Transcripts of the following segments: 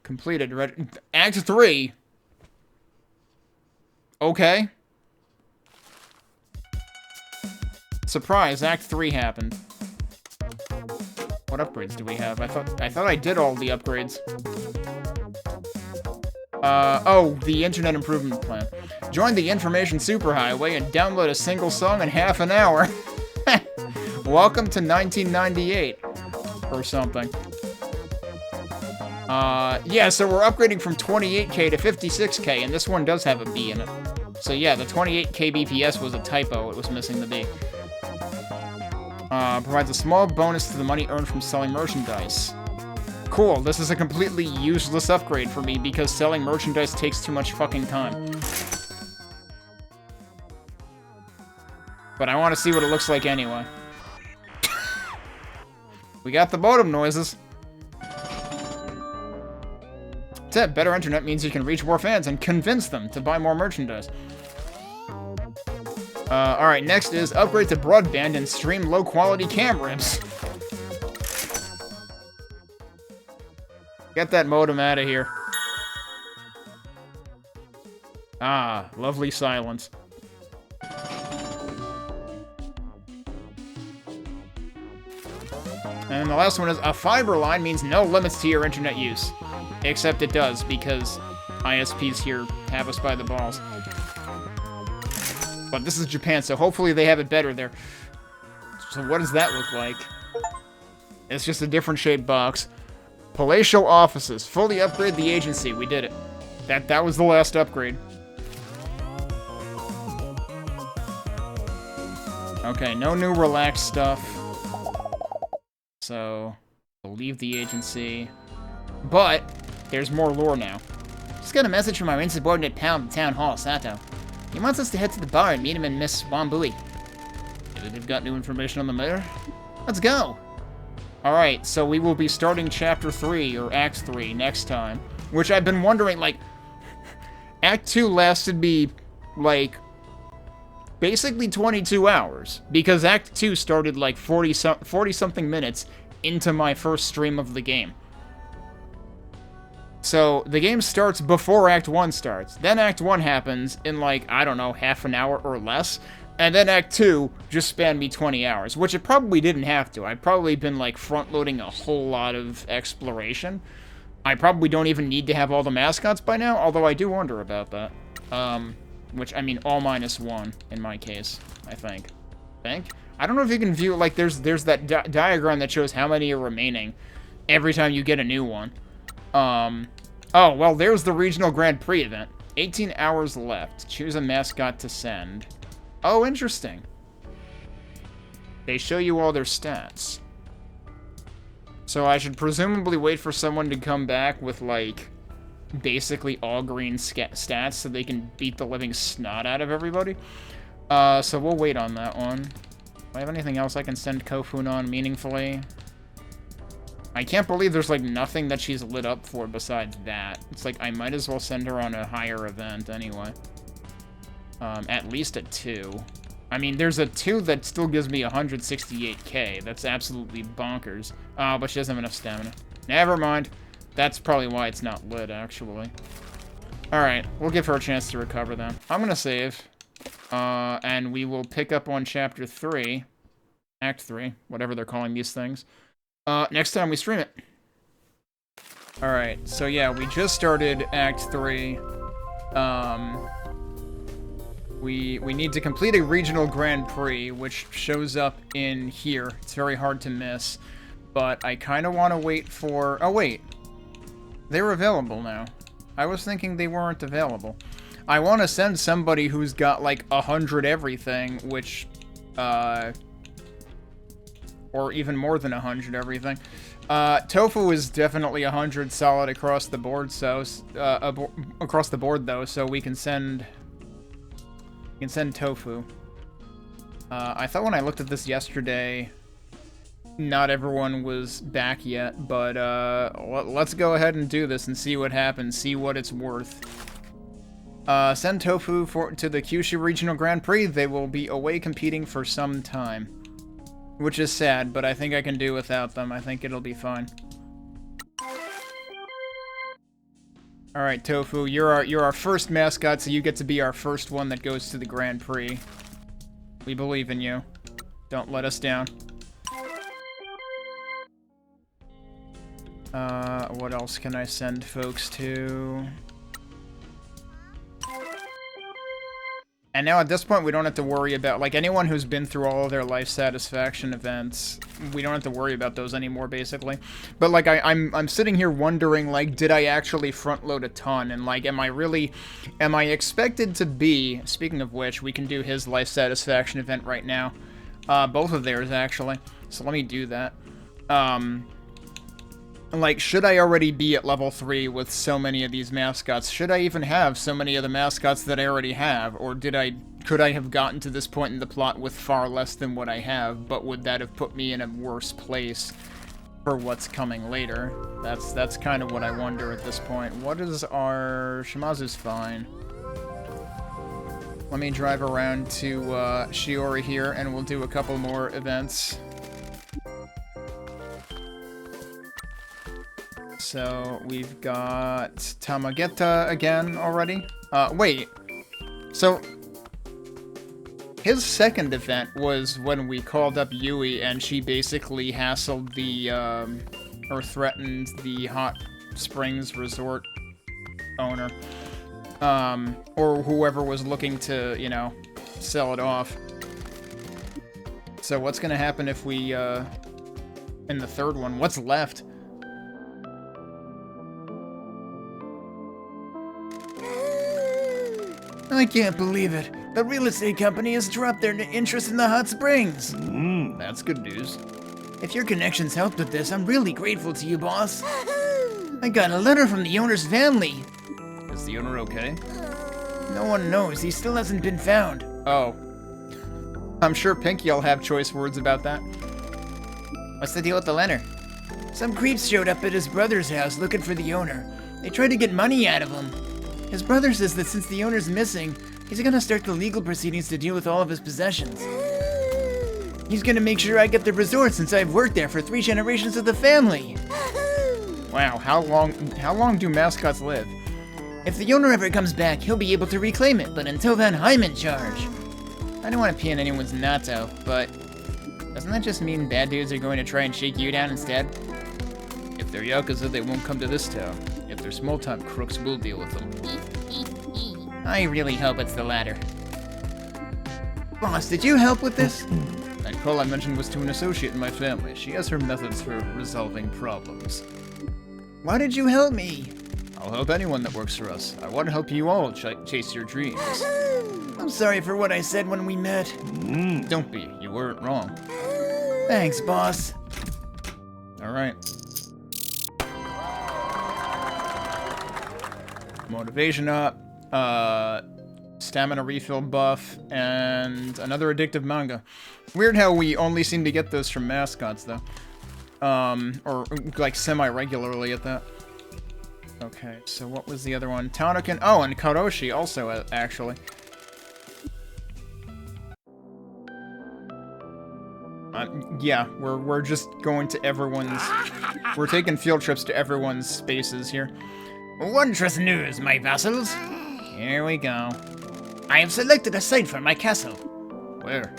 Completed. Act 3. Okay. Surprise, Act 3 happened. What upgrades do we have? I thought I did all the upgrades. Oh, the Internet Improvement Plan. Join the Information Superhighway and download a single song in half an hour. Welcome to 1998. Or something. Yeah, so we're upgrading from 28K to 56K, and this one does have a B in it. So yeah, the 28K BPS was a typo. It was missing the B. Provides a small bonus to the money earned from selling merchandise. Cool, this is a completely useless upgrade for me because selling merchandise takes too much fucking time. But I want to see what it looks like anyway. We got the modem noises. That's it. Better internet means you can reach more fans and convince them to buy more merchandise. Alright, next is upgrade to broadband and stream low-quality cam rips. Get that modem out of here. Ah, lovely silence. And the last one is, a fiber line means no limits to your internet use. Except it does, because ISPs here have us by the balls. But this is Japan, so hopefully they have it better there. So what does that look like? It's just a different shaped box. Palatial offices. Fully upgrade the agency. We did it. That was the last upgrade. Okay, no new relaxed stuff. So, we'll leave the agency. But, there's more lore now. Just got a message from our insubordinate pal in the town hall, Sato. He wants us to head to the bar and meet him and Miss Wambui. Maybe they've got new information on the matter? Let's go! Alright, so we will be starting Chapter 3, or Act 3, next time. Which I've been wondering, like... Act 2 lasted me, like... basically 22 hours. Because Act 2 started, like, 40-something minutes into my first stream of the game. So, the game starts before Act 1 starts. Then Act 1 happens in, like, I don't know, half an hour or less. And then Act 2 just spanned me 20 hours, which it probably didn't have to. I've probably been, like, front-loading a whole lot of exploration. I probably don't even need to have all the mascots by now, although I do wonder about that. Which, I mean, all -1 in my case, I think. I don't know if you can view, like, there's that diagram that shows how many are remaining every time you get a new one. Oh, well, there's the Regional Grand Prix event. 18 hours left. Choose a mascot to send. Oh, interesting. They show you all their stats. So I should presumably wait for someone to come back with, like, basically all green stats so they can beat the living snot out of everybody. So we'll wait on that one. Do I have anything else I can send Kofun on meaningfully? I can't believe there's, like, nothing that she's lit up for besides that. It's like, I might as well send her on a higher event anyway. At least a 2. I mean, there's a 2 that still gives me 168k. That's absolutely bonkers. Oh, but she doesn't have enough stamina. Never mind. That's probably why it's not lit, actually. Alright, we'll give her a chance to recover then. I'm gonna save. And we will pick up on Chapter 3. Act 3. Whatever they're calling these things. Next time we stream it. Alright, so yeah, we just started Act 3. We need to complete a Regional Grand Prix, which shows up in here. It's very hard to miss. But I kind of want to wait for... Oh, wait. They're available now. I was thinking they weren't available. I want to send somebody who's got, like, 100 everything, which... or even more than 100 everything. Tofu is definitely 100 solid across the board, so across the board though, so we can send Tofu. I thought when I looked at this yesterday, not everyone was back yet, but let's go ahead and do this and see what happens, see what it's worth. Send Tofu to the Kyushu Regional Grand Prix. They will be away competing for some time. Which is sad, but I think I can do without them. I think it'll be fine. All right, Tofu, you're our first mascot, so you get to be our first one that goes to the Grand Prix. We believe in you. Don't let us down. What else can I send folks to? And now at this point, we don't have to worry about, like, anyone who's been through all of their life satisfaction events, we don't have to worry about those anymore, basically. But, like, I'm sitting here wondering, like, did I actually front load a ton? And, like, am I expected to be, speaking of which, we can do his life satisfaction event right now. Both of theirs, actually. So let me do that. Like, should I already be at level 3 with so many of these mascots? Should I even have so many of the mascots that I already have? Or could I have gotten to this point in the plot with far less than what I have, but would that have put me in a worse place for what's coming later? That's kind of what I wonder at this point. What is our... Shimazu's fine. Let me drive around to Shiori here, and we'll do a couple more events. So, we've got Tamageta again already. Wait. So, his second event was when we called up Yui and she basically hassled the, or threatened the hot springs resort owner. Or whoever was looking to, you know, sell it off. So what's gonna happen if we, in the third one, what's left? I can't believe it. The real estate company has dropped their interest in the hot springs. That's good news. If your connections helped with this, I'm really grateful to you, boss. I got a letter from the owner's family. Is the owner okay? No one knows. He still hasn't been found. Oh. I'm sure Pinky'll have choice words about that. What's the deal with the letter? Some creeps showed up at his brother's house looking for the owner. They tried to get money out of him. His brother says that since the owner's missing, he's gonna start the legal proceedings to deal with all of his possessions. He's gonna make sure I get the resort since I've worked there for 3 generations of the family. Wow, how long do mascots live? If the owner ever comes back, he'll be able to reclaim it, but until then, I'm in charge. I don't want to pee in anyone's natto, but doesn't that just mean bad dudes are going to try and shake you down instead? If they're Yakuza, they won't come to this town. If they're small-time crooks, we'll deal with them. I really hope it's the latter. Boss, did you help with this? That call I mentioned was to an associate in my family. She has her methods for resolving problems. Why did you help me? I'll help anyone that works for us. I want to help you all chase your dreams. I'm sorry for what I said when we met. Don't be. You weren't wrong. Thanks, boss. Alright. Motivation up, stamina refill buff, and another addictive manga. Weird how we only seem to get those from mascots, though. Or, like, semi-regularly at that. Okay, so what was the other one? Tanakan. Oh, and Karoshi also, actually. Yeah, we're just going to everyone's... We're taking field trips to everyone's spaces here. Wondrous news, my vassals. Here we go. I have selected a site for my castle. Where?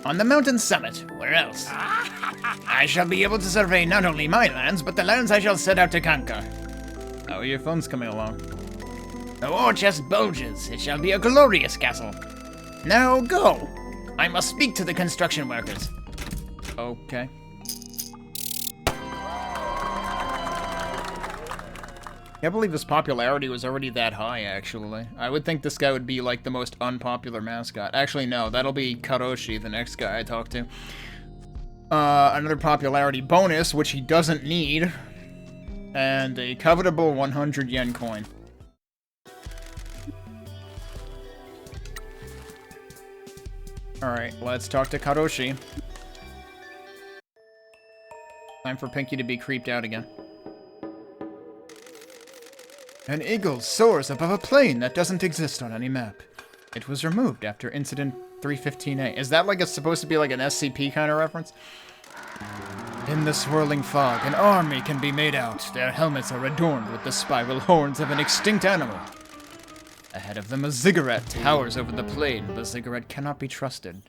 On the mountain summit. Where else? I shall be able to survey not only my lands, but the lands I shall set out to conquer. How are your funds coming along? The war chest bulges. It shall be a glorious castle. Now go. I must speak to the construction workers. Okay. I can't believe his popularity was already that high, actually. I would think this guy would be, like, the most unpopular mascot. Actually, no, that'll be Karoshi, the next guy I talk to. Another popularity bonus, which he doesn't need. And a covetable 100 yen coin. Alright, let's talk to Karoshi. Time for Pinky to be creeped out again. An eagle soars above a plane that doesn't exist on any map. It was removed after Incident 315A. Is that like supposed to be like an SCP kind of reference? In the swirling fog, an army can be made out. Their helmets are adorned with the spiral horns of an extinct animal. Ahead of them, a ziggurat towers over the plain. The ziggurat cannot be trusted.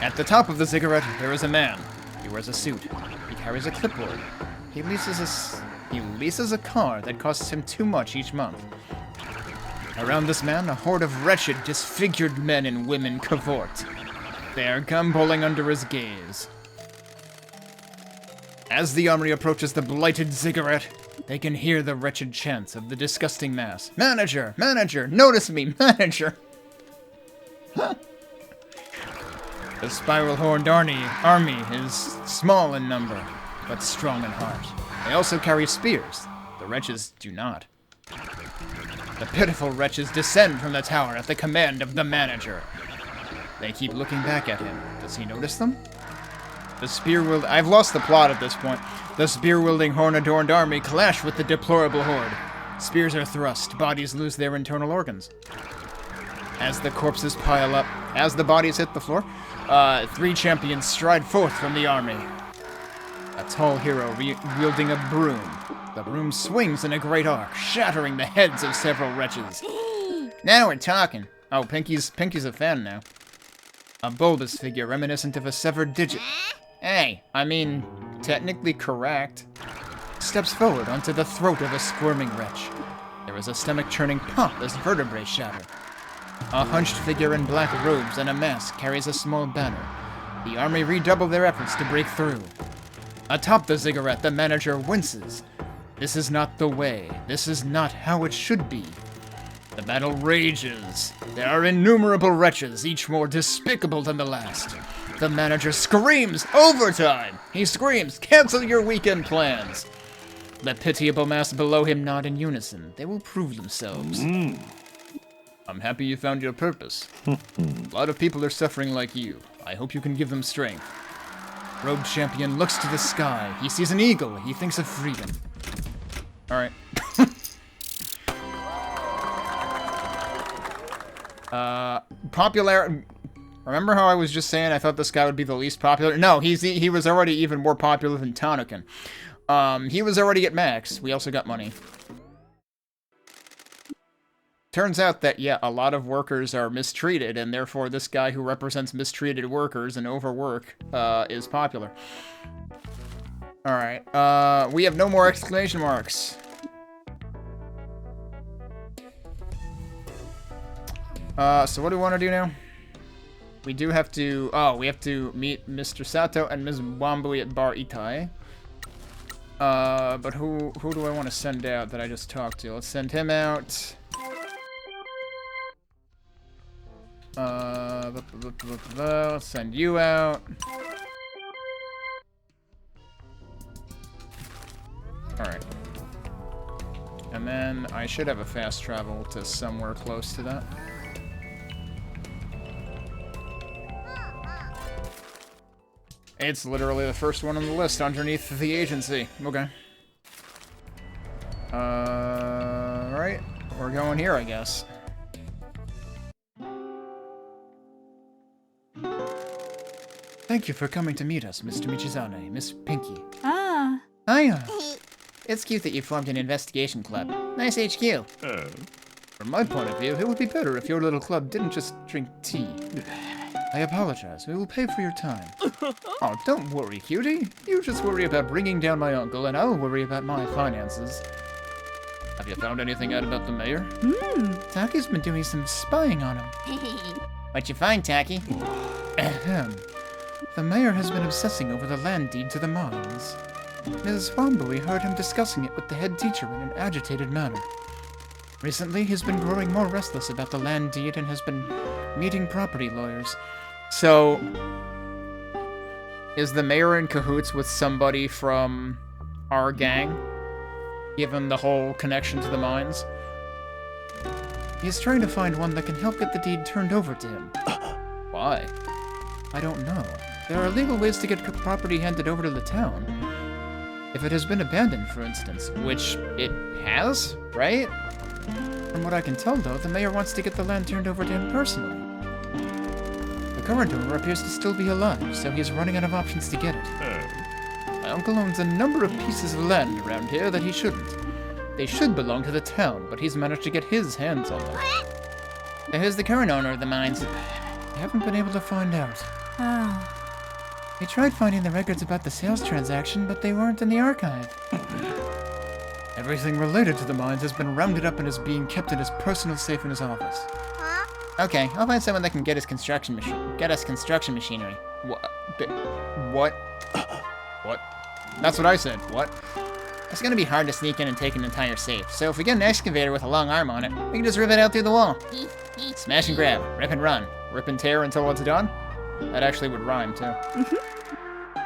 At the top of the ziggurat, there is a man. He wears a suit. He carries a clipboard. He leases a car that costs him too much each month. Around this man, a horde of wretched, disfigured men and women cavort. They are gambolling under his gaze. As the army approaches the blighted ziggurat, they can hear the wretched chants of the disgusting mass. Manager! Manager! Notice me! Manager! The spiral-horned army is small in number, but strong in heart. They also carry spears. The wretches do not. The pitiful wretches descend from the tower at the command of the manager. They keep looking back at him. Does he notice them? I've lost the plot at this point. The spear-wielding, horn-adorned army clash with the deplorable horde. Spears are thrust, bodies lose their internal organs. As the corpses pile up, as the bodies hit the floor, 3 champions stride forth from the army. A tall hero wielding a broom. The broom swings in a great arc, shattering the heads of several wretches. Now we're talking. Oh, Pinky's a fan now. A bulbous figure reminiscent of a severed digit. Hey, I mean, technically correct. Steps forward onto the throat of a squirming wretch. There is a stomach-churning pop as vertebrae shatter. A hunched figure in black robes and a mask carries a small banner. The army redouble their efforts to break through. Atop the ziggurat, the manager winces. This is not the way. This is not how it should be. The battle rages. There are innumerable wretches, each more despicable than the last. The manager screams, overtime! He screams, cancel your weekend plans! The pitiable mass below him nod in unison. They will prove themselves. I'm happy you found your purpose. A lot of people are suffering like you. I hope you can give them strength. Robed champion looks to the sky. He sees an eagle. He thinks of freedom. Alright. Popular. Remember how I was just saying I thought this guy would be the least popular? No, he was already even more popular than Tanakin. He was already at max. We also got money. Turns out that, yeah, a lot of workers are mistreated, and therefore this guy who represents mistreated workers and overwork is popular. Alright, we have no more exclamation marks. So what do we want to do now? We do have to... Oh, we have to meet Mr. Sato and Ms. Wambui at Bar Itai. But who do I want to send out that I just talked to? Let's send him out. Let's send you out. Alright. And then I should have a fast travel to somewhere close to that. It's literally the first one on the list underneath the agency. Okay. Right. We're going here, I guess. Thank you for coming to meet us, Mr. Michizane, Miss Pinky. Ah. Hiya. It's cute that you formed an investigation club. Nice HQ. From my point of view, it would be better if your little club didn't just drink tea. I apologize. We will pay for your time. Oh, don't worry, cutie. You just worry about bringing down my uncle, and I'll worry about my finances. Have you found anything out about the mayor? Taki's been doing some spying on him. What'd you find, Taki? Ahem. The mayor has been obsessing over the land deed to the mines. Ms. Wambui heard him discussing it with the head teacher in an agitated manner. Recently, he's been growing more restless about the land deed and has been meeting property lawyers. So, is the mayor in cahoots with somebody from our gang, given the whole connection to the mines? He's trying to find one that can help get the deed turned over to him. Why? I don't know. There are legal ways to get property handed over to the town. If it has been abandoned, for instance, which it has, right? From what I can tell, though, the mayor wants to get the land turned over to him personally. The current owner appears to still be alive, so he's running out of options to get it. My uncle owns a number of pieces of land around here that he shouldn't. They should belong to the town, but he's managed to get his hands on them. Now, who's the current owner of the mines? I haven't been able to find out. We tried finding the records about the sales transaction, but they weren't in the archive. Everything related to the mines has been rounded up and is being kept in his personal safe in his office. Okay, I'll find someone that can get us construction machinery. What? What? That's what I said. What? It's gonna be hard to sneak in and take an entire safe, so if we get an excavator with a long arm on it, we can just rip it out through the wall. Smash and grab, rip and run, rip and tear until it's done. That actually would rhyme, too.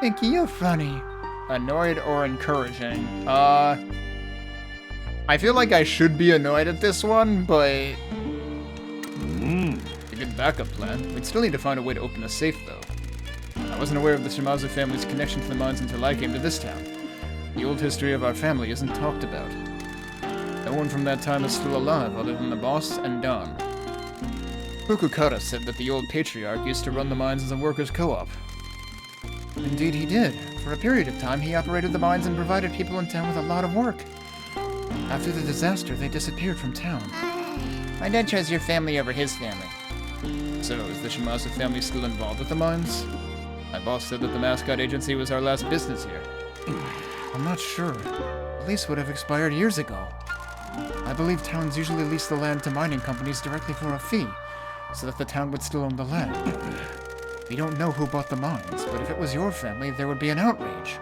Pinky, you're funny. Annoyed or encouraging? I feel like I should be annoyed at this one, but... a good backup plan. We'd still need to find a way to open a safe, though. I wasn't aware of the Shimazu family's connection to the mines until I came to this town. The old history of our family isn't talked about. No one from that time is still alive other than the boss and Don. Fukukata said that the old patriarch used to run the mines as a workers' co-op. Indeed he did. For a period of time, he operated the mines and provided people in town with a lot of work. After the disaster, they disappeared from town. My dad chose your family over his family. So, is the Shimazu family still involved with the mines? My boss said that the Mascot agency was our last business here. I'm not sure. The lease would have expired years ago. I believe towns usually lease the land to mining companies directly for a fee, so that the town would still own the land. We don't know who bought the mines, but if it was your family, there would be an outrage.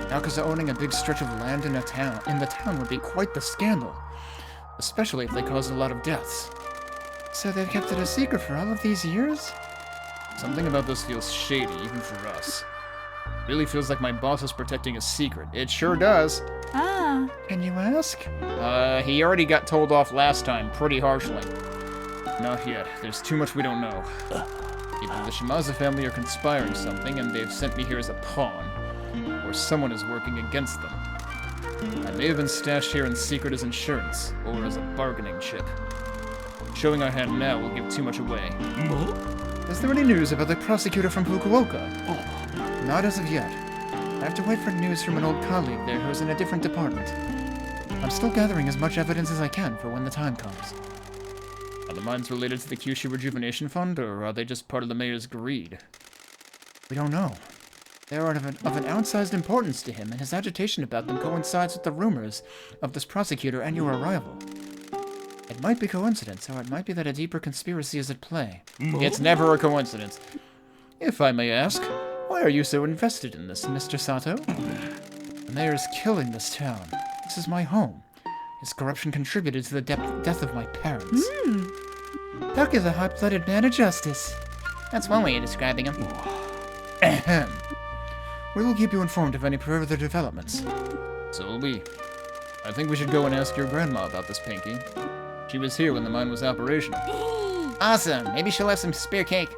Yakuza owning a big stretch of land in the town would be quite the scandal, especially if they caused a lot of deaths. So they've kept it a secret for all of these years? Something about this feels shady, even for us. Really feels like my boss is protecting a secret. It sure does. Can you ask? He already got told off last time, pretty harshly. Not yet. There's too much we don't know. Either the Shimazu family are conspiring something, and they've sent me here as a pawn, or someone is working against them. I may have been stashed here in secret as insurance, or as a bargaining chip. Showing our hand now will give too much away. Is there any news about the prosecutor from Fukuoka? Not as of yet. I have to wait for news from an old colleague there who's in a different department. I'm still gathering as much evidence as I can for when the time comes. Are the mines related to the Kyushu Rejuvenation Fund, or are they just part of the mayor's greed? We don't know. They are of an outsized importance to him, and his agitation about them coincides with the rumors of this prosecutor and your arrival. It might be coincidence, or it might be that a deeper conspiracy is at play. It's never a coincidence. If I may ask, why are you so invested in this, Mr. Sato? The mayor is killing this town. This is my home. His corruption contributed to the death of my parents. Duck is a hot-blooded man of justice. That's one way of describing him. Ahem. We will keep you informed of any further developments. So will we. I think we should go and ask your grandma about this, Pinky. She was here when the mine was operational. Awesome. Maybe she'll have some spare cake.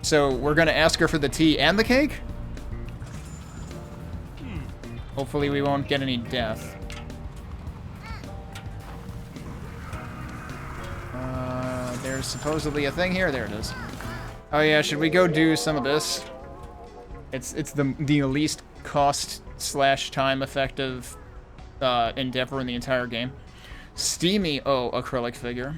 So we're gonna ask her for the tea and the cake? Hopefully we won't get any death. There's supposedly a thing here. There it is. Oh yeah, should we go do some of this? It's the least cost / time effective endeavor in the entire game. Steamy, acrylic figure.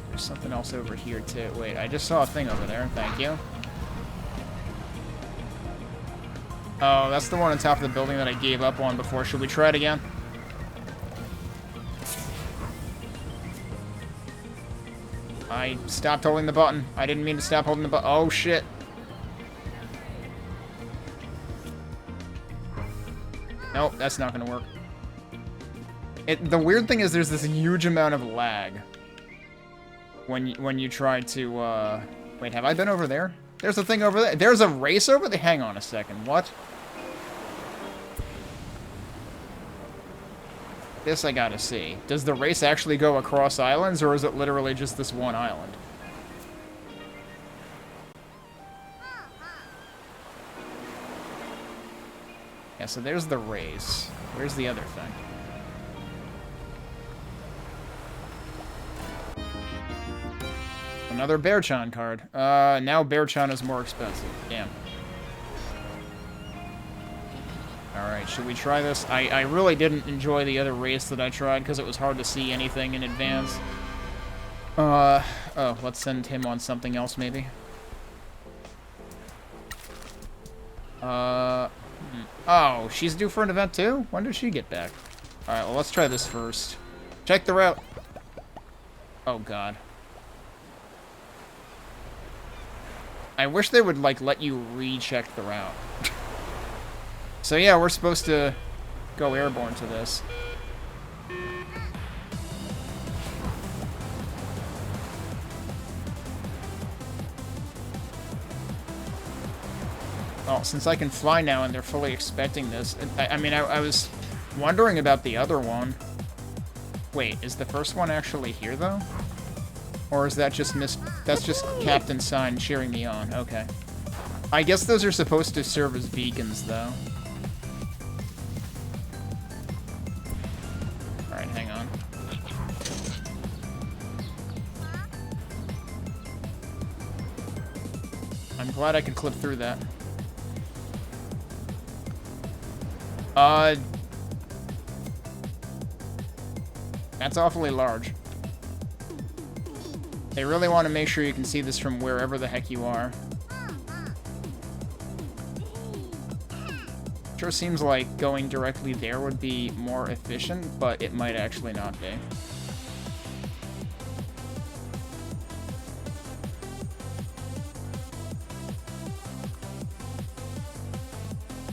There's something else over here too. Wait, I just saw a thing over there. Thank you. Oh, that's the one on top of the building that I gave up on before. Should we try it again? I stopped holding the button. I didn't mean to stop holding the button. Oh, shit. Nope, that's not gonna work. The weird thing is there's this huge amount of lag when you try to, Wait, have I been over there? There's a thing over there. There's a race over there? Hang on a second. What? This I gotta see. Does the race actually go across islands, or is it literally just this one island? Yeah, so there's the race. Where's the other thing? Another Bearchan card. Now Bearchan is more expensive. Damn. Alright, should we try this? I really didn't enjoy the other race that I tried because it was hard to see anything in advance. Oh, let's send him on something else, maybe. Oh, she's due for an event too? When did she get back? Alright, well, let's try this first. Check the route. Oh, God. I wish they would, like, let you recheck the route. So, yeah, we're supposed to go airborne to this. Well, since I can fly now and they're fully expecting this, I mean, I was wondering about the other one. Wait, is the first one actually here, though? Or is that just that's just Captain Sign cheering me on? Okay. I guess those are supposed to serve as beacons, though. Alright, hang on. I'm glad I could clip through that. That's awfully large. They really want to make sure you can see this from wherever the heck you are. Sure seems like going directly there would be more efficient, but it might actually not be.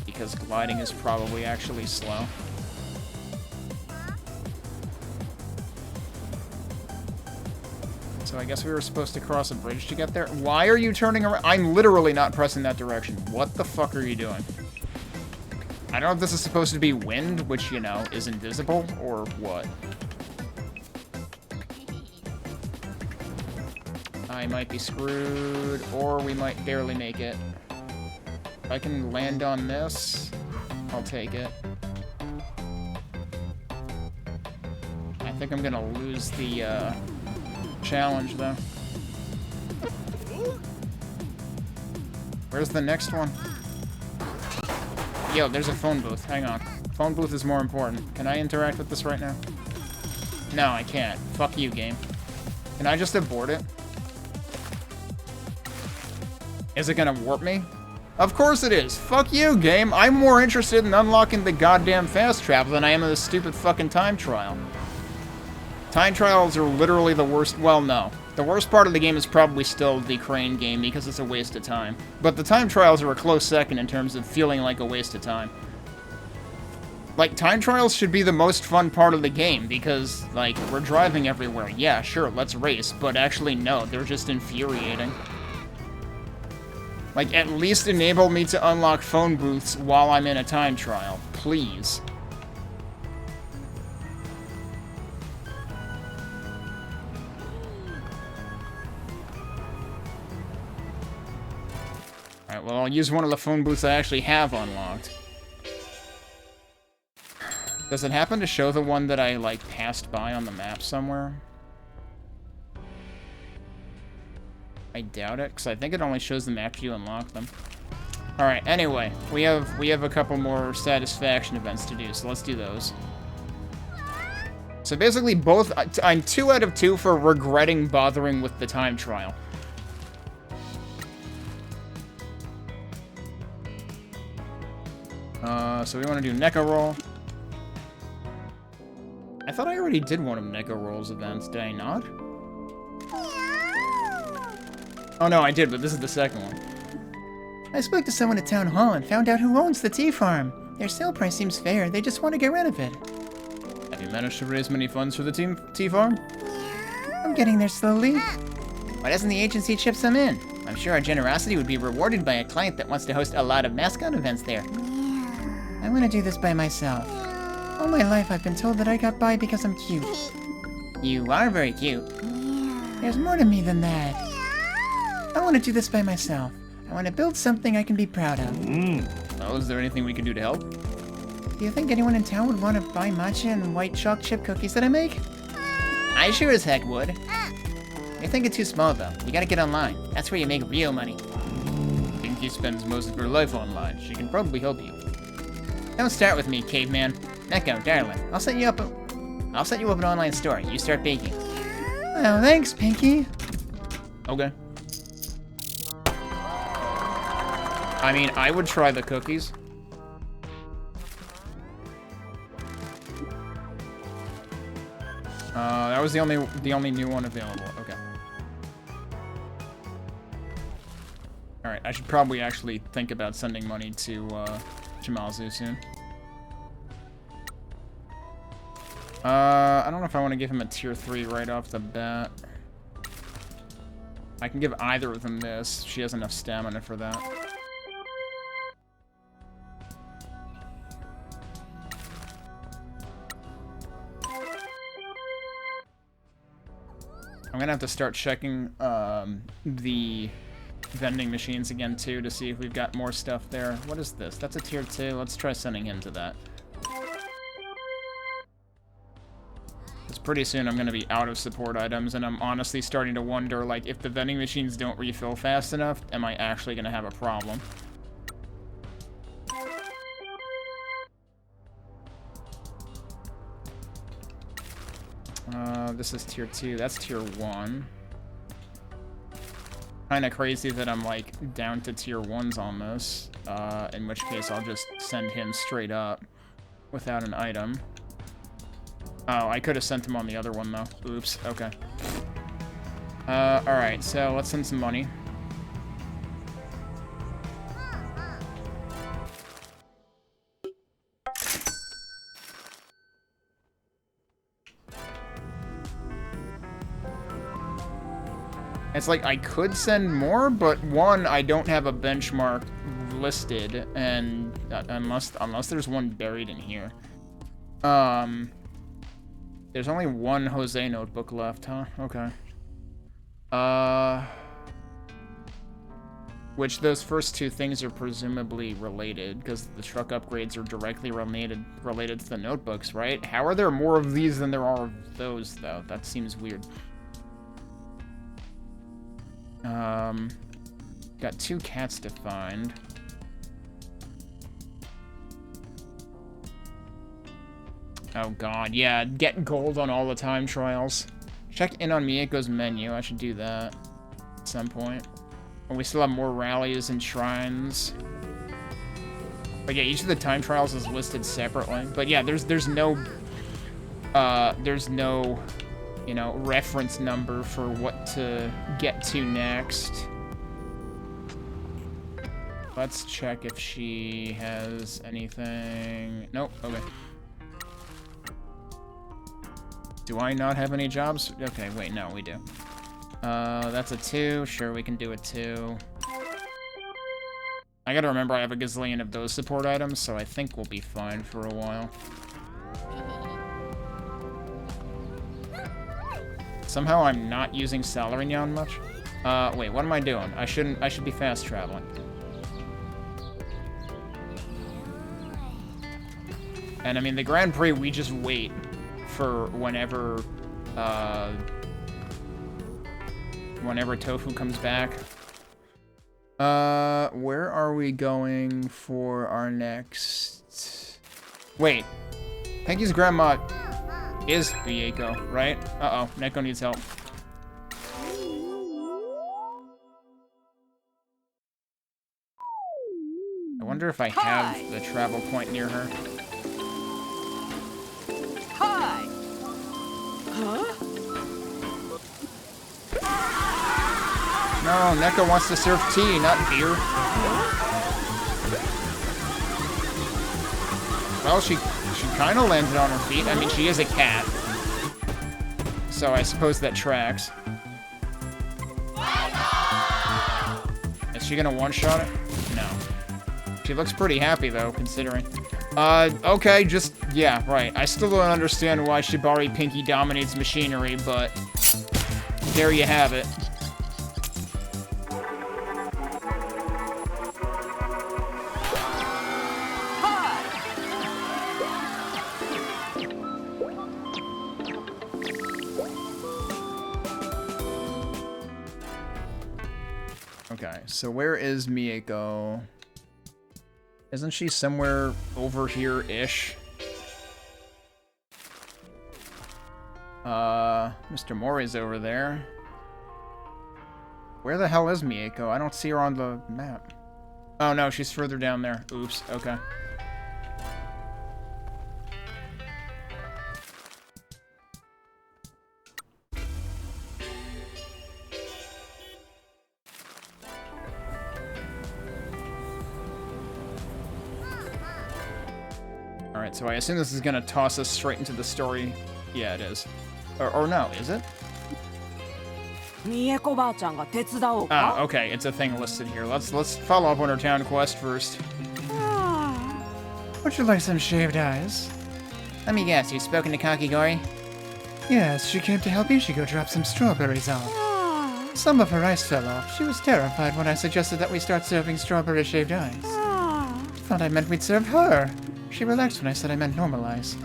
Because gliding is probably actually slow. So I guess we were supposed to cross a bridge to get there. Why are you turning around? I'm literally not pressing that direction. What the fuck are you doing? I don't know if this is supposed to be wind, which, you know, is invisible, or what. I might be screwed, or we might barely make it. If I can land on this, I'll take it. I think I'm gonna lose the, challenge, though. Where's the next one? Yo, there's a phone booth. Hang on. Phone booth is more important. Can I interact with this right now? No, I can't. Fuck you, game. Can I just abort it? Is it gonna warp me? Of course it is. Fuck you, game. I'm more interested in unlocking the goddamn fast travel than I am in this stupid fucking time trial. Time trials are literally the worst. Well, no. The worst part of the game is probably still the crane game because it's a waste of time. But the time trials are a close second in terms of feeling like a waste of time. Like, time trials should be the most fun part of the game because, like, we're driving everywhere. Yeah, sure, let's race. But actually, no, they're just infuriating. Like, at least enable me to unlock phone booths while I'm in a time trial. Please. Alright, well, I'll use one of the phone booths I actually have unlocked. Does it happen to show the one that I, like, passed by on the map somewhere? I doubt it, because I think it only shows them after you unlock them. Alright, anyway, we have a couple more satisfaction events to do, so let's do those. So basically both, I'm 2 out of 2 for regretting bothering with the time trial. So we want to do Neko Roll. I thought I already did one of Neko Roll's events, did I not? Oh no, I did, but this is the second one. I spoke to someone at Town Hall and found out who owns the tea farm. Their sale price seems fair, they just want to get rid of it. Have you managed to raise many funds for the tea farm? I'm getting there slowly. Why doesn't the agency chip some in? I'm sure our generosity would be rewarded by a client that wants to host a lot of Mascot events there. I want to do this by myself. All my life I've been told that I got by because I'm cute. You are very cute. There's more to me than that. I want to do this by myself. I want to build something I can be proud of. Well, is there anything we can do to help? Do you think anyone in town would want to buy matcha and white chalk chip cookies that I make? I sure as heck would. You're thinking too small, though. You gotta get online. That's where you make real money. Pinky spends most of her life online. She can probably help you. Don't start with me, caveman. Neko, darling. I'll set you up an online store. You start baking. Oh, thanks, Pinky. Okay. I mean, I would try the cookies. That was the only new one available. Okay. All right, I should probably actually think about sending money to Shimazu soon. I don't know if I want to give him a tier 3 right off the bat. I can give either of them this. She has enough stamina for that. I'm gonna have to start checking the vending machines again too to see if we've got more stuff there. What is this? That's a tier 2. Let's try sending him to that. Because pretty soon I'm gonna be out of support items, and I'm honestly starting to wonder, like, if the vending machines don't refill fast enough, am I actually gonna have a problem? This is tier 2. That's tier 1. Kinda crazy that I'm, like, down to tier 1s on this. In which case I'll just send him straight up without an item. Oh, I could have sent him on the other one, though. Oops. Okay. Alright, so let's send some money. It's like, I could send more, but one, I don't have a benchmark listed, and unless there's one buried in here. There's only one Jose notebook left, huh? Okay. Which those first two things are presumably related, because the truck upgrades are directly related to the notebooks, right? How are there more of these than there are of those, though? That seems weird. Got 2 cats to find. Oh god, yeah, get gold on all the time trials. Check in on Miyako's menu, I should do that at some point. And we still have more rallies and shrines. But yeah, each of the time trials is listed separately. But yeah, there's no, you know, reference number for what to get to next. Let's check if she has anything. Nope, okay. Do I not have any jobs? Okay, wait, no, we do. That's a 2. Sure, we can do a 2. I gotta remember I have a gazillion of those support items, so I think we'll be fine for a while. Somehow I'm not using Salarignon much. Wait, what am I doing? I should be fast traveling. And I mean, the Grand Prix, we just wait for whenever Tofu comes back. Where are we going for our next... Wait. Pinky's grandma is Vieko, right? Uh-oh, Neko needs help. I wonder if I have the travel point near her. Hi! Huh? No, Neko wants to serve tea, not beer. Well, she kind of landed on her feet. I mean, she is a cat. So I suppose that tracks. Is she gonna one-shot it? No. She looks pretty happy, though, considering. Okay, just... Yeah, right. I still don't understand why Shibari Pinky dominates machinery, but... There you have it. Okay, so where is Mieko? Isn't she somewhere over here-ish? Mr. Mori's over there. Where the hell is Mieko? I don't see her on the map. Oh no, she's further down there. Oops, okay. Alright, so I assume this is gonna toss us straight into the story. Yeah, it is. Or no, is it? Ah, okay, it's a thing listed here. Let's follow up on our town quest first. Would you like some shaved ice? Let me guess, you've spoken to Kakigori? Yes, she came to help Ichigo drop some strawberries off. Some of her ice fell off. She was terrified when I suggested that we start serving strawberry shaved ice. She thought I meant we'd serve her. She relaxed when I said I meant normal ice.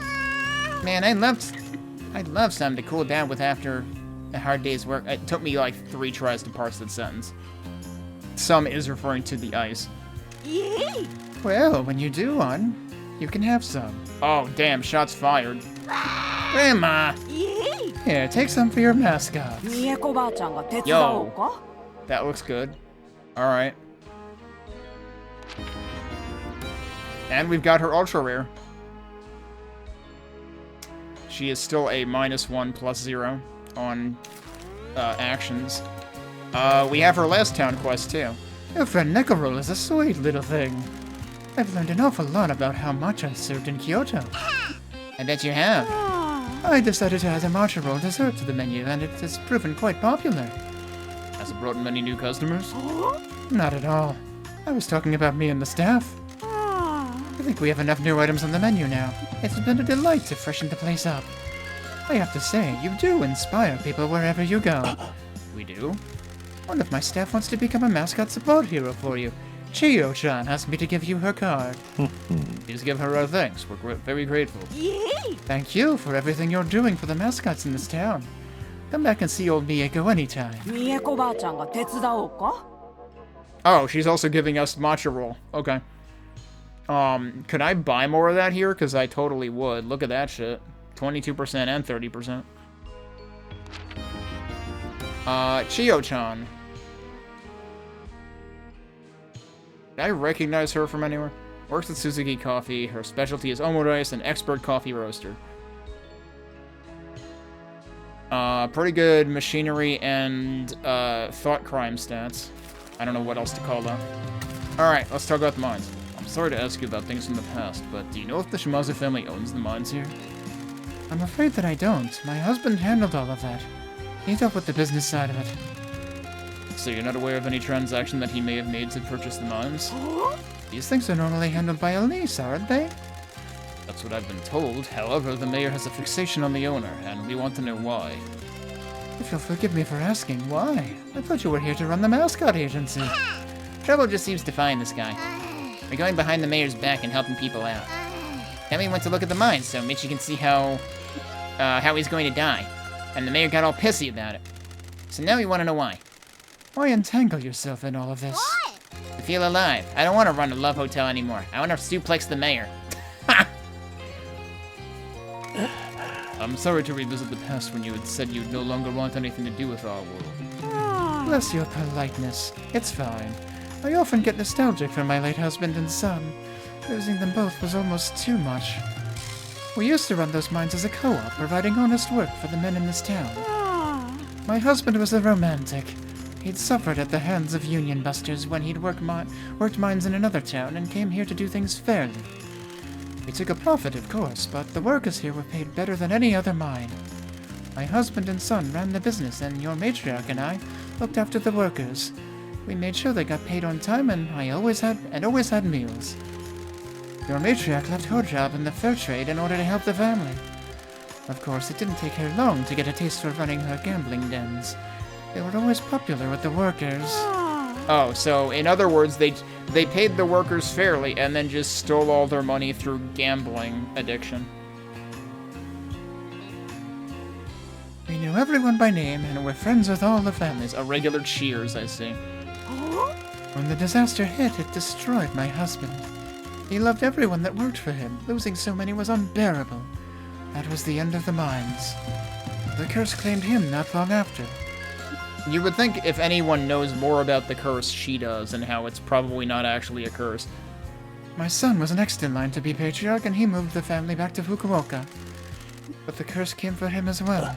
Man, I'd love some to cool down with after a hard day's work. It took me like 3 tries to parse that sentence. Some is referring to the ice. Well, when you do one, you can have some. Oh, damn, shots fired. Grandma! Here, take some for your mascot. Yo, that looks good. Alright. And we've got her ultra rare. She is still a -1/+0 on actions. We have her last town quest too. Your friend Nekarol is a sweet little thing. I've learned an awful lot about how matcha is served in Kyoto. I bet you have. I decided to add a matcha roll dessert to the menu, and it has proven quite popular. Has it brought in many new customers? Not at all. I was talking about me and the staff. I think we have enough new items on the menu now. It's been a delight to freshen the place up. I have to say, you do inspire people wherever you go. We do? One of my staff wants to become a mascot support hero for you. Chiyo-chan asked me to give you her card. Please give her our thanks. We're very grateful. Thank you for everything you're doing for the mascots in this town. Come back and see old Mieko anytime. Oh, she's also giving us matcha roll. Okay. Could I buy more of that here? Because I totally would. Look at that shit. 22% and 30%. Chiyo-chan. Did I recognize her from anywhere? Works at Suzuki Coffee. Her specialty is omurice, an expert coffee roaster. Pretty good machinery and, thought crime stats. I don't know what else to call that. Alright, let's talk about the mines. I'm sorry to ask you about things from the past, but do you know if the Shimazu family owns the mines here? I'm afraid that I don't. My husband handled all of that. He dealt with the business side of it. So you're not aware of any transaction that he may have made to purchase the mines? These things are normally handled by a lease, aren't they? That's what I've been told. However, the mayor has a fixation on the owner, and we want to know why. If you'll forgive me for asking, why? I thought you were here to run the mascot agency. Trouble just seems to find this guy. We're going behind the mayor's back and helping people out. Kemi went to look at the mines so Michi can see how he's going to die. And the mayor got all pissy about it. So now we want to know why. Why entangle yourself in all of this? To feel alive. I don't want to run a love hotel anymore. I want to suplex the mayor. I'm sorry to revisit the past when you had said you'd no longer want anything to do with our world. Bless your politeness. It's fine. I often get nostalgic for my late husband and son. Losing them both was almost too much. We used to run those mines as a co-op, providing honest work for the men in this town. My husband was a romantic. He'd suffered at the hands of union busters when he'd worked mines in another town and came here to do things fairly. We took a profit, of course, but the workers here were paid better than any other mine. My husband and son ran the business, and your matriarch and I looked after the workers. We made sure they got paid on time, and I always had meals. Your matriarch left her job in the fur trade in order to help the family. Of course, it didn't take her long to get a taste for running her gambling dens. They were always popular with the workers. Oh, so in other words, they paid the workers fairly and then just stole all their money through gambling addiction. We knew everyone by name and were friends with all the families. A regular Cheers, I see. When the disaster hit, it destroyed my husband. He loved everyone that worked for him. Losing so many was unbearable. That was the end of the mines. The curse claimed him not long after. You would think if anyone knows more about the curse, she does, and how it's probably not actually a curse. My son was next in line to be patriarch, and he moved the family back to Fukuoka. But the curse came for him as well.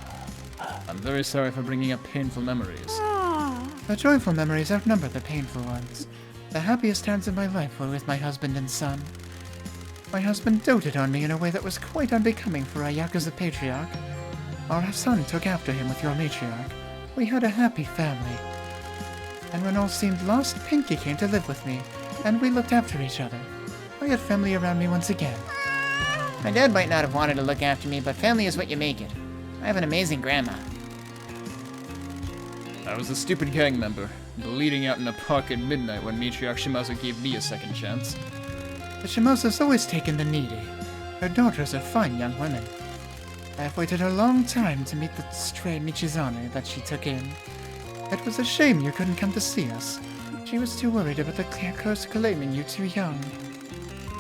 I'm very sorry for bringing up painful memories. The joyful memories outnumber the painful ones. The happiest times of my life were with my husband and son. My husband doted on me in a way that was quite unbecoming for a Yakuza patriarch. Our son took after him with your matriarch. We had a happy family. And when all seemed lost, Pinky came to live with me, and we looked after each other. I had family around me once again. My dad might not have wanted to look after me, but family is what you make it. I have an amazing grandma. I was a stupid gang member, bleeding out in a park at midnight when Matriarch Shimazu gave me a second chance. The Shimazu's always taken the needy. Her daughters are fine young women. I have waited a long time to meet the stray Michizane that she took in. It was a shame you couldn't come to see us. She was too worried about the curse claiming you too young.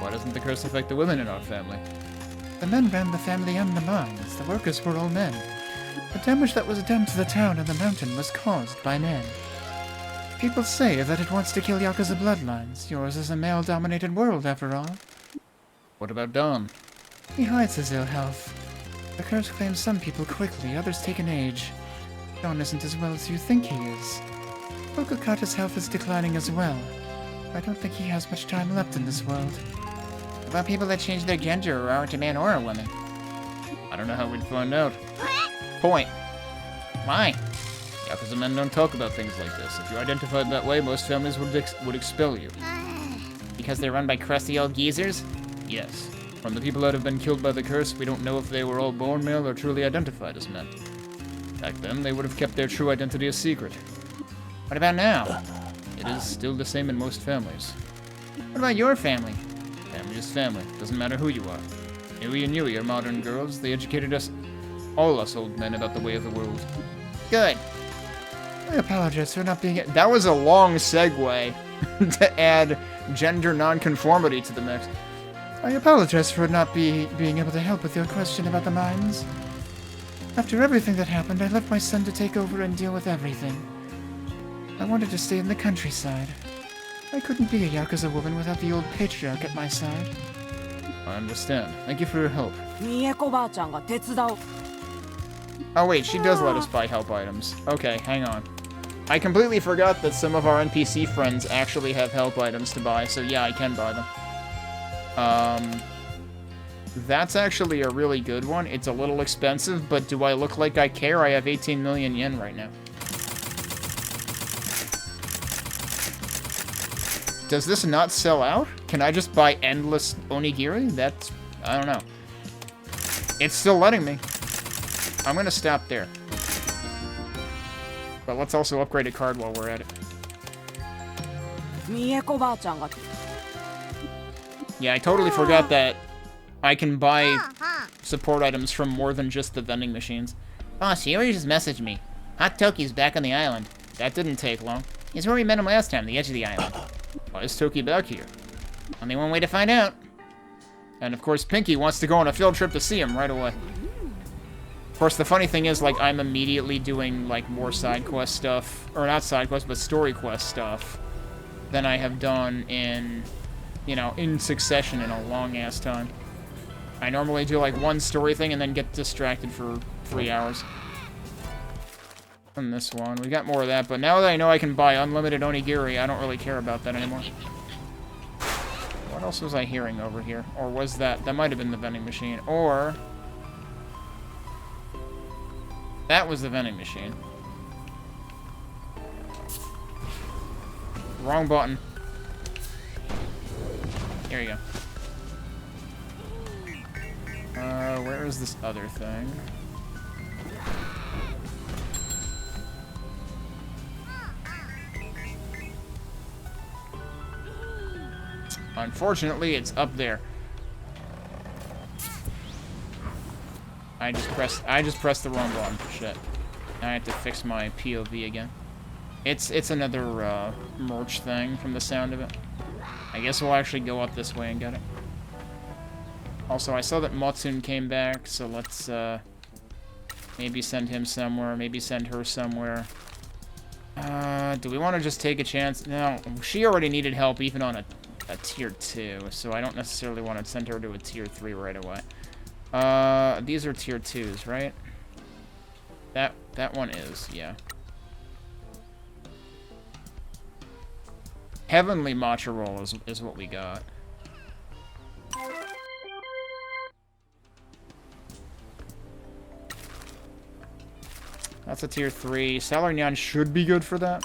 Why doesn't the curse affect the women in our family? The men ran the family and the mines. The workers were all men. The damage that was done to the town and the mountain was caused by men. People say that it wants to kill Yakuza bloodlines. Yours is a male-dominated world, after all. What about Don? He hides his ill health. The curse claims some people quickly, others take an age. Don isn't as well as you think he is. Okakata's health is declining as well. I don't think he has much time left in this world. What about people that change their gender or aren't a man or a woman? I don't know how we'd find out. Point. Why? Yakuza men don't talk about things like this. If you identified that way, most families would expel you. Because they're run by crusty old geezers? Yes. From the people that have been killed by the curse, we don't know if they were all born male or truly identified as men. Back then, they would have kept their true identity a secret. What about now? It is still the same in most families. What about your family? Family is family. Doesn't matter who you are. Yui and Yui are modern girls. They educated us, all us old men, about the way of the world. Good. I apologize for not being... That was a long segue to add gender nonconformity to the mix. I apologize for not being able to help with your question about the mines. After everything that happened, I left my son to take over and deal with everything. I wanted to stay in the countryside. I couldn't be a Yakuza woman without the old patriarch at my side. I understand. Thank you for your help. 三重子ばあちゃんが手伝う Oh wait, she does let us buy help items. Okay, hang on. I completely forgot that some of our NPC friends actually have help items to buy, so yeah, I can buy them. That's actually a really good one. It's a little expensive, but do I look like I care? I have 18 million yen right now. Does this not sell out? Can I just buy endless onigiri? That's... I don't know. It's still letting me. I'm gonna stop there. But let's also upgrade a card while we're at it. 三重子ばあちゃんが Yeah, I totally forgot that I can buy support items from more than just the vending machines. Boss, Yuri just messaged me. Hot Toki's back on the island. That didn't take long. He's where we met him last time, the edge of the island. Why is Toki back here? Only one way to find out. And of course, Pinky wants to go on a field trip to see him right away. Of course, the funny thing is, like, I'm immediately doing, like, more side quest stuff, or not side quest, but story quest stuff, than I have done in, you know, in succession in a long-ass time. I normally do, like, one story thing and then get distracted for 3 hours. And this one, we got more of that, but now that I know I can buy unlimited onigiri, I don't really care about that anymore. What else was I hearing over here? Or was that... That might have been the vending machine. Or... That was the vending machine. Wrong button. Here you go. Where is this other thing? Unfortunately, it's up there. I just pressed the wrong button. Shit. Now I have to fix my POV again. It's another merch thing from the sound of it. I guess we'll actually go up this way and get it. Also, I saw that Motsune came back, so let's maybe send him somewhere, maybe send her somewhere. Do we want to just take a chance? No, she already needed help even on a tier 2, so I don't necessarily want to send her to a tier 3 right away. These are tier 2s, right? That one is, yeah. Heavenly Matcha Roll is what we got. That's a tier 3. Salarnian should be good for that.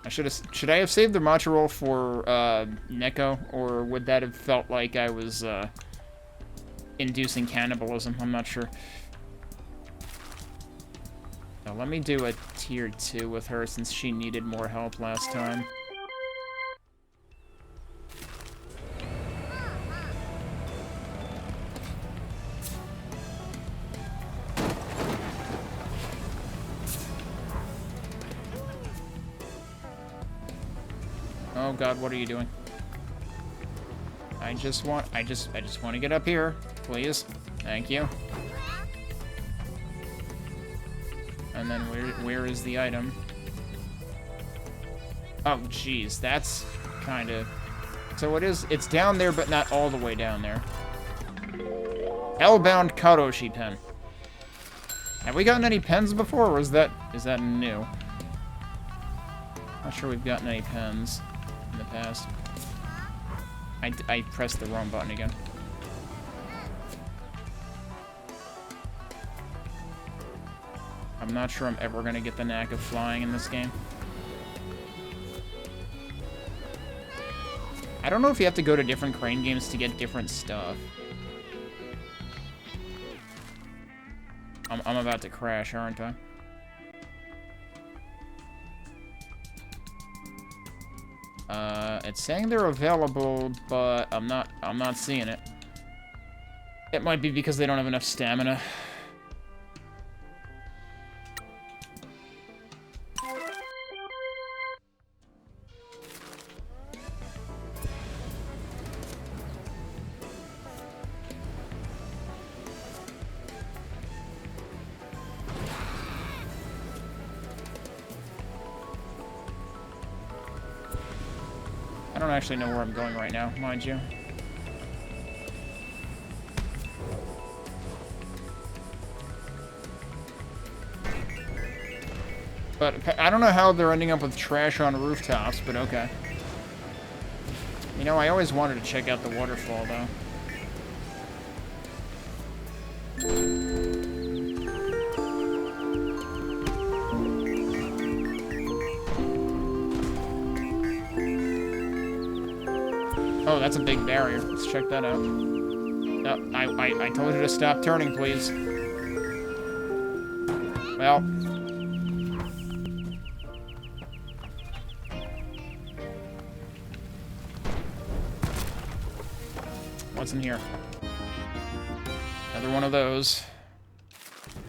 Should I have saved the matcha roll for Neko, or would that have felt like I was inducing cannibalism? I'm not sure. Now let me do a tier 2 with her since she needed more help last time. Oh God, what are you doing? I just want to get up here, please. Thank you. And then where is the item? Oh, jeez, that's kind of... So it's down there, but not all the way down there. Hellbound Karoshi pen. Have we gotten any pens before, or is that new? Not sure we've gotten any pens in the past. I pressed the wrong button again. I'm not sure I'm ever going to get the knack of flying in this game. I don't know if you have to go to different crane games to get different stuff. I'm about to crash, aren't I? It's saying they're available, but I'm not seeing it. It might be because they don't have enough stamina. I don't actually know where I'm going right now, mind you. But I don't know how they're ending up with trash on rooftops, but okay. You know, I always wanted to check out the waterfall, though. Oh, that's a big barrier. Let's check that out. Oh, I told you to stop turning, please. Well. What's in here? Another one of those.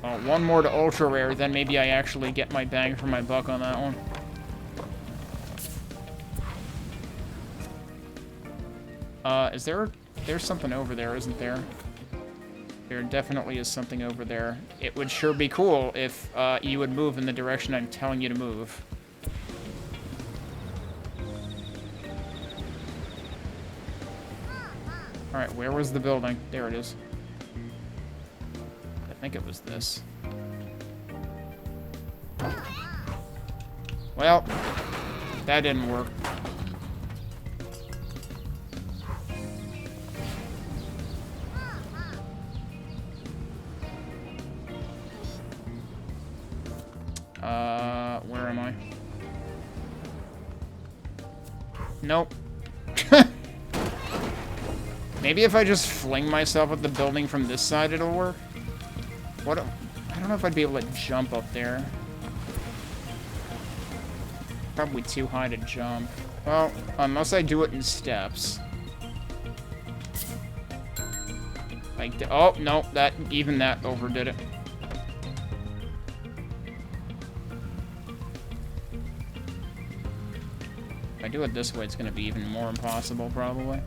Well, one more to ultra rare, then maybe I actually get my bang for my buck on that one. There's something over there, isn't there? There definitely is something over there. It would sure be cool if you would move in the direction I'm telling you to move. Alright, where was the building? There it is. I think it was this. Well, that didn't work. Where am I? Nope. Maybe if I just fling myself at the building from this side, it'll work. What? I don't know if I'd be able to jump up there. Probably too high to jump. Well, unless I do it in steps. Like, oh, no, even that overdid it. do it this way, it's gonna be even more impossible, probably.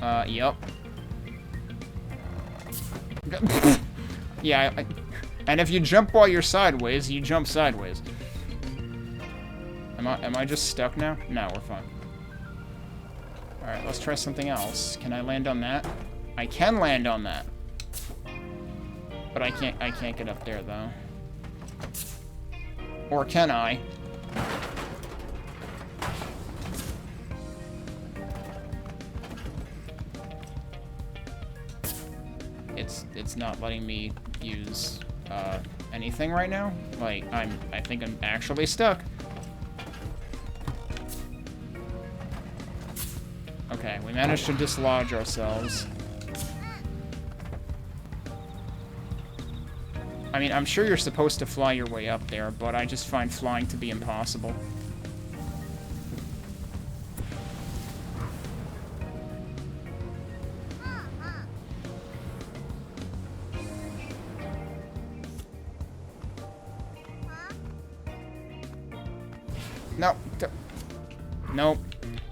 Yep. Yeah, and if you jump while you're sideways, you jump sideways. Am I just stuck now? No, we're fine. Alright, let's try something else. Can I land on that? I can land on that. But I can't get up there, though. Or can I? It's not letting me use anything right now. Like, I think I'm actually stuck. Okay, we managed to dislodge ourselves. I mean, I'm sure you're supposed to fly your way up there, but I just find flying to be impossible. No. Nope.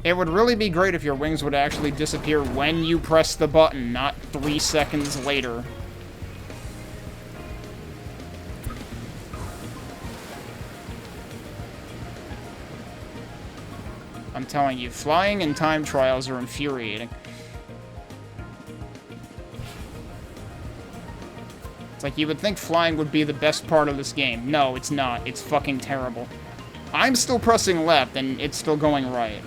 It would really be great if your wings would actually disappear when you press the button, not 3 seconds later. I'm telling you, flying and time trials are infuriating. It's like you would think flying would be the best part of this game. No, it's not. It's fucking terrible. I'm still pressing left, and it's still going right.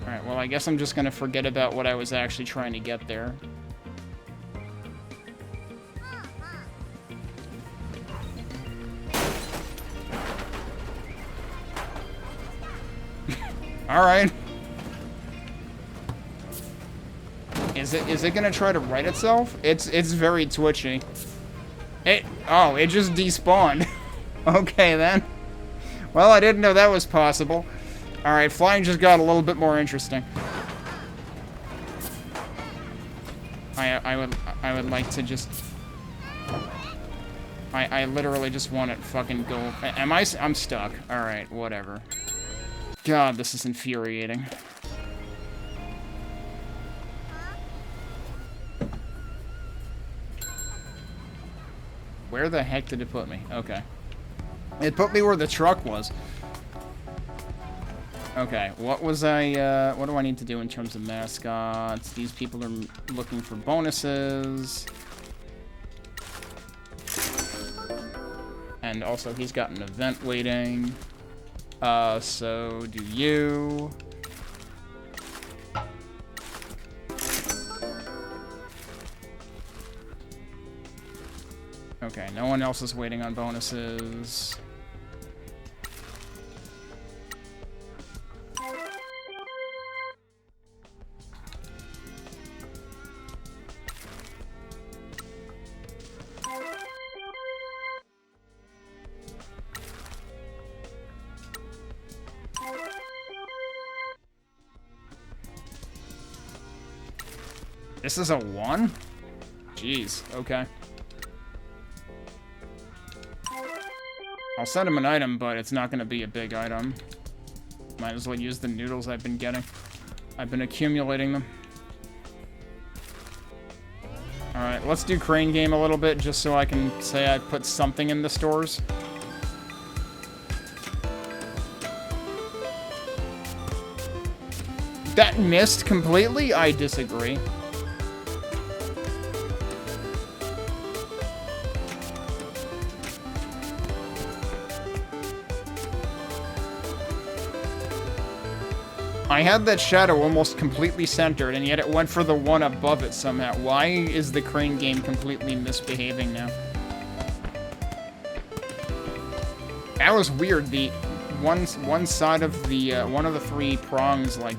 Alright, well, I guess I'm just gonna forget about what I was actually trying to get there. Alright. Is it gonna try to right itself? It's very twitchy. It just despawned. Okay then. Well, I didn't know that was possible. Alright, flying just got a little bit more interesting. I would like to just... I literally just want to fucking go... I'm stuck. Alright, whatever. God, this is infuriating. Where the heck did it put me? Okay. It put me where the truck was. Okay, what do I need to do in terms of mascots? These people are looking for bonuses. And also, he's got an event waiting. So do you. Okay, no one else is waiting on bonuses. This is a 1? Jeez, okay. I'll send him an item, but it's not going to be a big item. Might as well use the noodles I've been getting. I've been accumulating them. Alright, let's do crane game a little bit, just so I can say I put something in the stores. That missed completely? I disagree. I had that shadow almost completely centered, and yet it went for the one above it somehow. Why is the crane game completely misbehaving now? That was weird. The one side of the one of the 3 prongs like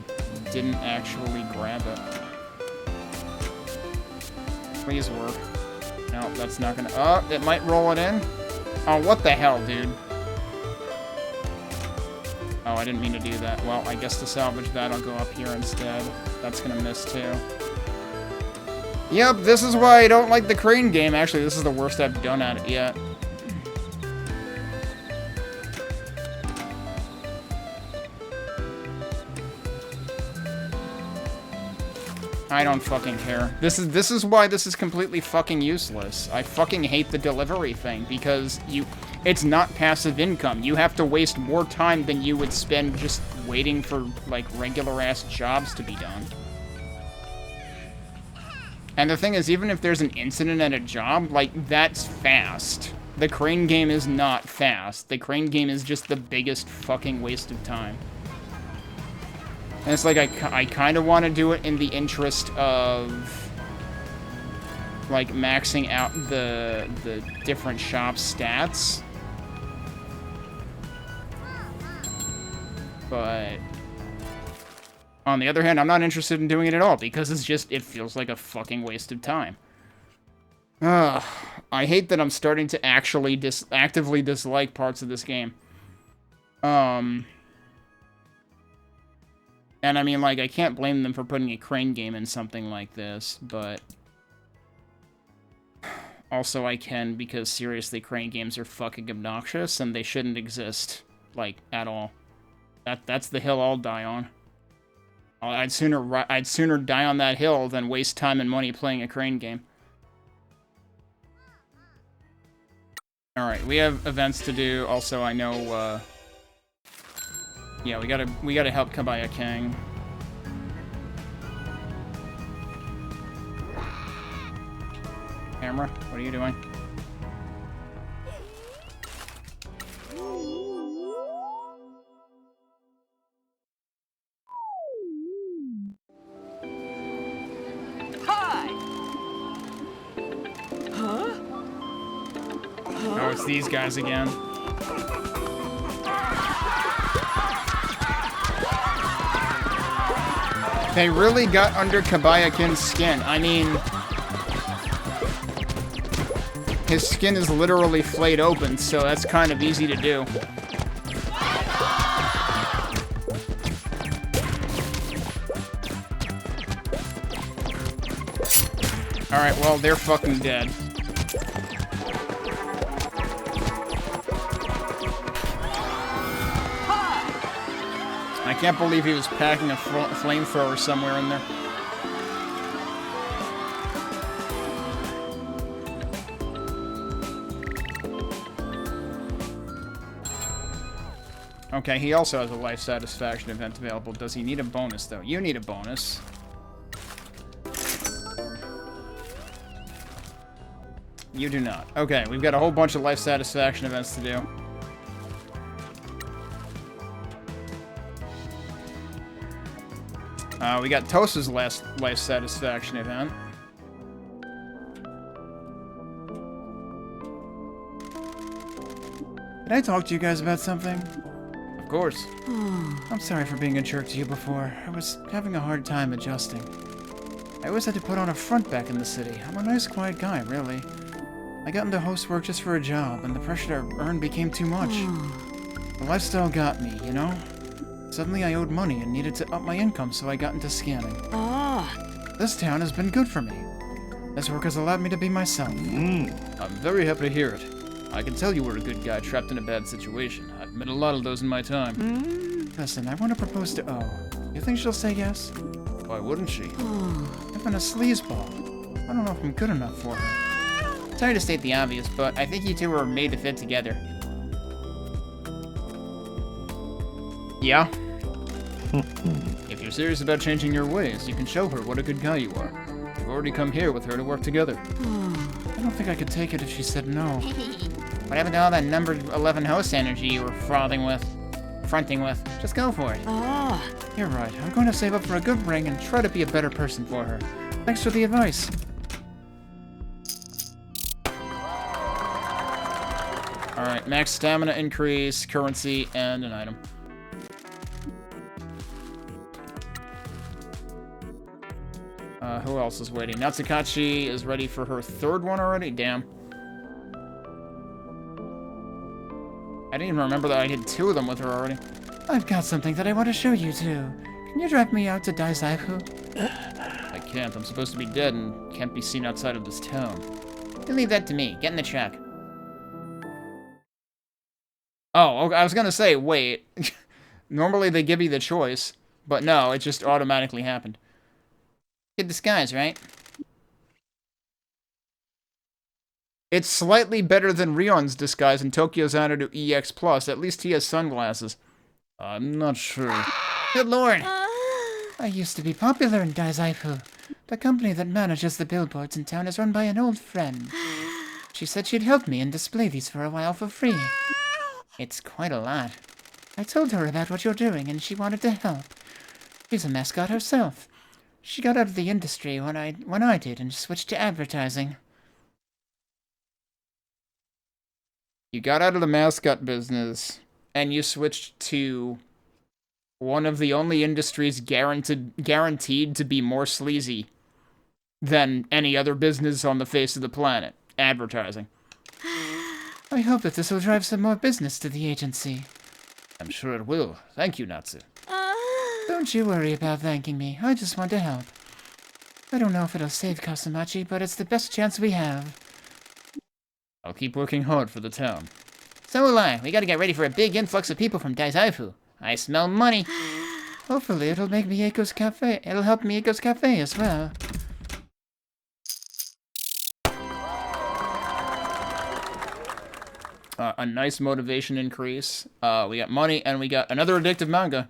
didn't actually grab it. Please work. No, that's not gonna. Oh, it might roll it in. Oh, what the hell, dude? Oh, I didn't mean to do that. Well, I guess to salvage that, I'll go up here instead. That's gonna miss, too. Yep, this is why I don't like the crane game. Actually, this is the worst I've done at it yet. I don't fucking care. This is why this is completely fucking useless. I fucking hate the delivery thing, because it's not passive income. You have to waste more time than you would spend just waiting for, like, regular-ass jobs to be done. And the thing is, even if there's an incident at a job, like, that's fast. The crane game is not fast. The crane game is just the biggest fucking waste of time. And it's like, I kind of want to do it in the interest of, like, maxing out the different shop stats. But on the other hand, I'm not interested in doing it at all, because it feels like a fucking waste of time. Ugh. I hate that I'm starting to actually actively dislike parts of this game. And I mean, like, I can't blame them for putting a crane game in something like this, but also I can, because seriously, crane games are fucking obnoxious, and they shouldn't exist, like, at all. That's the hill I'll die on. I'd sooner die on that hill than waste time and money playing a crane game. Alright, we have events to do. Also, I know, yeah, we gotta help Kabaya King. Camera, what are you doing? Oh, it's these guys again. They really got under Kabayakin's skin. I mean, his skin is literally flayed open, so that's kind of easy to do. Alright, well, they're fucking dead. I can't believe he was packing a flamethrower somewhere in there. Okay, he also has a life satisfaction event available. Does he need a bonus, though? You need a bonus. You do not. Okay, we've got a whole bunch of life satisfaction events to do. We got Tosa's last life satisfaction event. Did I talk to you guys about something? Of course. I'm sorry for being a jerk to you before. I was having a hard time adjusting. I always had to put on a front back in the city. I'm a nice, quiet guy, really. I got into host work just for a job, and the pressure to earn became too much. The lifestyle got me, you know? Suddenly I owed money and needed to up my income, so I got into scanning. This town has been good for me. This work has allowed me to be myself. I'm very happy to hear it. I can tell you were a good guy trapped in a bad situation. I've met a lot of those in my time. Listen, I want to propose to O. You think she'll say yes? Why wouldn't she? I've been a sleazeball. I don't know if I'm good enough for her. Sorry to state the obvious, but I think you two were made to fit together. Yeah? If you're serious about changing your ways, you can show her what a good guy you are. You've already come here with her to work together. I don't think I could take it if she said no. What happened to all that number 11 host energy you were fronting with? Just go for it. You're right. I'm going to save up for a good ring and try to be a better person for her. Thanks for the advice. Alright, max stamina increase, currency, and an item. Who else is waiting? Natsukachi is ready for her third one already? Damn. I didn't even remember that I did 2 of them with her already. I've got something that I want to show you too. Can you drive me out to Daisaifu? I can't. I'm supposed to be dead and can't be seen outside of this town. You leave that to me. Get in the truck. Oh, okay, I was gonna say, wait. Normally they give you the choice, but no, it just automatically happened. Good disguise, right? It's slightly better than Rion's disguise in Tokyo Xanadu EX Plus. At least he has sunglasses. I'm not sure. Good lord. I used to be popular in Daizaifu. The company that manages the billboards in town is run by an old friend. She said she'd help me and display these for a while for free. It's quite a lot. I told her about what you're doing, and she wanted to help. She's a mascot herself. She got out of the industry when I did and switched to advertising. You got out of the mascot business, and you switched to one of the only industries guaranteed to be more sleazy than any other business on the face of the planet. Advertising. I hope that this will drive some more business to the agency. I'm sure it will. Thank you, Natsu. Don't you worry about thanking me. I just want to help. I don't know if it'll save Kaso-machi, but it's the best chance we have. I'll keep working hard for the town. So will I. We gotta get ready for a big influx of people from Daizaifu. I smell money. Hopefully it'll make Mieko's Cafe. It'll help Mieko's Cafe as well. A nice motivation increase. We got money, and we got another addictive manga.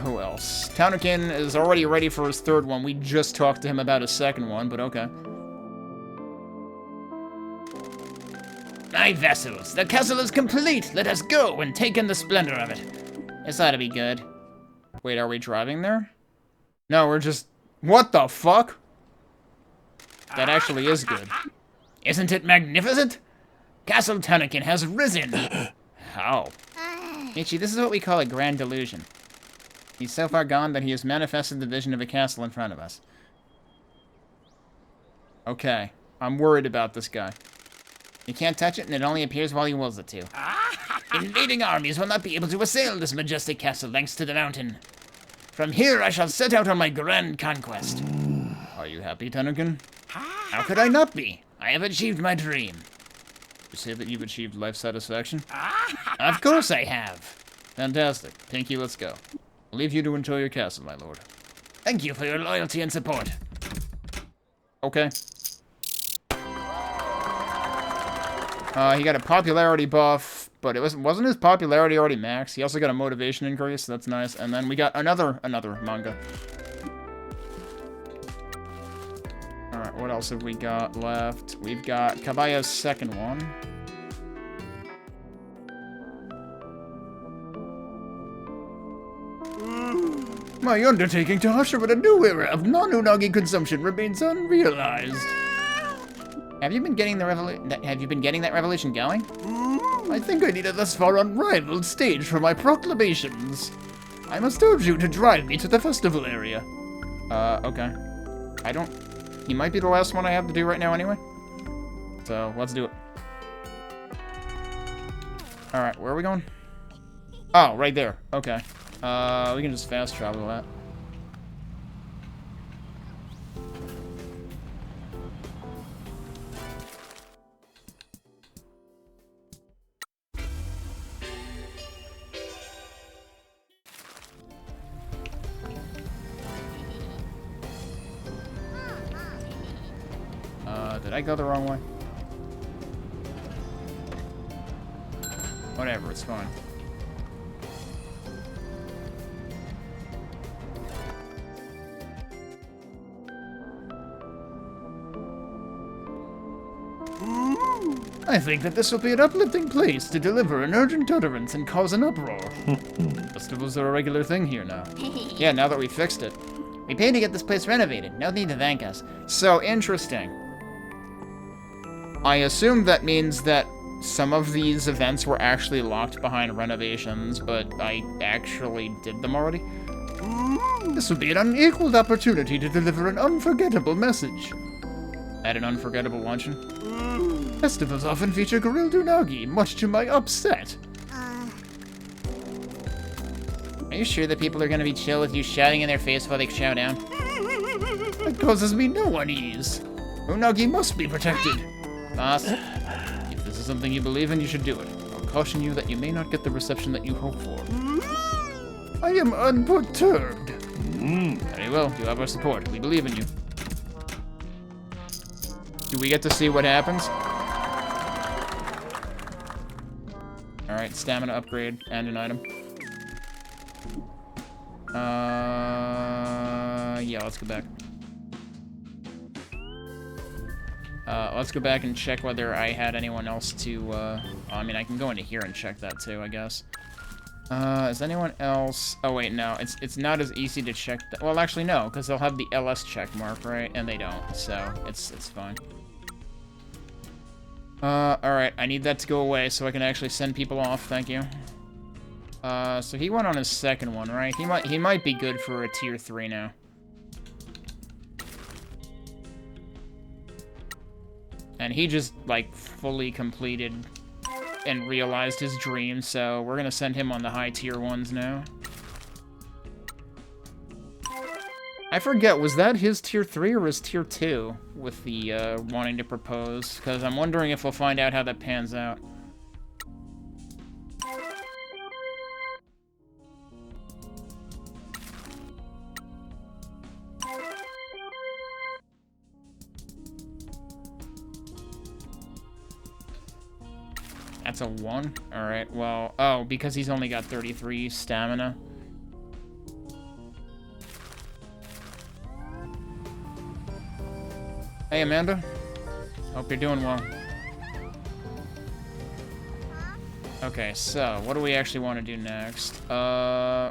Who else? Townikin is already ready for his third one. We just talked to him about his second one, but okay. My vessels, the castle is complete. Let us go and take in the splendor of it. This ought to be good. Wait, are we driving there? No, we're just... What the fuck? That actually is good. Isn't it magnificent? Castle Townikin has risen. How? Michi, this is what we call a grand delusion. He's so far gone that he has manifested the vision of a castle in front of us. Okay, I'm worried about this guy. You can't touch it, and it only appears while you wills it to. Invading armies will not be able to assail this majestic castle thanks to the mountain. From here, I shall set out on my grand conquest. Are you happy, Townikin? How could I not be? I have achieved my dream. You say that you've achieved life satisfaction? Of course I have. Fantastic. Pinky, let's go. I'll leave you to enjoy your castle, my lord. Thank you for your loyalty and support. Okay. He got a popularity buff, but wasn't his popularity already max? He also got a motivation increase, so that's nice. And then we got another manga. Alright, what else have we got left? We've got Kabaya's second one. My undertaking to usher in a new era of non-unagi consumption remains unrealized. Have you been getting that revolution going? I think I need a thus far unrivaled stage for my proclamations. I must urge you to drive me to the festival area. Okay. He might be the last one I have to do right now anyway. So, let's do it. Alright, where are we going? Oh, right there. Okay. We can just fast travel that. Did I go the wrong way? Whatever, it's fine. I think that this will be an uplifting place to deliver an urgent utterance and cause an uproar. Festivals are a regular thing here now. Yeah, now that we fixed it. We paid to get this place renovated. No need to thank us. So, interesting. I assume that means that some of these events were actually locked behind renovations, but I actually did them already. This would be an unequaled opportunity to deliver an unforgettable message. At an unforgettable luncheon? Festivals often feature grilled unagi, much to my upset. Are you sure that people are gonna be chill with you shouting in their face while they chow down? That causes me no unease. Unagi must be protected. Boss? If this is something you believe in, you should do it. I'll caution you that you may not get the reception that you hope for. I am unperturbed. Very well, you have our support. We believe in you. Do we get to see what happens? Alright, stamina upgrade and an item. Yeah, let's go back. Let's go back and check whether I had anyone else to, I mean, I can go into here and check that too, I guess. Is anyone else... Oh, wait, no. It's not as easy to check... Well, actually, no, because they'll have the LS check mark, right? And they don't, so it's fine. Alright, I need that to go away so I can actually send people off, thank you. So he went on his second one, right? He might be good for a tier 3 now. And he just, like, fully completed and realized his dream, so we're gonna send him on the high tier ones now. I forget, was that his tier 3 or his tier 2 with the wanting to propose? Because I'm wondering if we'll find out how that pans out. That's a 1? Alright, well... Oh, because he's only got 33 stamina. Hey, Amanda. Hope you're doing well. Okay, so, what do we actually want to do next?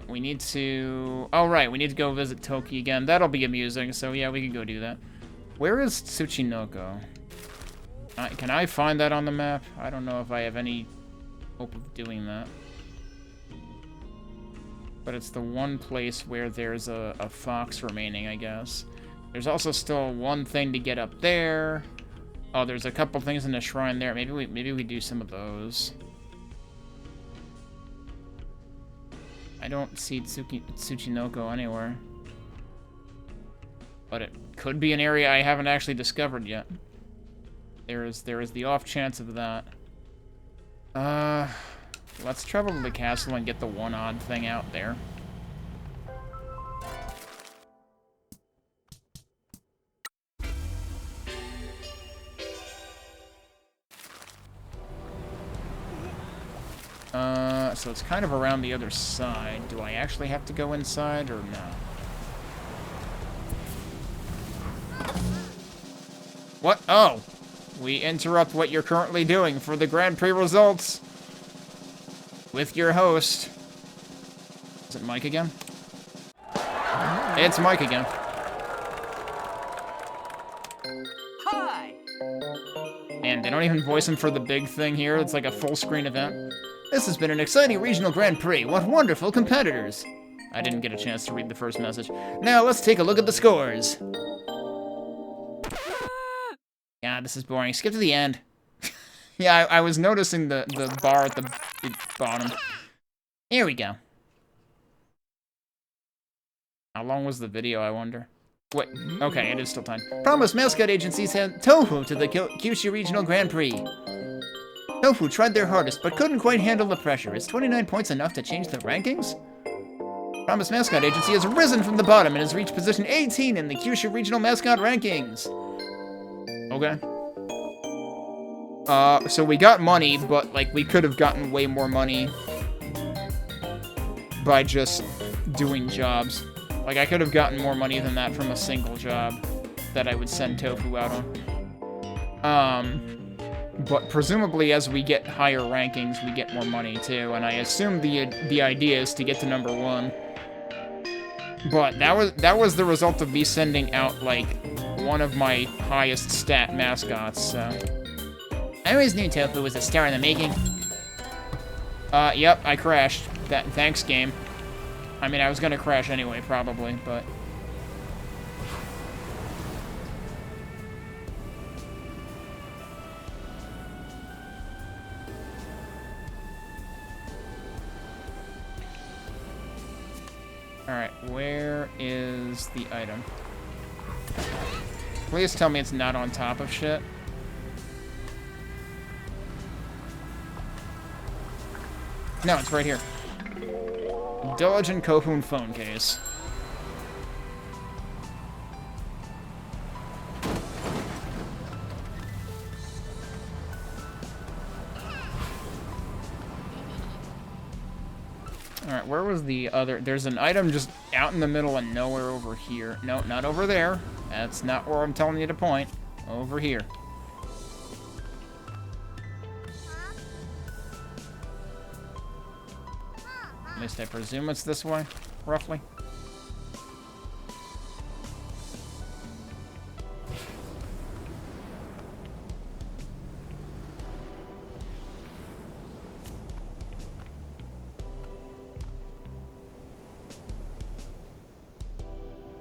We need to... Oh, right, we need to go visit Toki again. That'll be amusing, so yeah, we can go do that. Where is Tsuchinoko? Can I find that on the map? I don't know if I have any hope of doing that. But it's the one place where there's a fox remaining, I guess. There's also still one thing to get up there. Oh, there's a couple things in the shrine there. Maybe we do some of those. I don't see Tsuchinoko anywhere. But it could be an area I haven't actually discovered yet. There is the off chance of that. Let's travel to the castle and get the one odd thing out there. So it's kind of around the other side. Do I actually have to go inside or no? What? Oh! We interrupt what you're currently doing for the Grand Prix results with your host. Is it Mike again? It's Mike again. Hi. And they don't even voice him for the big thing here. It's like a full screen event. This has been an exciting regional Grand Prix. What wonderful competitors. I didn't get a chance to read the first message. Now let's take a look at the scores. Yeah, this is boring. Skip to the end. Yeah, I was noticing the bar at the bottom. Here we go. How long was the video, I wonder? Wait, okay, it is still time. Promise Mascot Agency sent Tofu to the Kyushu Regional Grand Prix. Tofu tried their hardest, but couldn't quite handle the pressure. Is 29 points enough to change the rankings? Promise Mascot Agency has risen from the bottom and has reached position 18 in the Kyushu Regional Mascot Rankings. Okay. So we got money, but, like, we could have gotten way more money by just doing jobs. Like, I could have gotten more money than that from a single job that I would send Tofu out on. But presumably as we get higher rankings, we get more money too, and I assume the idea is to get to number 1. But that was the result of me sending out, like, one of my highest stat mascots, so... I always knew Tofu was a star in the making. Yep, I crashed. Thanks, game. I mean, I was gonna crash anyway, probably, but... Alright, where is the item? Please tell me it's not on top of shit. No, it's right here. Diligent Kofun phone case. Alright, where was the other... There's an item just out in the middle and nowhere over here. No, not over there. That's not where I'm telling you to point. Over here. At least I presume it's this way, roughly.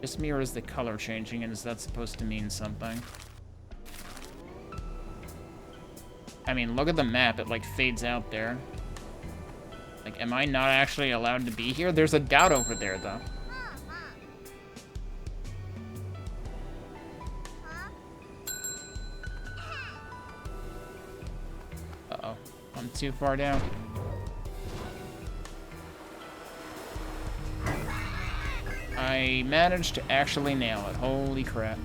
This mirror is the color changing, and is that supposed to mean something? I mean, look at the map. It, like, fades out there. Like, am I not actually allowed to be here? There's a dot over there, though. Uh-oh. I'm too far down. I managed to actually nail it. Holy crap.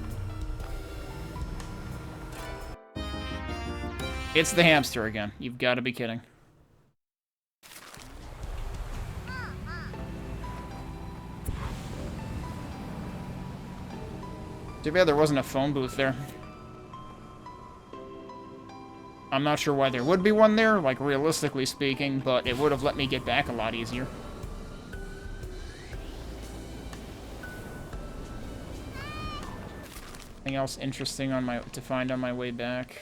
It's the hamster again. You've got to be kidding. Too bad there wasn't a phone booth there. I'm not sure why there would be one there, like, realistically speaking, but it would have let me get back a lot easier. Anything else interesting to find on my way back?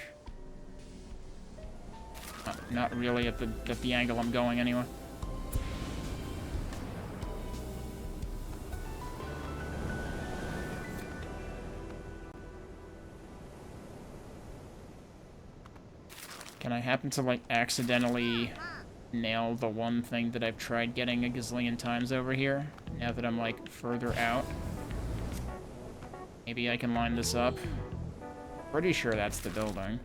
Not really at the angle I'm going, anyway. Can I happen to, like, accidentally nail the one thing that I've tried getting a gazillion times over here, now that I'm, like, further out? Maybe I can line this up. Pretty sure that's the building.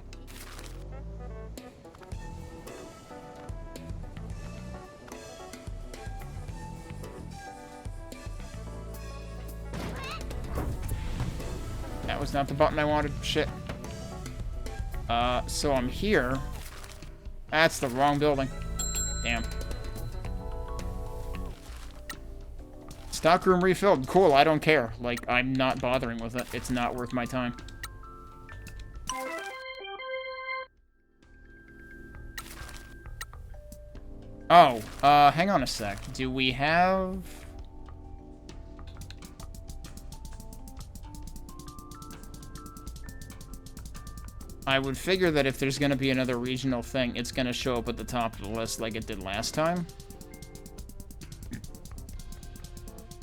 That was not the button I wanted. Shit. So I'm here. That's the wrong building. Damn. Stockroom refilled. Cool, I don't care. Like, I'm not bothering with it. It's not worth my time. Oh, hang on a sec. Do we have... I would figure that if there's going to be another regional thing, it's going to show up at the top of the list like it did last time.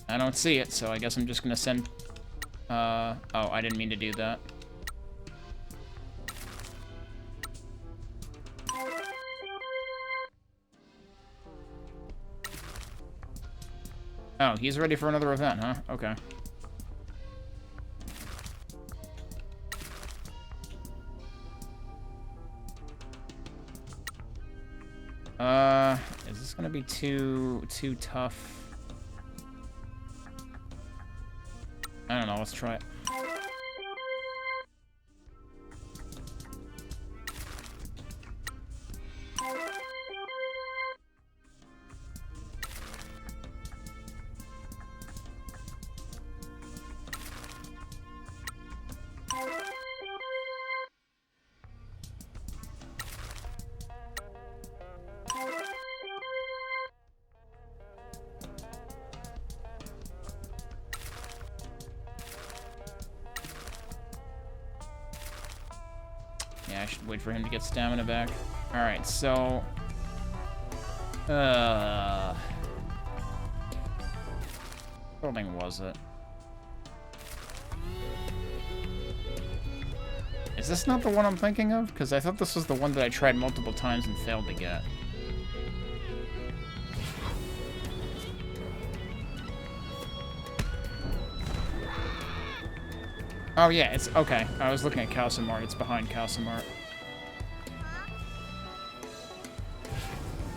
I don't see it, so I guess I'm just going to send... oh, I didn't mean to do that. Oh, he's ready for another event, huh? Okay. Is this gonna be too tough? I don't know, let's try it. Yeah, I should wait for him to get stamina back. Alright, so... What building was it? Is this not the one I'm thinking of? Because I thought this was the one that I tried multiple times and failed to get. Oh yeah, it's okay. I was looking at Kaso-machi. It's behind Kaso-machi.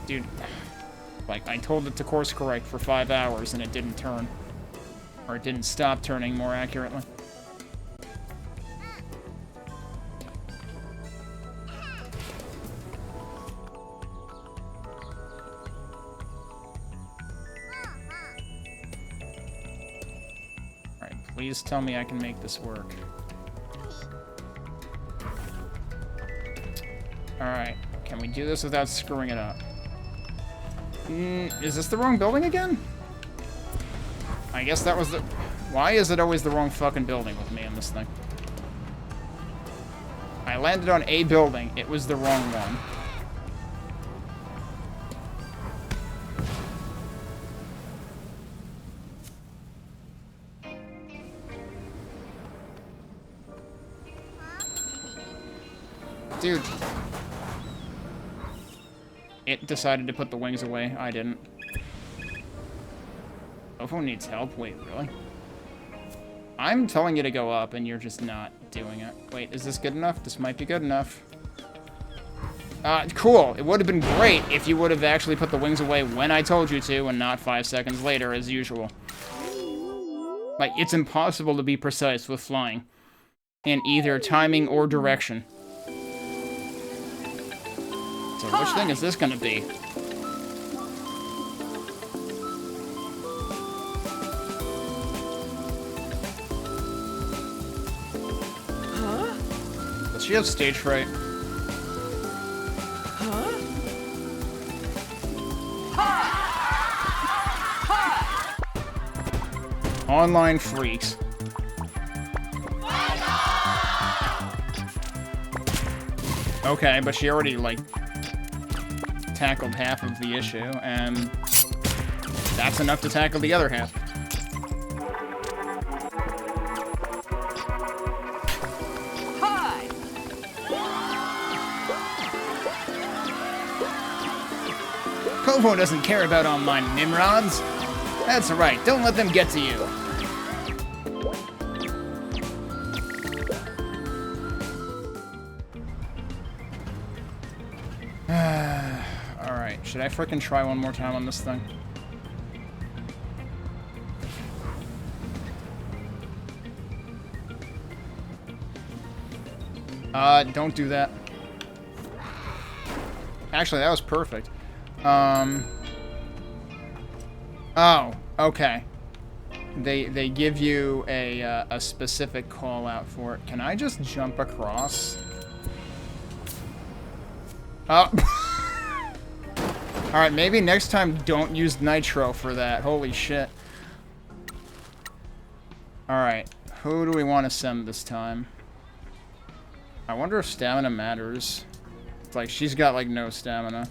Dude, Like, I told it to course correct for 5 hours and it didn't turn. Or it didn't stop turning, more accurately. Alright, please tell me I can make this work. Alright, can we do this without screwing it up? Is this the wrong building again? I guess that was the... Why is it always the wrong fucking building with me in this thing? I landed on a building. It was the wrong one. Dude. It decided to put the wings away. I didn't. Ofo needs help? Wait, really? I'm telling you to go up, and you're just not doing it. Wait, is this good enough? This might be good enough. Cool. It would have been great if you would have actually put the wings away when I told you to, and not 5 seconds later, as usual. Like, it's impossible to be precise with flying. In either timing or direction. So which thing is this gonna be? Does she have stage fright? Online freaks. Okay, but she already, like, tackled half of the issue, and that's enough to tackle the other half. Hi! Kovo doesn't care about online nimrods. That's right, don't let them get to you. Alright, should I frickin' try one more time on this thing? Don't do that. Actually, that was perfect. Oh, okay. They give you a specific call out for it. Can I just jump across? Oh. Alright, maybe next time don't use nitro for that. Holy shit. Alright, who do we want to send this time? I wonder if stamina matters. It's like, she's got, like, no stamina.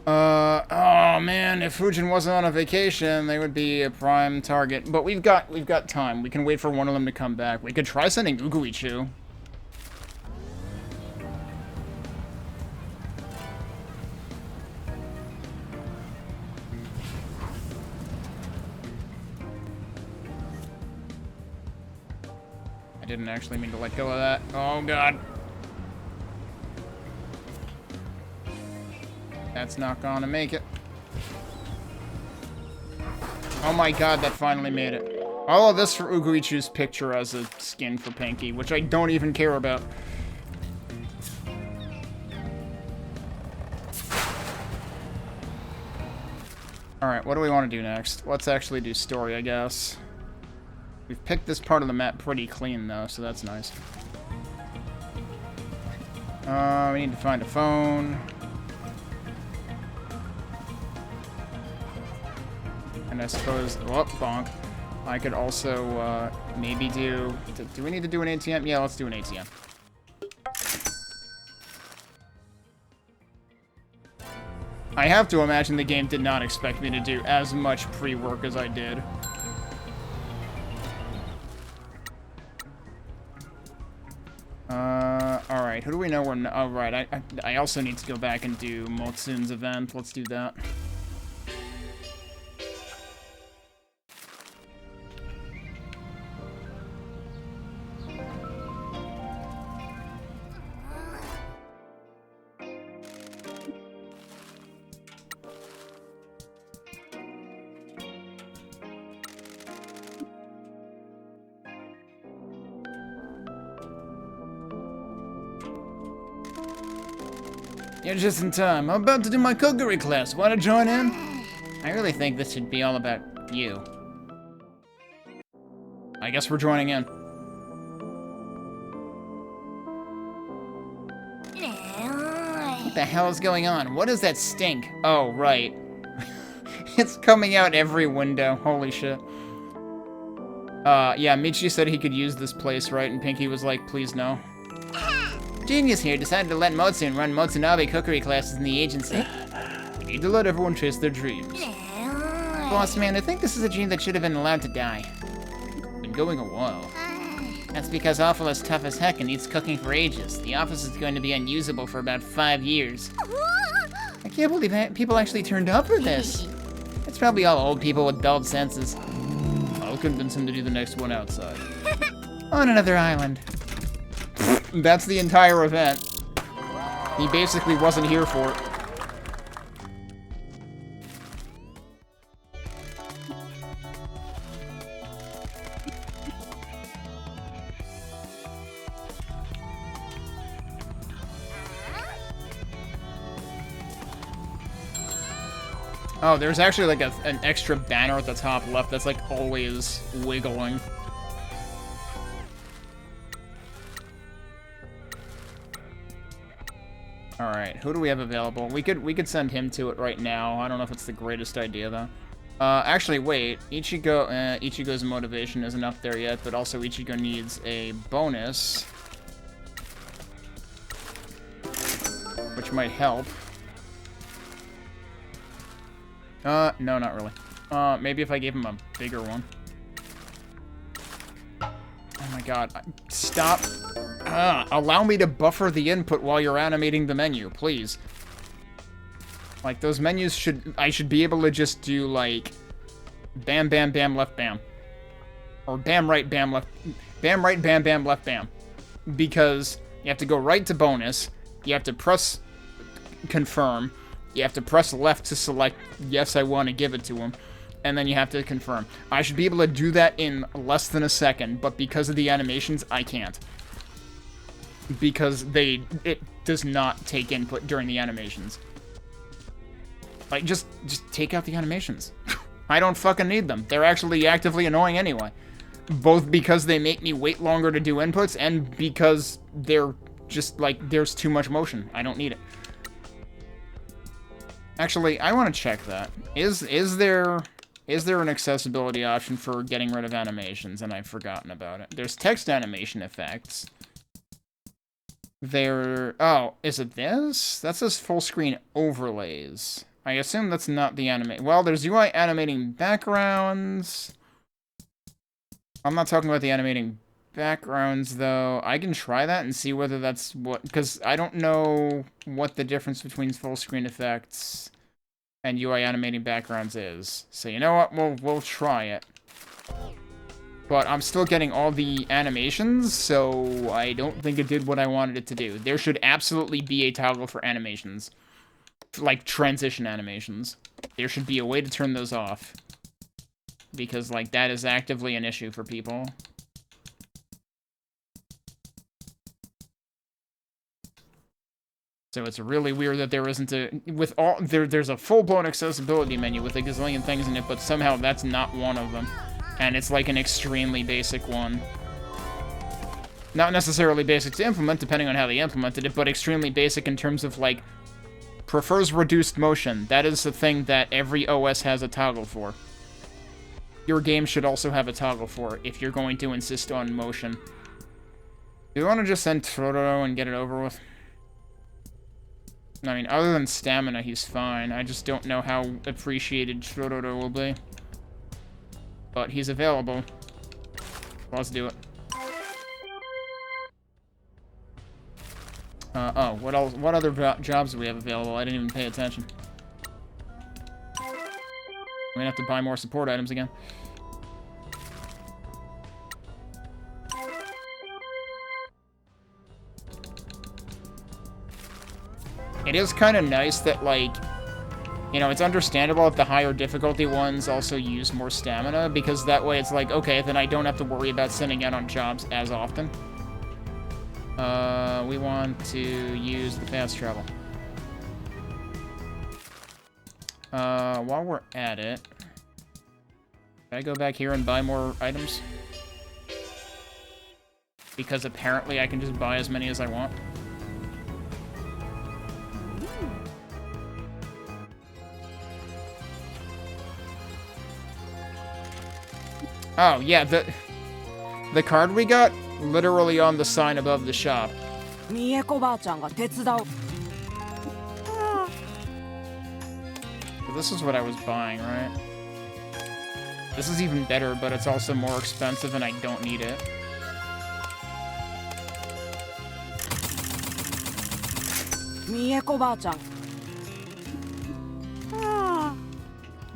Oh man, if Fujin wasn't on a vacation, they would be a prime target. But we've got time. We can wait for one of them to come back. We could try sending Uguichu. I didn't actually mean to let go of that. Oh god. That's not gonna make it. Oh my god, that finally made it. All of this for Uguichu's picture as a skin for Pinky, which I don't even care about. Alright, what do we want to do next? Let's actually do story, I guess. We've picked this part of the map pretty clean, though, so that's nice. We need to find a phone. And I suppose... Oh, bonk. I could also, maybe do... Do we need to do an ATM? Yeah, let's do an ATM. I have to imagine the game did not expect me to do as much pre-work as I did. Alright, who do we know we're... Oh, right, I also need to go back and do Motsun's event. Let's do that. You're just in time. I'm about to do my cookery class. Want to join in? I really think this should be all about you. I guess we're joining in. What the hell is going on? What is that stink? Oh, right. It's coming out every window. Holy shit. Yeah, Michi said he could use this place, right? And Pinky was like, please no. Genius here decided to let Motsun run Motsunabe cookery classes in the agency. We need to let everyone chase their dreams. Boss man, I think this is a dream that should have been allowed to die. Been going a while. That's because Awful is tough as heck and needs cooking for ages. The office is going to be unusable for about 5 years. I can't believe people actually turned up for this. It's probably all old people with dulled senses. I'll convince him to do the next one outside. On another island. That's the entire event. He basically wasn't here for it. Oh, there's actually like an extra banner at the top left that's like always wiggling. Alright, who do we have available? We could send him to it right now. I don't know if it's the greatest idea though. Actually wait, Ichigo's motivation isn't up there yet, but also Ichigo needs a bonus. Which might help. No, not really. Maybe if I gave him a bigger one. Oh my god. Stop. Allow me to buffer the input while you're animating the menu, please. Like, those menus I should be able to just do, like, bam, bam, bam, left, bam. Or bam, right, bam, left. Bam, right, bam, bam, left, bam. Because you have to go right to bonus. You have to press confirm. You have to press left to select, yes, I want to give it to him. And then you have to confirm. I should be able to do that in less than a second, but because of the animations, I can't. Because it does not take input during the animations. Like, just take out the animations. I don't fucking need them. They're actually actively annoying anyway. Both because they make me wait longer to do inputs, and because they're just, like, there's too much motion. I don't need it. Actually, I want to check that. Is there an accessibility option for getting rid of animations? And I've forgotten about it. There's text animation effects. Oh, is it this? That says full screen overlays. I assume that's not the well, there's UI animating backgrounds. I'm not talking about the animating backgrounds, though. I can try that and see whether that's what... Because I don't know what the difference between full screen effects and UI animating backgrounds is. So you know what? We'll try it. But I'm still getting all the animations, so I don't think it did what I wanted it to do. There should absolutely be a toggle for animations. Like, transition animations. There should be a way to turn those off. Because, like, that is actively an issue for people. So it's really weird that there isn't there's a full-blown accessibility menu with a gazillion things in it, but somehow that's not one of them. And it's like an extremely basic one. Not necessarily basic to implement, depending on how they implemented it, but extremely basic in terms of, like, prefers reduced motion. That is the thing that every OS has a toggle for. Your game should also have a toggle for it, if you're going to insist on motion. Do you want to just send Totoro and get it over with? I mean, other than stamina, he's fine. I just don't know how appreciated Totoro will be. But he's available. Let's do it. Oh, what else? What other jobs do we have available? I didn't even pay attention. I'm gonna have to buy more support items again. It is kind of nice that, like, you know, it's understandable if the higher difficulty ones also use more stamina, because that way it's like, okay, then I don't have to worry about sending out on jobs as often. We want to use the fast travel. While we're at it, can I go back here and buy more items? Because apparently I can just buy as many as I want. Oh, yeah, the card we got, literally on the sign above the shop. This is what I was buying, right? This is even better, but it's also more expensive and I don't need it.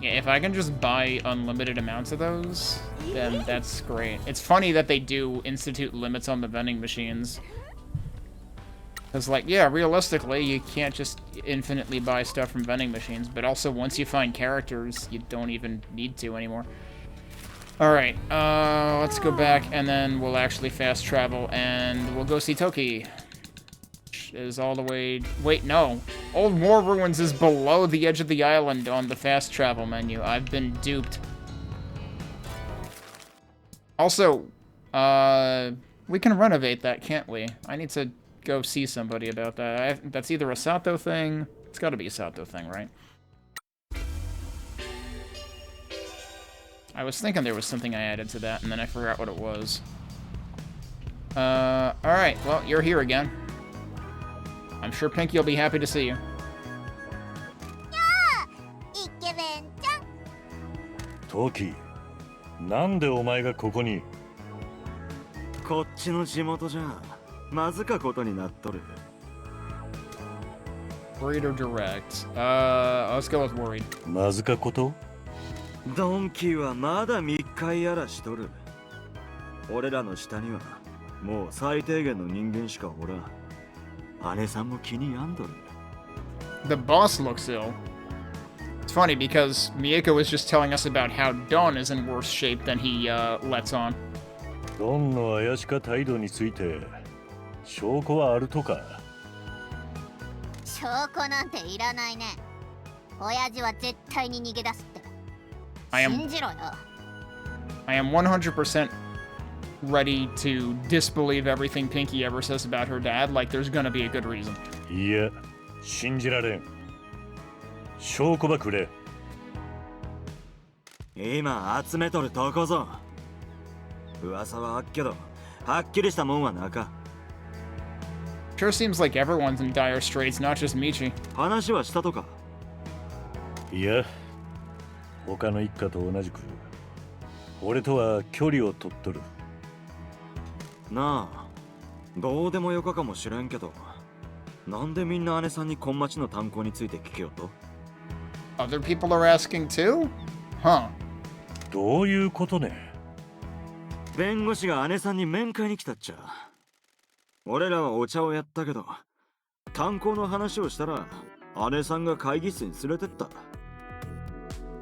Yeah, if I can just buy unlimited amounts of those, then that's great. It's funny that they do institute limits on the vending machines. Because, like, yeah, realistically, you can't just infinitely buy stuff from vending machines, but also once you find characters, you don't even need to anymore. Alright, let's go back, and then we'll actually fast travel, and we'll go see Toki. Is all the way... Wait, no. Old War Ruins is below the edge of the island on the fast travel menu. I've been duped. Also, we can renovate that, can't we? I need to go see somebody about that. That's either a Sato thing. It's got to be a Sato thing, right? I was thinking there was something I added to that, and then I forgot what it was. Alright, well, you're here again. I'm sure Pinky will be happy to see you. Toki, なんでお前がここに? こっちの地元じゃまずかことになっとる。 Worried or direct? Let's go with worried. まずかこと? ドンキーはまだ密会やらしとる。俺らの下にはもう最低限の人間しかおらん。姉さんも気に病んどる。 The boss looks ill. It's funny because Mieko was just telling us about how Dawn is in worse shape than he lets on. ドンの怪しか態度について証拠はあるとか? 証拠なんていらないね。親父は絶対に逃げ出すって。信じろよ。I am 100% ready to disbelieve everything Pinky ever says about her dad, like there's gonna be a good reason. いや、信じられん。証拠ばくれ。今集めとるとこぞ。噂はあっけど、はっきりしたもんはなか。Sure seems like everyone's in dire straits, not just Michi. 話はしたとか? いや、他の一家と同じく、俺とは距離を取っとる。なあ、どうでもよかかもしれんけど、なんでみんな姉さんに今町の炭鉱について聞けよと? Other people are asking too? Huh. どういうことね? 弁護士が姉さんに面会に来たっちゃ。俺らはお茶をやったけど、炭鉱の話をしたら、姉さんが会議室に連れてった。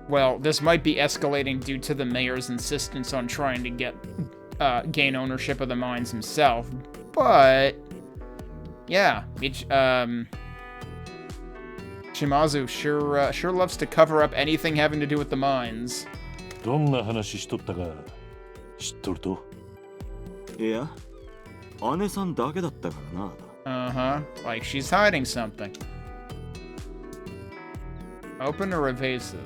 Well, this might be escalating due to the mayor's insistence on trying to gain ownership of the mines himself, but yeah, Shimazu sure loves to cover up anything having to do with the mines. どんな話しとったか知っとると? いや、姉さんだけだったからな。Uh-huh, like she's hiding something. Open or evasive?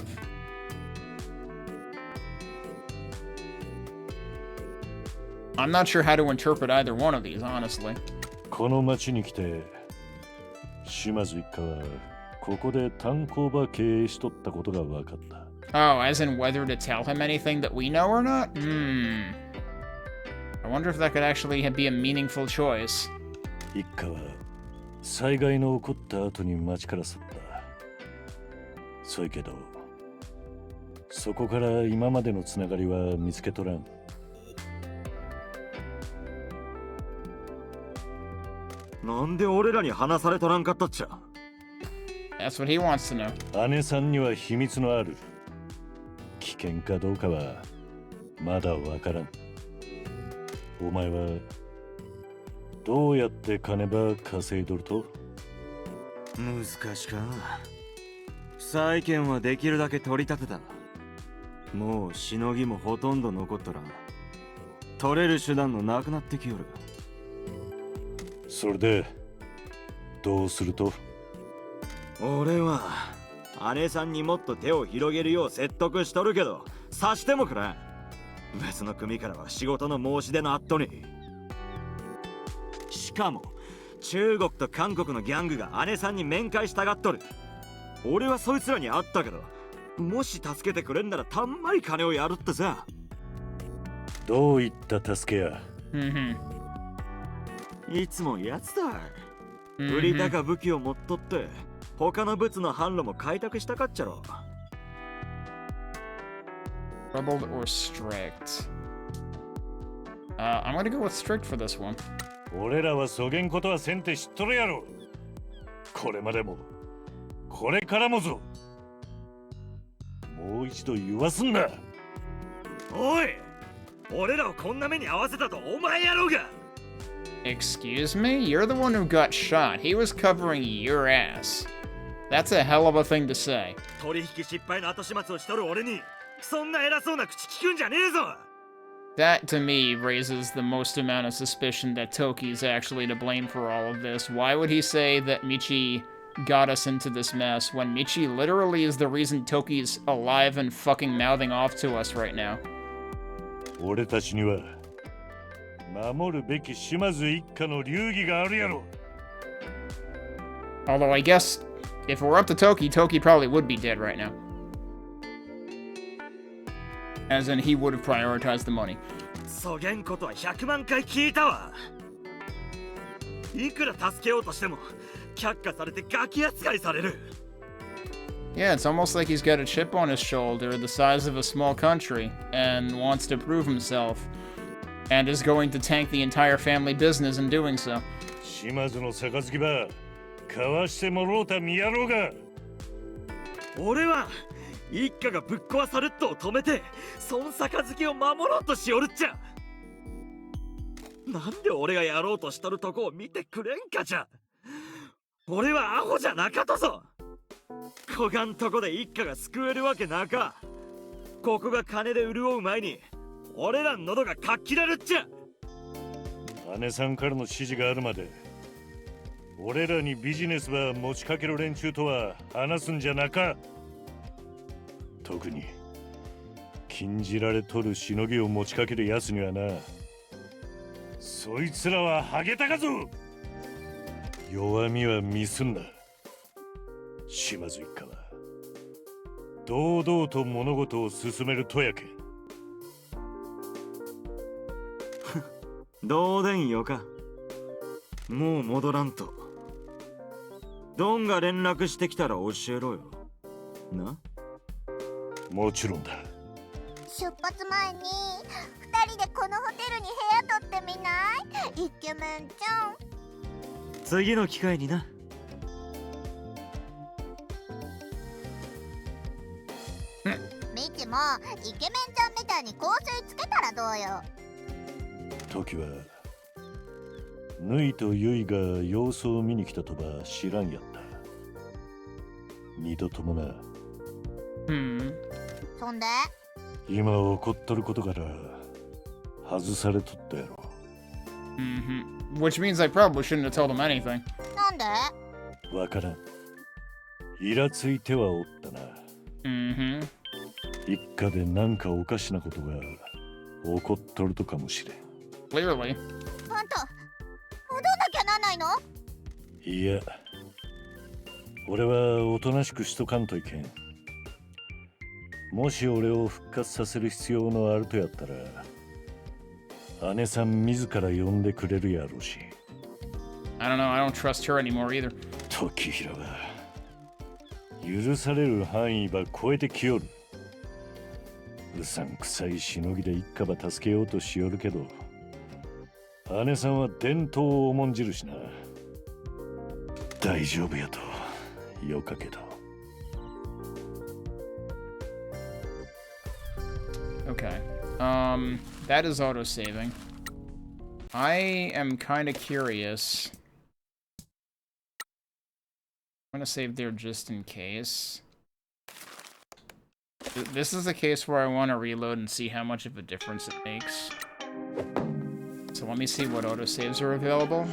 I'm not sure how to interpret either one of these, honestly. この町に来て、島津一家はここで炭鉱場経営しとったことが分かった。Oh, as in whether to tell him anything that we know or not? I wonder if that could actually be a meaningful choice. 一家は災害の起こった後に町から去った。そうやけど、そこから今までのつながりは見つけとらん。なんで俺らに話されとらんかったっちゃ? That's what he wants to know. 姉さんには秘密のある。危険かどうかはまだわからん。お前はどうやって金ば稼いどると? 難しか。債権はできるだけ取り立てた。もうしのぎもほとんど残っとらん。取れる手段のなくなってきよる。それでどうすると？俺は姉さんにもっと手を広げるよう説得しとるけど、さしてもくらん。別の組からは仕事の申し出のあっとに。しかも中国と韓国のギャングが姉さんに面会したがっとる。俺はそいつらに会ったけど、もし助けてくれんならたんまり金をやるってさ。どういった助けや？いつもやつだ。売り高武器を持っとって他の物の販路も開拓したかっちゃろ。Troubled or strict? I'm gonna go with strict for this one. 俺らはそげんことはせんて知っとるやろ。これまでもこれからもぞ。もう一度言わすんな。おい、俺らをこんな目に遭わせたとお前やろうが。 Excuse me? You're the one who got shot. He was covering your ass. That's a hell of a thing to say. 取引失敗の後始末をしとる俺にそんな偉そうな口聞くんじゃねえぞ。 That, to me, raises the most amount of suspicion that Toki's actually to blame for all of this. Why would he say that Michi got us into this mess when Michi literally is the reason Toki's alive and fucking mouthing off to us right now? 俺たちには守るべき島津一家の流儀があるやろ。 Although I guess if we're up to Toki, Toki probably would be dead right now. As in, he would have prioritized the money. そげんことは100万回聞いたわ。いくら助けようとしても却下されてガキ扱いされる。 Yeah, it's almost like he's got a chip on his shoulder the size of a small country and wants to prove himself and is going to tank the entire family business in doing so. 島津の杯ば交わしてもろうた見やろうが。俺は一家がぶっ壊されっとを止めてその杯を守ろうとしおるっちゃ。なんで俺がやろうとしとるとこを見てくれんかじゃ。俺はアホじゃなかとぞ。こがんとこで一家が救えるわけなか。ここが金で潤う前に俺らの喉がかっきらるっちゃ。姉さんからの指示があるまで俺らにビジネスば持ちかける連中とは話すんじゃなか。特に禁じられとるしのぎを持ちかけるやつにはな。そいつらはハゲたかぞ。弱みは見すんな。島津一家は堂々と物事を進めるとやけ。どうでんよか。もう戻らんと。ドンが連絡してきたら教えろよな。もちろんだ。出発前に2人でこのホテルに部屋取ってみない？イケメンちゃん。次の機会にな。ミチもイケメンちゃんみたいに香水つけたらどうよ。時はぬいとゆいが様子を見に来たとば知らんやった。二度ともな。そんで今起こっとることから外されとったやろ。Which means I probably shouldn't have told him anything. なんで？わからん。イラついてはおったな。一家でなんかおかしなことが起こっとるとかもしれん。Clearly. あんた戻んなきゃなんないの？いや、俺はおとなしくしとかんといけん。もし俺を復活させる必要のあるとやったら姉さん自ら呼んでくれるやろうし。 I don't know, I don't trust her anymore either. 時平は許される範囲ば超えてきよる。うさんくさいしのぎで一家ば助けようとしよるけど姉さんは伝統を重んじるしな。大丈夫やとよかけど。Okay. That is auto-saving. I am kind of curious. I'm gonna save there just in case. This is a case where I want to reload and see how much of a difference it makes. So let me see what autosaves are available.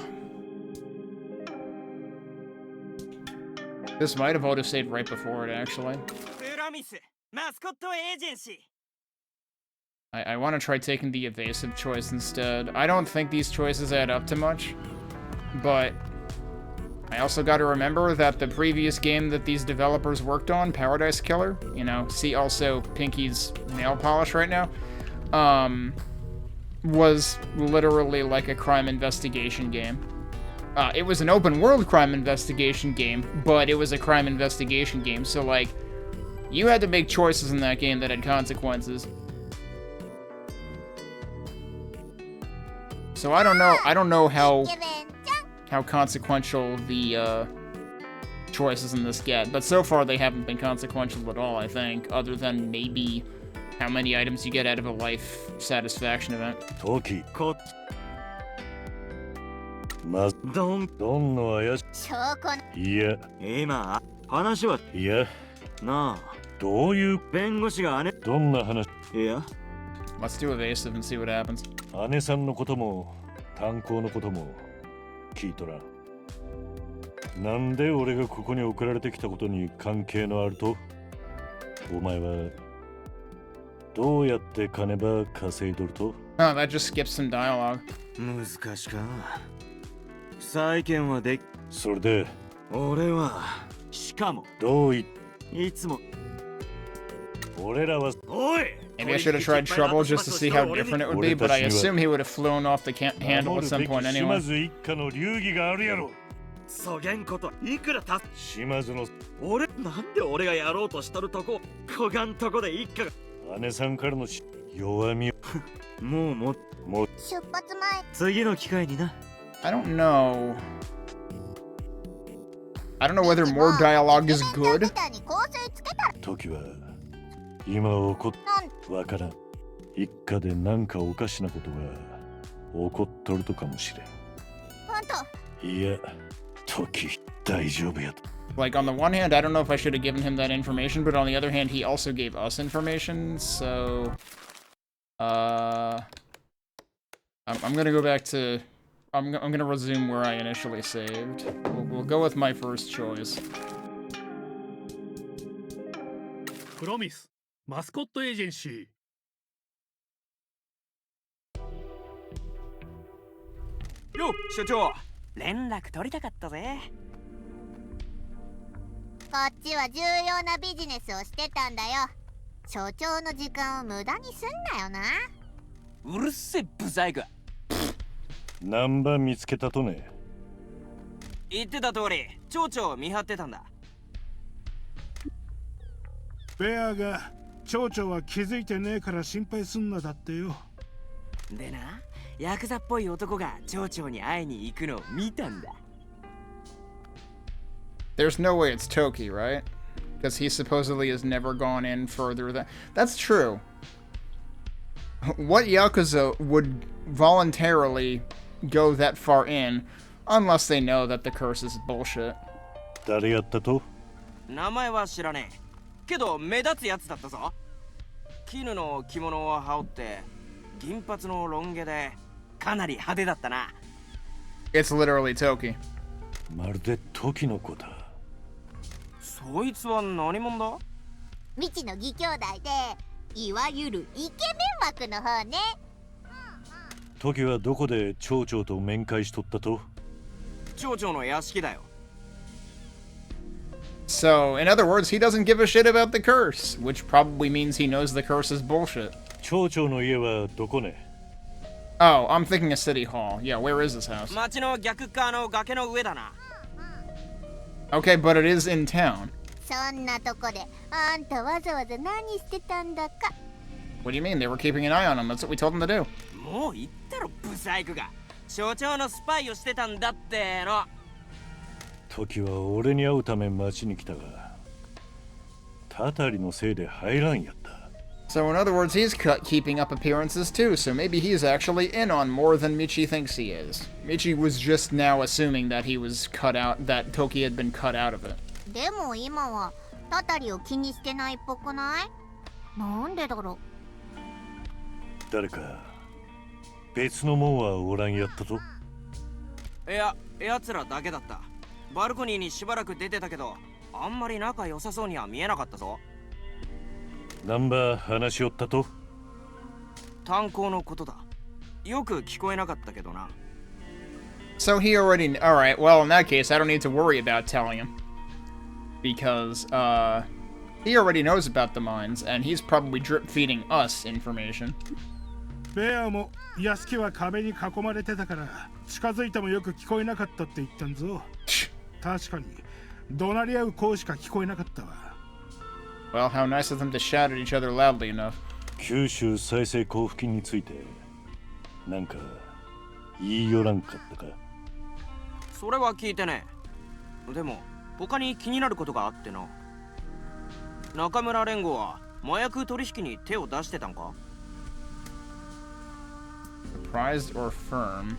This might have autosaved right before it, actually. I want to try taking the evasive choice instead. I don't think these choices add up to much, but I also got to remember that the previous game that these developers worked on, Paradise Killer, you know, see also Pinky's nail polish right now, was literally like a crime investigation game. It was an open world crime investigation game, but it was a crime investigation game, so like, you had to make choices in that game that had consequences. So I don't know how consequential the choices in this get, but so far they haven't been consequential at all, I think, other than maybe how many items you get out of a life satisfaction event. Toki. Don't 証拠のいや、今話はいや、なあどういう弁護士が姉どんな話いや Let's do evasive and see what happens. 姉さんのことも炭鉱のことも聞いとらん。なんで俺がここに送られてきたことに関係のあると？お前はどうやって金ば稼いどると？ Oh, that just skips some dialogue. 難しか債権はでそれで俺はしかもどういいつも俺らは おい Maybe I should have tried trouble just to see how different it would be, but I assume he would have flown off the handle at some point anyway. 島津一家の流儀があるやろ。そげんこといくらた島津の俺なんで俺がやろうとしとるとここがんとこで一家が姉さんからの弱みをもう出発前次の機会にな I don't know. I don't know whether more dialogue is good. みたいに香水つけたら時は今起こっわからん。一家で何かおかしなことが起こっとるとかもしれん。ほんといや、時大丈夫やと。Like, on the one hand, I don't know if I should have given him that information, but on the other hand, he also gave us information, so... I'm gonna go back to... I'm gonna resume where I initially saved. We'll go with my first choice. プロミスマスコットエージェンシーよ所長連絡取りたかったぜ。こっちは重要なビジネスをしてたんだよ。所長の時間を無駄にすんなよな。うるせえブサイク。何番見つけたとね。言ってた通り町長を見張ってたんだ。ベアが町長は気づいてねえから心配すんなだってよ。でな、ヤクザっぽい男が町長に会いに行くのを見たんだ。There's no way it's Toki, right? Because he supposedly has never gone in further than... That's true. What Yakuza would voluntarily go that far in, unless they know that the curse is bullshit? 誰やったと？名前は知らねえ。けど目立つやつだったぞ。絹の着物を羽織って銀髪のロン毛でかなり派手だったな。It's literally Toki. まるで時の子だ。そいつは何者だ？未知の義兄弟で、いわゆるイケメン枠の方ね。時はどこで町長と面会しとったと？町長の屋敷だよ。So, in other words, he doesn't give a shit about the curse, which probably means he knows the curse is bullshit. 町長の家はどこね？ Oh, I'm thinking of City Hall. Yeah, where is this house? 町の逆側の崖の上だな。Okay, but it is in town. そんなとこで、あんたわざわざ何してたんだか。What do you mean? They were keeping an eye on him. That's what we told them to do. もう言ったろブサイクが。所長のスパイをしてたんだっての。時は俺に会うため町に来たが、たたりのせいで入らんやった。So in other words, he's keeping up appearances too, so maybe he's actually in on more than Michi thinks he is. Michi was just now assuming that he was cut out, that Toki had been cut out of it. でも今はたたりを気にしてないっぽくない？なんでだろ誰か別の門はおらんやったと？いや、奴らだけだった。バルコニーにしばらく出てたけど、あんまり仲良さそうには見えなかったぞ。ナンバー話しよったと？炭鉱のことだ。よく聞こえなかったけどな。So he already... Alright, well, in that case, I don't need to worry about telling him. Because, he already knows about the mines, and he's probably drip-feeding us information. ベアも安木は壁に囲まれてたから近づいてもよく聞こえなかったって言ったんぞ。確かに怒鳴り合う声しか聞こえなかったわ。Well, how nice of them to shout at each other loudly enough. 九州再生交付金についてなんか言いよらんかったか？それは聞いてね。でも他に気になることがあってな。中村連合は麻薬取引に手を出してたんか？ Surprised or firm?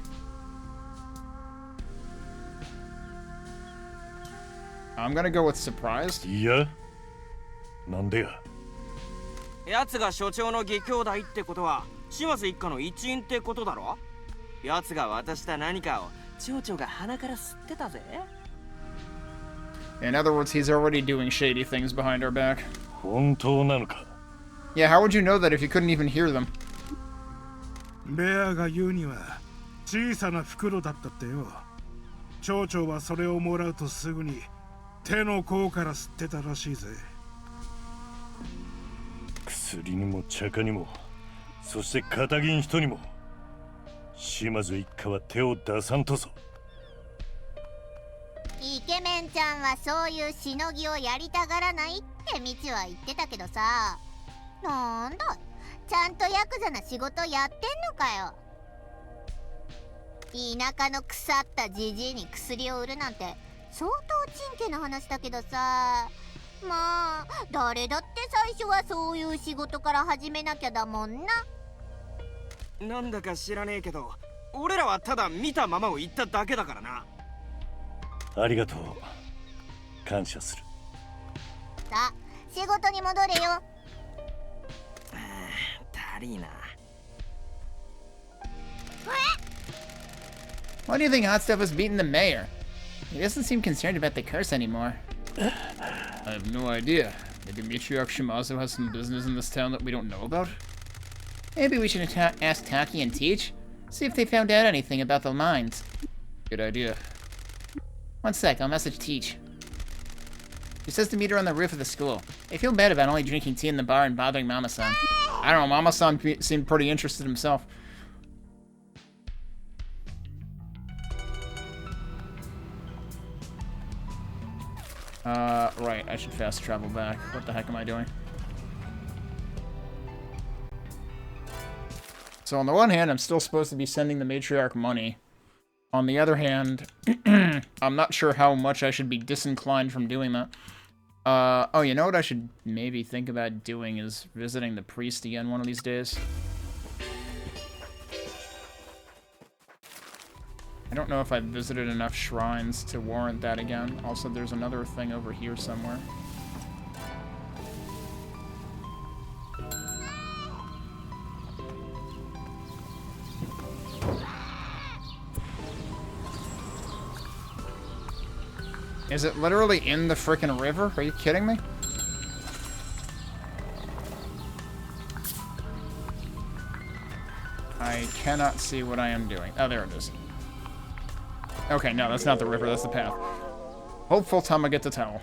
I'm gonna go with surprised. いや、なんでや？奴が所長の義兄弟ってことは島津一家の一員ってことだろ？奴が渡した何かを町長が鼻から吸ってたぜ。In other words, he's already doing shady things behind our back. 本当なのか？ Yeah, how would you know that if you couldn't even hear them? ベアが言うには小さな袋だったってよ。町長はそれをもらうとすぐに手の甲から吸ってたらしいぜ。薬にも茶化にも、そして片銀人にも島津一家は手を出さんとぞ。イケメンちゃんはそういうしのぎをやりたがらないってみちは言ってたけどさ。なんだ、ちゃんとヤクザな仕事やってんのかよ。田舎の腐ったじじいに薬を売るなんて相当ちんけな話だけどさ。まあ誰だって最初はそういう仕事から始めなきゃだもんな。なんだか知らねえけど、俺らはただ見たままを言っただけだからな。ありがとう。感謝する。さあ仕事に戻れよ。だりーな。Why do you think Hot Stuff was beating the mayor? He doesn't seem concerned about the curse anymore. I have no idea. Maybe Matriarch Shimazu has some business in this town that we don't know about? Maybe we should ask Taki and Teach. See if they found out anything about the mines. Good idea. One sec, I'll message Teach. She says to meet her on the roof of the school. I feel bad about only drinking tea in the bar and bothering Mama-san. I don't know, Mama-san seemed pretty interested himself. Right, I should fast travel back. What the heck am I doing? So on the one hand, I'm still supposed to be sending the matriarch money. On the other hand, I'm not sure how much I should be disinclined from doing that. Oh, you know what I should maybe think about doing is visiting the priest again one of these days. I don't know if I've visited enough shrines to warrant that again. Also, there's another thing over here somewhere. Is it literally in the frickin' river? Are you kidding me? I cannot see what I am doing. Oh, there it is. Okay, no, that's not the river, that's the path. Hopeful time I get the towel.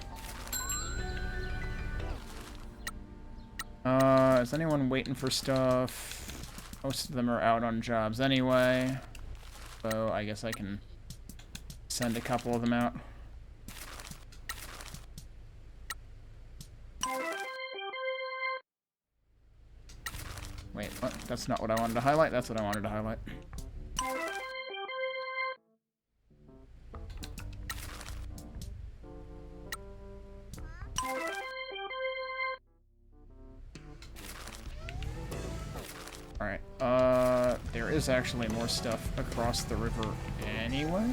Is anyone waiting for stuff? Most of them are out on jobs anyway. So I guess I can send a couple of them out. Wait, what? That's not what I wanted to highlight. That's what I wanted to highlight. Alright, there is actually more stuff across the river anyway.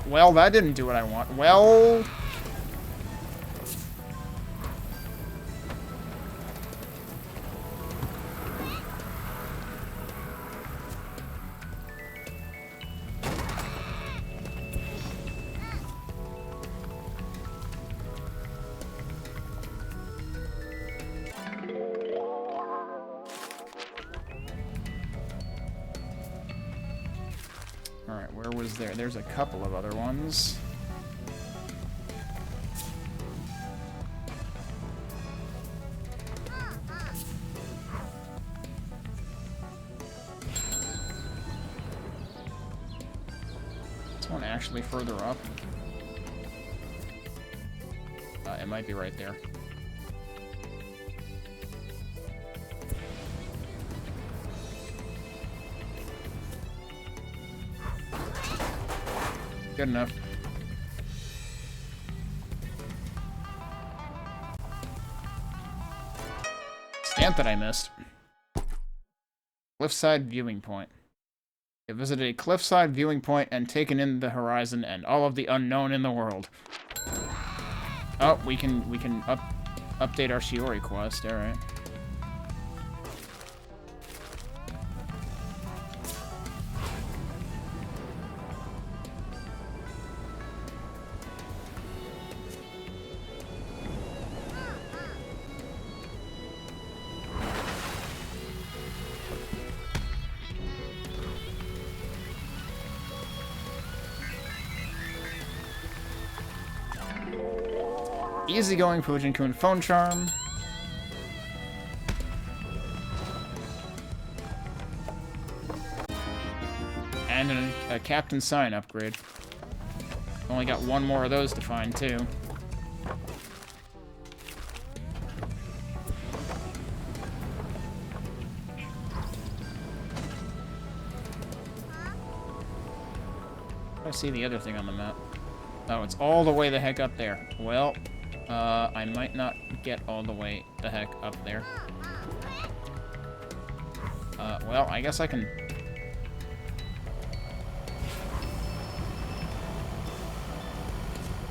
Well, that didn't do what I want. Well... is there? There's a couple of other ones. This one actually further up. It might be right there. Good enough. Stamp that I missed. Cliffside viewing point. You visited a cliffside viewing point and taken in the horizon and all of the unknown in the world. Oh, we can update our Shiori quest. All right. Easygoing Fujin-kun phone charm. And a captain sign upgrade. Only got one more of those to find, too. I see the other thing on the map. Oh, it's all the way the heck up there. Well, I might not get all the way the heck up there. Well, I guess I can...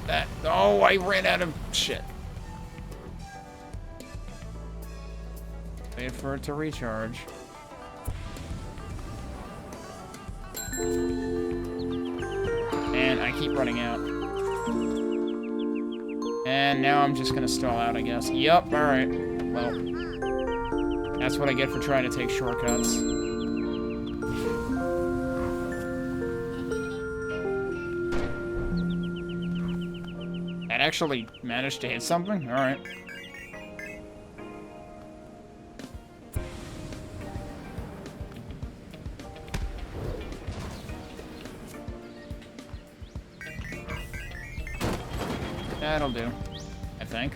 That... Oh, I ran out of shit. Wait for it to recharge. And I keep running out. And now I'm just gonna stall out, I guess. Yup, alright. Well, that's what I get for trying to take shortcuts. That actually managed to hit something? Alright. That'll do, I think.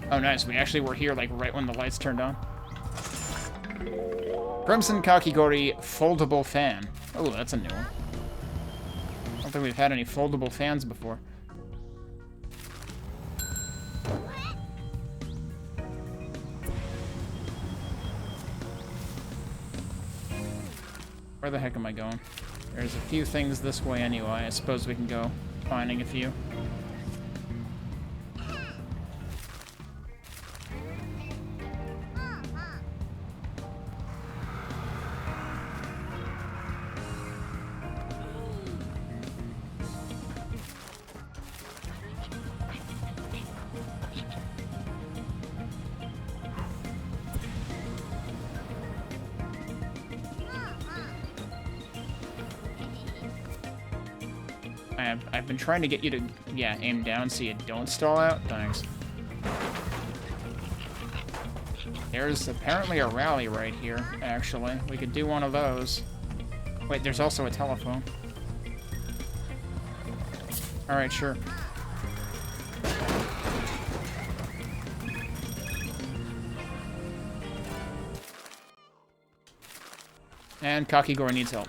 Oh, nice. We actually were here, like, right when the lights turned on. Crimson Kakigori foldable fan. Oh, that's a new one. I don't think we've had any foldable fans before. Where the heck am I going? There's a few things this way anyway. I suppose we can go finding a few. I've been trying to get you to, yeah, aim down so you don't stall out. Thanks. There's apparently a rally right here, actually. We could do one of those. Wait, there's also a telephone. Alright, sure. And Kakigori needs help.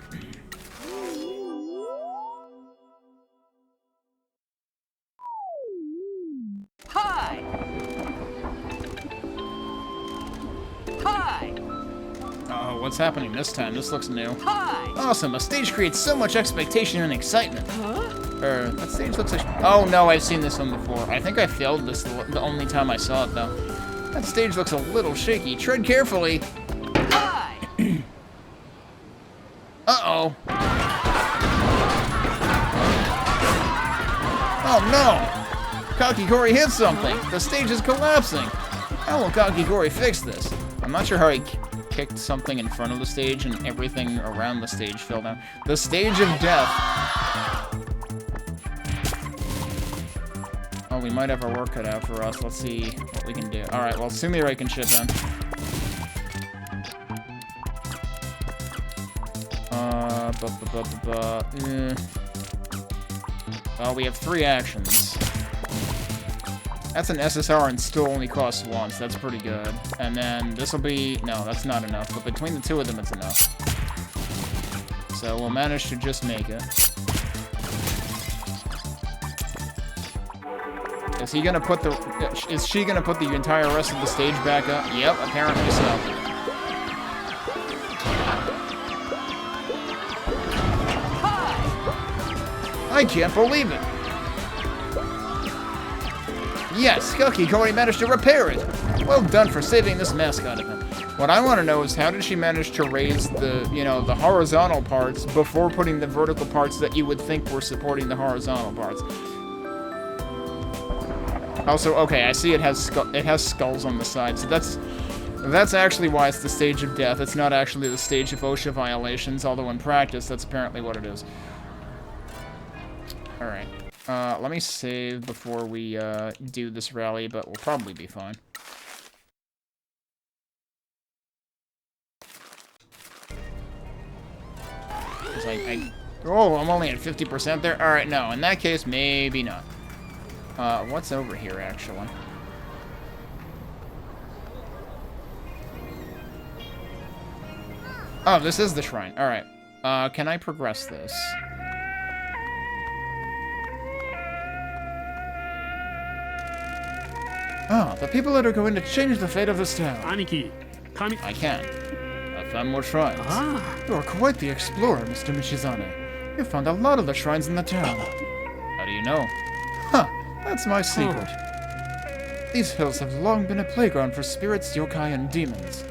Hi! Hi! Oh, what's happening this time? This looks new. Hi! Awesome, a stage creates so much expectation and excitement. That stage looks like... Oh no, I've seen this one before. I think I failed this the only time I saw it, though. That stage looks a little shaky. Tread carefully. Hi! Uh-oh. Oh no! Kakigori hit something! The stage is collapsing! How will Kakigori fix this? I'm not sure how he kicked something in front of the stage and everything around the stage fell down. The stage of death. Oh, we might have our work cut out for us. Let's see what we can do. Alright, well, Sumire can ship then. Well, we have 3 actions. That's an SSR and still only costs once. That's pretty good. And then this will be... No, that's not enough. But between the 2 of them, it's enough. So we'll manage to just make it. Is he gonna put the... Is she gonna put the entire rest of the stage back up? Yep, apparently so. I can't believe it! Yes, Kakigori managed to repair it! Well done for saving this mascot event. What I want to know is how did she manage to raise the, you know, the horizontal parts before putting the vertical parts that you would think were supporting the horizontal parts? Also, okay, I see it has skulls on the side, so that's actually why it's the stage of death. It's not actually the stage of OSHA violations, although in practice, that's apparently what it is. Alright. Let me save before we do this rally, but we'll probably be fine. Oh, I'm only at 50% there? Alright, no. In that case, maybe not. What's over here, actually? Oh, this is the shrine. Alright. Can I progress this? Ah, the people that are going to change the fate of this town. Aniki, Kami... I can. I found more shrines. You are quite the explorer, Mr. Michizane. You found a lot of the shrines in the town. How do you know? Huh, that's my secret. These hills have long been a playground for spirits, yokai, and demons.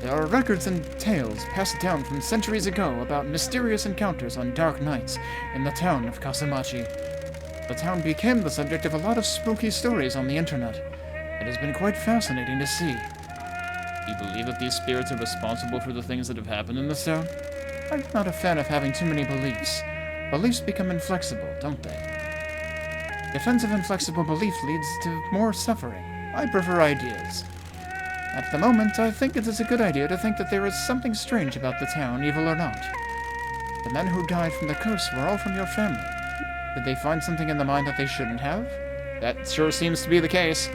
There are records and tales passed down from centuries ago about mysterious encounters on dark nights in the town of Kaso-machi. The town became the subject of a lot of spooky stories on the internet. It has been quite fascinating to see. Do you believe that these spirits are responsible for the things that have happened in this town? I'm not a fan of having too many beliefs. Beliefs become inflexible, don't they? Defensive inflexible belief leads to more suffering. I prefer ideas. At the moment, I think it is a good idea to think that there is something strange about the town, evil or not. The men who died from the curse were all from your family. Did they find something in the mine that they shouldn't have? That sure seems to be the case.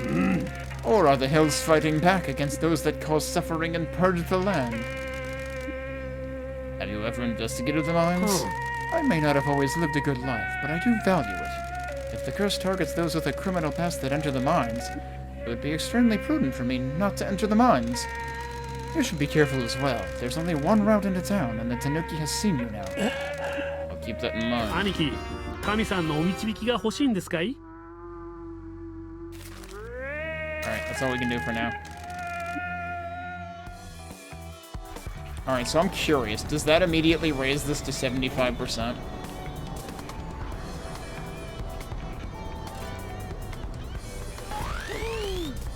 Or are the hills fighting back against those that cause suffering and purge the land? Have you ever investigated the mines? I may not have always lived a good life, but I do value it. If the curse targets those with a criminal past that enter the mines, it would be extremely prudent for me not to enter the mines. You should be careful as well. There's only one route into town, and the Tanuki has seen you now. I'll keep that in mind. Aniki, Kami-sanのお導きが欲しいんですかい? Alright, that's all we can do for now. Alright, so I'm curious. Does that immediately raise this to 75%?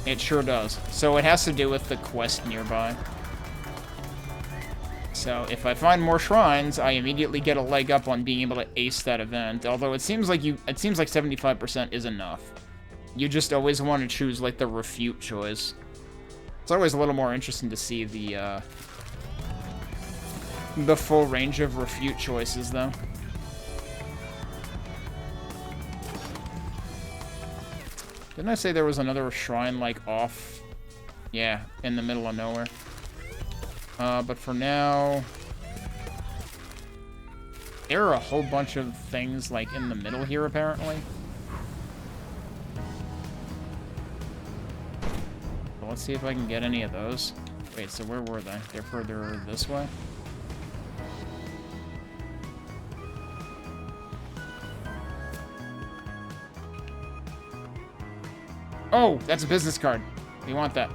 It sure does. So it has to do with the quest nearby. So if I find more shrines, I immediately get a leg up on being able to ace that event. Although it seems like 75% is enough. You just always want to choose like the refute choice. It's always a little more interesting to see the full range of refute choices, though. Didn't I say there was another shrine, like, off? Yeah, in the middle of nowhere. But for now... There are a whole bunch of things, like, in the middle here, apparently. Well, let's see if I can get any of those. Wait, so where were they? They're further this way? Oh, that's a business card. We want that.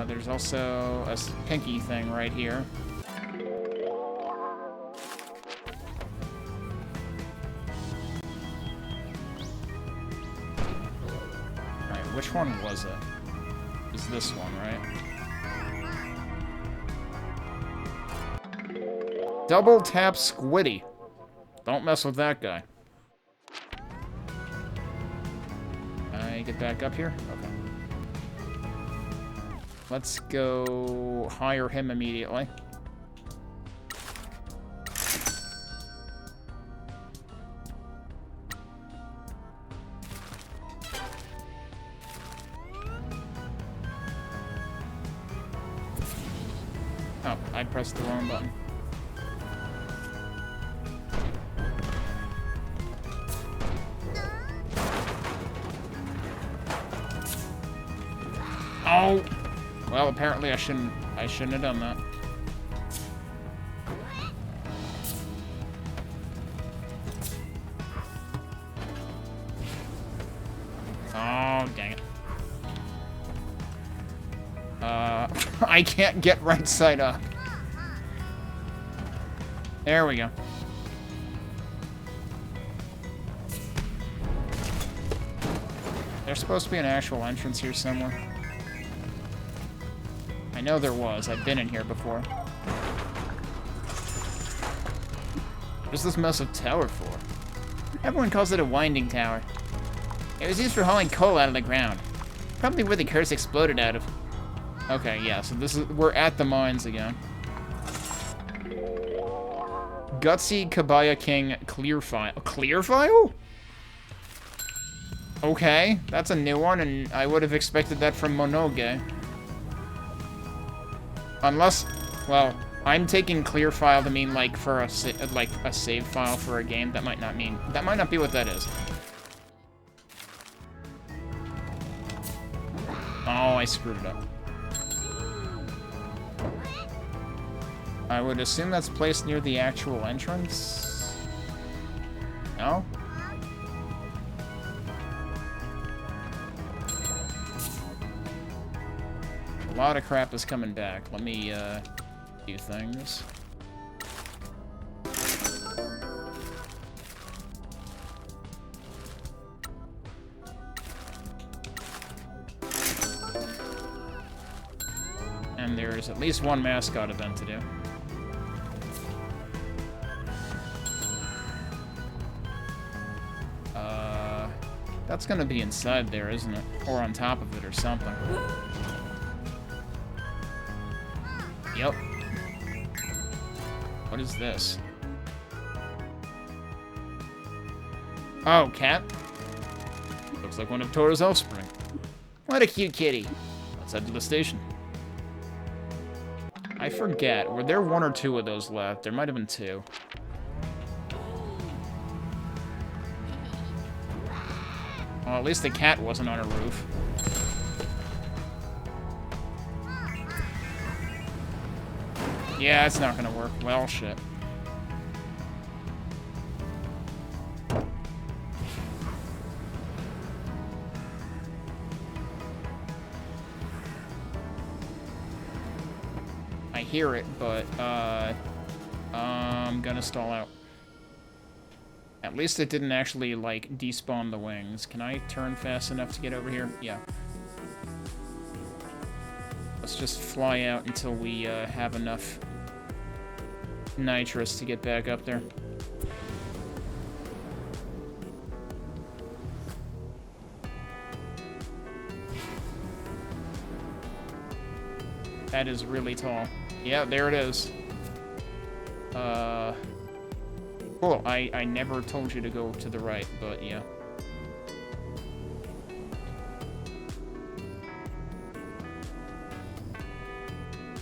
There's also a pinky thing right here. which one was it? It was this one, right? Double tap Squiddy. Don't mess with that guy. Can I get back up here? Okay. Let's go hire him immediately. Oh, I pressed the wrong button. Oh! Well, apparently I shouldn't have done that. Oh, dang it. I can't get right side up. There we go. There's supposed to be an actual entrance here somewhere. I know there was. I've been in here before. What's this massive tower for? Everyone calls it a winding tower. It was used for hauling coal out of the ground. Probably where the curse exploded out of. Okay, yeah, so this is we're at the mines again. Gutsy Kabaya King clear file. Clear file? Okay, that's a new one, and I would have expected that from Monoge. Unless, well, I'm taking clear file to mean like for a save file for a game. That might not be what that is. Oh, I screwed it up. I would assume that's placed near the actual entrance. No? A lot of crap is coming back. Let me, do things. And there's at least one mascot event to do. That's gonna be inside there, isn't it? Or on top of it or something. Yep. What is this? Oh, cat? Looks like one of Tora's offspring. What a cute kitty. Let's head to the station. I forget. Were there one or two of those left? There might have been two. Well, at least the cat wasn't on a roof. Yeah, it's not gonna work. Well, shit. I hear it, but, I'm gonna stall out. At least it didn't actually, like, despawn the wings. Can I turn fast enough to get over here? Yeah. Let's just fly out until we, have enough nitrous to get back up there. That is really tall. Yeah, there it is. Cool. I never told you to go to the right, but yeah.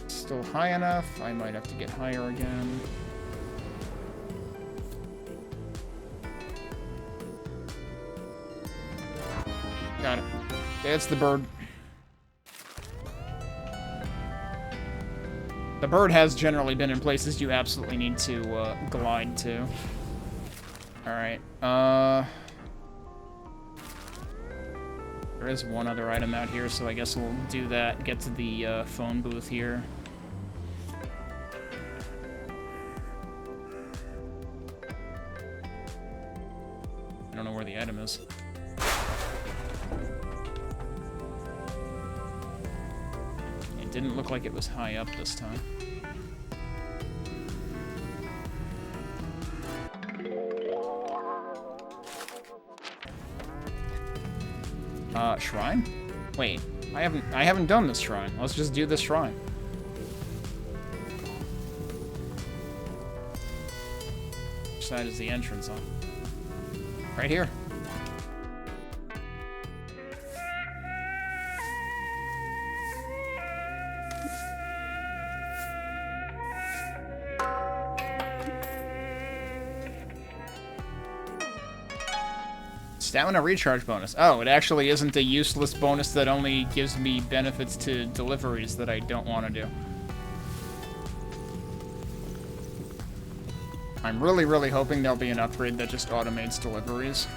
Still high enough. I might have to get higher again. Got it. It's the bird. The bird has generally been in places you absolutely need to glide to. Alright, there is one other item out here, so I guess we'll do that, get to the phone booth here. I don't know where the item is. didn't look like it was high up this time. Shrine? Wait, I haven't done this shrine. Let's just do this shrine. Which side is the entrance on? Right here. Stamina recharge bonus. Oh, it actually isn't a useless bonus that only gives me benefits to deliveries that I don't want to do. I'm really, really hoping there'll be an upgrade that just automates deliveries.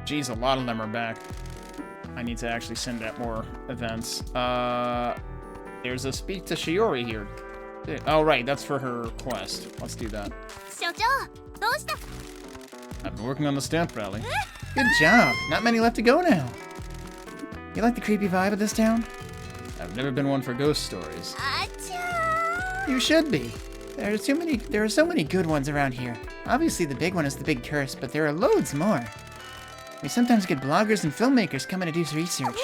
Geez, a lot of them are back. I need to actually send out more events. There's a speak to Shiori here. Oh, right, that's for her quest. Let's do that. I've been working on the stamp rally. Good job. Not many left to go now. You like the creepy vibe of this town? I've never been one for ghost stories. You should be. There are so many good ones around here. Obviously the big one is the big curse, but there are loads more. We sometimes get bloggers and filmmakers coming to do research.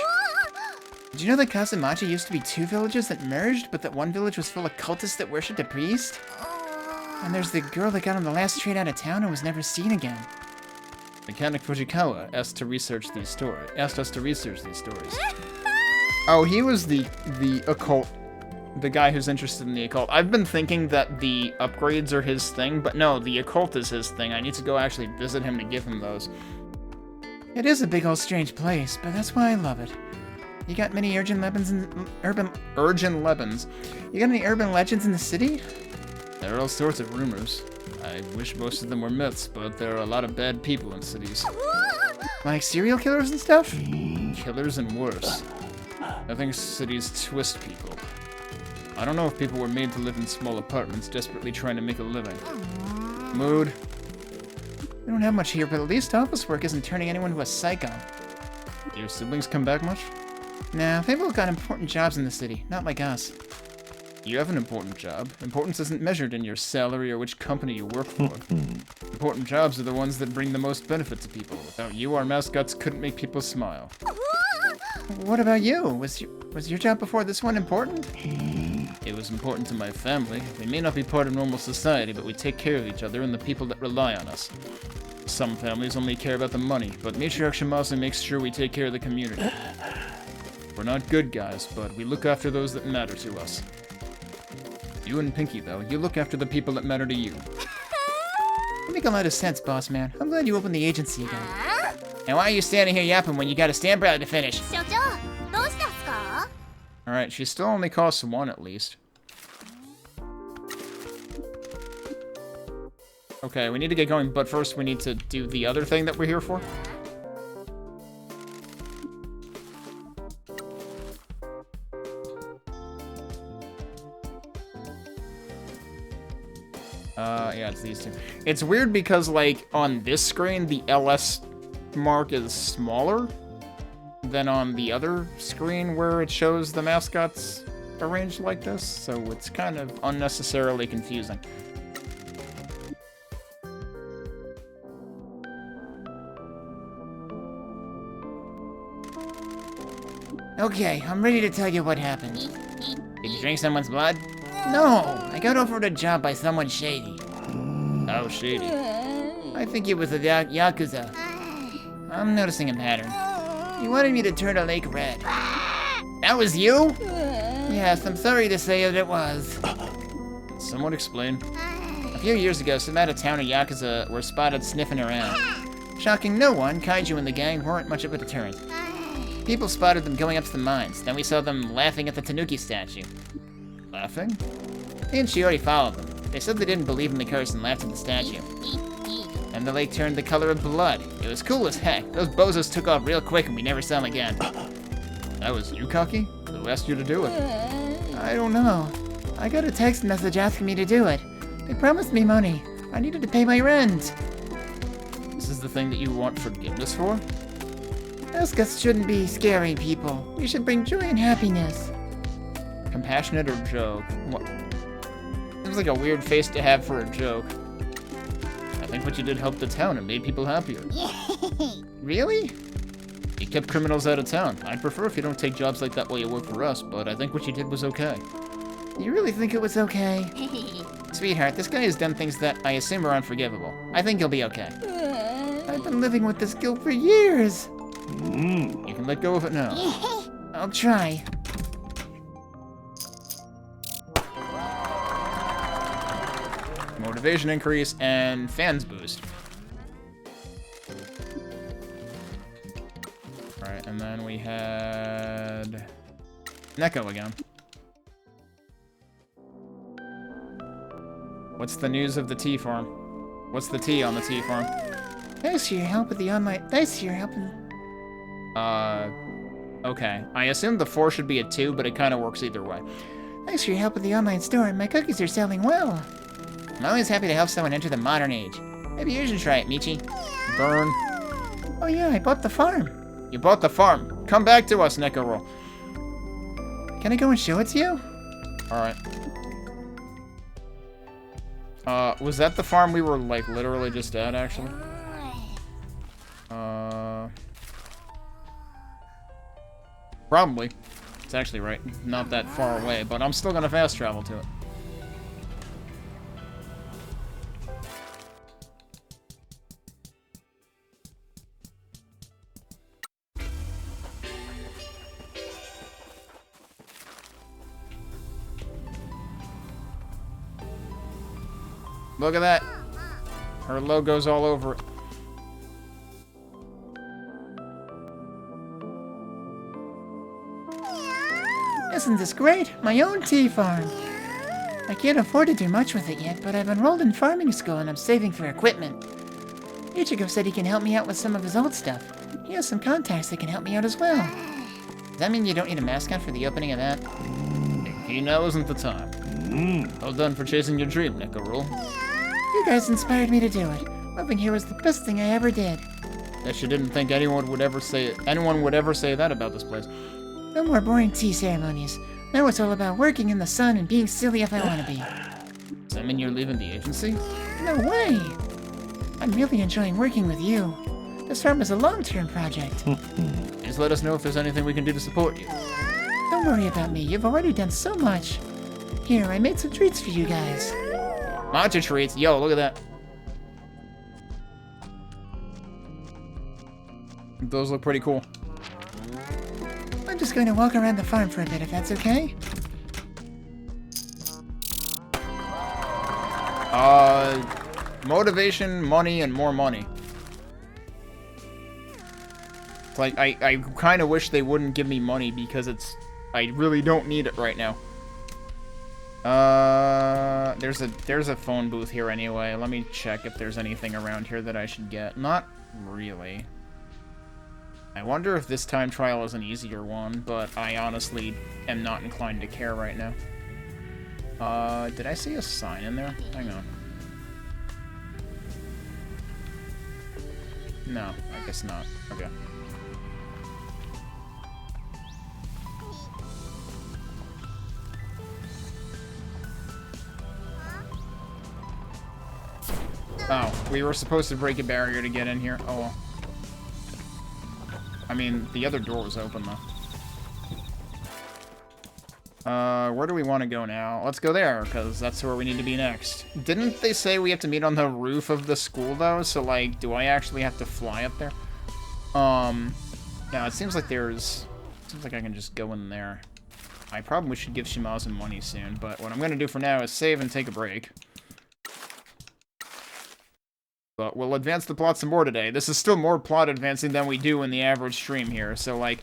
Did you know that Kaso-machi used to be 2 villages that merged, but that one village was full of cultists that worshipped a priest? And there's the girl that got on the last train out of town and was never seen again. Mechanic Fujikawa asked us to research these stories. Oh, he was the occult, the guy who's interested in the occult. I've been thinking that the upgrades are his thing, but no, the occult is his thing. I need to go actually visit him to give him those. It is a big old strange place, but that's why I love it. You got many urgent legends in You got any urban legends in the city? There are all sorts of rumors. I wish most of them were myths, but there are a lot of bad people in cities. Like serial killers and stuff? Killers and worse. I think cities twist people. I don't know if people were made to live in small apartments, desperately trying to make a living. Mood. We don't have much here, but at least office work isn't turning anyone into a psycho. Your siblings come back much? Nah, they've all got important jobs in the city, not like us. You have an important job. Importance isn't measured in your salary or which company you work for. Important jobs are the ones that bring the most benefit to people. Without you, our mascots couldn't make people smile. What about you? Was your job before this one important? It was important to my family. We may not be part of normal society, but we take care of each other and the people that rely on us. Some families only care about the money, but Matriarch Shimazu makes sure we take care of the community. We're not good guys, but we look after those that matter to us. You and Pinky, though, you look after the people that matter to you. You make a lot of sense, boss man. I'm glad you opened the agency again. And why are you standing here yapping when you got a stamp rally to finish? Alright, she still only costs 1 at least. Okay, we need to get going, but first we need to do the other thing that we're here for. Yeah, it's these two. It's weird because, like, on this screen, the LS mark is smaller than on the other screen where it shows the mascots arranged like this, so it's kind of unnecessarily confusing. Okay, I'm ready to tell you what happened. Did you drink someone's blood? No, I got offered a job by someone shady. Oh, shady. I think it was a Yakuza. I'm noticing a pattern. He wanted me to turn a lake red. That was you? Yes, I'm sorry to say that it was. Someone explain. A few years ago, some out-of-towner Yakuza were spotted sniffing around. Shocking no one, Kaiju and the gang weren't much of a deterrent. People spotted them going up to the mines. Then we saw them laughing at the Tanuki statue. Laughing? He and Shiori followed them. They said they didn't believe in the curse and laughed at the statue. And the lake turned the color of blood. It was cool as heck. Those bozos took off real quick and we never saw them again. That was Yukaki? The Who asked you to do it? I don't know. I got a text message asking me to do it. They promised me money. I needed to pay my rent. This is the thing that you want forgiveness for? Mascots shouldn't be scary people. We should bring joy and happiness. Compassionate or joke? What? Seems like a weird face to have for a joke. I think what you did helped the town and made people happier. Really? You kept criminals out of town. I'd prefer if you don't take jobs like that while you work for us, but I think what you did was okay. You really think it was okay? Sweetheart, this guy has done things that I assume are unforgivable. I think he'll be okay. I've been living with this guilt for years. You can let go of it now. I'll try. Motivation increase and fans boost. Alright, and then we had Neko again. What's the news of the tea farm? What's the tea on the tea farm? Thanks for your help with the online. Thanks for your help. Okay. I assume the 4 should be a 2, but it kind of works either way. Thanks for your help with the online store. My cookies are selling well. I'm always happy to help someone enter the modern age. Maybe you should try it, Michi. Burn. Oh yeah, I bought the farm. You bought the farm. Come back to us, Nekoro. Can I go and show it to you? Alright. Was that the farm we were, like, literally just at, actually? Probably. It's actually right. Not that far away, but I'm still gonna fast travel to it. Look at that. Her logo's all over it. Isn't this great? My own tea farm. I can't afford to do much with it yet, but I've enrolled in farming school and I'm saving for equipment. Ichigo said he can help me out with some of his old stuff. He has some contacts that can help me out as well. Does that mean you don't need a mascot for the opening of that? He now isn't the time. Well done for chasing your dream, Nekoro. You guys inspired me to do it. Moving here was the best thing I ever did. Bet you didn't think anyone would ever say that about this place. No more boring tea ceremonies. Now it's all about working in the sun and being silly if I want to be. Does that mean you're leaving the agency? No way! I'm really enjoying working with you. This farm is a long-term project. Just let us know if there's anything we can do to support you. Don't worry about me. You've already done so much. Here, I made some treats for you guys. Matcha treats. Yo, look at that. Those look pretty cool. I'm just going to walk around the farm for a bit, if that's okay? Motivation, money, and more money. It's like, I kind of wish they wouldn't give me money because I really don't need it right now. There's a phone booth here anyway. Let me check if there's anything around here that I should get. Not really. I wonder if this time trial is an easier one, but I honestly am not inclined to care right now. Did I see a sign in there? Hang on. No, I guess not. Okay. Oh, we were supposed to break a barrier to get in here. Oh well. I mean, the other door was open, though. Where do we want to go now? Let's go there, because that's where we need to be next. Didn't they say we have to meet on the roof of the school, though? So, like, do I actually have to fly up there? No, it seems like there's... Seems like I can just go in there. I probably should give Shimazu money soon, but what I'm going to do for now is save and take a break. But we'll advance the plot some more today. This is still more plot advancing than we do in the average stream here, so, like,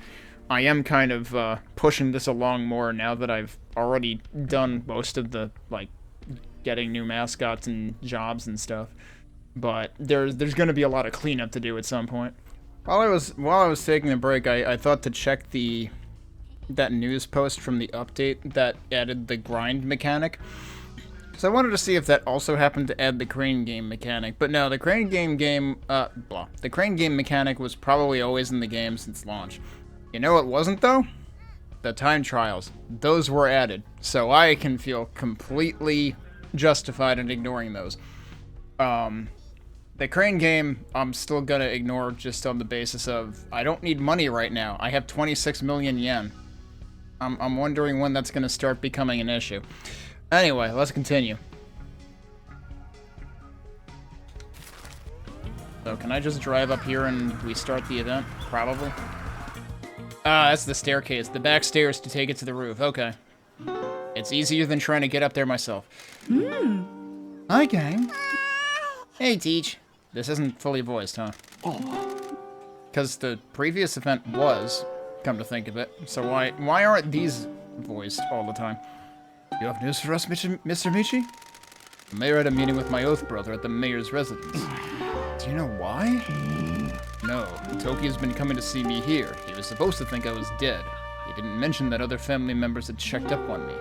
I am kind of, pushing this along more now that I've already done most of the, like, getting new mascots and jobs and stuff. But there's gonna be a lot of cleanup to do at some point. While I was taking a break, I thought to check the that news post from the update that added the grind mechanic. So I wanted to see if that also happened to add the crane game mechanic. But no, the crane game The crane game mechanic was probably always in the game since launch. You know what wasn't, though? The time trials. Those were added. So I can feel completely justified in ignoring those. The crane game, I'm still gonna ignore just on the basis of, I don't need money right now. I have 26 million yen. I'm wondering when that's gonna start becoming an issue. Anyway, let's continue. So, can I just drive up here and we start the event? Probably. Ah, that's the staircase. The back stairs to take it to the roof. Okay. It's easier than trying to get up there myself. Hi, gang. Hey, Teach. This isn't fully voiced, huh? Because the previous event was, come to think of it. So why aren't these voiced all the time? You have news for us, Mr. Michi? The mayor had a meeting with my oath brother at the mayor's residence. Do you know why? No, Toki's been coming to see me here. He was supposed to think I was dead. He didn't mention that other family members had checked up on me.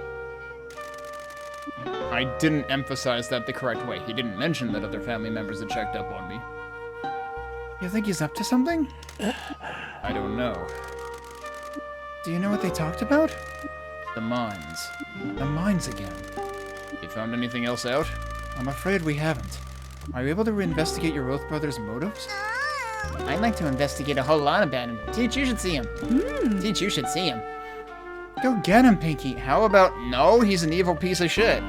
I didn't emphasize that the correct way. He didn't mention that other family members had checked up on me. You think he's up to something? I don't know. Do you know what they talked about? The mines. The mines again. You found anything else out? I'm afraid we haven't. Are you able to reinvestigate your oath brother's motives? I'd like to investigate a whole lot about him. Teach, you should see him. Teach, you should see him. Go get him, Pinky. How about no? He's an evil piece of shit.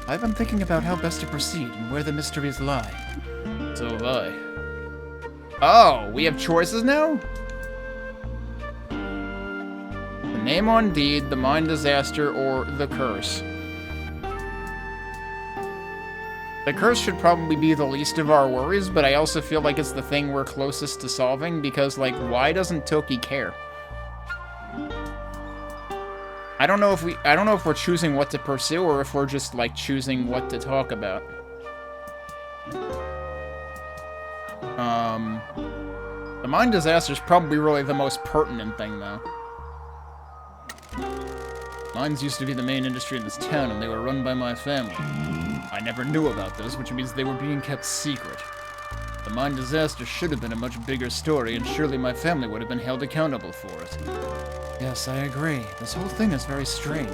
I've been thinking about how best to proceed and where the mysteries lie. So have I. Oh, we have choices now? The name on deed, the mine disaster, or the curse. The curse should probably be the least of our worries, but I also feel like it's the thing we're closest to solving, because, like, why doesn't Toki care? I don't know if we're choosing what to pursue, or if we're just, like, choosing what to talk about. The mine disaster is probably really the most pertinent thing, though. Mines used to be the main industry in this town, and they were run by my family. I never knew about this, which means they were being kept secret. The mine disaster should have been a much bigger story, and surely my family would have been held accountable for it. Yes, I agree. This whole thing is very strange.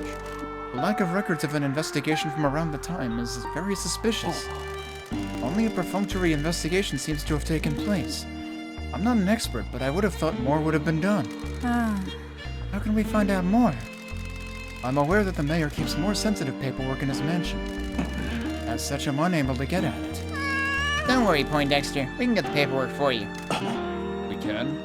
The lack of records of an investigation from around the time is very suspicious. Only a perfunctory investigation seems to have taken place. I'm not an expert, but I would have thought more would have been done. How can we find out more? I'm aware that the mayor keeps more sensitive paperwork in his mansion. As such, I'm unable to get at it. Don't worry, Poindexter. We can get the paperwork for you. We can?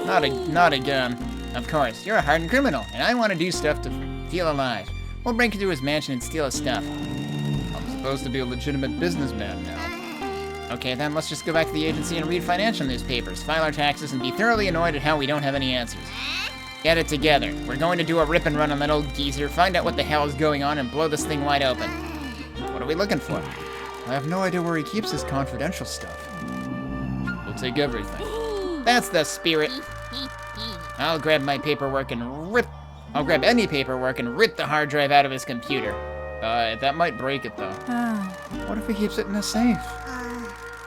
Not again. Of course, you're a hardened criminal, and I want to do stuff to feel alive. We'll break into his mansion and steal his stuff. I'm supposed to be a legitimate businessman now. Okay, then let's just go back to the agency and read financial newspapers, file our taxes, and be thoroughly annoyed at how we don't have any answers. Get it together. We're going to do a rip and run on that old geezer, find out what the hell is going on, and blow this thing wide open. What are we looking for? I have no idea where he keeps his confidential stuff. We'll take everything. That's the spirit. I'll grab my paperwork and I'll grab any paperwork and rip the hard drive out of his computer. That might break it, though. What if he keeps it in a safe?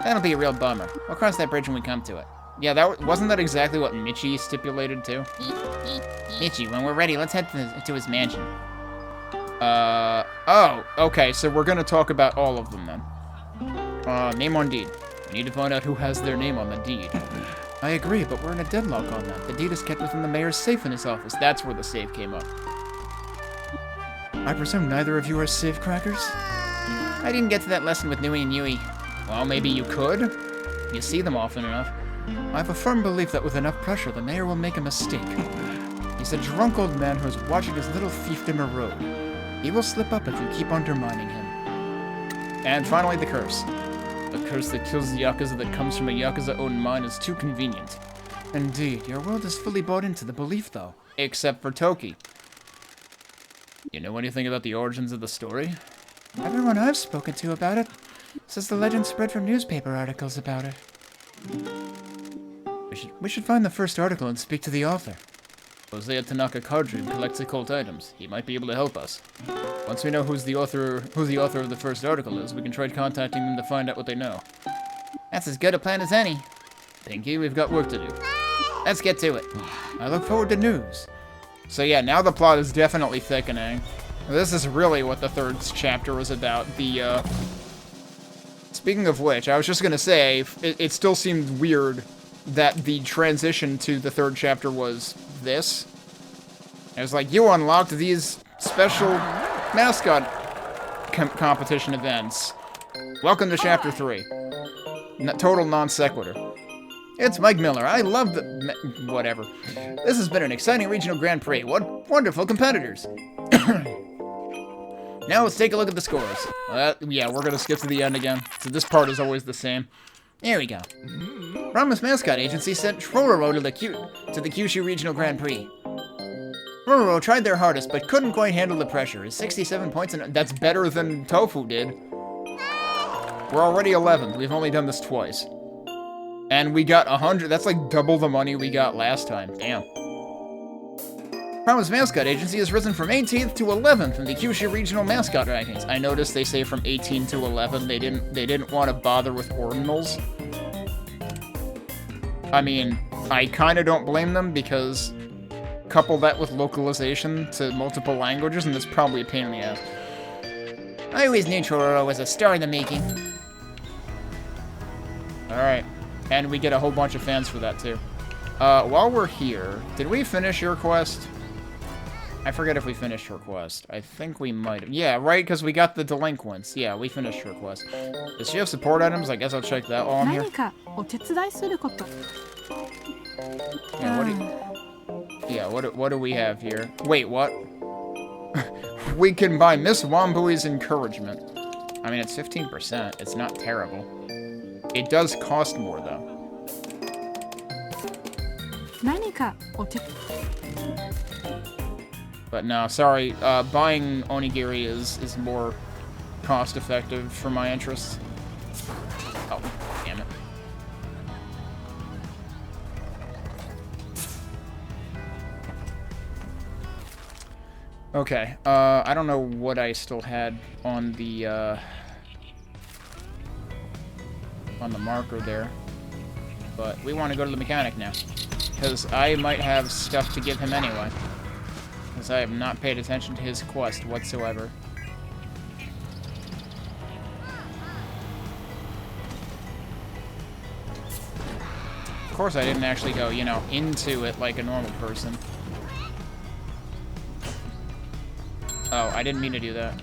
That'll be a real bummer. We'll cross that bridge when we come to it. Yeah, wasn't that exactly what Michi stipulated, too? Michi, when we're ready, let's head to his mansion. Oh, okay, so we're gonna talk about all of them, then. Name on deed. We need to find out who has their name on the deed. I agree, but we're in a deadlock on that. The deed is kept within the mayor's safe in his office. That's where the safe came up. I presume neither of you are safe crackers? I didn't get to that lesson with Nui and Yui. Well, maybe you could. You see them often enough. I have a firm belief that with enough pressure, the mayor will make a mistake. He's a drunk old man who is watching his little fiefdom erode. He will slip up if you keep undermining him. And finally, the curse. The curse that kills the Yakuza that comes from a Yakuza-owned mine is too convenient. Indeed, your world is fully bought into the belief, though. Except for Toki. You know anything about the origins of the story? Everyone I've spoken to about it says the legend spread from newspaper articles about it. We should find the first article and speak to the author. Hosea Tanaka Kadri collects occult items. He might be able to help us. Once we know who the author of the first article is, we can try contacting them to find out what they know. That's as good a plan as any. Pinky, we've got work to do. Let's get to it. I look forward to news. So yeah, now the plot is definitely thickening. This is really what the third chapter was about. Speaking of which, I was just gonna say, it still seemed weird that the transition to the third chapter was this. It was like, you unlocked these special mascot competition events. Welcome to chapter 3. Total non sequitur. It's Mike Miller. I love the... whatever. This has been an exciting regional Grand Prix. What wonderful competitors. Now let's take a look at the scores. Yeah, we're gonna skip to the end again. So this part is always the same. Here we go. Promise Mascot Agency sent Trololo to the Kyushu Regional Grand Prix. Trololo tried their hardest, but couldn't quite handle the pressure. His 67 points and... That's better than Tofu did. We're already 11th. We've only done this twice. And we got 100. That's like double the money we got last time. Damn. Promise Mascot Agency has risen from 18th to 11th in the Kyushu Regional Mascot rankings. I noticed they say from 18 to 11. They didn't want to bother with ordinals. I mean, I kind of don't blame them because couple that with localization to multiple languages and it's probably a pain in the ass. I always knew Chororo was a star in the making. Alright. And we get a whole bunch of fans for that too. While we're here, did we finish your quest? I forget if we finished her quest. I think we might have. Yeah, right, because we got the delinquents. Yeah, we finished her quest. Does she have support items? I guess I'll check that while I'm here. Yeah, what do we have here? Wait, what? We can buy Miss Wambui's encouragement. I mean, it's 15%. It's not terrible. It does cost more, though. But no, sorry, buying onigiri is more cost-effective for my interests. Oh, damn it. Okay, I don't know what I still had on the marker there. But we want to go to the mechanic now. Because I might have stuff to give him anyway. Because I have not paid attention to his quest whatsoever. Of course I didn't actually go, you know, into it like a normal person. Oh, I didn't mean to do that.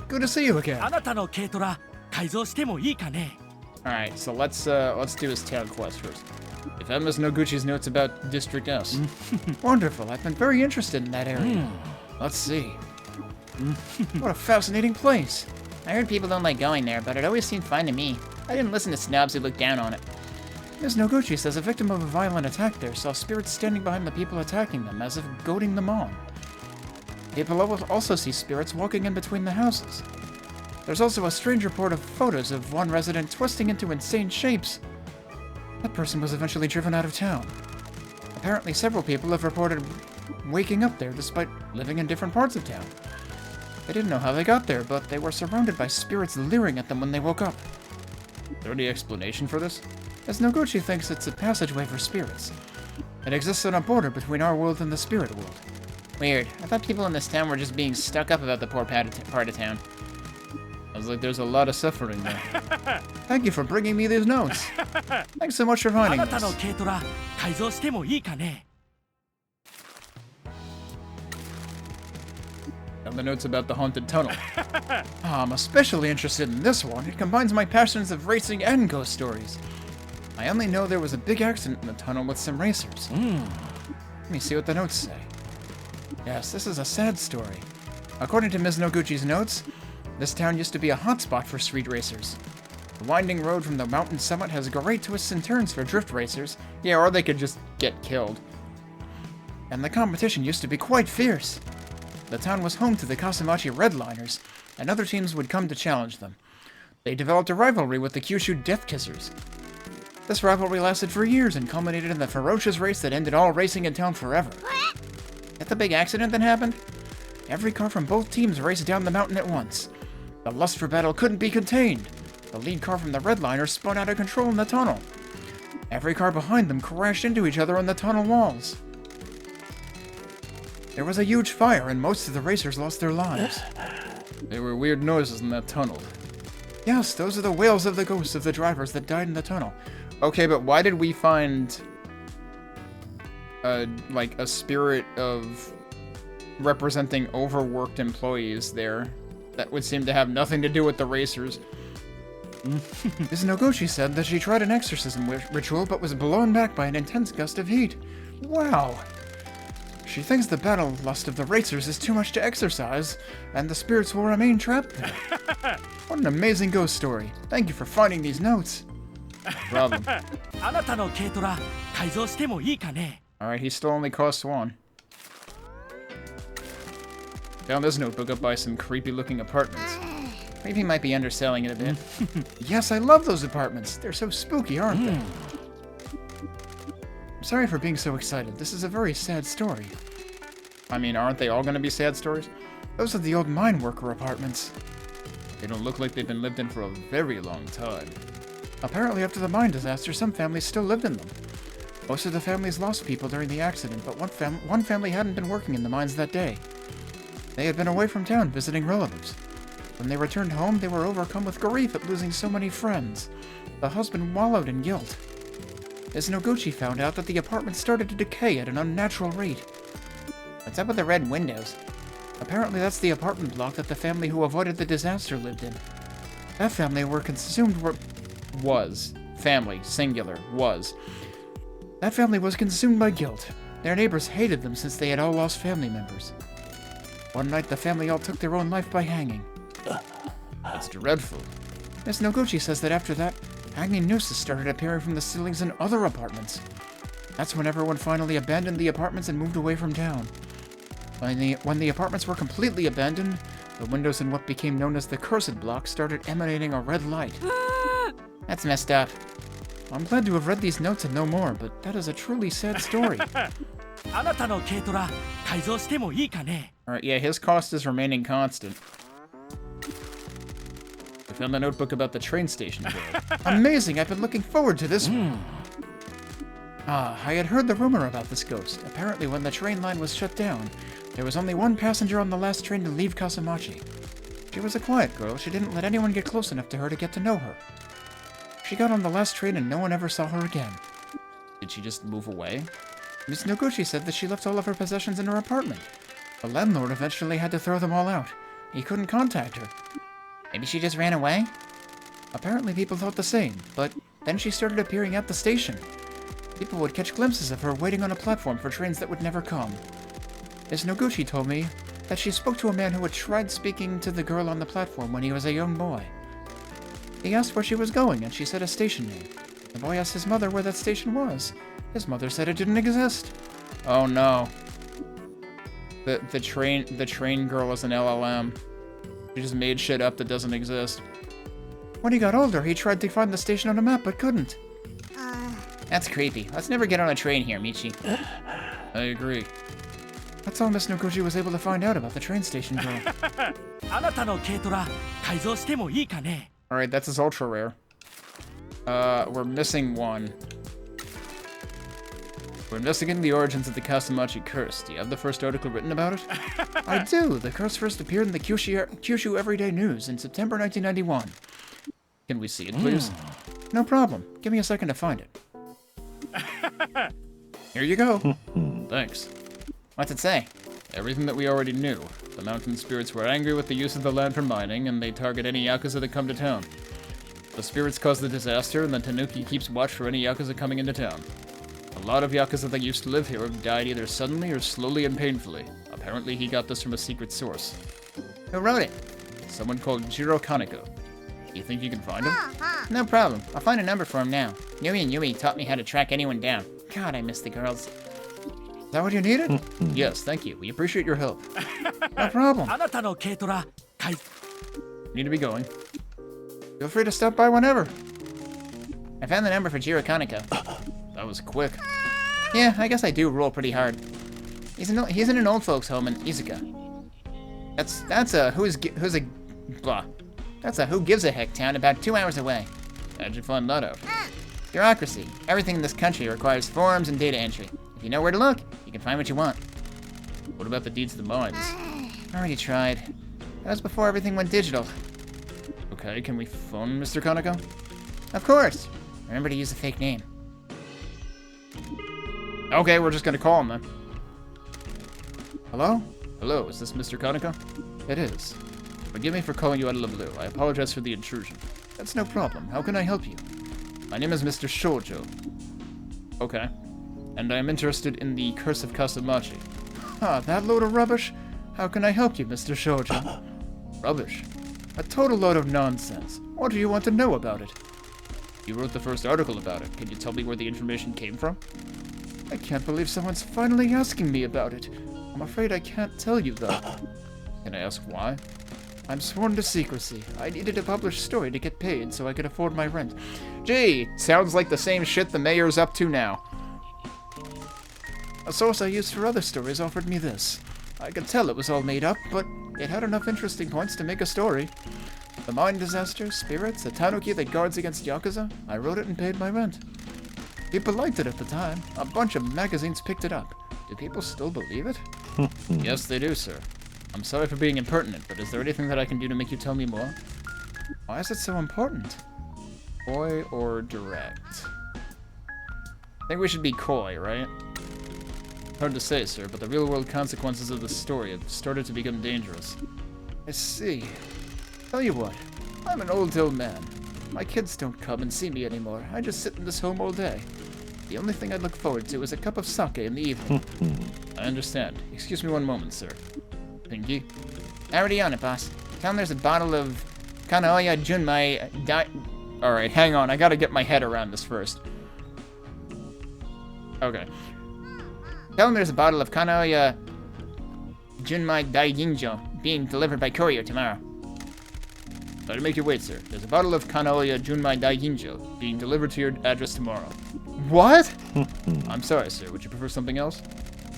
Good to see you again. Alright, so let's do his town quest first. If Emma's Noguchi's notes about District S. Wonderful, I've been very interested in that area. Let's see. What a fascinating place. I heard people don't like going there, but it always seemed fine to me. I didn't listen to snobs who looked down on it. Ms. Noguchi says a victim of a violent attack there saw spirits standing behind the people attacking them, as if goading them on. People also see spirits walking in between the houses. There's also a strange report of photos of one resident twisting into insane shapes. That person was eventually driven out of town. Apparently several people have reported waking up there despite living in different parts of town. They didn't know how they got there, but they were surrounded by spirits leering at them when they woke up. Is there any explanation for this? As Noguchi thinks it's a passageway for spirits. It exists on a border between our world and the spirit world. Weird. I thought people in this town were just being stuck up about the poor part of town. I was like, there's a lot of suffering there. Thank you for bringing me these notes. Thanks so much for finding this. And the notes about the haunted tunnel. I'm especially interested in this one. It combines my passions of racing and ghost stories. I only know there was a big accident in the tunnel with some racers. Let me see what the notes say. Yes, this is a sad story. According to Ms. Noguchi's notes, this town used to be a hotspot for street racers. The winding road from the mountain summit has great twists and turns for drift racers. Yeah, or they could just get killed. And the competition used to be quite fierce. The town was home to the Kaso-machi Redliners, and other teams would come to challenge them. They developed a rivalry with the Kyushu Death Kissers. This rivalry lasted for years and culminated in the ferocious race that ended all racing in town forever. Get the big accident that happened? Every car from both teams raced down the mountain at once. The lust for battle couldn't be contained. The lead car from the Redliners spun out of control in the tunnel. Every car behind them crashed into each other on the tunnel walls. There was a huge fire and most of the racers lost their lives. There were weird noises in that tunnel. Yes, those are the wails of the ghosts of the drivers that died in the tunnel. Okay, but why did we find like a spirit of representing overworked employees there that would seem to have nothing to do with the racers? Ms. Noguchi said that she tried an exorcism ritual but was blown back by an intense gust of heat. Wow! She thinks the battle lust of the racers is too much to exorcise, and the spirits will remain trapped there. What an amazing ghost story. Thank you for finding these notes. Problem. あなたの軽トラ改造してもいいかね Alright, he still only costs 1. Found this notebook up by some creepy-looking apartments. Creepy might be underselling it a bit. Yes, I love those apartments. They're so spooky, aren't they? I'm sorry for being so excited. This is a very sad story. I mean, aren't they all gonna be sad stories? Those are the old mine worker apartments. They don't look like they've been lived in for a very long time. Apparently, after the mine disaster, some families still lived in them. Most of the families lost people during the accident, but one family hadn't been working in the mines that day. They had been away from town visiting relatives. When they returned home, they were overcome with grief at losing so many friends. The husband wallowed in guilt. Ms. Noguchi found out that the apartment started to decay at an unnatural rate. What's up with the red windows? Apparently that's the apartment block that the family who avoided the disaster lived in. That family were consumed Was. Family. Singular. Was. That family was consumed by guilt. Their neighbors hated them since they had all lost family members. One night the family all took their own life by hanging. That's dreadful. Ms. Noguchi says that after that, hanging nooses started appearing from the ceilings in other apartments. That's when everyone finally abandoned the apartments and moved away from town. When the apartments were completely abandoned, the windows in what became known as the Cursed Block started emanating a red light. That's messed up. I'm glad to have read these notes and know more, but that is a truly sad story. あなたの軽トラ改造してもいいかね Alright, yeah, his cost is remaining constant. I found a notebook about the train station girl. Amazing! I've been looking forward to this one. I had heard the rumor about this ghost. Apparently, when the train line was shut down, there was only one passenger on the last train to leave Kaso-machi. She was a quiet girl. She didn't let anyone get close enough to her to get to know her. She got on the last train and no one ever saw her again. Did she just move away? Ms. Noguchi said that she left all of her possessions in her apartment. The landlord eventually had to throw them all out. He couldn't contact her. Maybe she just ran away? Apparently people thought the same, but then she started appearing at the station. People would catch glimpses of her waiting on a platform for trains that would never come. Ms. Noguchi told me that she spoke to a man who had tried speaking to the girl on the platform when he was a young boy. He asked where she was going, and she said a station name. The boy asked his mother where that station was. His mother said it didn't exist. Oh no. The train girl is an LLM. She just made shit up that doesn't exist. When he got older, he tried to find the station on a map, but couldn't. That's creepy. Let's never get on a train here, Michi. I agree. That's all Miss Noguchi was able to find out about the train station girl. あなたの軽トラ改造してもいいかね Alright, that's his ultra rare. We're missing one. We're investigating the origins of the Kaso-machi curse. Do you have the first article written about it? I do. The curse first appeared in the Kyushu Everyday News in September 1991. Can we see it, please? No problem. Give me a second to find it. Here you go. Thanks. What's it say? Everything that we already knew. The mountain spirits were angry with the use of the land for mining, and they target any Yakuza that come to town. The spirits caused the disaster, and the Tanuki keeps watch for any Yakuza coming into town. A lot of Yakuza that used to live here have died either suddenly or slowly and painfully. Apparently he got this from a secret source. Who wrote it? Someone called Jiro Kaneko. You think you can find him? No problem. I'll find a number for him now. Yumi and Yumi taught me how to track anyone down. God, I miss the girls. Is that what you needed? Yes, thank you. We appreciate your help. No problem. あなたの軽トラ買い Need to be going. Feel free to stop by whenever. I found the number for Jiro Kaneko. That was quick. Yeah, I guess I do roll pretty hard. He's in an old folks home in Izuka. That's a who gives a heck town about 2 hours away. How'd you find that out? Bureaucracy. Everything in this country requires forms and data entry. If you know where to look, you can find what you want. What about the deeds of the mines? I already tried. That was before everything went digital. Okay, can we phone Mr. Kaneko? Of course. Remember to use a fake name. Okay, we're just gonna call him then. Hello? Hello, is this Mr. Kaneko? It is. Forgive me for calling you out of the blue. I apologize for the intrusion. That's no problem. How can I help you? My name is Mr. Shoujo. Okay. And I am interested in the Curse of Kaso-machi. Ah, that load of rubbish? How can I help you, Mr. Shoujo? Rubbish? A total load of nonsense. What do you want to know about it? You wrote the first article about it. Can you tell me where the information came from? I can't believe someone's finally asking me about it. I'm afraid I can't tell you, though. Can I ask why? I'm sworn to secrecy. I needed a published story to get paid so I could afford my rent. Gee, sounds like the same shit the mayor's up to now. A source I used for other stories offered me this. I could tell it was all made up, but it had enough interesting points to make a story. The mine disaster, spirits, a tanuki that guards against Yakuza. I wrote it and paid my rent. People liked it at the time. A bunch of magazines picked it up. Do people still believe it? Yes, they do, sir. I'm sorry for being impertinent, but is there anything that I can do to make you tell me more? Why is it so important? Coy or direct? I think we should be coy, right? Hard to say, sir, but the real-world consequences of this story have started to become dangerous. I see. Tell you what, I'm an old man. My kids don't come and see me anymore. I just sit in this home all day. The only thing I look forward to is a cup of sake in the evening. I understand. Excuse me one moment, sir. Pinky? Already on it, boss. Tell him there's a bottle of Kanaoya Junmai Alright, hang on. I gotta get my head around this first. Okay. Tell him there's a bottle of Kanaoya Junmai Daiginjo being delivered by courier tomorrow. Sorry to make you wait, sir. There's a bottle of Kanaoya Junmai Daiginjo being delivered to your address tomorrow. What? I'm sorry, sir. Would you prefer something else?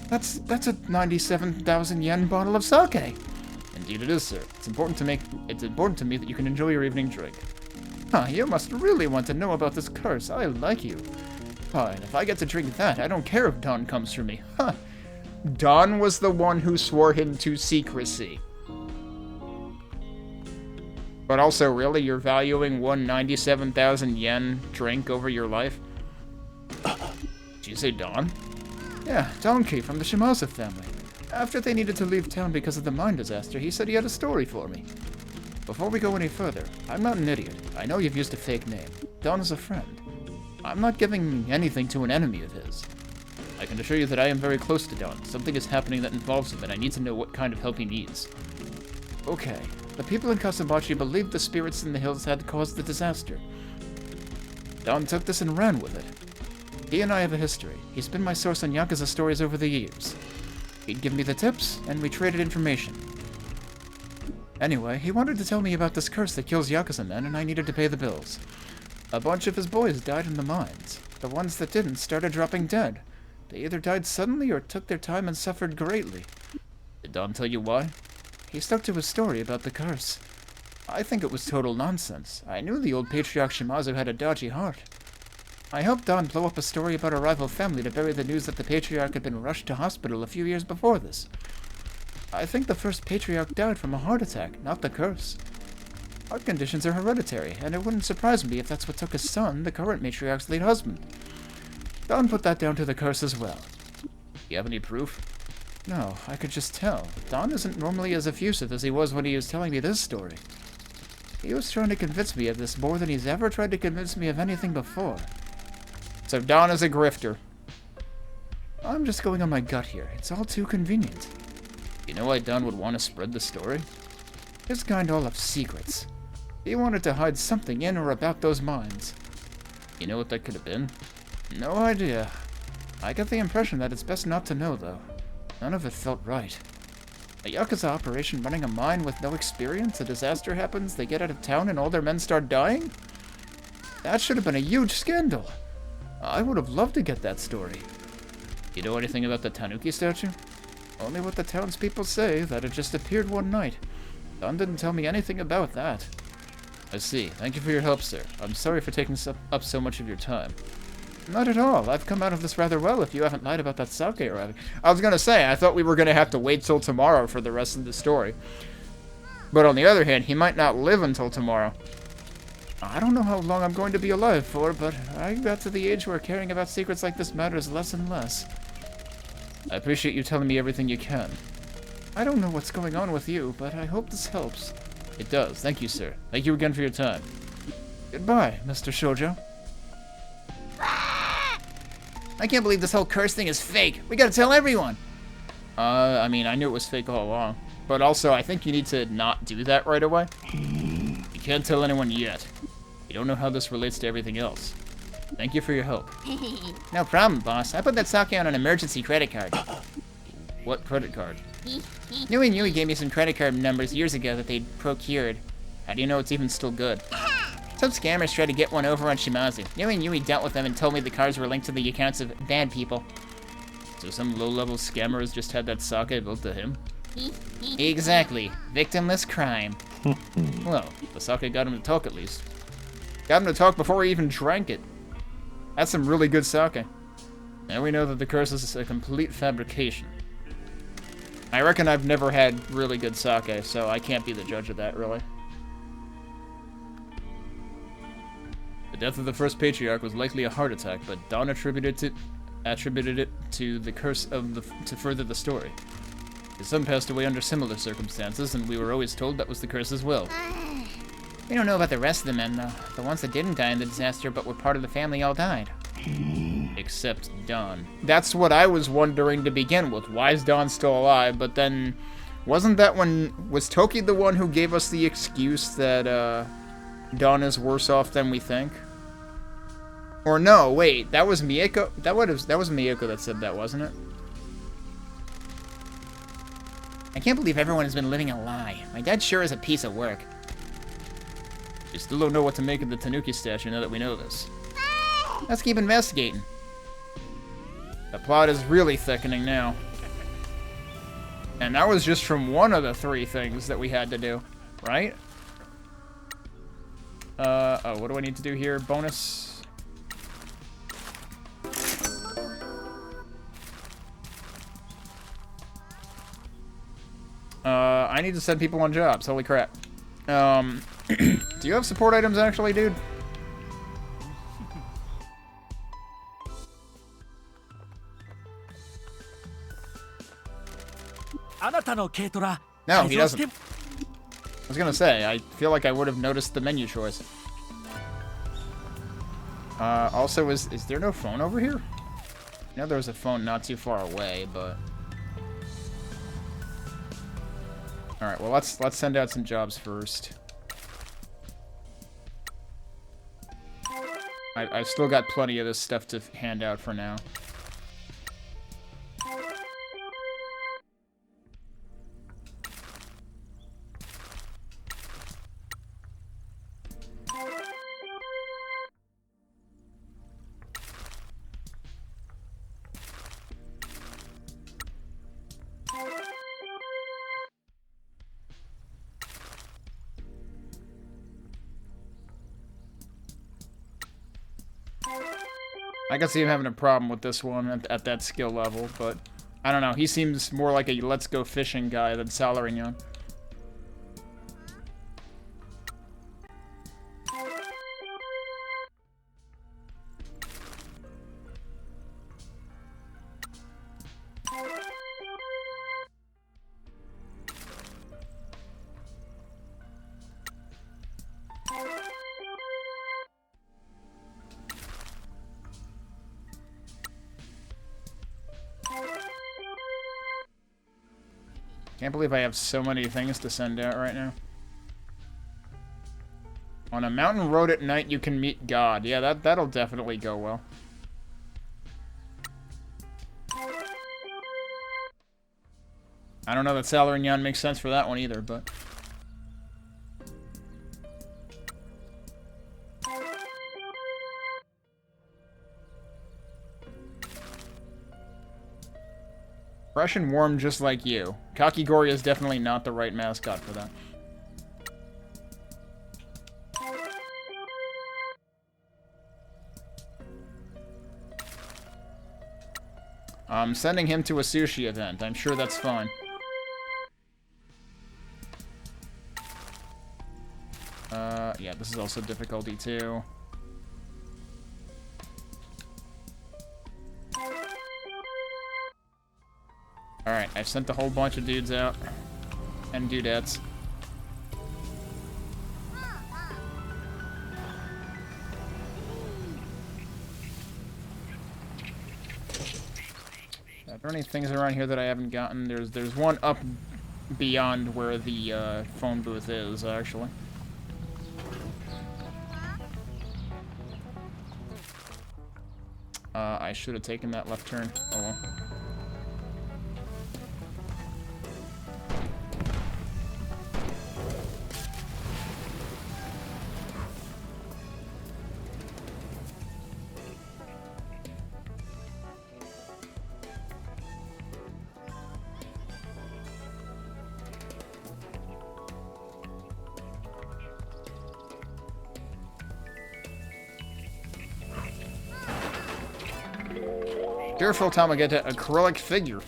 That's a 97,000 yen bottle of sake. Indeed it is, sir. It's important to me that you can enjoy your evening drink. Huh, you must really want to know about this curse. I like you. Fine, if I get to drink that, I don't care if Don comes for me. Huh. Don was the one who swore him to secrecy. But also, really, you're valuing one 97,000 yen drink over your life? Did you say Don? Yeah, Donkey from the Shimazu family. After they needed to leave town because of the mine disaster, he said he had a story for me. Before we go any further, I'm not an idiot. I know you've used a fake name. Don is a friend. I'm not giving anything to an enemy of his. I can assure you that I am very close to Don. Something is happening that involves him, and I need to know what kind of help he needs. Okay. The people in Kaso-machi believed the spirits in the hills had caused the disaster. Don took this and ran with it. He and I have a history. He's been my source on Yakuza stories over the years. He'd give me the tips, and we traded information. Anyway, he wanted to tell me about this curse that kills Yakuza men, and I needed to pay the bills. A bunch of his boys died in the mines. The ones that didn't started dropping dead. They either died suddenly or took their time and suffered greatly. Did Don tell you why? He stuck to his story about the curse. I think it was total nonsense. I knew the old patriarch Shimazu had a dodgy heart. I helped Don blow up a story about a rival family to bury the news that the patriarch had been rushed to hospital a few years before this. I think the first patriarch died from a heart attack, not the curse. Heart conditions are hereditary, and it wouldn't surprise me if that's what took his son, the current matriarch's late husband. Don put that down to the curse as well. You have any proof? No, I could just tell. Don isn't normally as effusive as he was when he was telling me this story. He was trying to convince me of this more than he's ever tried to convince me of anything before. So Don is a grifter. I'm just going on my gut here. It's all too convenient. You know why Don would want to spread the story? His kind all have secrets. He wanted to hide something in or about those mines. You know what that could have been? No idea. I get the impression that it's best not to know, though. None of it felt right. A Yakuza operation running a mine with no experience, a disaster happens, they get out of town and all their men start dying? That should have been a huge scandal. I would have loved to get that story. You know anything about the Tanuki statue? Only what the townspeople say, that it just appeared one night. Don didn't tell me anything about that. I see. Thank you for your help, sir. I'm sorry for taking up so much of your time. Not at all. I've come out of this rather well if you haven't lied about that sake arriving. I was gonna say, I thought we were gonna have to wait till tomorrow for the rest of the story. But on the other hand, he might not live until tomorrow. I don't know how long I'm going to be alive for, but I got to the age where caring about secrets like this matters less and less. I appreciate you telling me everything you can. I don't know what's going on with you, but I hope this helps. It does. Thank you, sir. Thank you again for your time. Goodbye, Mr. Shoujo. I can't believe this whole curse thing is fake. We gotta tell everyone. I mean, I knew it was fake all along. But also, I think you need to not do that right away. You can't tell anyone yet. You don't know how this relates to everything else. Thank you for your help. No problem, boss. I put that sake on an emergency credit card. What credit card? Nui Nui gave me some credit card numbers years ago that they'd procured. How do you know it's even still good? Some scammers tried to get one over on Shimazu. Nui Nui dealt with them and told me the cards were linked to the accounts of bad people. So some low-level scammers just had that sake built to him? Exactly. Victimless crime. Well, the sake got him to talk at least. Got him to talk before he even drank it. That's some really good sake. Now we know that the curse is a complete fabrication. I reckon I've never had really good sake, so I can't be the judge of that, really. The death of the first patriarch was likely a heart attack, but Dawn attributed it to the curse to further the story. His son passed away under similar circumstances, and we were always told that was the curse as well. We don't know about the rest of the men, though. The ones that didn't die in the disaster but were part of the family all died. Except Dawn. That's what I was wondering to begin with. Why is Dawn still alive? But then, wasn't that was Toki the one who gave us the excuse that Dawn is worse off than we think? Or no, wait, that was Miyako? That was Miyako that said that, wasn't it? I can't believe everyone has been living a lie. My dad sure is a piece of work. You still don't know what to make of the Tanuki statue now that we know this. Let's keep investigating. The plot is really thickening now. And that was just from one of the 3 things that we had to do, right? Oh, what do I need to do here? Bonus. I need to send people on jobs. Holy crap. Do you have support items actually, dude? No, he doesn't. I was gonna say, I feel like I would have noticed the menu choice. Also, is there no phone over here? I know there was a phone not too far away, but... Alright, well, let's send out some jobs first. I've still got plenty of this stuff to hand out for now. I can see him having a problem with this one at that skill level, but I don't know. He seems more like a let's go fishing guy than Salarion. Can't believe I have so many things to send out right now. On a mountain road at night, you can meet God. Yeah, that'll definitely go well. I don't know that Salarignon makes sense for that one either, but... Fresh and warm just like you. Kakigori is definitely not the right mascot for that. I'm sending him to a sushi event. I'm sure that's fine. Yeah, this is also difficulty 2. Alright, I've sent a whole bunch of dudes out. And dudettes. Are there any things around here that I haven't gotten? There's one up beyond where the phone booth is, actually. I should have taken that left turn. Oh well. Careful, Tamageta, acrylic figure.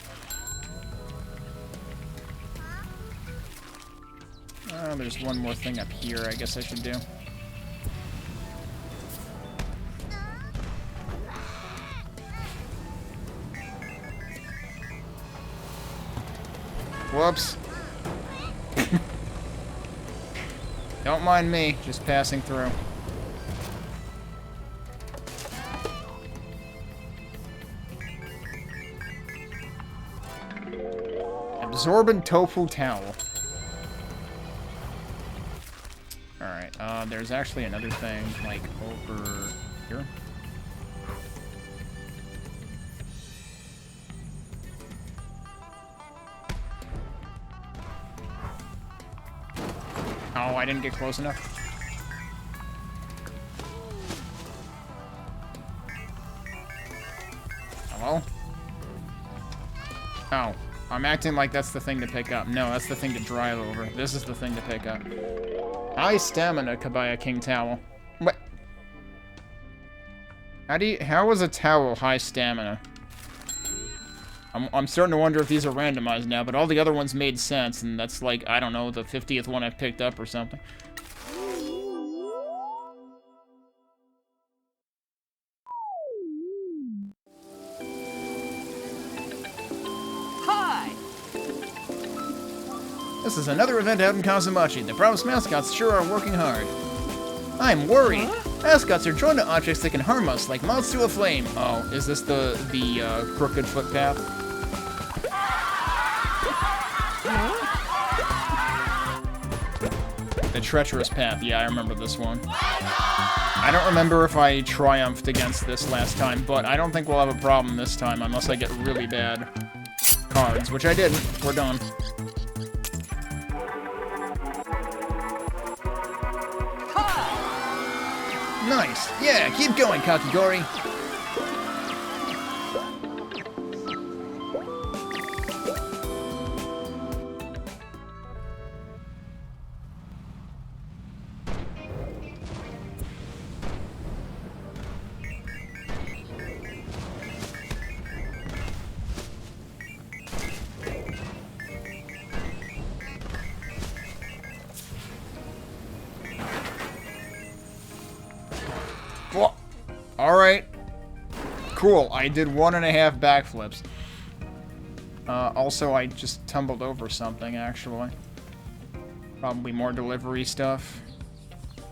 There's one more thing up here I guess I should do. Whoops. Don't mind me, just passing through. Absorbent tofu towel. Alright, there's actually another thing, like, over here. Oh, I didn't get close enough. Hello? Oh. I'm acting like that's the thing to pick up. No, that's the thing to drive over. This is the thing to pick up. High stamina, Kabaya King Towel. What? How is a towel high stamina? I'm starting to wonder if these are randomized now, but all the other ones made sense, and that's like, I don't know, the 50th one I've picked up or something. This is another event out in Kaso-machi. The promised mascots sure are working hard. I'm worried. Mascots are joined to objects that can harm us, like moths to a flame. Oh, is this the crooked footpath? The treacherous path. Yeah, I remember this one. I don't remember if I triumphed against this last time, but I don't think we'll have a problem this time unless I get really bad cards, which I didn't. We're done. Nice. Yeah, keep going, Kakigori. Alright. Cool, I did 1.5 backflips. Also, I just tumbled over something, actually. Probably more delivery stuff.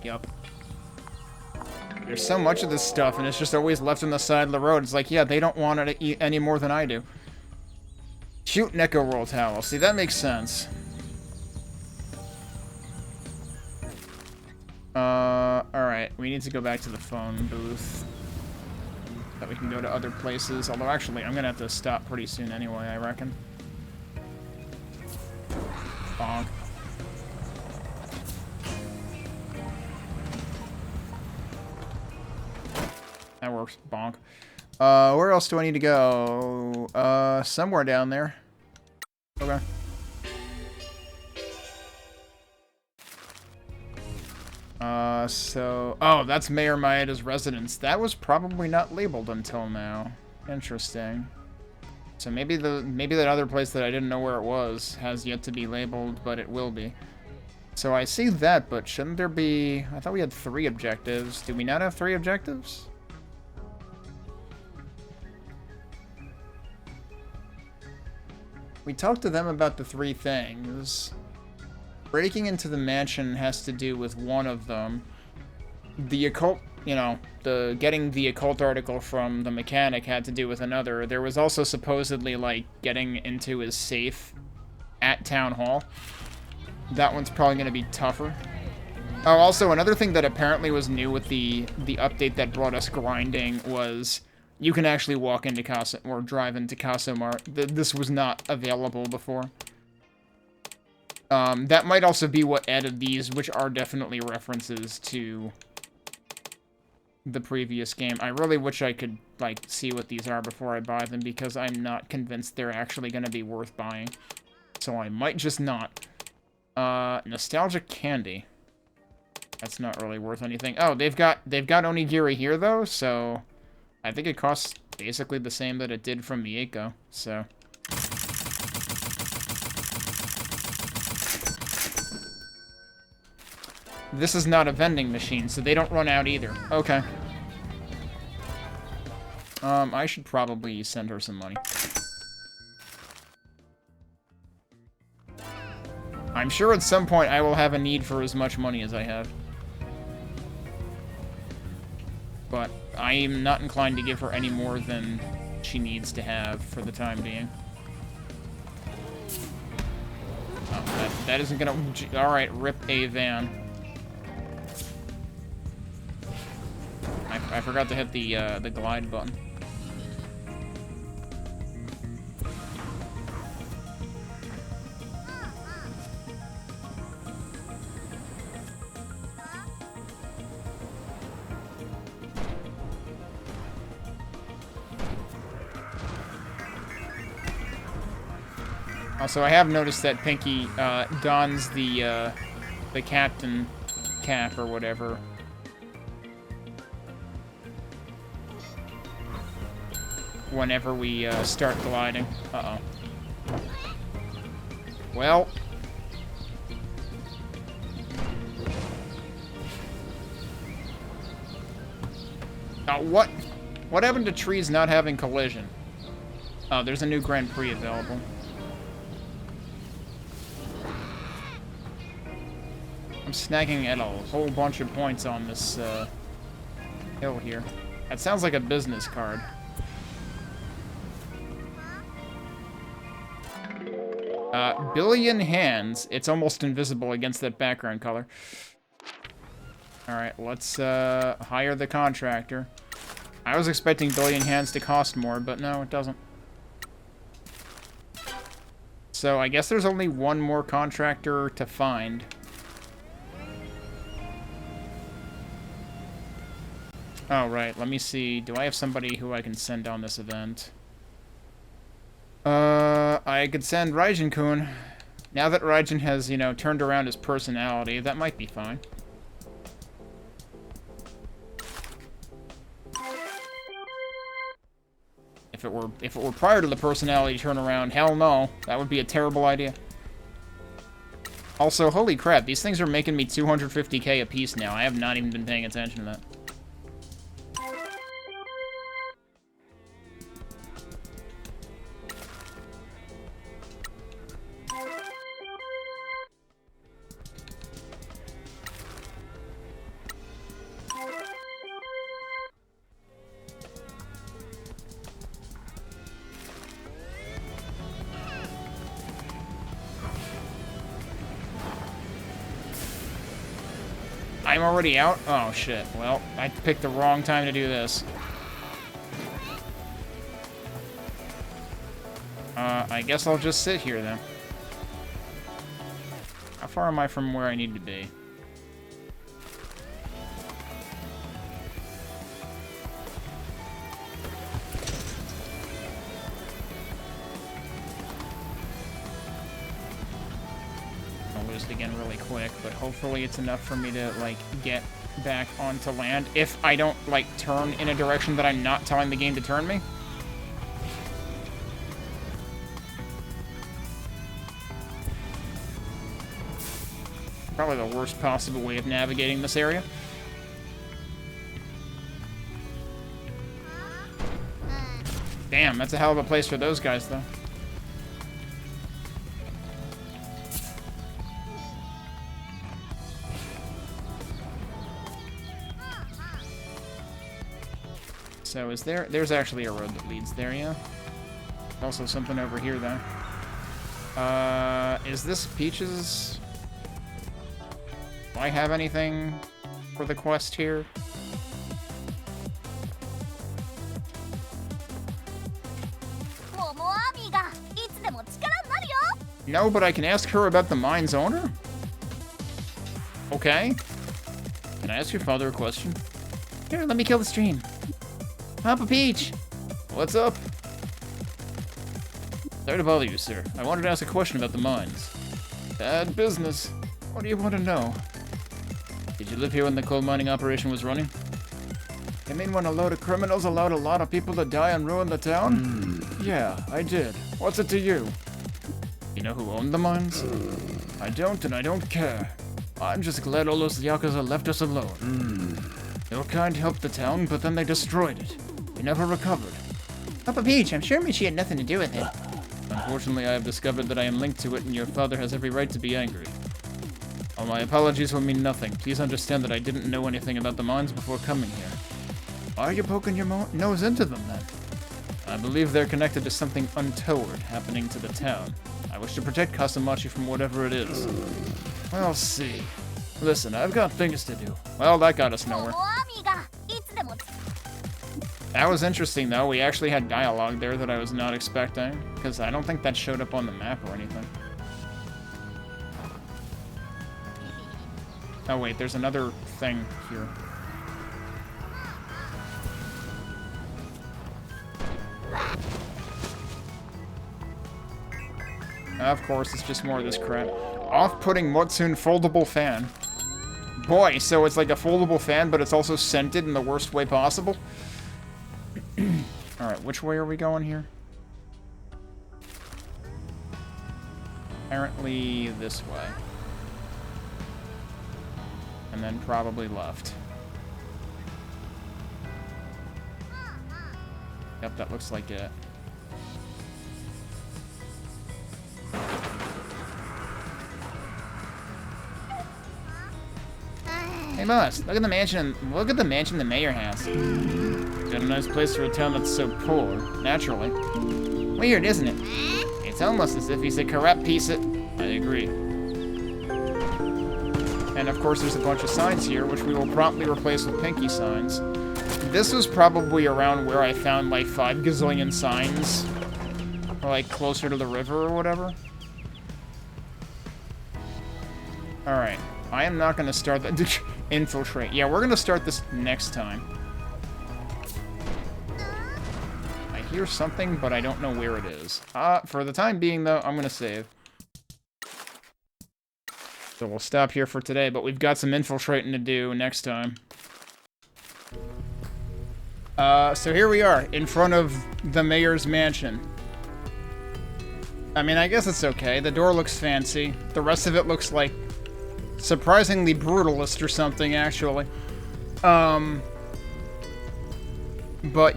Yep. There's so much of this stuff, and it's just always left on the side of the road. It's like, yeah, they don't want it to eat any more than I do. Cute Neko Roll Towel. See, that makes sense. Alright, we need to go back to the phone booth. That we can go to other places. Although, actually, I'm gonna have to stop pretty soon anyway, I reckon. Bonk. That works. Bonk. Where else do I need to go? Somewhere down there. Okay. Oh, that's Mayor Maeda's residence. That was probably not labeled until now. Interesting. So maybe that other place that I didn't know where it was has yet to be labeled, but it will be. So I see that, but shouldn't there be... I thought we had 3 objectives. Do we not have 3 objectives? We talked to them about the 3 things. Breaking into the mansion has to do with one of them. The occult, you know, getting the occult article from the mechanic had to do with another. There was also supposedly, like, getting into his safe at Town Hall. That one's probably going to be tougher. Oh, also, another thing that apparently was new with the update that brought us grinding was you can actually walk into Kaso, or drive into Kaso-machi. This was not available before. That might also be what added these, which are definitely references to the previous game. I really wish I could, like, see what these are before I buy them, because I'm not convinced they're actually going to be worth buying. So I might just not. Nostalgic candy. That's not really worth anything. Oh, they've got onigiri here, though, so I think it costs basically the same that it did from Mieko, so... This is not a vending machine, so they don't run out either. Okay. I should probably send her some money. I'm sure at some point I will have a need for as much money as I have. But I am not inclined to give her any more than she needs to have for the time being. Oh, that isn't gonna... Alright, rip a van. I forgot to hit the glide button. Also, I have noticed that Pinky dons the captain cap or whatever. Whenever we start gliding. Uh-oh. Well. What? What happened to trees not having collision? Oh, there's a new Grand Prix available. I'm snagging at a whole bunch of points on this hill here. That sounds like a business card. Billion hands. It's almost invisible against that background color. Alright, let's hire the contractor. I was expecting billion hands to cost more, but no, it doesn't. So I guess there's only one more contractor to find. Oh, right. Let me see. Do I have somebody who I can send on this event? I could send Raijin-kun. Now that Raijin has, you know, turned around his personality, that might be fine. If it were prior to the personality turnaround, hell no. That would be a terrible idea. Also, holy crap, these things are making me 250k a piece now. I have not even been paying attention to that. I'm already out? Oh, shit. Well, I picked the wrong time to do this. I guess I'll just sit here, then. far am I from where I need to be? I'll lose it again really quick, but hopefully it's enough for me to, like, get back onto land if I don't, like, turn in a direction that I'm not telling the game to turn me. Probably the worst possible way of navigating this area. Damn, that's a hell of a place for those guys, though. So is there's actually a road that leads there, yeah? Also something over here, though. Is this Peach's? Do I have anything for the quest here? No, but I can ask her about the mine's owner? Okay. Can I ask your father a question? Here, let me kill the stream. Papa Peach! What's up? Sorry to bother you, sir. I wanted to ask a question about the mines. Bad business. What do you want to know? Did you live here when the coal mining operation was running? You mean when a load of criminals allowed a lot of people to die and ruin the town? Yeah, I did. What's it to you? You know who owned the mines? I don't, and I don't care. I'm just glad all those Yakuza left us alone. Your kind helped the town, but then they destroyed it. We never recovered. Papa Peach, I'm sure Michi had nothing to do with it. Unfortunately, I have discovered that I am linked to it, and your father has every right to be angry. All my apologies will mean nothing. Please understand that I didn't know anything about the mines before coming here. Why are you poking your nose into them, then? I believe they're connected to something untoward happening to the town. I wish to protect Kaso-machi from whatever it is. We'll see. Listen, I've got things to do. Well, that got us nowhere. That was interesting, though. We actually had dialogue there that I was not expecting, because I don't think that showed up on the map or anything. Oh, wait, there's another thing here. Of course, it's just more of this crap. Off-putting Motsune foldable fan. Boy, so it's like a foldable fan, but it's also scented in the worst way possible? Alright, which way are we going here? Apparently this way. And then probably left. Yep, that looks like it. Hey boss, look at the mansion. Look at the mansion the mayor has. Got a nice place for a town that's so poor, naturally. Weird, isn't it? It's almost as if he's a corrupt piece of... I agree. And of course there's a bunch of signs here, which we will promptly replace with pinky signs. This was probably around where I found like 5 gazillion signs. Or like closer to the river or whatever. Alright. I am not going to start that. Infiltrate. Yeah, we're going to start this next time. I hear something, but I don't know where it is. For the time being, though, I'm going to save. So we'll stop here for today, but we've got some infiltrating to do next time. So here we are, in front of the mayor's mansion. I mean, I guess it's okay. The door looks fancy. The rest of it looks like surprisingly brutalist or something, actually. But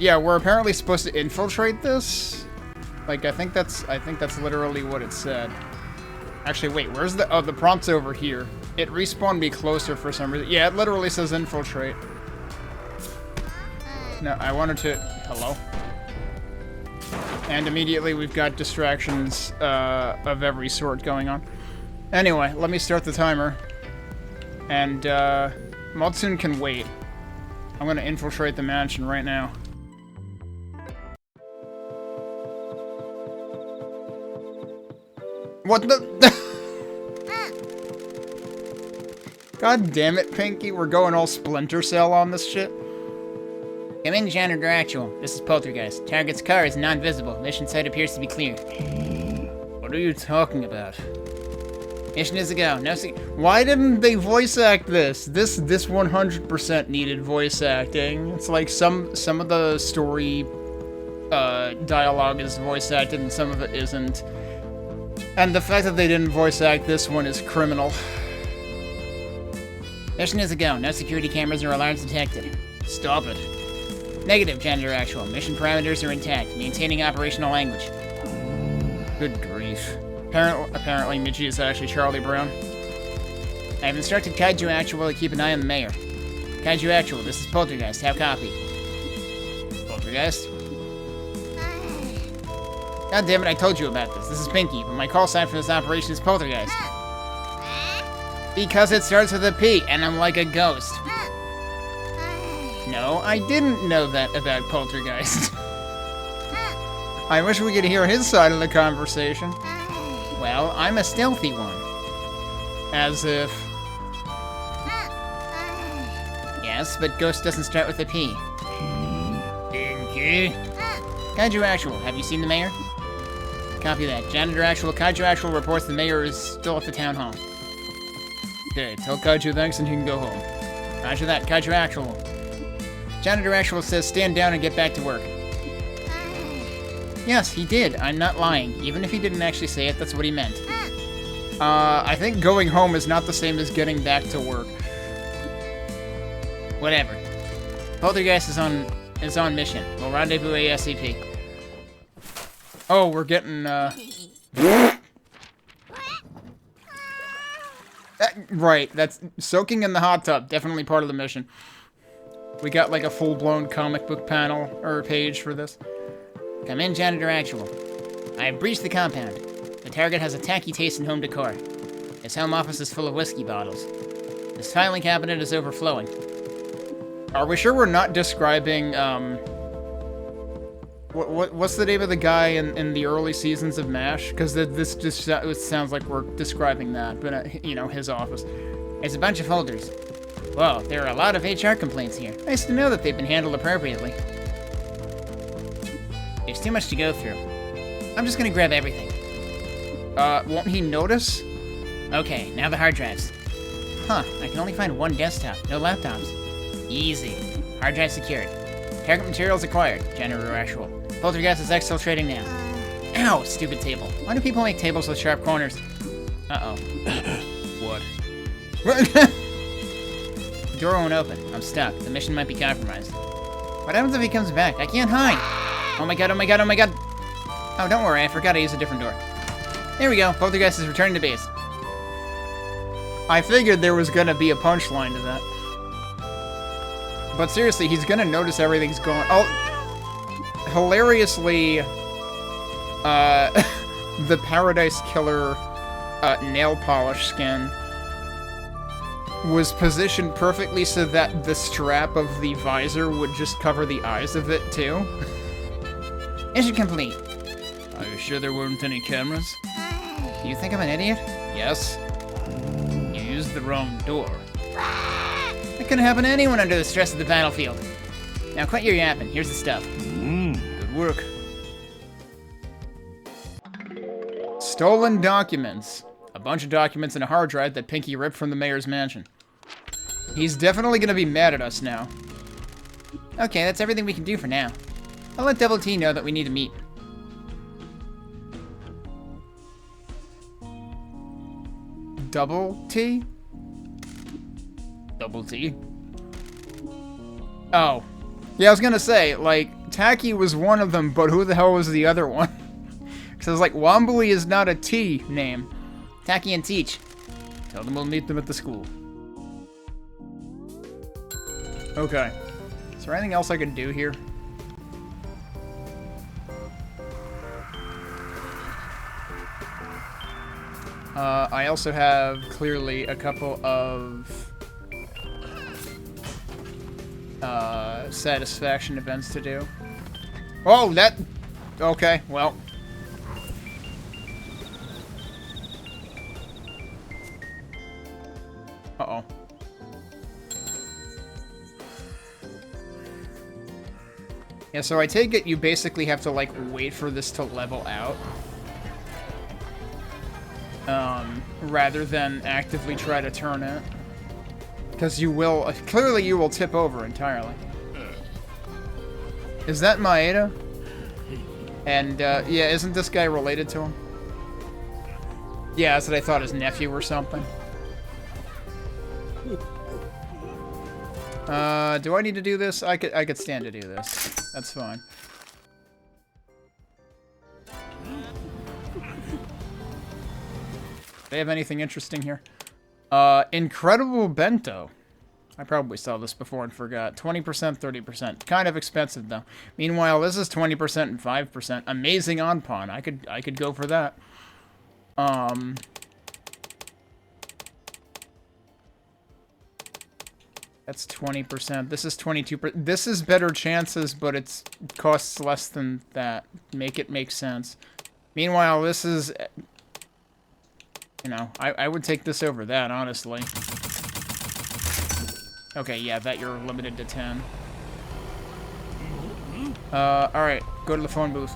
yeah, we're apparently supposed to infiltrate this. Like, I think that's literally what it said. Actually, wait, where's the... Oh, the prompt's over here. It respawned me closer for some reason. Yeah, it literally says infiltrate. No, I wanted to... Hello? And immediately we've got distractions of every sort going on. Anyway, let me start the timer. And, Motsune can wait. I'm gonna infiltrate the mansion right now. What the... God damn it, Pinky. We're going all Splinter Cell on this shit. Come in, janitor actual. This is Poltergeist. Target's car is non-visible. Mission site appears to be clear. What are you talking about? Mission is a go. No Why didn't they voice act this? This 100% needed voice acting. It's like some of the story dialogue is voice acted and some of it isn't. And the fact that they didn't voice act this one is criminal. Mission is a go. No security cameras or alarms detected. Stop it. Negative, janitor actual. Mission parameters are intact. Maintaining operational language. Good grief. Apparently Michi is actually Charlie Brown. I have instructed Kaiju Actual to keep an eye on the mayor. Kaiju Actual, this is Poltergeist. Have copy. Poltergeist? God damn it, I told you about this. This is Pinky, but my call sign for this operation is Poltergeist. Because it starts with a P, and I'm like a ghost. No, I didn't know that about Poltergeist. I wish we could hear his side of the conversation. Well, I'm a stealthy one. As if... Yes, but ghost doesn't start with a P. Pinky? Kaiju Actual, have you seen the mayor? Copy that. Janitor Actual, Kaiju Actual reports the mayor is still at the town hall. Okay, tell Kaiju thanks and he can go home. Roger that, Kaiju Actual. Janitor Actual says stand down and get back to work. Yes, he did. I'm not lying. Even if he didn't actually say it, that's what he meant. I think going home is not the same as getting back to work. Whatever. Poltergeist is on mission. We'll rendezvous ASAP. Oh, we're getting, right, that's soaking in the hot tub. Definitely part of the mission. We got like a full-blown comic book panel, or page for this. Come in, Janitor Actual. I have breached the compound. The target has a tacky taste in home decor. His home office is full of whiskey bottles. His filing cabinet is overflowing. Are we sure we're not describing, what's the name of the guy in the early seasons of MASH? Because this just sounds like we're describing that, but, you know, his office. There's a bunch of folders. Whoa, there are a lot of HR complaints here. Nice to know that they've been handled appropriately. There's too much to go through. I'm just gonna grab everything. Won't he notice? Okay, now the hard drives. Huh, I can only find one desktop, no laptops. Easy. Hard drive secured. Target materials acquired. Janitor Actual. Poltergeist is exfiltrating now. Ow, stupid table. Why do people make tables with sharp corners? Uh-oh. What? The door won't open. I'm stuck. The mission might be compromised. What happens if he comes back? I can't hide. Oh my god, oh my god, oh my god. Oh, don't worry. I forgot to use a different door. There we go. Poltergeist is returning to base. I figured there was gonna be a punchline to that. But seriously, he's gonna notice everything's going... Oh, hilariously, the Paradise Killer nail polish skin was positioned perfectly so that the strap of the visor would just cover the eyes of it, too. Mission complete. Are you sure there weren't any cameras? Do you think I'm an idiot? Yes. You used the wrong door. That could happen to anyone under the stress of the battlefield. Now quit your yapping. Here's the stuff. Good work. Stolen documents. A bunch of documents in a hard drive that Pinky ripped from the mayor's mansion. He's definitely gonna be mad at us now. Okay, that's everything we can do for now. I'll let Double T know that we need to meet. Double T? Double T? Oh. Yeah, I was gonna say, like, Tacky was one of them, but who the hell was the other one? Because I was like, Wombly is not a T name. Tacky and Teach. Tell them we'll meet them at the school. Okay. Is there anything else I can do here? I also have, clearly, a couple of satisfaction events to do. Oh, that... Okay, well... Uh-oh. Yeah, so I take it you basically have to, like, wait for this to level out. Rather than actively try to turn it. Because you will, clearly you will tip over entirely. Is that Maeda? And, yeah, isn't this guy related to him? Yeah, that's what I thought, his nephew or something. Do I need to do this? I could stand to do this. That's fine. Do they have anything interesting here? Incredible Bento. I probably saw this before and forgot. 20%, 30%. Kind of expensive, though. Meanwhile, this is 20% and 5%. Amazing on pawn. I could go for that. That's 20%. This is 22%. This is better chances, but it costs less than that. Make it make sense. Meanwhile, this is... You know, I would take this over that, honestly. Okay, yeah, that you're limited to 10. Alright, go to the phone booth.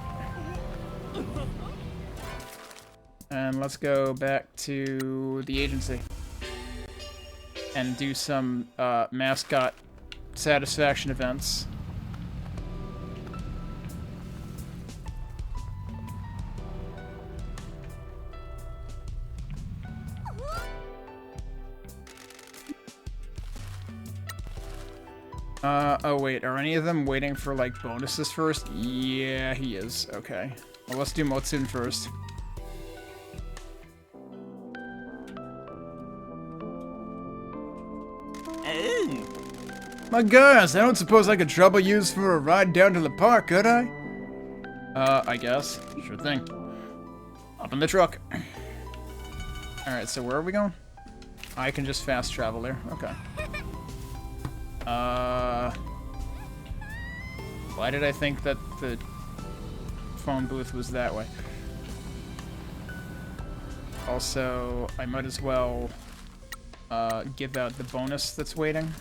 And let's go back to the agency. And do some, mascot satisfaction events. Oh wait, are any of them waiting for, like, bonuses first? Yeah, he is. Okay. Well, let's do Motsun first. My gosh, I don't suppose I could trouble yous for a ride down to the park, could I? I guess. Sure thing. Up in the truck. Alright, so where are we going? I can just fast travel there. Okay. Why did I think that the phone booth was that way? Also, I might as well give out the bonus that's waiting.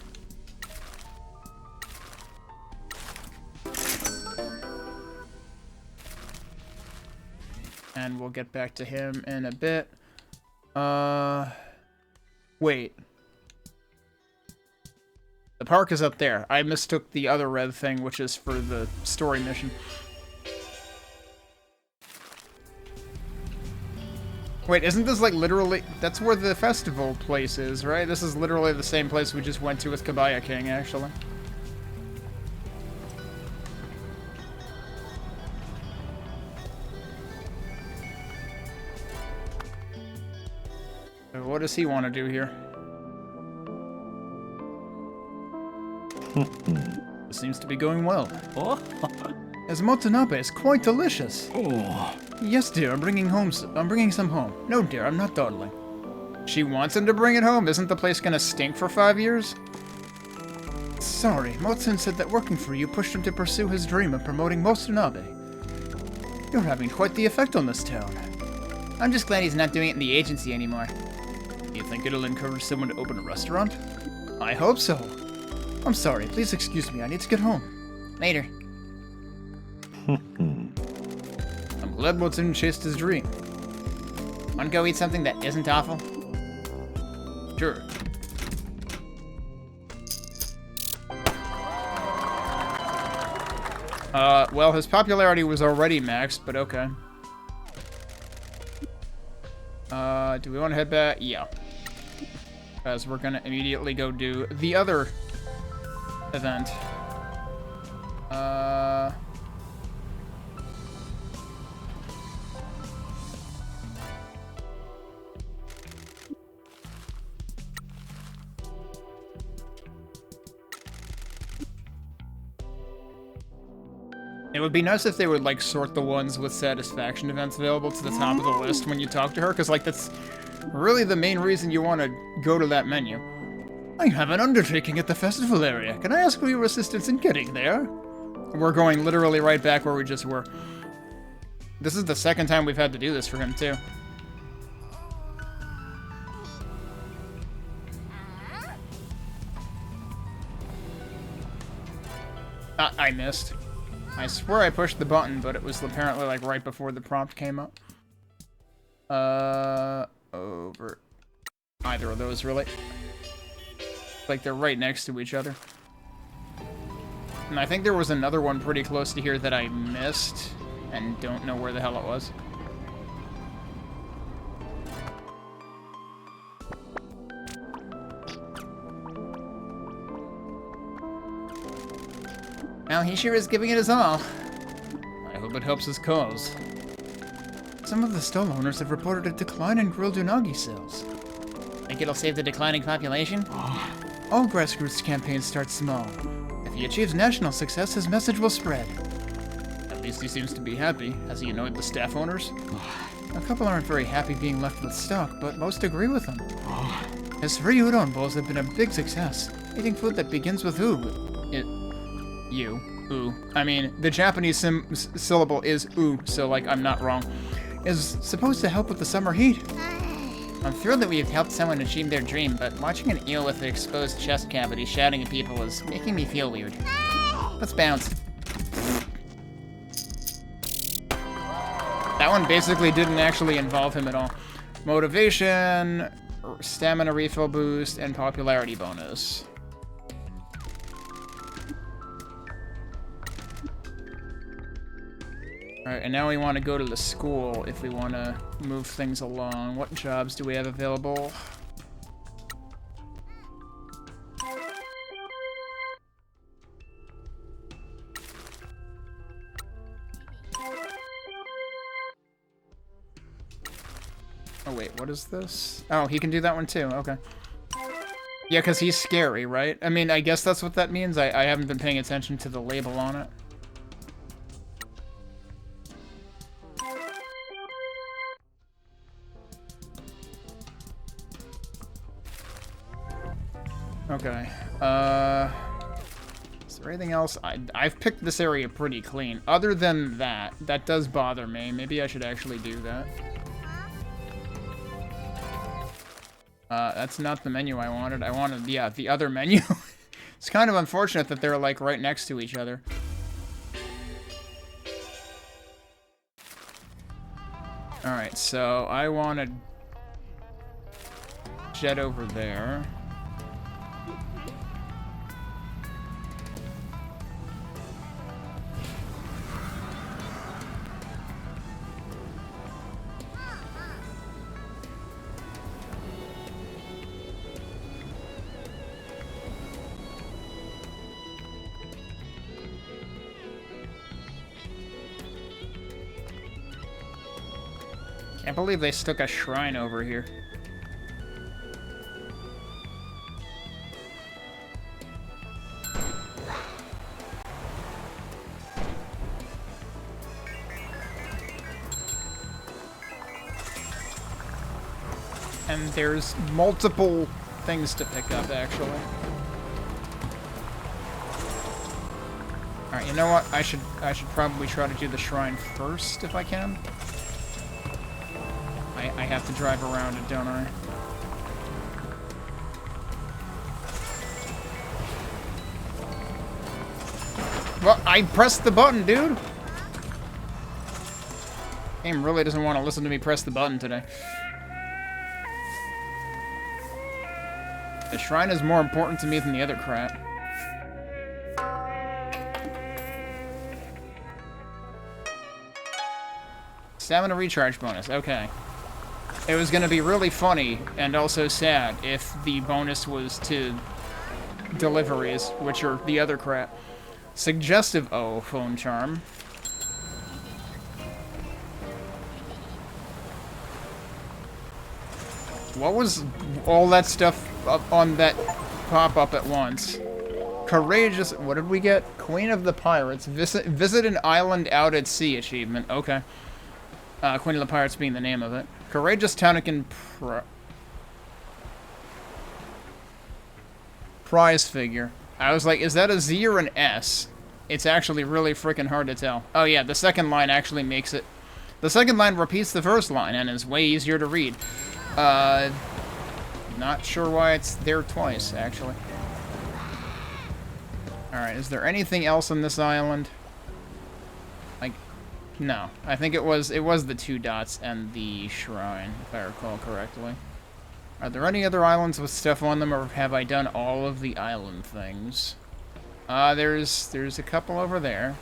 And we'll get back to him in a bit. Wait. The park is up there. I mistook the other red thing, which is for the story mission. Wait, isn't this like literally... That's where the festival place is, right? This is literally the same place we just went to with Kabaya King, actually. So what does he want to do here? It seems to be going well. As motanabe is quite delicious. Oh. Yes, dear, I'm bringing some home. No, dear, I'm not dawdling. She wants him to bring it home. Isn't the place gonna stink for 5 years? Sorry, Motsun said that working for you pushed him to pursue his dream of promoting Motanabe. You're having quite the effect on this town. I'm just glad he's not doing it in the agency anymore. You think it'll encourage someone to open a restaurant? I hope so. I'm sorry, please excuse me, I need to get home. Later. I'm glad Motsun chased his dream. Wanna go eat something that isn't awful? Sure. Well, his popularity was already maxed, but okay. Do we want to head back? Yeah. Because we're gonna immediately go do the other event. It would be nice if they would, like, sort the ones with satisfaction events available to the top of the list when you talk to her, because, like, that's really the main reason you want to go to that menu. I have an undertaking at the festival area. Can I ask for your assistance in getting there? We're going literally right back where we just were. This is the second time we've had to do this for him, too. I missed. I swear I pushed the button, but it was apparently like right before the prompt came up. Over either of those, really. Like they're right next to each other. And I think there was another one pretty close to here that I missed and don't know where the hell it was. Well, he sure is giving it his all. I hope it helps his cause. Some of the stall owners have reported a decline in grilled unagi sales. Think it'll save the declining population? All grassroots campaigns start small. If he achieves national success, his message will spread. At least he seems to be happy. Has he annoyed the staff owners? A couple aren't very happy being left with stock, but most agree with him. His free udon bowls have been a big success. Eating food that begins with u. U. I mean, the Japanese syllable is u, so like I'm not wrong. Is supposed to help with the summer heat. I'm thrilled that we've helped someone achieve their dream, but watching an eel with an exposed chest cavity shouting at people is making me feel weird. Let's bounce. That one basically didn't actually involve him at all. Motivation, stamina refill boost, and popularity bonus. Alright, and now we want to go to the school if we want to move things along. What jobs do we have available? Oh wait, what is this? Oh, he can do that one too, okay. Yeah, because he's scary, right? I mean, I guess that's what that means. I haven't been paying attention to the label on it. Okay, is there anything else? I've picked this area pretty clean. Other than that, that does bother me. Maybe I should actually do that. That's not the menu I wanted. I wanted, yeah, the other menu. It's kind of unfortunate that they're, like, right next to each other. Alright, so I want to jet over there. Can't believe they stuck a shrine over here. And there's multiple things to pick up, actually. Alright, you know what? I should probably try to do the shrine first, if I can. I have to drive around it, don't I? Well, I pressed the button, dude! Game really doesn't want to listen to me press the button today. The shrine is more important to me than the other crap. Stamina recharge bonus, okay. It was going to be really funny and also sad if the bonus was to deliveries, which are the other crap. Suggestive phone charm. What was all that stuff up on that pop-up at once? Courageous, what did we get? Queen of the Pirates. Visit an island out at sea achievement. Okay. Queen of the Pirates being the name of it. Courageous Tanakin prize figure. I was like, is that a Z or an S? It's actually really freaking hard to tell. Oh yeah, the second line actually makes it. The second line repeats the first line and is way easier to read. Not sure why it's there twice, actually. Alright, is there anything else on this island? No, I think it was the 2 dots and the shrine, if I recall correctly. Are there any other islands with stuff on them, or have I done all of the island things? There's a couple over there.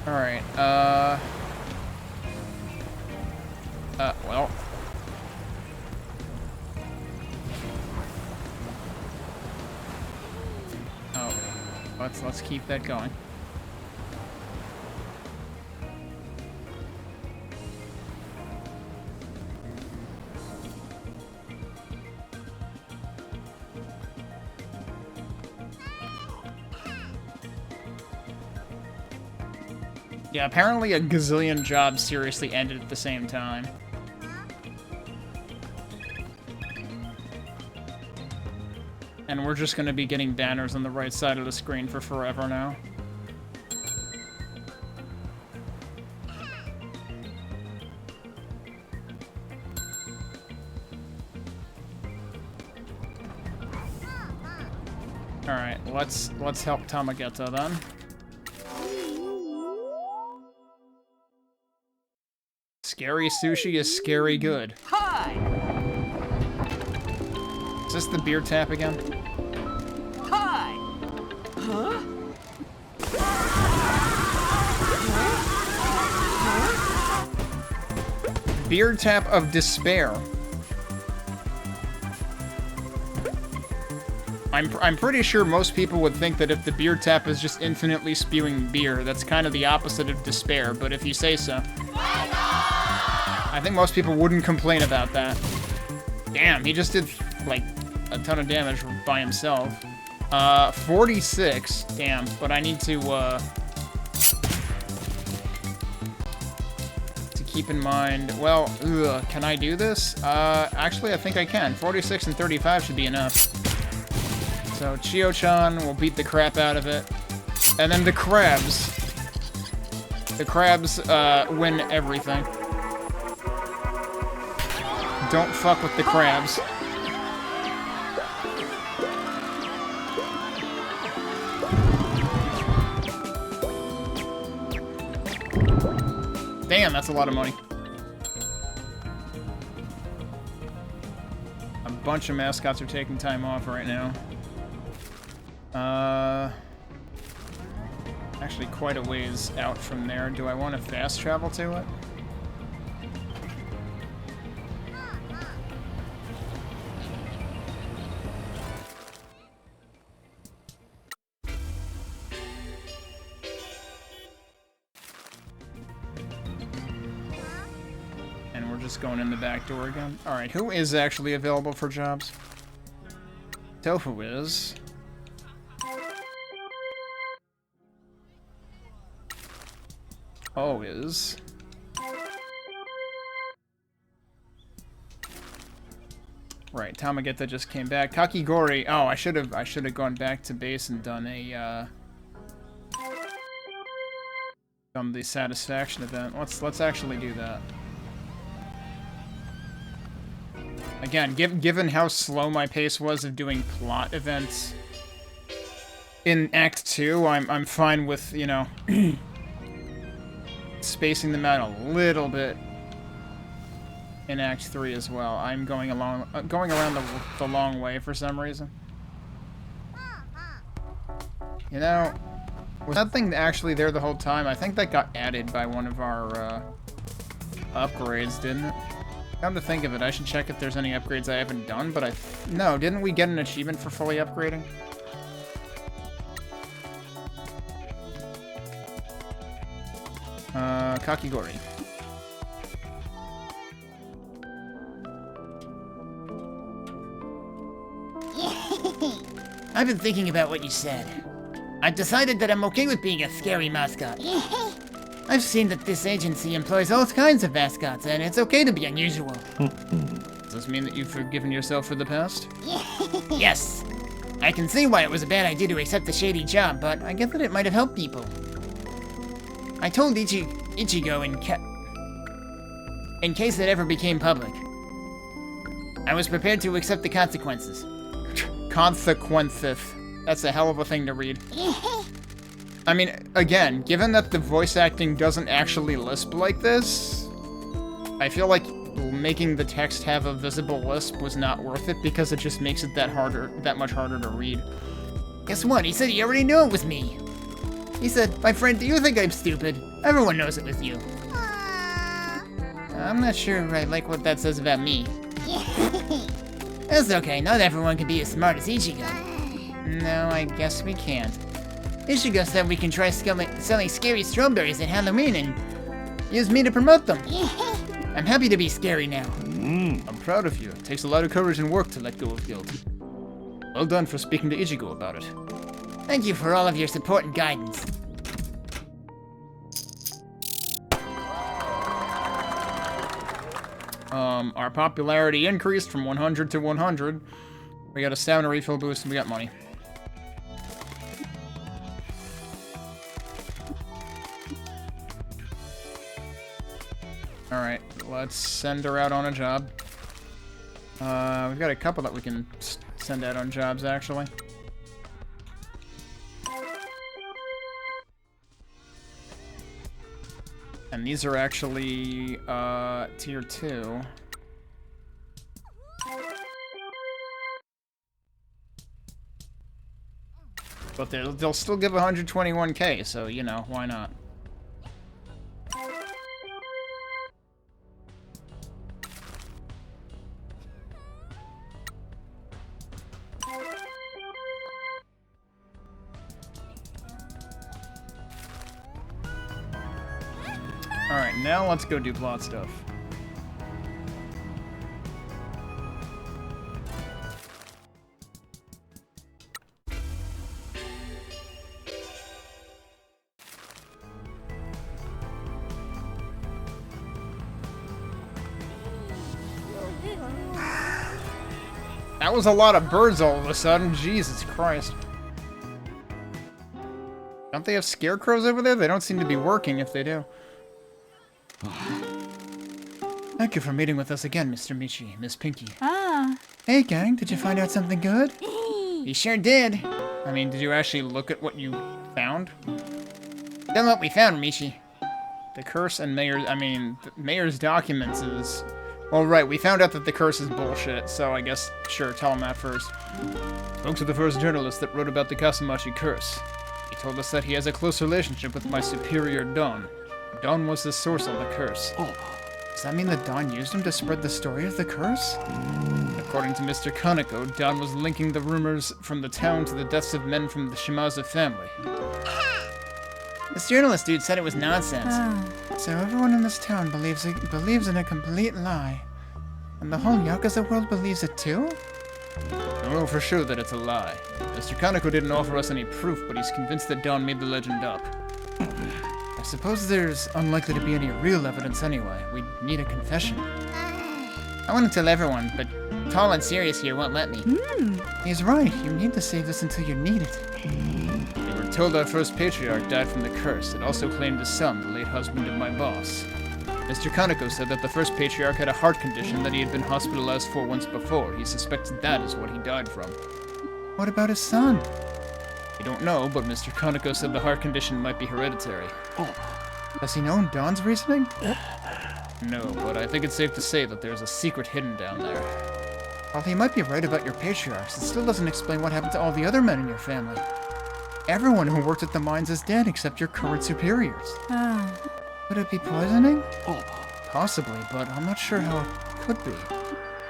Alright, well. Oh, let's keep that going. Yeah, apparently a gazillion jobs seriously ended at the same time. And we're just gonna be getting banners on the right side of the screen for forever now. Alright, let's help Tamageta then. Scary sushi is scary good. Hi! Is this the beer tap again? Hi! Huh? Beer tap of despair. I'm pretty sure most people would think that if the beer tap is just infinitely spewing beer, that's kind of the opposite of despair, but if you say so. I think most people wouldn't complain about that. Damn, he just did, like, a ton of damage by himself. 46, damn, but I need to keep in mind, well, can I do this? Actually, I think I can. 46 and 35 should be enough. So, Chio-chan will beat the crap out of it. And then the crabs. The crabs, win everything. Don't fuck with the crabs. Damn, that's a lot of money. A bunch of mascots are taking time off right now. Actually quite a ways out from there. Do I want to fast travel to it? And we're just going in the back door again. Alright, who is actually available for jobs? Tofu is. O is. Right, Tamageta just came back. Kakigori. Oh, I should have gone back to base and done a done the satisfaction event. Let's actually do that. Again, given how slow my pace was of doing plot events in Act 2, I'm fine with, you know, spacing them out a little bit in Act 3 as well. I'm going around the long way for some reason. You know, was that thing actually there the whole time? I think that got added by one of our upgrades, didn't it? Come to think of it, I should check if there's any upgrades I haven't done, but no, didn't we get an achievement for fully upgrading? Kakigori. I've been thinking about what you said. I've decided that I'm okay with being a scary mascot. I've seen that this agency employs all kinds of mascots, and it's okay to be unusual. Does this mean that you've forgiven yourself for the past? Yes. I can see why it was a bad idea to accept the shady job, but I get that it might have helped people. I told Ichigo in case it ever became public. I was prepared to accept the consequences. Consequences. That's a hell of a thing to read. I mean, again, given that the voice acting doesn't actually lisp like this, I feel like making the text have a visible lisp was not worth it because it just makes it that much harder to read. Guess what? He said he already knew it was me. He said, "My friend, do you think I'm stupid? Everyone knows it was you." I'm not sure I like what that says about me. That's okay, not everyone can be as smart as Ichigo. No, I guess we can't. Ichigo said we can try selling scary strawberries at Halloween and use me to promote them. I'm happy to be scary now. I'm proud of you. It takes a lot of courage and work to let go of guilt. Well done for speaking to Ichigo about it. Thank you for all of your support and guidance. Our popularity increased from 100 to 100. We got a stamina refill boost and we got money. Alright, let's send her out on a job. We've got a couple that we can send out on jobs, actually. And these are actually, tier 2. But they'll still give 121k, so, you know, why not? Alright, now let's go do plot stuff. That was a lot of birds all of a sudden. Jesus Christ. Don't they have scarecrows over there? They don't seem to be working if they do. Thank you for meeting with us again, Mr. Michi, Miss Pinky. Ah. Hey, gang, did you find out something good? We sure did. I mean, did you actually look at what you found? Tell what we found, Michi. The curse and Mayor's, Mayor's documents is... Well, right, we found out that the curse is bullshit, so I guess, sure, tell him that first. Spoke to the first journalist that wrote about the Kaso-machi curse. He told us that he has a close relationship with my superior, Don. Don was the source of the curse. Does that mean that Don used him to spread the story of the curse? According to Mr. Kaneko, Don was linking the rumors from the town to the deaths of men from the Shimazu family. This journalist dude said it was nonsense. So everyone in this town believes in a complete lie. And the whole Yakuza world believes it too? I don't know for sure that it's a lie. Mr. Kaneko didn't offer us any proof, but he's convinced that Don made the legend up. I suppose there's unlikely to be any real evidence anyway. We need a confession. I want to tell everyone, but Tall and Serious here won't let me. He's right. You need to save this until you need it. We were told our first patriarch died from the curse. It also claimed his son, the late husband of my boss. Mr. Kaneko said that the first patriarch had a heart condition that he had been hospitalized for once before. He suspected that is what he died from. What about his son? We don't know, but Mr. Kaneko said the heart condition might be hereditary. Does he know Don's reasoning? No, but I think it's safe to say that there's a secret hidden down there. While he might be right about your patriarchs, it still doesn't explain what happened to all the other men in your family. Everyone who worked at the mines is dead except your current superiors. Could it be poisoning? Possibly, but I'm not sure how it could be.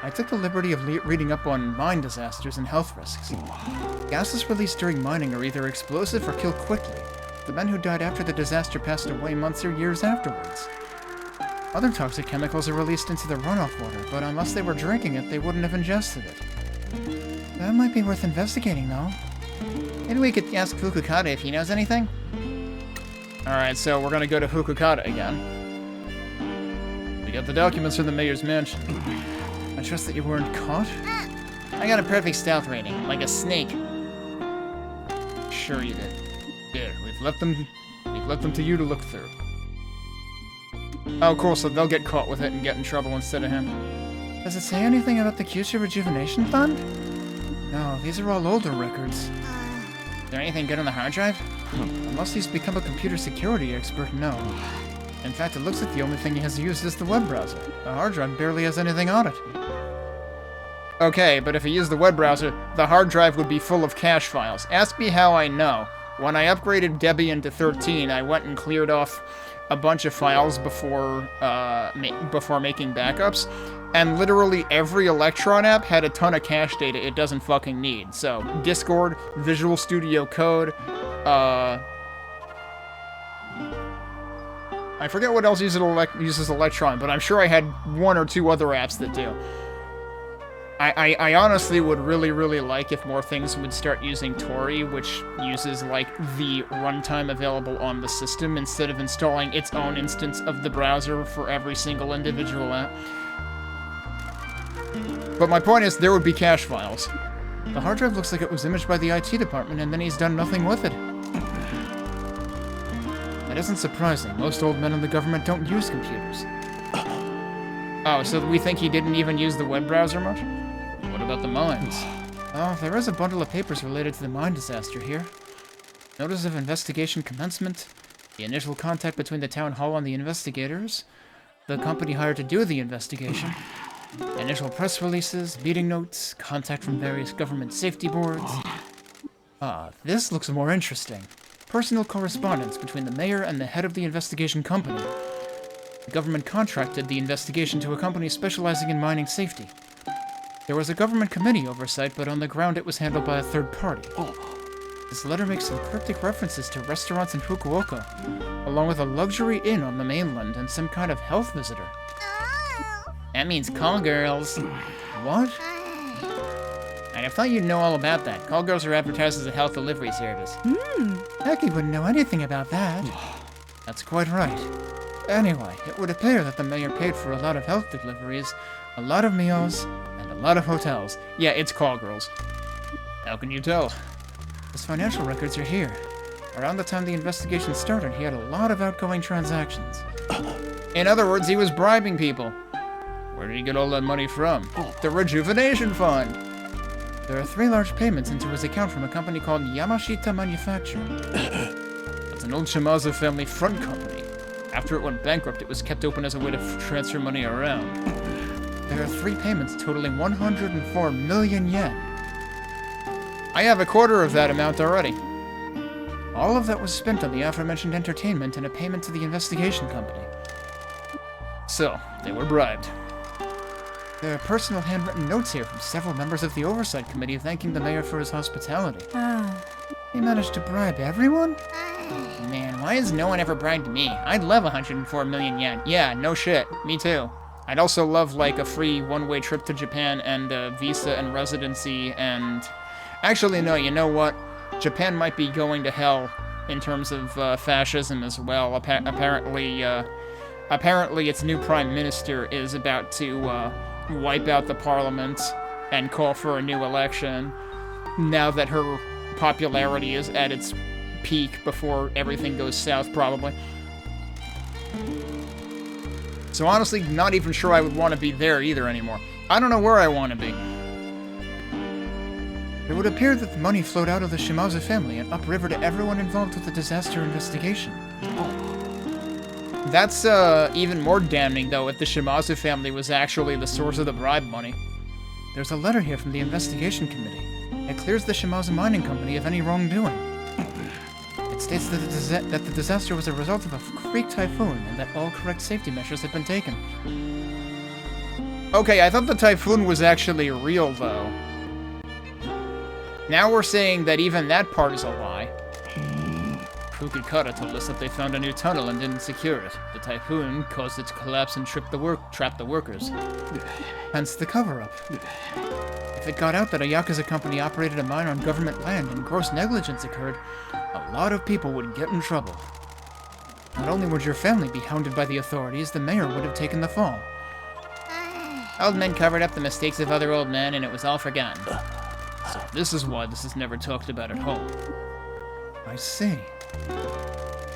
I took the liberty of reading up on mine disasters and health risks. Gases released during mining are either explosive or kill quickly. The men who died after the disaster passed away months or years afterwards. Other toxic chemicals are released into the runoff water, but unless they were drinking it, they wouldn't have ingested it. That might be worth investigating, though. Maybe we could ask Fukukata if he knows anything? Alright, so we're gonna go to Fukukata again. We got the documents from the mayor's mansion. I trust that you weren't caught? I got a perfect stealth rating, like a snake. Sure you did. Here, we've left them to you to look through. Oh, cool, so they'll get caught with it and get in trouble instead of him. Does it say anything about the Kyushu Rejuvenation Fund? No, these are all older records. Is there anything good on the hard drive? Unless he's become a computer security expert, no. In fact, it looks like the only thing he has used is the web browser. The hard drive barely has anything on it. Okay, but if he used the web browser, the hard drive would be full of cache files. Ask me how I know. When I upgraded Debian to 13, I went and cleared off a bunch of files before making backups, and literally every Electron app had a ton of cache data it doesn't fucking need. So, Discord, Visual Studio Code, I forget what else uses Electron, but I'm sure I had one or two other apps that do. I honestly would really like if more things would start using Tori, which uses, like, the runtime available on the system instead of installing its own instance of the browser for every single individual app. But my point is, there would be cache files. The hard drive looks like it was imaged by the IT department and then he's done nothing with it. That isn't surprising. Most old men in the government don't use computers. Oh, so we think he didn't even use the web browser much? What about the mines? Oh, there is a bundle of papers related to the mine disaster here. Notice of investigation commencement, the initial contact between the town hall and the investigators, the company hired to do the investigation, initial press releases, meeting notes, contact from various government safety boards. Ah, this looks more interesting. Personal correspondence between the mayor and the head of the investigation company. The government contracted the investigation to a company specializing in mining safety. There was a government committee oversight, but on the ground it was handled by a third party. This letter makes some cryptic references to restaurants in Fukuoka, along with a luxury inn on the mainland and some kind of health visitor. That means call girls. What? I thought you'd know all about that. Call girls are advertised as a health delivery service. Becky wouldn't know anything about that. That's quite right. Anyway, it would appear that the mayor paid for a lot of health deliveries, a lot of meals, and a lot of hotels. Yeah, it's call girls. How can you tell? His financial records are here. Around the time the investigation started, he had a lot of outgoing transactions. In other words, he was bribing people. Where did he get all that money from? The Rejuvenation Fund. There are 3 large payments into his account from a company called Yamashita Manufacturing. That's an old Shimazu family front company. After it went bankrupt, it was kept open as a way to transfer money around. There are 3 payments totaling 104 million yen. I have a quarter of that amount already. All of that was spent on the aforementioned entertainment and a payment to the investigation company. So, they were bribed. There are personal handwritten notes here from several members of the Oversight Committee thanking the mayor for his hospitality. He managed to bribe everyone? Man, why has no one ever bribed me? I'd love 104 million yen. Yeah, no shit. Me too. I'd also love, like, a free one-way trip to Japan and a visa and residency and... Actually, no, you know what? Japan might be going to hell in terms of fascism as well. Apparently its new prime minister is about to wipe out the parliament and call for a new election now that her popularity is at its peak before everything goes south, probably. So honestly, not even sure I would want to be there either anymore. I don't know where I want to be. It would appear that the money flowed out of the Shimazu family and upriver to everyone involved with the disaster investigation. That's even more damning, though, if the Shimazu family was actually the source of the bribe money. There's a letter here from the investigation committee. It clears the Shimazu Mining Company of any wrongdoing. It states that the disaster was a result of a freak typhoon and that all correct safety measures had been taken. Okay, I thought the typhoon was actually real, though. Now we're saying that even that part is a lie. Fukikata told us that they found a new tunnel and didn't secure it. The typhoon caused it to collapse and trap the workers. Hence the cover-up. If it got out that a Yakuza company operated a mine on government land and gross negligence occurred, a lot of people would get in trouble. Not only would your family be hounded by the authorities, the mayor would have taken the fall. Old men covered up the mistakes of other old men, and it was all forgotten. So this is why this is never talked about at home. I see.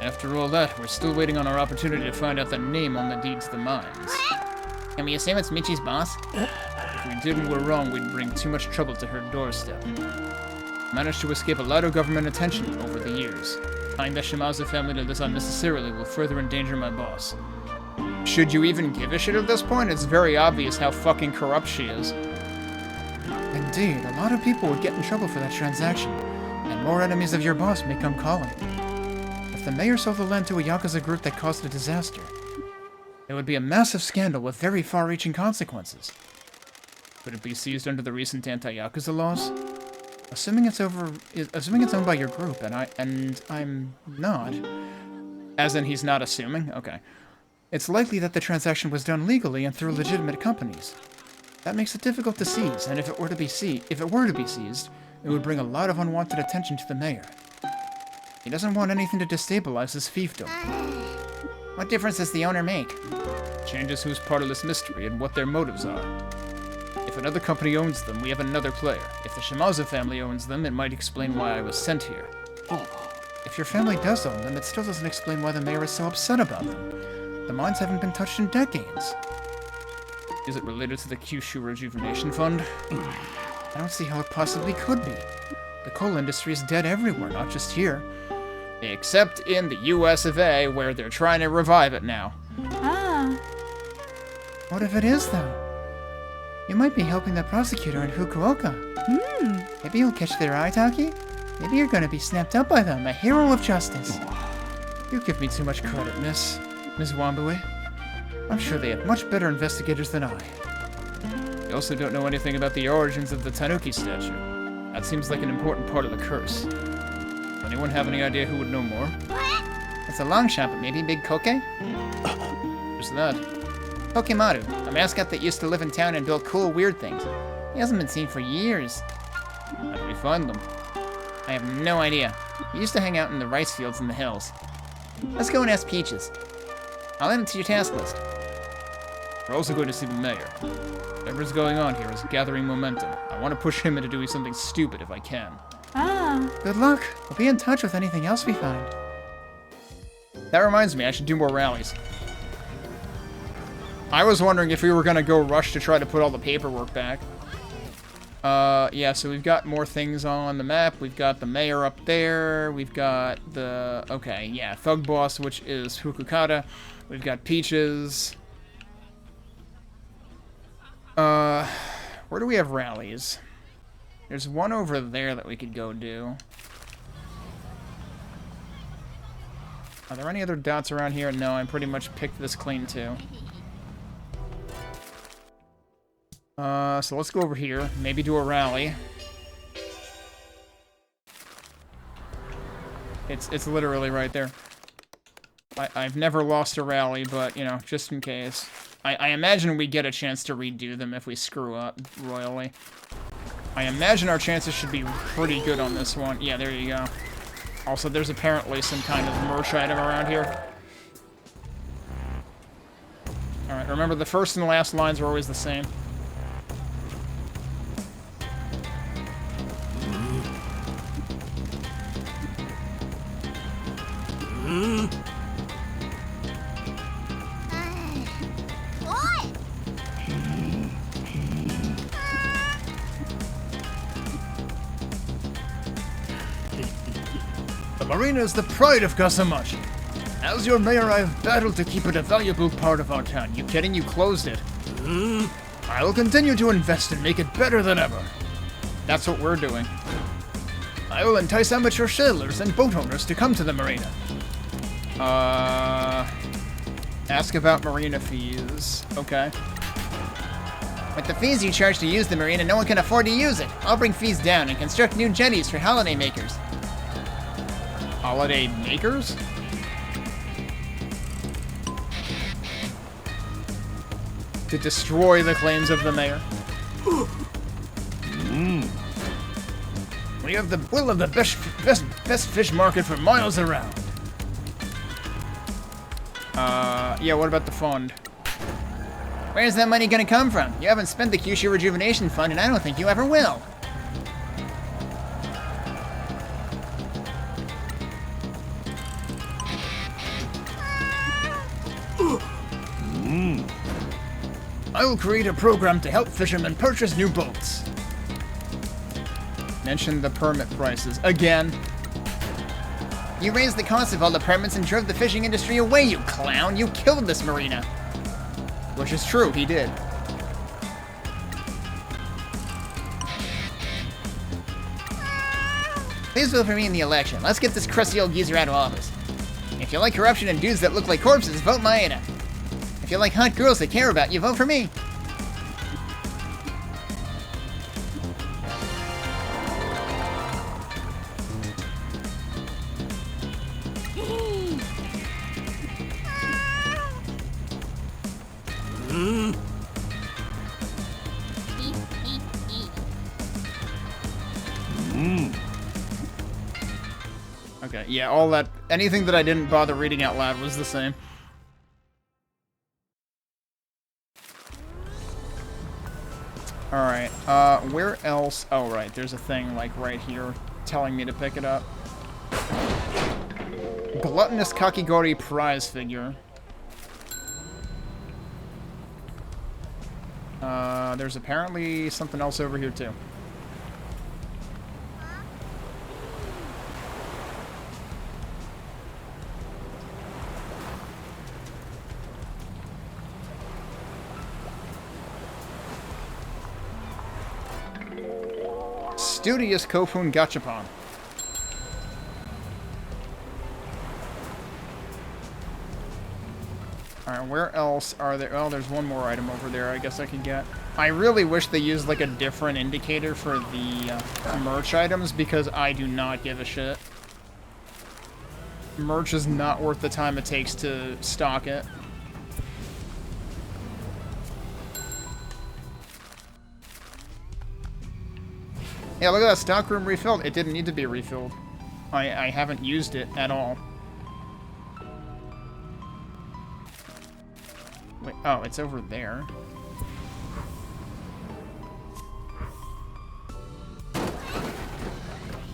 After all that, we're still waiting on our opportunity to find out the name on the deed to the mines. Can we assume it's Michi's boss? If we did and were wrong, we'd bring too much trouble to her doorstep. Managed to escape a lot of government attention over the years. Tying the Shimazu family to this unnecessarily will further endanger my boss. Should you even give a shit at this point? It's very obvious how fucking corrupt she is. Indeed, a lot of people would get in trouble for that transaction, and more enemies of your boss may come calling. If the mayor sold the land to a Yakuza group that caused a disaster, it would be a massive scandal with very far-reaching consequences. Could it be seized under the recent anti-Yakuza laws? Assuming it's owned by your group, and I'm not. As in, he's not assuming? Okay. It's likely that the transaction was done legally and through legitimate companies. That makes it difficult to seize, and if it were to be seized, it would bring a lot of unwanted attention to the mayor. He doesn't want anything to destabilize his fiefdom. What difference does the owner make? Changes who's part of this mystery and what their motives are. If another company owns them, we have another player. If the Shimazu family owns them, it might explain why I was sent here. If your family does own them, it still doesn't explain why the mayor is so upset about them. The mines haven't been touched in decades. Is it related to the Kyushu Rejuvenation Fund? I don't see how it possibly could be. The coal industry is dead everywhere, not just here. Except in the US of A, where they're trying to revive it now. What if it is, though? You might be helping the prosecutor in Fukuoka. Maybe you'll catch their eye, Taki? Maybe you're gonna be snapped up by them, a hero of justice. You give me too much credit, Miss Wambui. I'm sure they have much better investigators than I. You also don't know anything about the origins of the Tanuki statue. That seems like an important part of the curse. Does anyone have any idea who would know more? It's a long shot, but maybe Big Koke? Who's that? Pokemaru, a mascot that used to live in town and build cool, weird things. He hasn't been seen for years. How do we find them? I have no idea. He used to hang out in the rice fields in the hills. Let's go and ask Peaches. I'll add it to your task list. We're also going to see the mayor. Whatever's going on here is gathering momentum. I want to push him into doing something stupid if I can. Good luck. We'll be in touch with anything else we find. That reminds me, I should do more rallies. I was wondering if we were going to go rush to try to put all the paperwork back. Yeah, so we've got more things on the map. We've got the mayor up there. We've got the... Okay, yeah, Thug Boss, which is Fukukata. We've got Peaches. Where do we have rallies? There's one over there that we could go do. Are there any other dots around here? No, I pretty much picked this clean too. So let's go over here. Maybe do a rally. It's literally right there. I've never lost a rally, but, you know, just in case. I imagine we get a chance to redo them if we screw up royally. I imagine our chances should be pretty good on this one. Yeah, there you go. Also, there's apparently some kind of merch item around here. Alright, remember the first and the last lines are always the same. The marina is the pride of Kaso-machi. As your mayor, I have battled to keep it a valuable part of our town. You kidding? You closed it. I will continue to invest and make it better than ever. That's what we're doing. I will entice amateur sailors and boat owners to come to the marina. Ask about marina fees. Okay. With the fees you charge to use the marina, no one can afford to use it. I'll bring fees down and construct new jetties for holiday makers. Holiday makers? To destroy the claims of the mayor. We have the will of the best fish market for miles around. Yeah, what about the fund? Where's that money gonna come from? You haven't spent the Kyushu Rejuvenation Fund, and I don't think you ever will. I will create a program to help fishermen purchase new boats. Mention the permit prices. Again. You raised the cost of all the permits and drove the fishing industry away, you clown! You killed this marina! Which is true, he did. Please vote for me in the election. Let's get this crusty old geezer out of office. If you like corruption and dudes that look like corpses, vote Maeda. If you like hot girls that care about you, vote for me. Okay, yeah, all that, anything that I didn't bother reading out loud was the same. Alright, where else? Oh, right, there's a thing, like, right here, telling me to pick it up. Gluttonous Kakigori prize figure. There's apparently something else over here, too. Studious Kofun Gachapon. Alright, where else are there? Oh, there's one more item over there I guess I could get. I really wish they used like a different indicator for the merch items because I do not give a shit. Merch is not worth the time it takes to stock it. Yeah, look at that stock room refilled. It didn't need to be refilled. I haven't used it at all. Wait, oh, it's over there.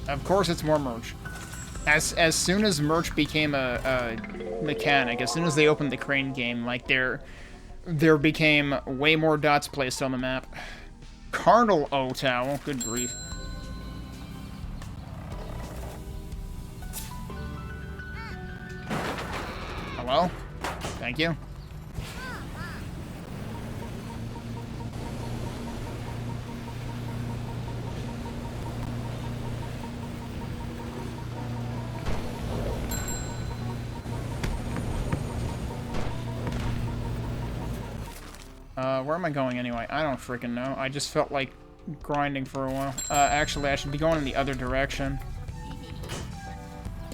Of course it's more merch. As soon as merch became a mechanic, as soon as they opened the crane game, like there became way more dots placed on the map. Carnal O-Towel, good grief. Hello? Thank you. Where am I going anyway? I don't freaking know. I just felt like grinding for a while. Actually, I should be going in the other direction.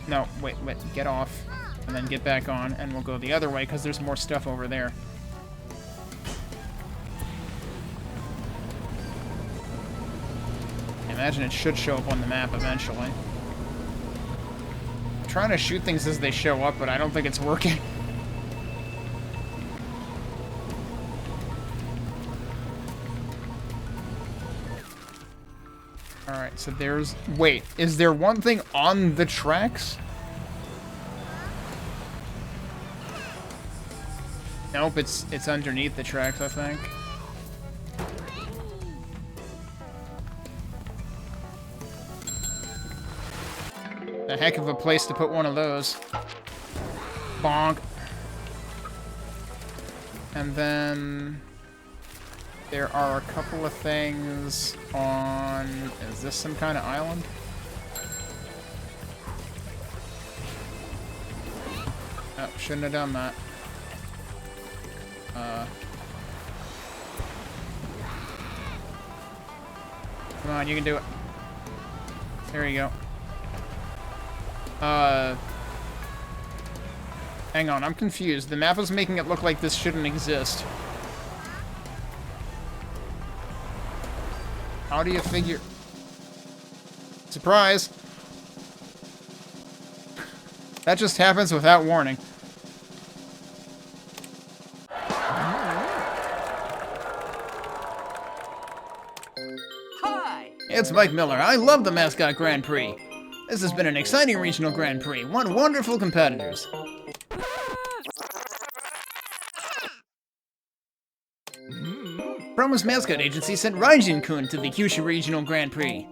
No, wait, get off. And then get back on, and we'll go the other way, because there's more stuff over there. I imagine it should show up on the map eventually. I'm trying to shoot things as they show up, but I don't think it's working. Alright, so there's... Wait, is there one thing on the tracks? Nope, it's underneath the tracks, I think. A heck of a place to put one of those. Bonk. And then... there are a couple of things on... Is this some kind of island? Oh, shouldn't have done that. Come on, you can do it. There you go. Hang on, I'm confused. The map is making it look like this shouldn't exist. How do you figure... Surprise! That just happens without warning. It's Mike Miller. I love the Mascot Grand Prix. This has been an exciting regional Grand Prix. What wonderful competitors. Promo's Mascot Agency sent Raijin-kun to the Kyushu Regional Grand Prix.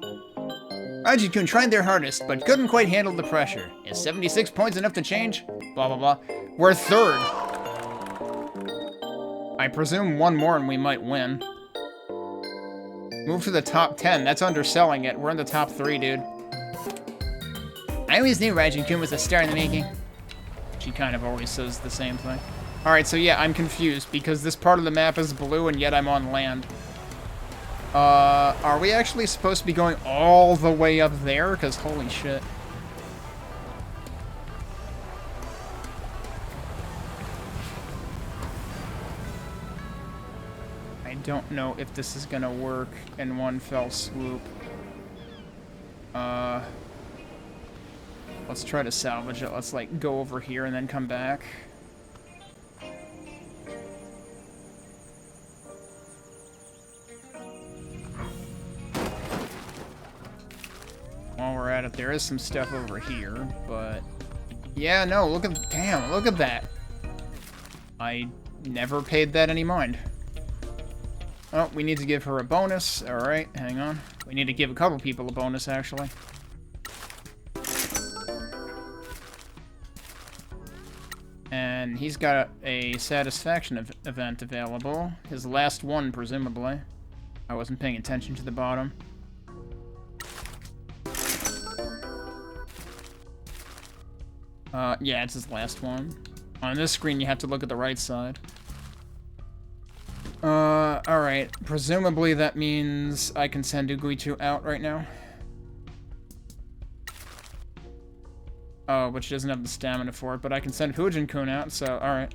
Raijin-kun tried their hardest, but couldn't quite handle the pressure. Is 76 points enough to change? Blah, blah, blah. We're third. I presume one more and we might win. Move to the top 10. That's underselling it. We're in the top 3, dude. I always knew Raijin-kun was a star in the making. She kind of always says the same thing. Alright, so yeah, I'm confused because this part of the map is blue and yet I'm on land. Are we actually supposed to be going all the way up there? Because holy shit. I don't know if this is gonna work in one fell swoop. Let's try to salvage it. Let's, like, go over here and then come back. While we're at it, there is some stuff over here, but... Yeah, no, look at... Damn, look at that! I never paid that any mind. Oh, we need to give her a bonus. Alright, hang on. We need to give a couple people a bonus, actually. And he's got a satisfaction event available. His last one, presumably. I wasn't paying attention to the bottom. Yeah, it's his last one. On this screen, you have to look at the right side. Alright. Presumably that means I can send Uguichu out right now. Oh, but she doesn't have the stamina for it, but I can send Hujin-kun out, so alright.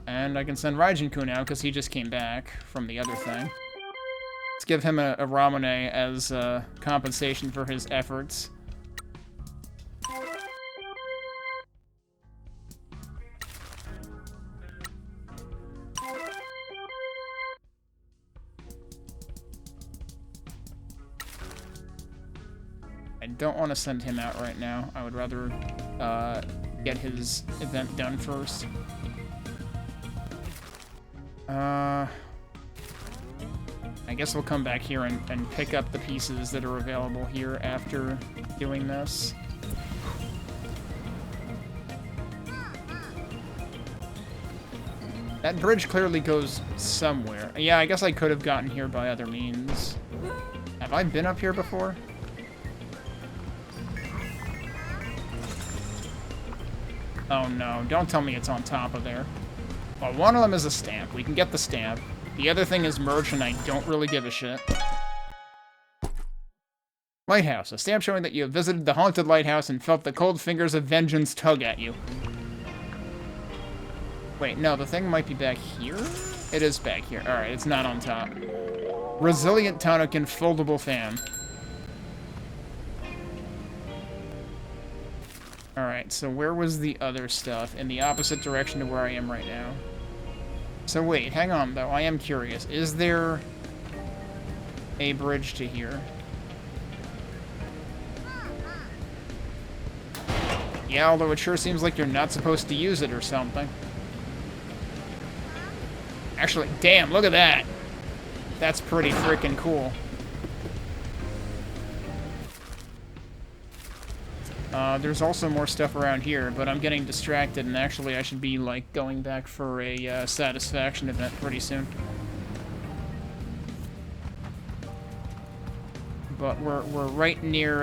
And I can send Raijin-kun out, because he just came back from the other thing. Let's give him a Ramune as compensation for his efforts. I don't want to send him out right now. I would rather get his event done first. I guess we'll come back here and pick up the pieces that are available here after doing this. That bridge clearly goes somewhere. Yeah, I guess I could have gotten here by other means. Have I been up here before? Oh no, don't tell me it's on top of there. Well, one of them is a stamp. We can get the stamp. The other thing is merch, and I don't really give a shit. Lighthouse. A stamp showing that you have visited the haunted lighthouse and felt the cold fingers of vengeance tug at you. Wait, no, the thing might be back here? It is back here. Alright, it's not on top. Resilient tonic and foldable fan. Alright, so where was the other stuff? In the opposite direction to where I am right now. So wait, hang on though, I am curious. Is there a bridge to here? Yeah, although it sure seems like you're not supposed to use it or something. Actually, damn, look at that! That's pretty freaking cool. There's also more stuff around here, but I'm getting distracted, and actually I should be, like, going back for a satisfaction event pretty soon. But we're right near,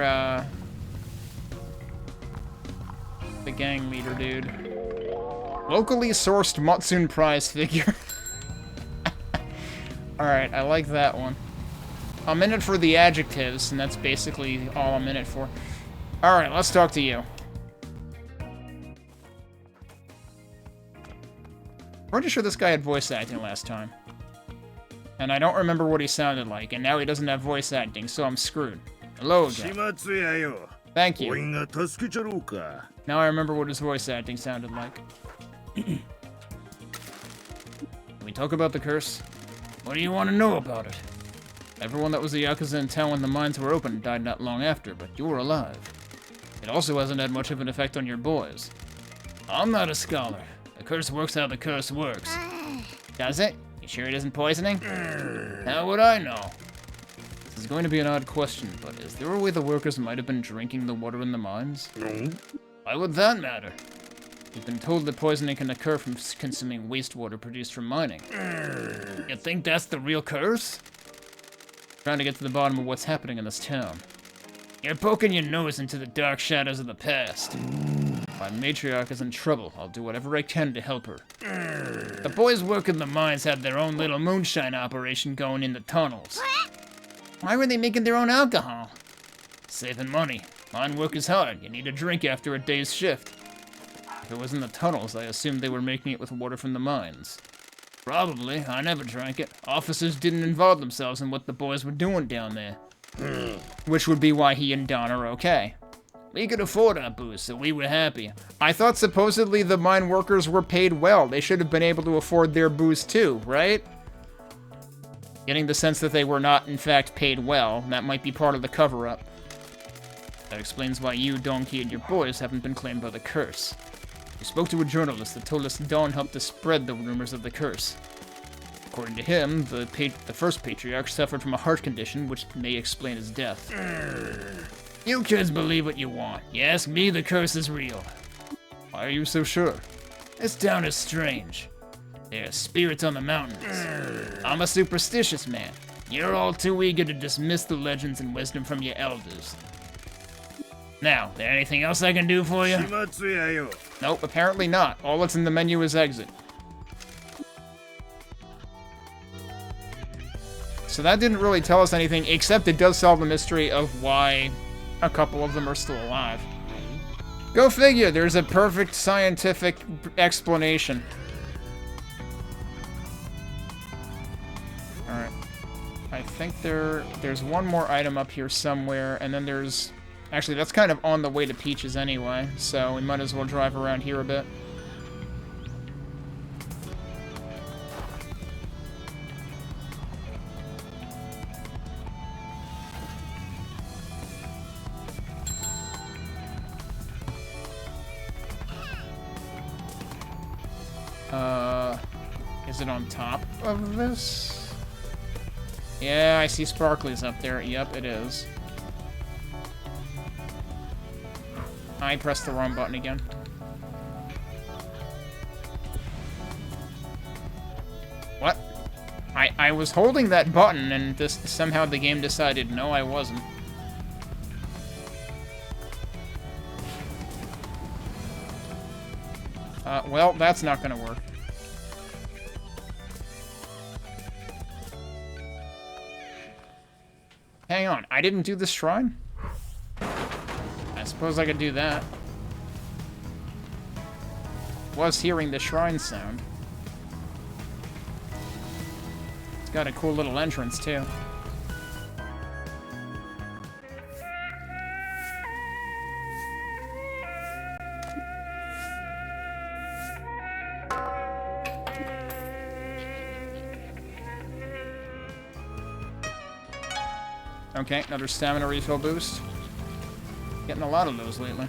the gang leader, dude. Locally sourced Matsun prize figure. Alright, I like that one. I'm in it for the adjectives, and that's basically all I'm in it for. Alright, let's talk to you. Pretty sure this guy had voice acting last time. And I don't remember what he sounded like, and now he doesn't have voice acting, so I'm screwed. Hello again. Thank you. Now I remember what his voice acting sounded like. Can we talk about the curse? What do you want to know about it? Everyone that was a Yakuza in town when the mines were open died not long after, but you were alive. It also hasn't had much of an effect on your boys. I'm not a scholar. The curse works how the curse works. Does it? You sure it isn't poisoning? How would I know? This is going to be an odd question, but is there a way the workers might have been drinking the water in the mines? No. Why would that matter? We've been told that poisoning can occur from consuming wastewater produced from mining. You think that's the real curse? Trying to get to the bottom of what's happening in this town. You're poking your nose into the dark shadows of the past. My matriarch is in trouble. I'll do whatever I can to help her. The boys working the mines had their own little moonshine operation going in the tunnels. Why were they making their own alcohol? Saving money. Mine work is hard. You need a drink after a day's shift. If it was in the tunnels, I assumed they were making it with water from the mines. Probably. I never drank it. Officers didn't involve themselves in what the boys were doing down there. Which would be why he and Don are okay. We could afford our booze, so we were happy. I thought supposedly the mine workers were paid well. They should have been able to afford their booze too, right? Getting the sense that they were not, in fact, paid well. That might be part of the cover-up. That explains why you, Donkey, and your boys haven't been claimed by the curse. We spoke to a journalist that told us Dawn helped to spread the rumors of the curse. According to him, the first patriarch suffered from a heart condition, which may explain his death. You kids believe what you want. You ask me, the curse is real. Why are you so sure? This town is strange. There are spirits on the mountains. I'm a superstitious man. You're all too eager to dismiss the legends and wisdom from your elders. Now, there anything else I can do for you? Nope, apparently not. All that's in the menu is exit. So that didn't really tell us anything, except it does solve the mystery of why a couple of them are still alive. Go figure, there's a perfect scientific explanation. Alright. I think there's one more item up here somewhere, and then there's... Actually, that's kind of on the way to Peach's anyway, so we might as well drive around here a bit. Is it on top of this? Yeah, I see sparklies up there. Yep, it is. I pressed the wrong button again. What? I was holding that button and this somehow the game decided no, I wasn't. Well, that's not gonna work. Hang on, I didn't do this shrine? I suppose I could do that. Was hearing the shrine sound. It's got a cool little entrance, too. Okay, another stamina refill boost. Getting a lot of those lately.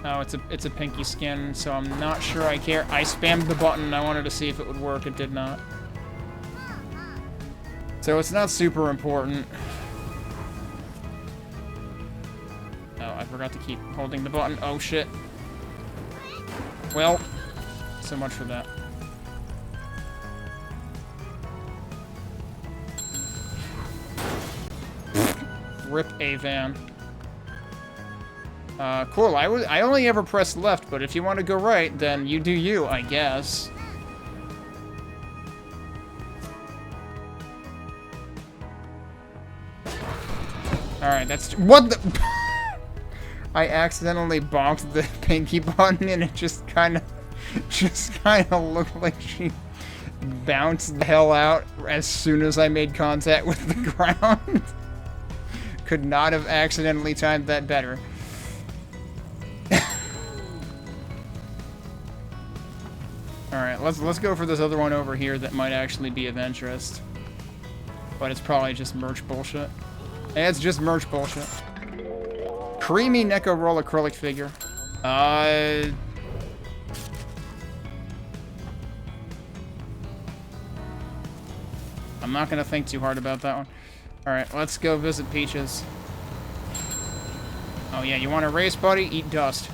Oh, it's a pinky skin, so I'm not sure I care. I spammed the button. I wanted to see if it would work. It did not. So it's not super important. Oh, I forgot to keep holding the button. Oh, shit. Well, so much for that. Rip a van. Cool. I only ever press left, but if you want to go right, then you do you, I guess. Alright, that's... What the... I accidentally bonked the pinky button and it just kind of looked like she bounced the hell out as soon as I made contact with the ground. Could not have accidentally timed that better. Alright, let's go for this other one over here that might actually be of interest. But it's probably just merch bullshit. It's just merch bullshit. Creamy Neko Roll acrylic figure. I'm not gonna think too hard about that one. Alright, let's go visit Peaches. Oh yeah, you want to race, buddy? Eat dust.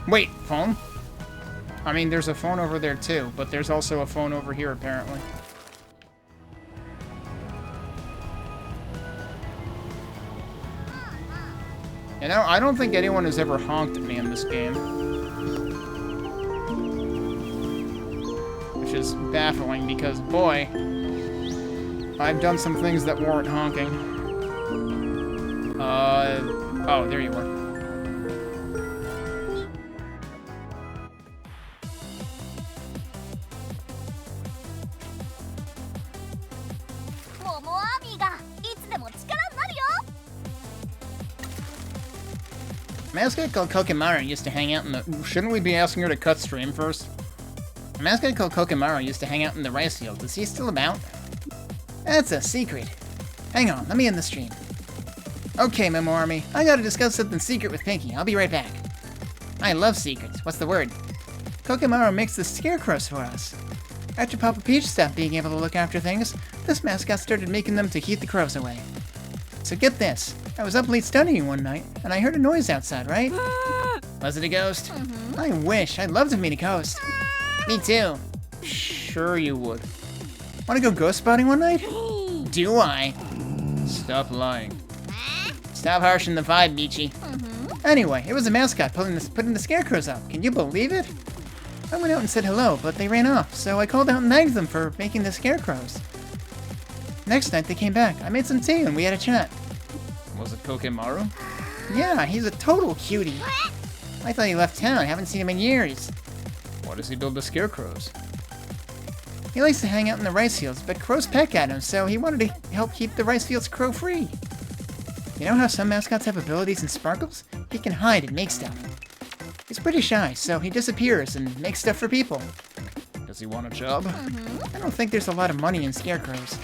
Wait, phone? I mean, there's a phone over there too, but there's also a phone over here apparently. You know, I don't think anyone has ever honked at me in this game. Which is baffling because, boy, I've done some things that warrant honking. Oh, there you were. Mascot called Kokimaru used to hang out in the... Shouldn't we be asking her to cut stream first? A mascot called Kokimaru used to hang out in the rice fields. Is he still about? That's a secret. Hang on, let me end the stream. Okay, Memo Army, I gotta discuss something secret with Pinky. I'll be right back. I love secrets. What's the word? Kokimaru makes the scarecrows for us. After Papa Peach stopped being able to look after things, this mascot started making them to keep the crows away. So get this. I was up late studying one night, and I heard a noise outside, right? Was it a ghost? I wish. I'd love to meet a ghost. Me too. Sure you would. Want to go ghost spotting one night? Do I? Stop lying. Stop harshing the vibe, Michi. Anyway, it was a mascot putting the scarecrows up. Can you believe it? I went out and said hello, but they ran off, so I called out and thanked them for making the scarecrows. Next night they came back. I made some tea and we had a chat. Was it Kokimaru? Yeah, he's a total cutie. I thought he left town. I haven't seen him in years. Why does he build the scarecrows? He likes to hang out in the rice fields, but crows peck at him, so he wanted to help keep the rice fields crow-free. You know how some mascots have abilities and sparkles? He can hide and make stuff. He's pretty shy, so he disappears and makes stuff for people. Does he want a job? I don't think there's a lot of money in scarecrows.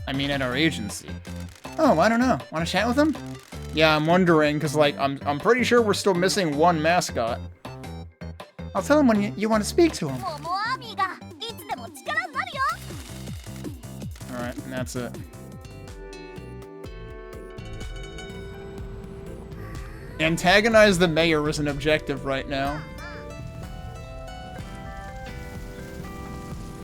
I mean, at our agency. Oh, I don't know. Want to chat with him? Yeah, I'm wondering, because, like, I'm pretty sure we're still missing one mascot. I'll tell him when you want to speak to him. Alright, and that's it. Antagonize the mayor is an objective right now.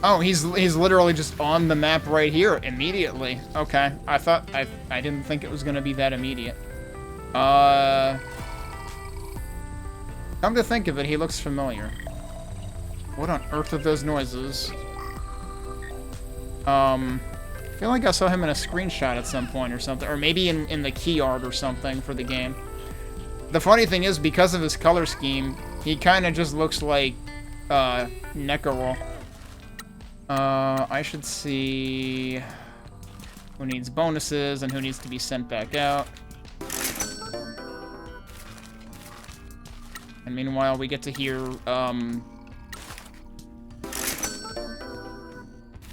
Oh, he's literally just on the map right here immediately. Okay, I didn't think it was gonna be that immediate. Come to think of it, he looks familiar. What on earth are those noises? I feel like I saw him in a screenshot at some point or something, or maybe in the key art or something for the game. The funny thing is, because of his color scheme, he kind of just looks like Nekaro. I should see who needs bonuses and who needs to be sent back out. And meanwhile, we get to hear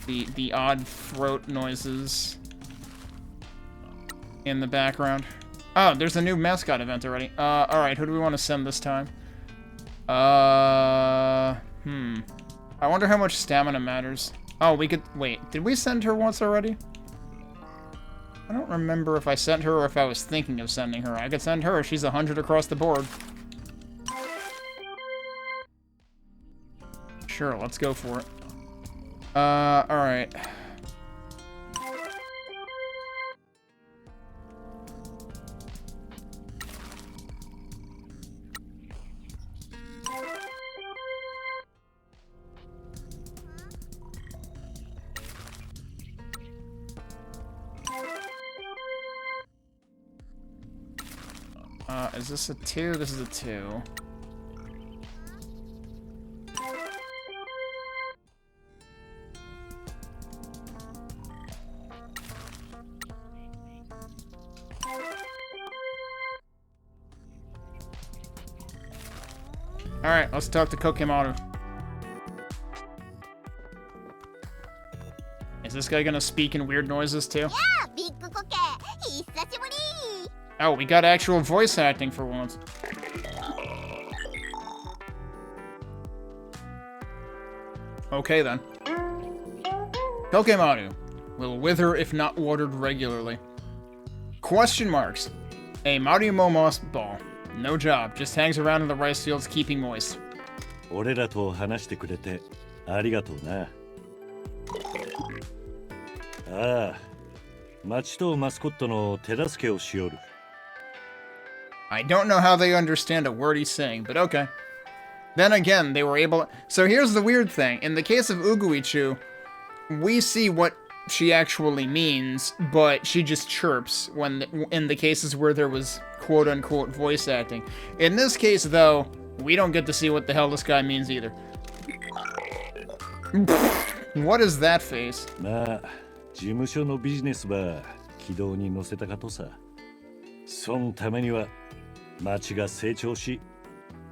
the odd throat noises in the background. Oh, there's a new mascot event already. Alright, who do we want to send this time? I wonder how much stamina matters. Oh, we could... Wait, did we send her once already? I don't remember if I sent her or if I was thinking of sending her. I could send her. She's 100 across the board. Sure, let's go for it. Alright. Is this a 2? This is a 2. Alright, let's talk to Kokimaru. Is this guy gonna speak in weird noises too? Yeah, Big Koke. Oh, we got actual voice acting for once. Okay then. Pokemaru will wither if not watered regularly. Question marks. A Marimo moss ball. No job, just hangs around in the rice fields keeping moist. 俺らと話してくれてありがとうな。ああ、町とマスコットの手助けをしよる。I don't know how they understand a word he's saying, but okay. Then again, they were able... So here's the weird thing. In the case of Uguichu, we see what she actually means, but she just chirps when in the cases where there was quote-unquote voice acting. In this case, though, we don't get to see what the hell this guy means either. What is that face? まあ、事務所のビジネスは軌道に乗せたかとさ。そのためには町が成長し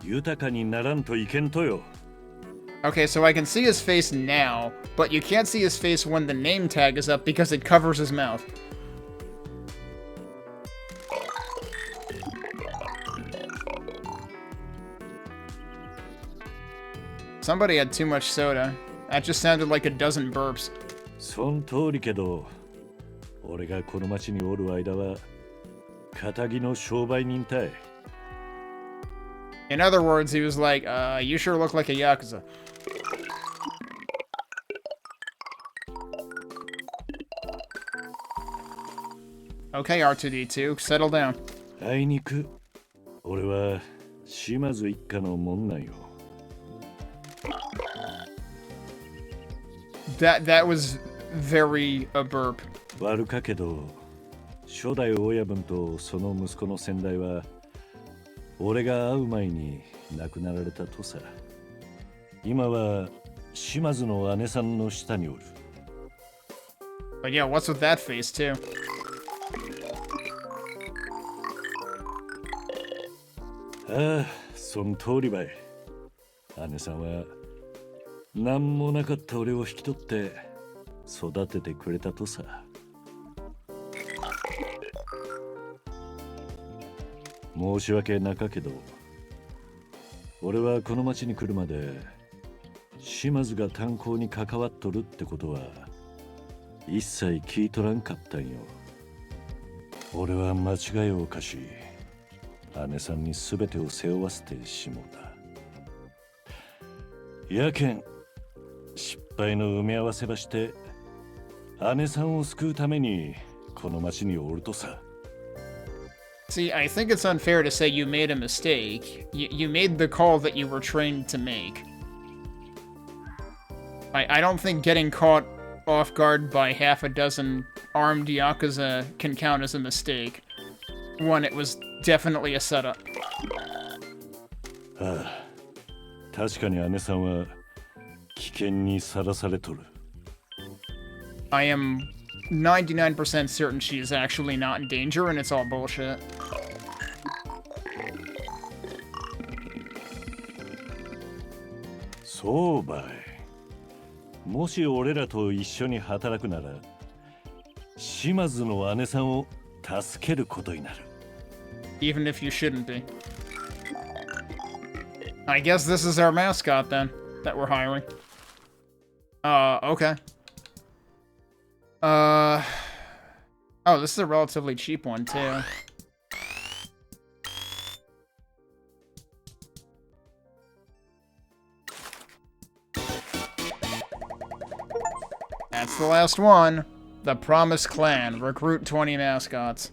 豊かにならんといけんとよ。Okay, so I can see his face now, but you can't see his face when the name tag is up because it covers his mouth. Somebody had too much soda. That just sounded like a dozen burps. そん通りけど、俺がこの町におる間は仇の商売人たい。In other words, he was like, you sure look like a Yakuza. Okay, R2-D2, settle down. あいにく、俺は島津一家のもんなんよ。That was very a burp. 悪かけど、初代親分とその息子の先代は、俺が会う前に亡くなられたとさ。今は島津の姉さんの下におる。But yeah, what's with that face, too? ああ、その通りばい。姉さんは何もなかった俺を引き取って育ててくれたとさ。申し訳なかけど、俺はこの町に来るまで島津が炭鉱に関わっとるってことは一切聞いとらんかったんよ。俺は間違いを犯し、姉さんに全てを背負わせてしもうた。やけん失敗の埋め合わせばして姉さんを救うためにこの町におるとさ。See, I think it's unfair to say you made a mistake. You made the call that you were trained to make. I don't think getting caught off guard by half a dozen armed Yakuza can count as a mistake, when it was definitely a setup. ああ、確かに姉さんは危険にさらされとる。I am 99% certain she is actually not in danger and it's all bullshit. そうばい。もし俺らと一緒に働くなら、島津の姉さんを助けることになる。Even if you shouldn't be. I guess this is our mascot then, that we're hiring. Okay. Oh, this is a relatively cheap one, too. That's the last one. The Promised Clan. Recruit 20 mascots.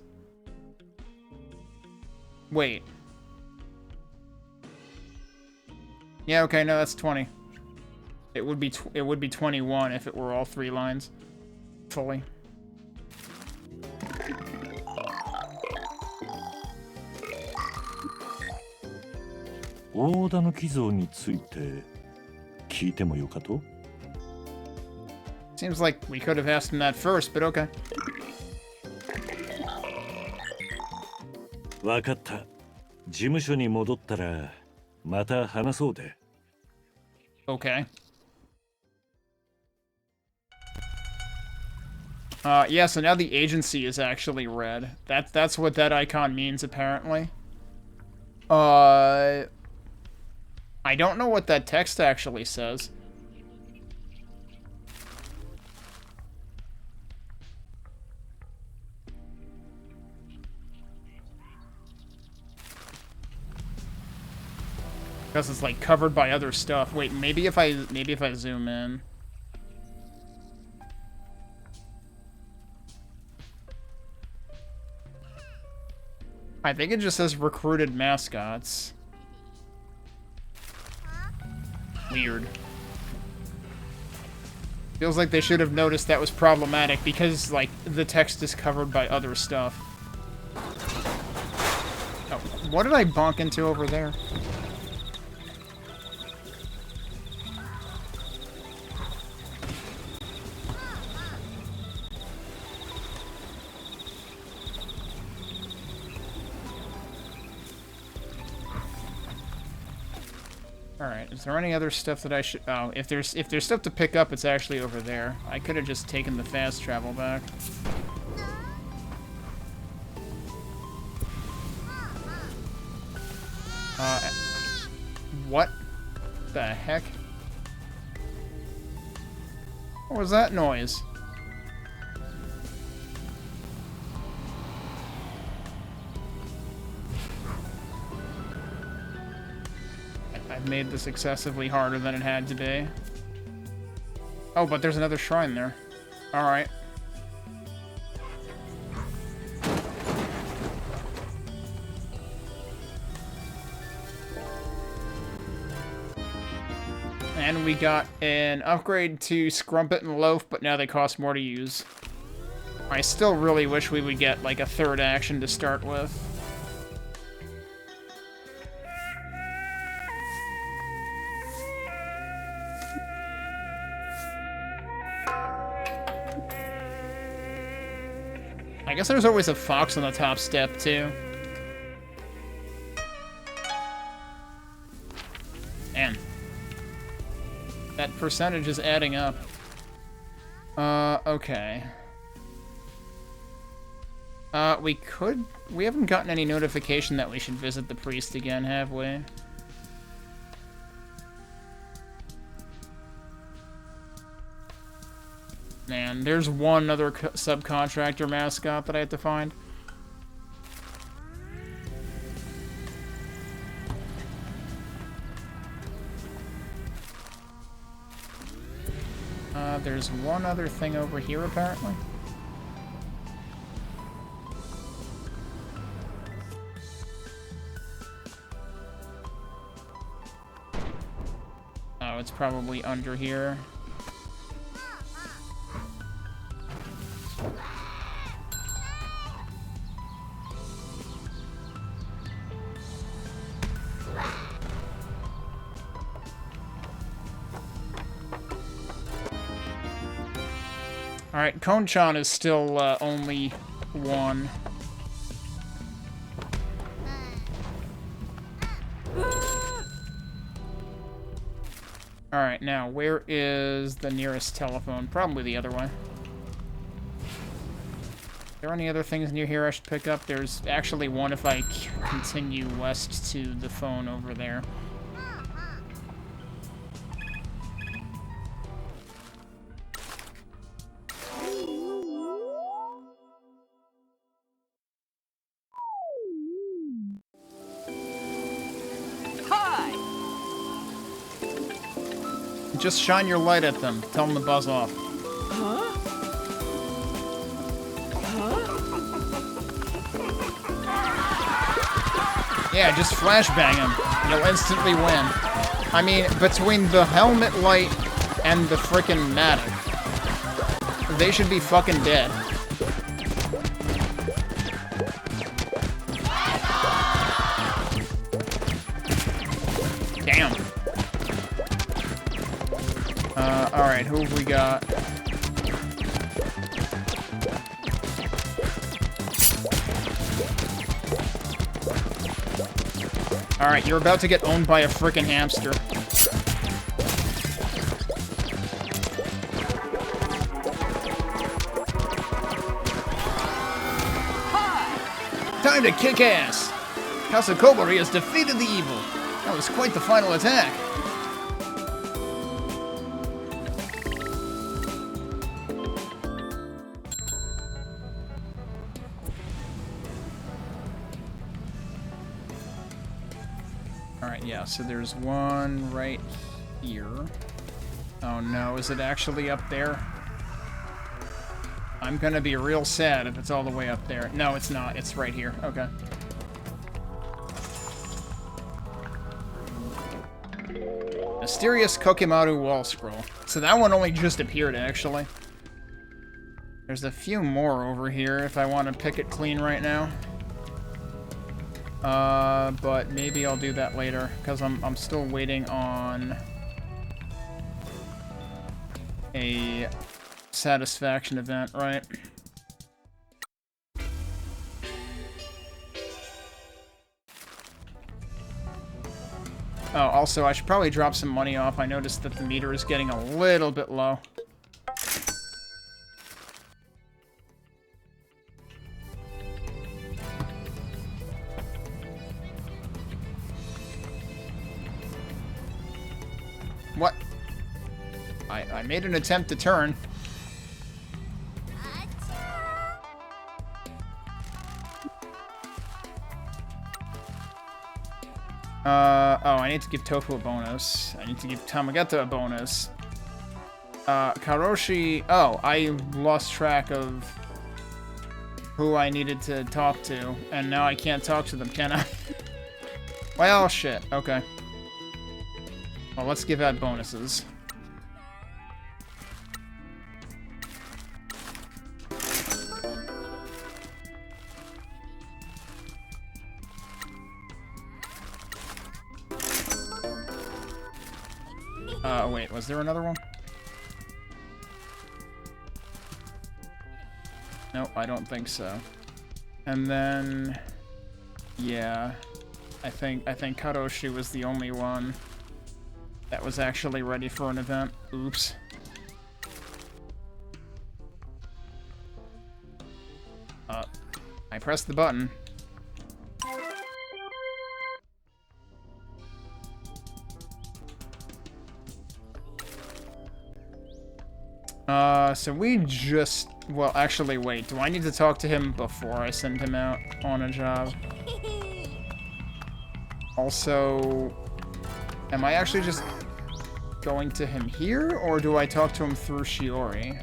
Wait. Yeah, okay, no, that's 20. It would be 21 if it were all 3 lines. Fully. 大田の寄贈について聞いてもよかと? Seems like we could have asked him that first, but okay. わかった。事務所に戻ったらまた話そうで。Okay. Yeah, so now the agency is actually red. That's what that icon means, apparently. I don't know what that text actually says. Because it's like covered by other stuff. Wait, maybe if I zoom in. I think it just says recruited mascots. Weird. Feels like they should have noticed that was problematic because, like, the text is covered by other stuff. Oh, what did I bonk into over there? Alright, is there any other stuff that I should... Oh, if there's stuff to pick up, it's actually over there. I could have just taken the fast travel back. What the heck? What was that noise? I've made this excessively harder than it had to be. Oh, but there's another shrine there. Alright. And we got an upgrade to Scrumpet and Loaf, but now they cost more to use. I still really wish we would get, like, a third action to start with. I guess there's always a fox on the top step, too. Man. That percentage is adding up. Okay. We haven't gotten any notification that we should visit the priest again, have we? Man, there's one other subcontractor mascot that I have to find. There's one other thing over here, apparently. Oh, it's probably under here. Alright, Konchan is still only one. Alright, now, where is the nearest telephone? Probably the other way. Are there any other things near here I should pick up? There's actually one if I continue west to the phone over there. Just shine your light at them. Tell them to buzz off. Yeah, just flashbang them. You'll instantly win. I mean, between the helmet light and the frickin' Matic, they should be fucking dead. Damn. Alright, who have we got? Alright, you're about to get owned by a frickin' hamster. Time to kick ass! Kaso-machi has defeated the evil. That was quite the final attack. Alright, yeah, so there's one right here. Oh no, is it actually up there? I'm gonna be real sad if it's all the way up there. No, it's not. It's right here. Okay. Mysterious Kokimaru wall scroll. So that one only just appeared, actually. There's a few more over here if I want to pick it clean right now. But maybe I'll do that later, because I'm still waiting on a satisfaction event, right? Oh, also, I should probably drop some money off. I noticed that the meter is getting a little bit low. What? I made an attempt to turn. Oh, I need to give Tofu a bonus. I need to give Tamagata a bonus. Karoshi... Oh, I lost track of who I needed to talk to, and now I can't talk to them, can I? Well, shit. Okay. Well, let's give out bonuses. Wait, was there another one? Nope, I don't think so. And then... Yeah... I think Karoshi was the only one that was actually ready for an event. Oops. I pressed the button. So we just... Well, actually, wait. Do I need to talk to him before I send him out on a job? Also... Am I actually just going to him here, or do I talk to him through Shiori?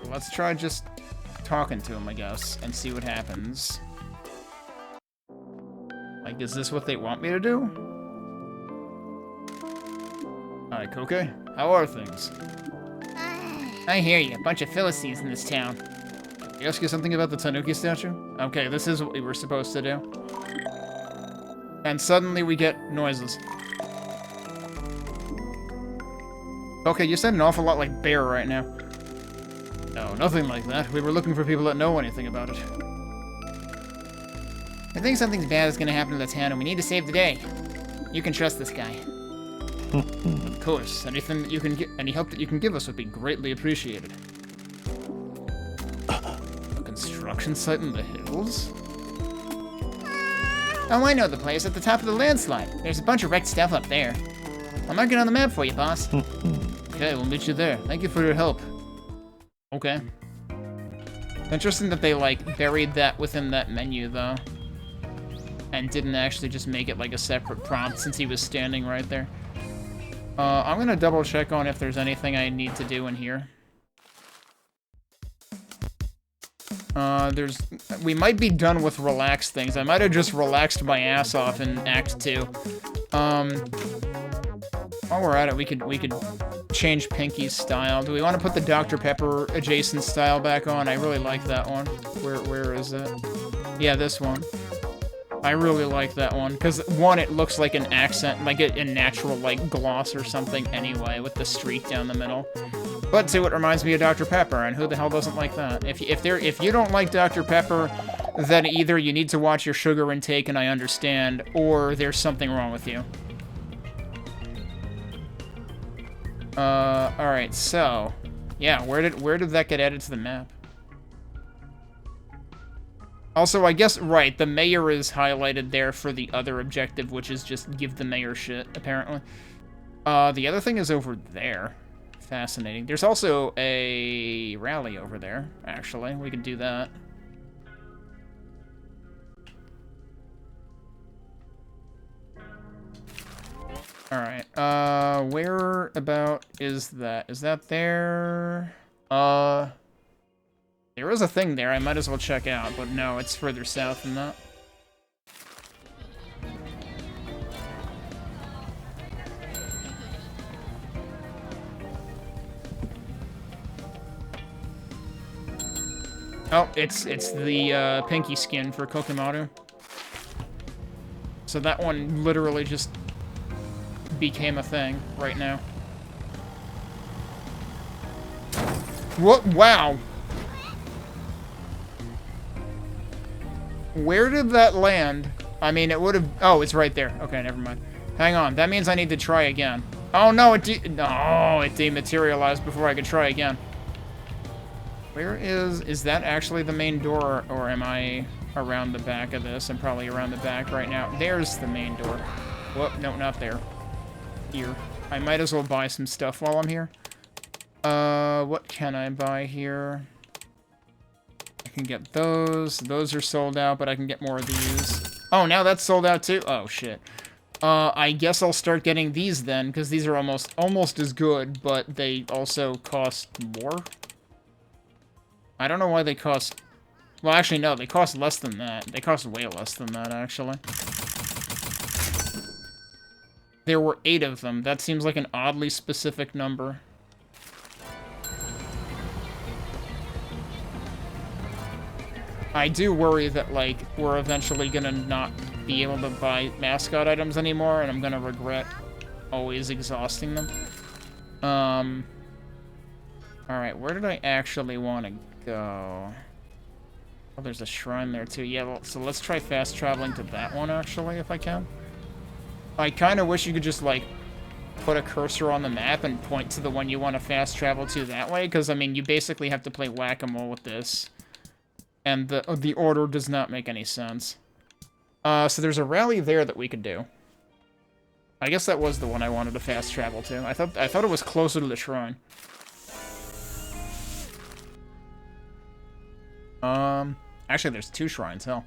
Let's try just talking to him, I guess, and see what happens. Like, is this what they want me to do? Hi, Koke. How are things? I hear you. A bunch of Philistines in this town. Can I ask you something about the Tanuki statue? Okay, this is what we were supposed to do. And suddenly we get noises. Okay, you sound an awful lot like Bear right now. No, nothing like that. We were looking for people that know anything about it. I think something bad is gonna happen to the town, and we need to save the day. You can trust this guy. Of course. Anything that you can get, any help that you can give us would be greatly appreciated. A construction site in the hills? Oh, I know the place, at the top of the landslide. There's a bunch of wrecked stuff up there. I'll mark it on the map for you, boss. Okay, we'll meet you there. Thank you for your help. Okay. Interesting that they, like, buried that within that menu, though. And didn't actually just make it, like, a separate prompt since he was standing right there. I'm gonna double check on if there's anything I need to do in here. We might be done with relaxed things. I might have just relaxed my ass off in Act 2. While we're at it, we could change Pinky's style. Do we want to put the Dr. Pepper adjacent style back on? I really like that one. Where is it? Yeah, this one. I really like that one, because one, it looks like an accent, like a natural, like, gloss or something anyway, with the streak down the middle. But two, it reminds me of Dr. Pepper, and who the hell doesn't like that? If you don't like Dr. Pepper, then either you need to watch your sugar intake, and I understand, or there's something wrong with you. Alright, so... Yeah, where did that get added to the map? Also, I guess, right, the mayor is highlighted there for the other objective, which is just give the mayor shit, apparently. The other thing is over there. Fascinating. There's also a rally over there, actually. We could do that. Alright, where about is that? Is that there? There is a thing there I might as well check out, but no, it's further south than that. Oh, it's the pinky skin for Kokomaru. So that one literally just became a thing right now. What? Wow. Where did that land? I mean, it would have... Oh, it's right there. Okay, never mind. Hang on. That means I need to try again. Oh, no, it dematerialized before I could try again. Where is... Is that actually the main door, or am I around the back of this? I'm probably around the back right now. There's the main door. Whoop, no, not there. Here. I might as well buy some stuff while I'm here. What can I buy here? I can get those. Those are sold out, but I can get more of these. Oh, now that's sold out too? Oh, shit. I guess I'll start getting these then, because these are almost as good, but they also cost more? I don't know why they cost... Well, actually, no, they cost less than that. They cost way less than that, actually. There were 8 of them. That seems like an oddly specific number. I do worry that, like, we're eventually gonna not be able to buy Mascot items anymore, and I'm gonna regret always exhausting them. Alright, where did I actually want to go? Oh, there's a shrine there, too. Yeah, well, so let's try fast traveling to that one, actually, if I can. I kind of wish you could just, like, put a cursor on the map and point to the one you want to fast travel to that way, because, I mean, you basically have to play whack-a-mole with this. And the order does not make any sense. So there's a rally there that we could do. I guess that was the one I wanted to fast travel to. I thought it was closer to the shrine. Actually, there's 2 shrines, hell.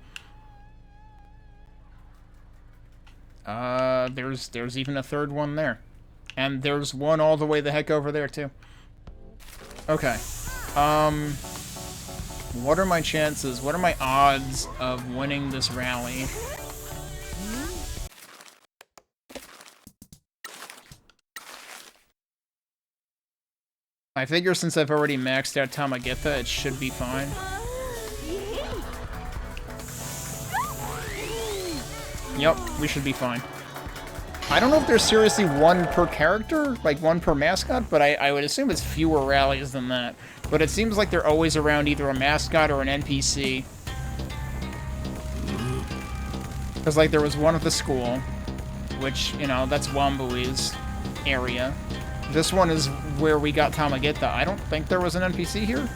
There's even a 3rd one there. And there's one all the way the heck over there, too. Okay. What are my chances? What are my odds of winning this rally? I figure since I've already maxed out Tamagitha, it should be fine. Yep, we should be fine. I don't know if there's seriously 1 per character, like 1 per mascot, but I would assume it's fewer rallies than that. But it seems like they're always around either a mascot or an NPC. Because, like, there was one at the school, which, you know, that's Wambui's area. This one is where we got Tamagitha. I don't think there was an NPC here.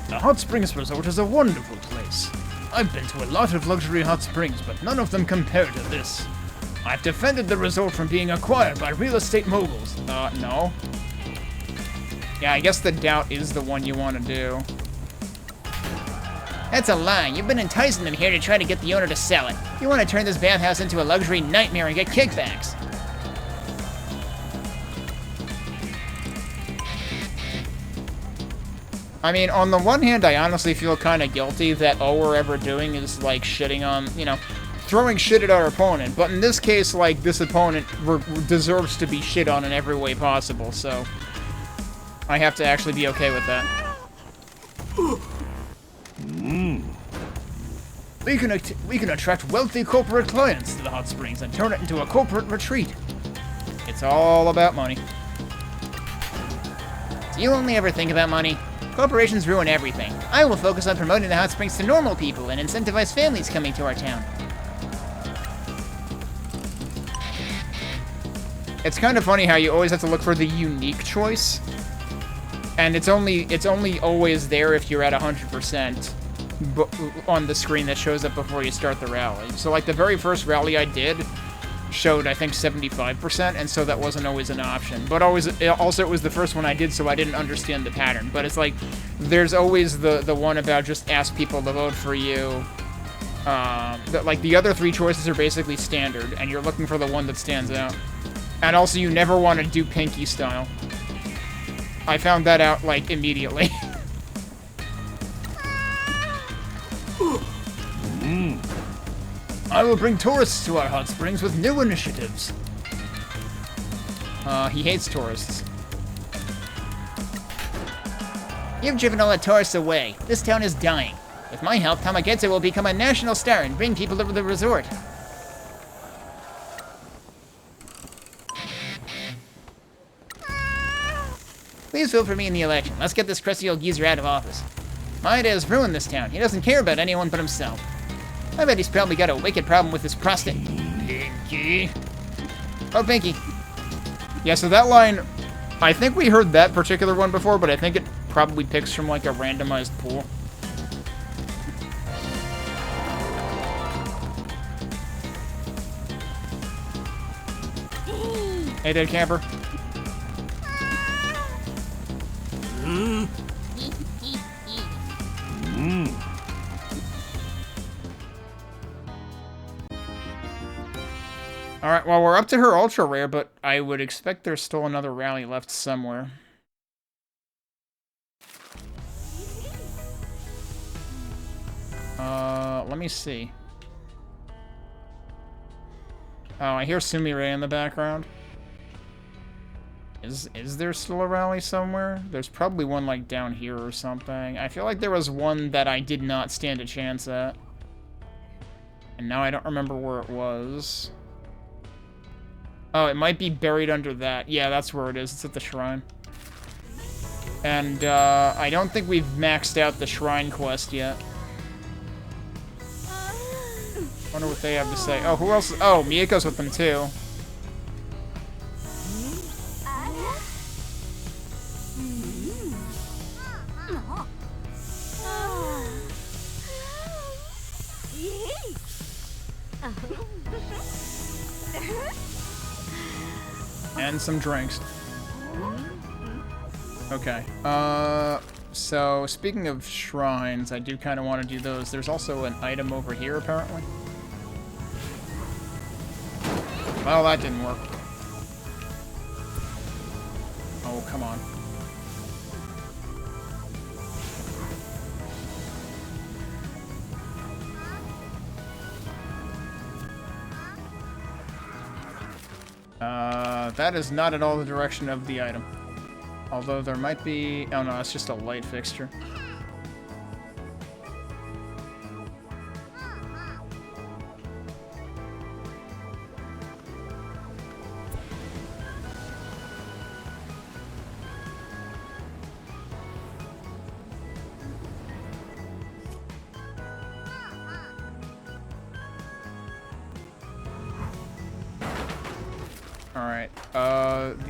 The Hot Springs Resort is a wonderful place. I've been to a lot of luxury hot springs, but none of them compare to this. I've defended the resort from being acquired by real estate moguls. No. Yeah, I guess the doubt is the one you want to do. That's a lie. You've been enticing them here to try to get the owner to sell it. You want to turn this bathhouse into a luxury nightmare and get kickbacks. I mean, on the one hand, I honestly feel kind of guilty that all we're ever doing is, like, shitting on, you know, throwing shit at our opponent. But in this case, like, this opponent deserves to be shit on in every way possible, so I have to actually be okay with that. We can attract wealthy corporate clients to the hot springs and turn it into a corporate retreat. It's all about money. Do you only ever think about money? Corporations ruin everything. I will focus on promoting the hot springs to normal people and incentivize families coming to our town. It's kind of funny how you always have to look for the unique choice. And it's only always there if you're at 100% on the screen that shows up before you start the rally. So like the very first rally I did showed, I think, 75%, and so that wasn't always an option. But also it was the first one I did, so I didn't understand the pattern. But it's like, there's always the one about just ask people to vote for you. Like, the other three choices are basically standard, and you're looking for the one that stands out. And also, you never want to do Pinky style. I found that out, like, immediately. I will bring tourists to our hot springs with new initiatives. He hates tourists. You've driven all the tourists away. This town is dying. With my help, Tamagetsu will become a national star and bring people to the resort. Please vote for me in the election. Let's get this crusty old geezer out of office. Maeda has ruined this town. He doesn't care about anyone but himself. I bet he's probably got a wicked problem with his prostate. Pinky. Oh, Pinky. Yeah, so that line, I think we heard that particular one before, but I think it probably picks from, like, a randomized pool. Hey, dead camper. Alright, well, we're up to her ultra rare, but I would expect there's still another rally left somewhere. Let me see. Oh, I hear Sumire in the background. Is there still a rally somewhere? There's probably one, like, down here or something. I feel like there was one that I did not stand a chance at. And now I don't remember where it was. Oh, it might be buried under that. Yeah, that's where it is. It's at the shrine. And, I don't think we've maxed out the shrine quest yet. Wonder what they have to say. Oh, who else? Oh, Miyako's with them, too. And some drinks. Okay. So, speaking of shrines, I do kind of want to do those. There's also an item over here, apparently. Well, that didn't work. Oh, come on. That is not at all the direction of the item. Although there might be... Oh no, it's just a light fixture.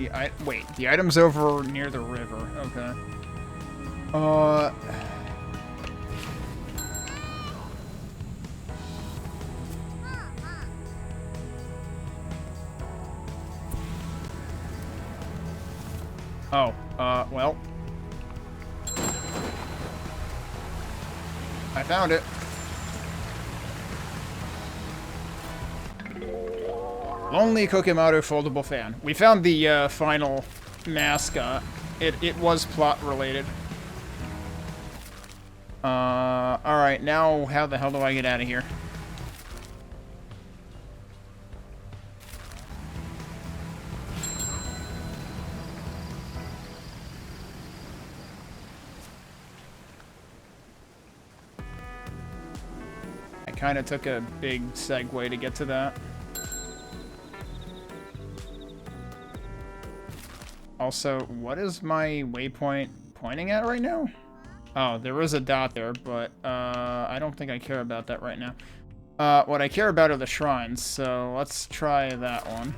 Alright, wait, the item's over near the river, okay. Well. I found it. Lonely Kokimaru foldable fan. We found the final mascot. It was plot related. Alright, now how the hell do I get out of here? I kind of took a big segue to get to that. Also, what is my waypoint pointing at right now? Oh, there is a dot there, but I don't think I care about that right now. What I care about are the shrines, so let's try that one.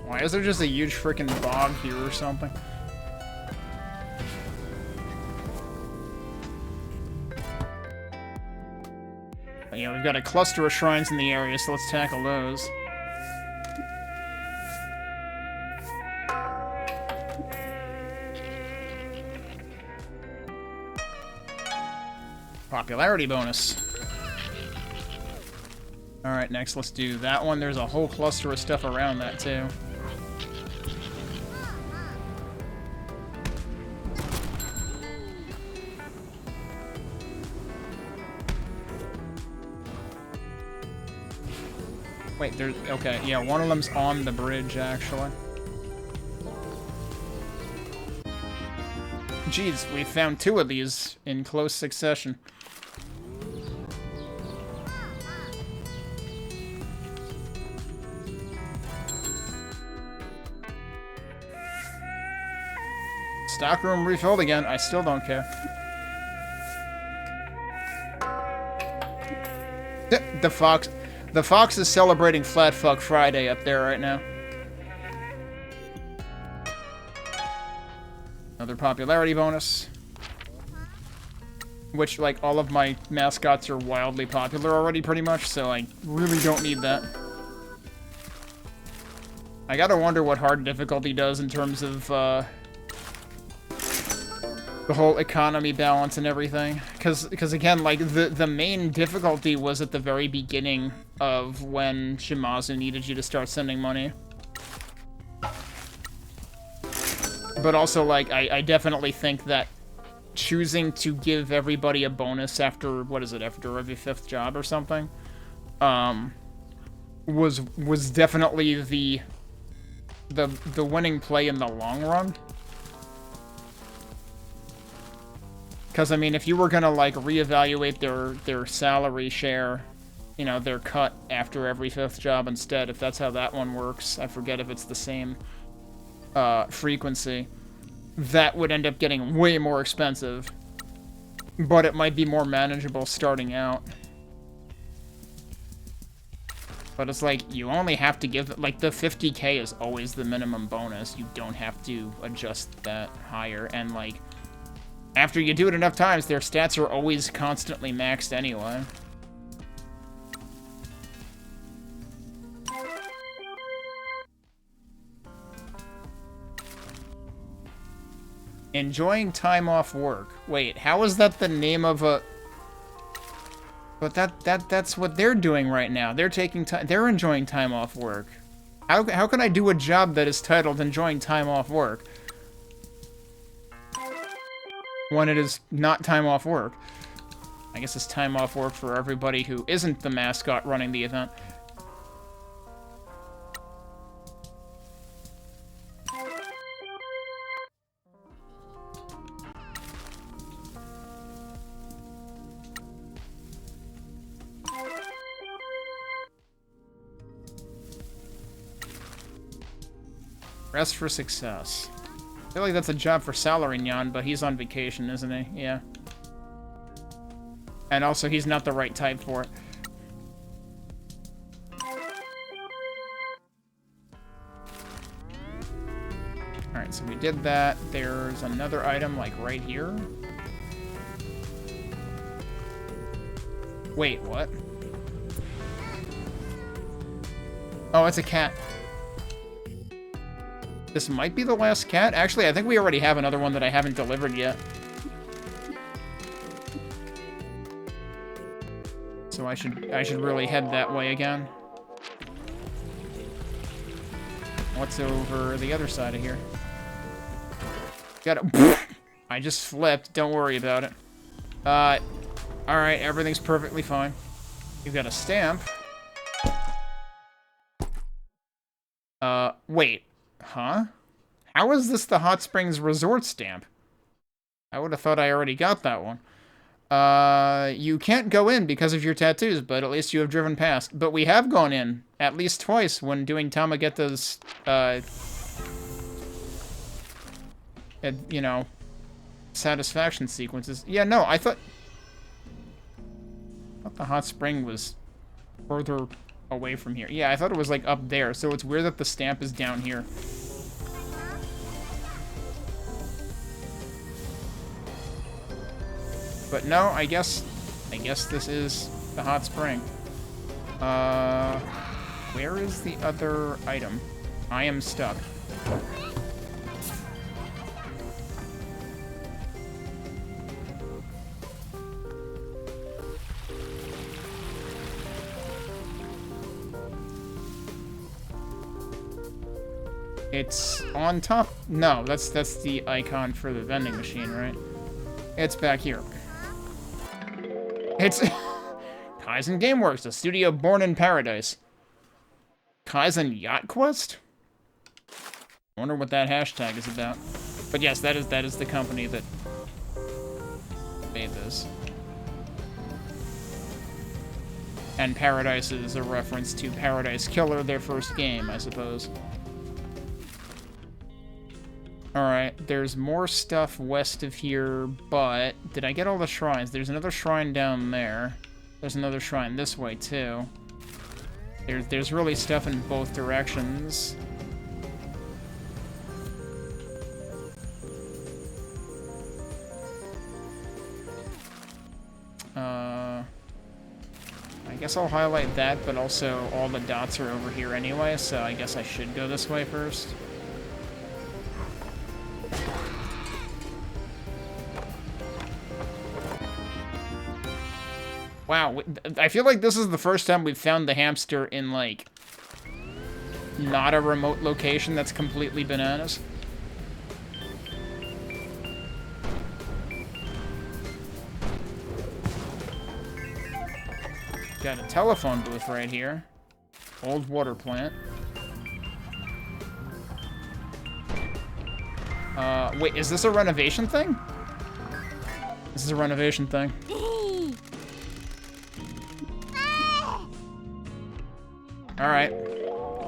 Why is there just a huge freaking bog here or something? But yeah, we've got a cluster of shrines in the area, so let's tackle those. Popularity bonus. Alright, next let's do that one. There's a whole cluster of stuff around that too. Wait, there's... okay, yeah, one of them's on the bridge, actually. Jeez, we found two of these in close succession. Stockroom refilled again. I still don't care. The fox is celebrating Flat Fuck Friday up there right now. Another popularity bonus. Which, like, all of my mascots are wildly popular already, pretty much, so I really don't need that. I gotta wonder what hard difficulty does in terms of, the whole economy balance and everything. Because again, like, the main difficulty was at the very beginning of when Shimazu needed you to start sending money. But also, like, I definitely think that choosing to give everybody a bonus after, what is it, after every 5th job or something, was definitely the winning play in the long run. Because, I mean, if you were gonna, like, reevaluate their salary share, you know, their cut after every 5th job instead, if that's how that one works, I forget if it's the same frequency, that would end up getting way more expensive. But it might be more manageable starting out. But it's like, you only have to give, like, the 50k is always the minimum bonus. You don't have to adjust that higher, and, like, after you do it enough times, their stats are always constantly maxed anyway. Enjoying time off work. Wait, how is that the name of a... But that's what they're doing right now. They're taking time... They're enjoying time off work. How can I do a job that is titled enjoying time off work when it is not time off work? I guess it's time off work for everybody who isn't the mascot running the event. Rest for success. I feel like that's a job for Salary Nyan, but he's on vacation, isn't he? Yeah. And also, he's not the right type for it. Alright, so we did that. There's another item, like, right here. Wait, what? Oh, it's a cat. This might be the last cat. Actually, I think we already have another one that I haven't delivered yet. So I should really head that way again. What's over the other side of here? Got it. I just flipped. Don't worry about it. Alright, everything's perfectly fine. You've got a stamp. Wait. Huh? How is this the Hot Springs Resort stamp? I would have thought I already got that one. You can't go in because of your tattoos, but at least you have driven past. But we have gone in at least twice when doing Tamageta's, you know, satisfaction sequences. Yeah, no, I thought the hot spring was further away from here. Yeah, I thought it was, like, up there, so it's weird that the stamp is down here. But no, I guess this is the hot spring. Where is the other item? I am stuck. It's on top. No, that's the icon for the vending machine, right? It's back here. It's Kaizen Gameworks, a studio born in paradise. Kaizen Yacht Quest? I wonder what that hashtag is about. But yes, that is the company that made this. And Paradise is a reference to Paradise Killer, their first game, I suppose. Alright, there's more stuff west of here, but did I get all the shrines? There's another shrine down there. There's another shrine this way, too. There's really stuff in both directions. I guess I'll highlight that, but also all the dots are over here anyway, so I guess I should go this way first. Wow, I feel like this is the first time we've found the hamster in, like, not a remote location. That's completely bananas. Got a telephone booth right here. Old water plant. Wait, is this a renovation thing? This is a renovation thing. Alright.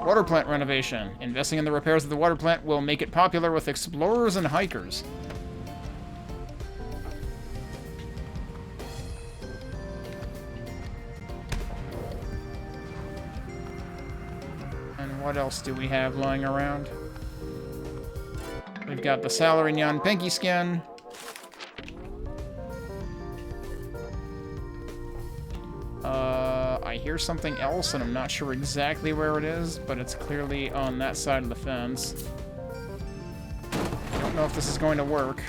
Water plant renovation. Investing in the repairs of the water plant will make it popular with explorers and hikers. And what else do we have lying around? We've got the Salarignon Pinky Skin. I hear something else, and I'm not sure exactly where it is, but it's clearly on that side of the fence. I don't know if this is going to work.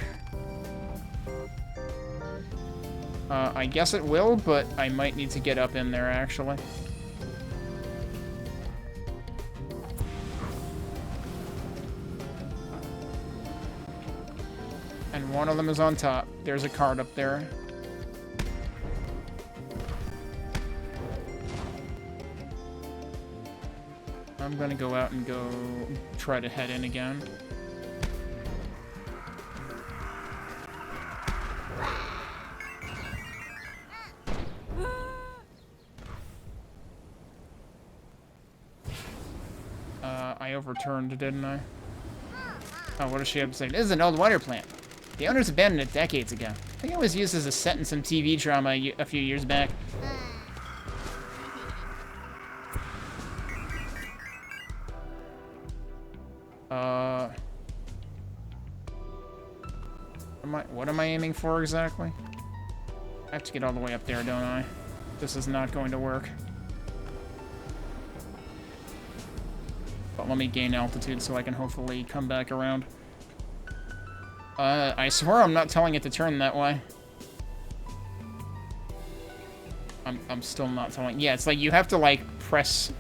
I guess it will, but I might need to get up in there, actually. And one of them is on top. There's a card up there. I'm gonna go out and go try to head in again. I overturned, didn't I? Oh, what does she have to say? This is an old water plant. The owners abandoned it decades ago. I think it was used as a set in some TV drama a few years back. What am I aiming for exactly? I have to get all the way up there, don't I? This is not going to work. But let me gain altitude so I can hopefully come back around. I swear I'm not telling it to turn that way. I'm still not telling. Yeah, it's like you have to, like, press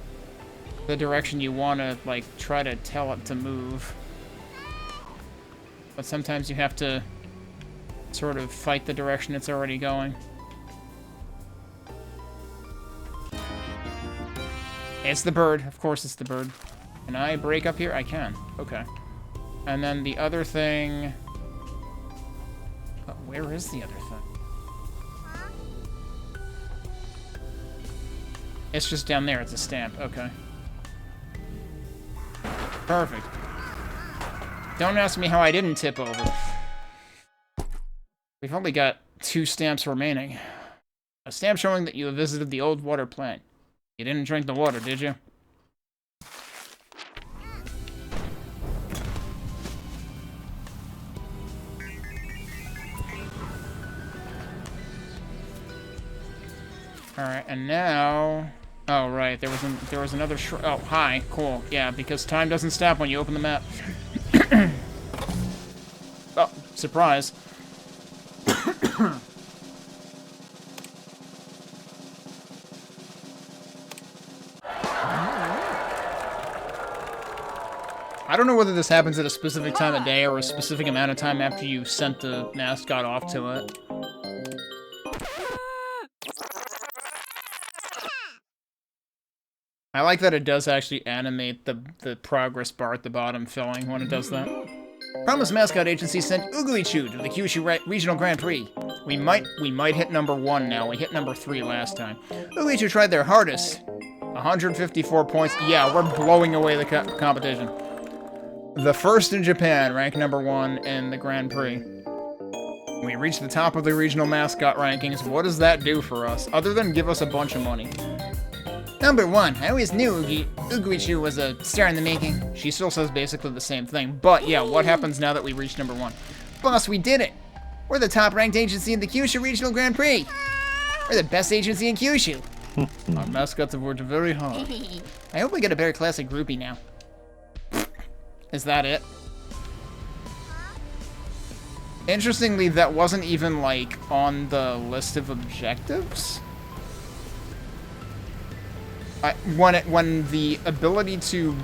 the direction you want to, like, try to tell it to move. But sometimes you have to sort of fight the direction it's already going. It's the bird. Of course it's the bird. Can I break up here? I can. Okay. And then the other thing... where is the other thing? It's just down there. It's a stamp. Okay. Perfect. Don't ask me how I didn't tip over. We've only got 2 stamps remaining. A stamp showing that you have visited the old water plant. You didn't drink the water, did you? Alright, and now... Oh, right, there was another oh, hi, cool. Yeah, because time doesn't stop when you open the map. Oh, surprise. I don't know whether this happens at a specific time of day or a specific amount of time after you sent the mascot off to it. I like that it does actually animate the progress bar at the bottom filling when it does that. Promise Mascot Agency sent Uguichu to the Kyushu Regional Grand Prix. We might hit number 1 now. We hit number 3 last time. Uguichu tried their hardest. 154 points. Yeah, we're blowing away the competition. The first in Japan, ranked number 1 in the Grand Prix. We reached the top of the regional mascot rankings. What does that do for us, other than give us a bunch of money? Number 1. I always knew Uguichu was a star in the making. She still says basically the same thing, but yeah, what happens now that we reach number 1? Boss, we did it! We're the top-ranked agency in the Kyushu Regional Grand Prix! We're the best agency in Kyushu! Our mascots have worked very hard. I hope we get a better classic groupie now. Is that it? Interestingly, that wasn't even, like, on the list of objectives. When the ability to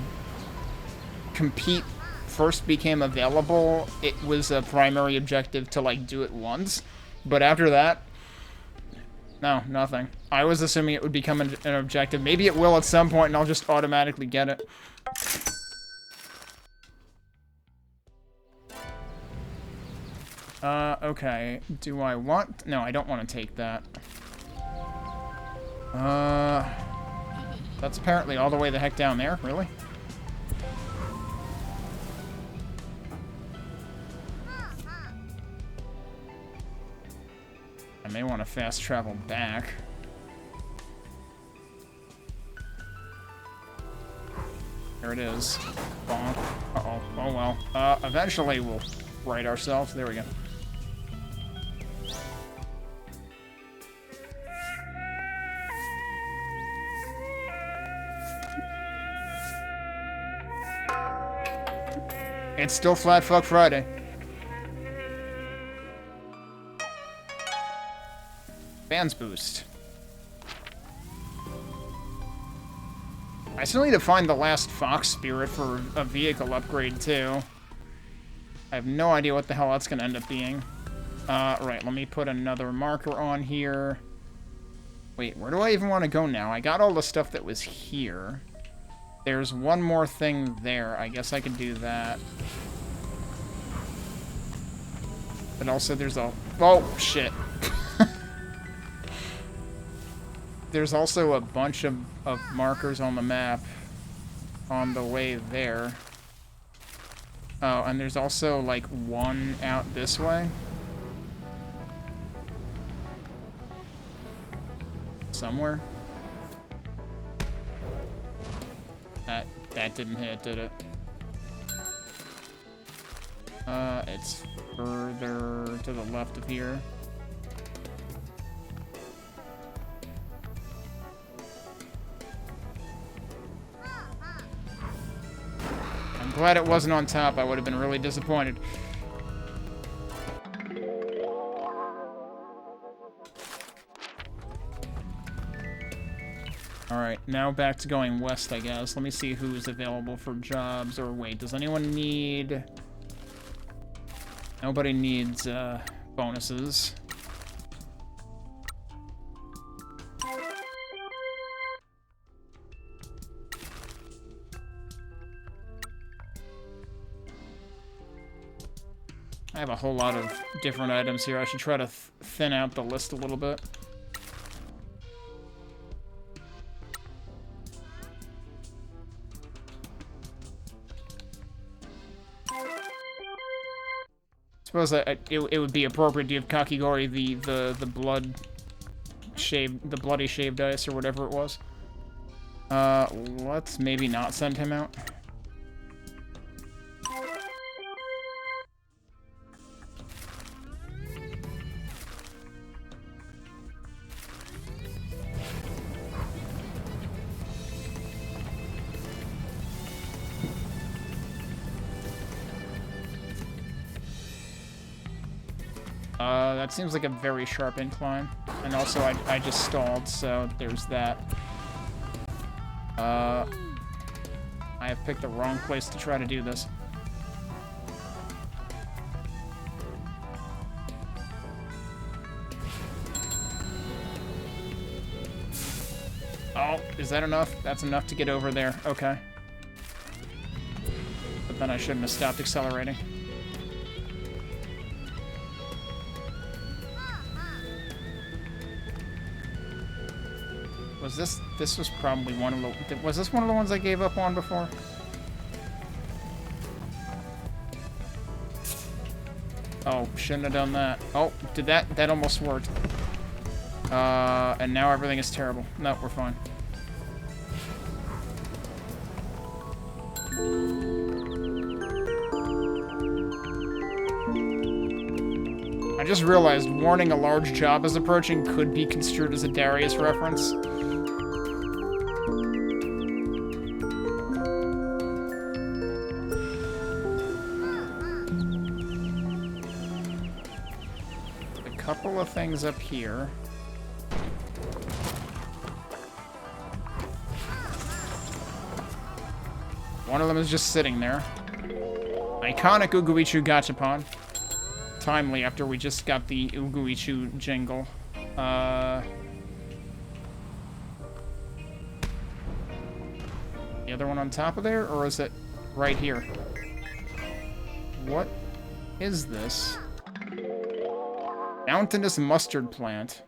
compete first became available, it was a primary objective to, like, do it once. But after that, no, nothing. I was assuming it would become an objective. Maybe it will at some point, and I'll just automatically get it. Okay. Do I want... No, I don't want to take that. That's apparently all the way the heck down there, really? I may want to fast travel back. There it is. Bonk. Uh-oh. Oh well. Eventually we'll right ourselves. There we go. It's still Flat Fuck Friday. Fans boost. I still need to find the last Fox Spirit for a vehicle upgrade, too. I have no idea what the hell that's going to end up being. Right, let me put another marker on here. Wait, where do I even want to go now? I got all the stuff that was here. There's one more thing there. I guess I could do that. But also there's a... Oh, shit. There's also a bunch of markers on the map on the way there. Oh, and there's also, like, one out this way. Somewhere. That didn't hit, did it? It's further to the left of here. I'm glad it wasn't on top. I would have been really disappointed. Alright, now back to going west, I guess. Let me see who's available for jobs. Or wait, does anyone need... Nobody needs bonuses. I have a whole lot of different items here. I should try to thin out the list a little bit. Suppose it would be appropriate to give Kakigori the bloody shaved ice or whatever it was. Let's maybe not send him out. That seems like a very sharp incline. And also, I just stalled, so there's that. I have picked the wrong place to try to do this. Oh, is that enough? That's enough to get over there. Okay. But then I shouldn't have stopped accelerating. Was this was probably one of the, was this one of the ones I gave up on before? Oh, shouldn't have done that. Oh, did that almost worked. And now everything is terrible. No, we're fine. I just realized warning a large job is approaching could be construed as a Darius reference. Couple of things up here. One of them is just sitting there. Iconic Uguichu Gachapon. Timely after we just got the Uguichu jingle. The other one on top of there, or is it right here? What is this? Mountainous mustard plant.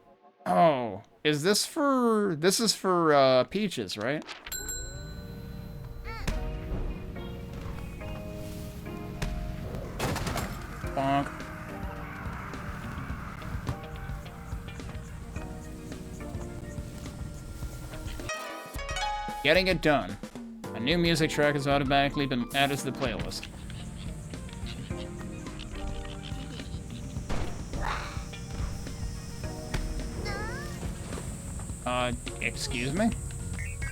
Oh, is this for... This is for, peaches, right? Bonk. Getting it done. A new music track has automatically been added to the playlist. Excuse me?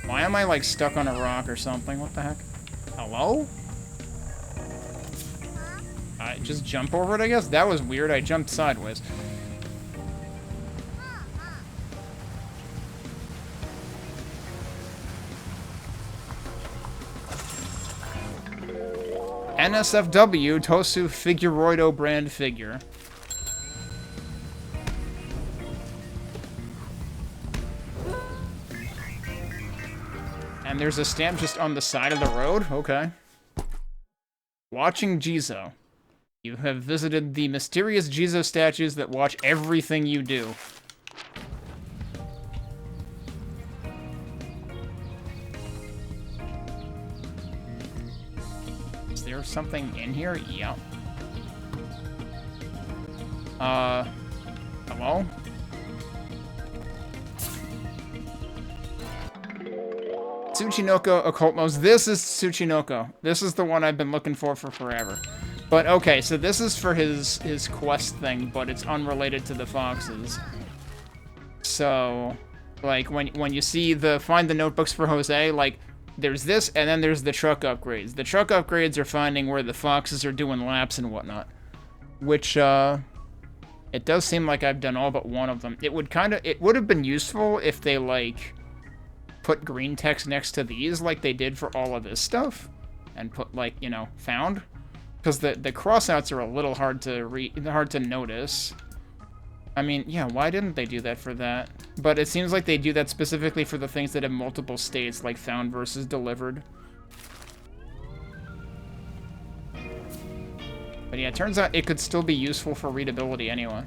Why am I, like, stuck on a rock or something? What the heck? Hello? I just jump over it, I guess? That was weird. I jumped sideways. NSFW Tosu Figuroido brand figure. And there's a stamp just on the side of the road? Okay. Watching Jizo. You have visited the mysterious Jizo statues that watch everything you do. Is there something in here? Yeah. Hello? Tsuchinoko Occultmos. This is Tsuchinoko. This is the one I've been looking for forever. But okay, so this is for his quest thing, but it's unrelated to the foxes. So, like, when you see the find the notebooks for Jose, like, there's this, and then there's the truck upgrades. The truck upgrades are finding where the foxes are doing laps and whatnot. Which, it does seem like I've done all but one of them. It would have been useful if they, like, put green text next to these like they did for all of this stuff. And put, like, you know, found. Because the crossouts are a little hard to notice. I mean, yeah, why didn't they do that for that? But it seems like they do that specifically for the things that have multiple states, like found versus delivered. But yeah, it turns out it could still be useful for readability anyway.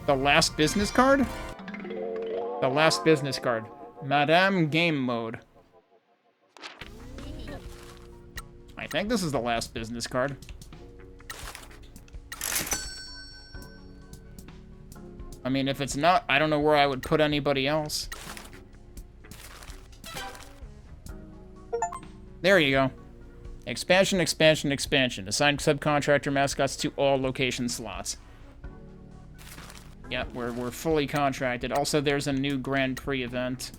The last business card? The last business card. Madame Game Mode. I think this is the last business card. I mean, if it's not, I don't know where I would put anybody else. There you go. Expansion, expansion, expansion. Assign subcontractor mascots to all location slots. Yep, we're fully contracted. Also, there's a new Grand Prix event.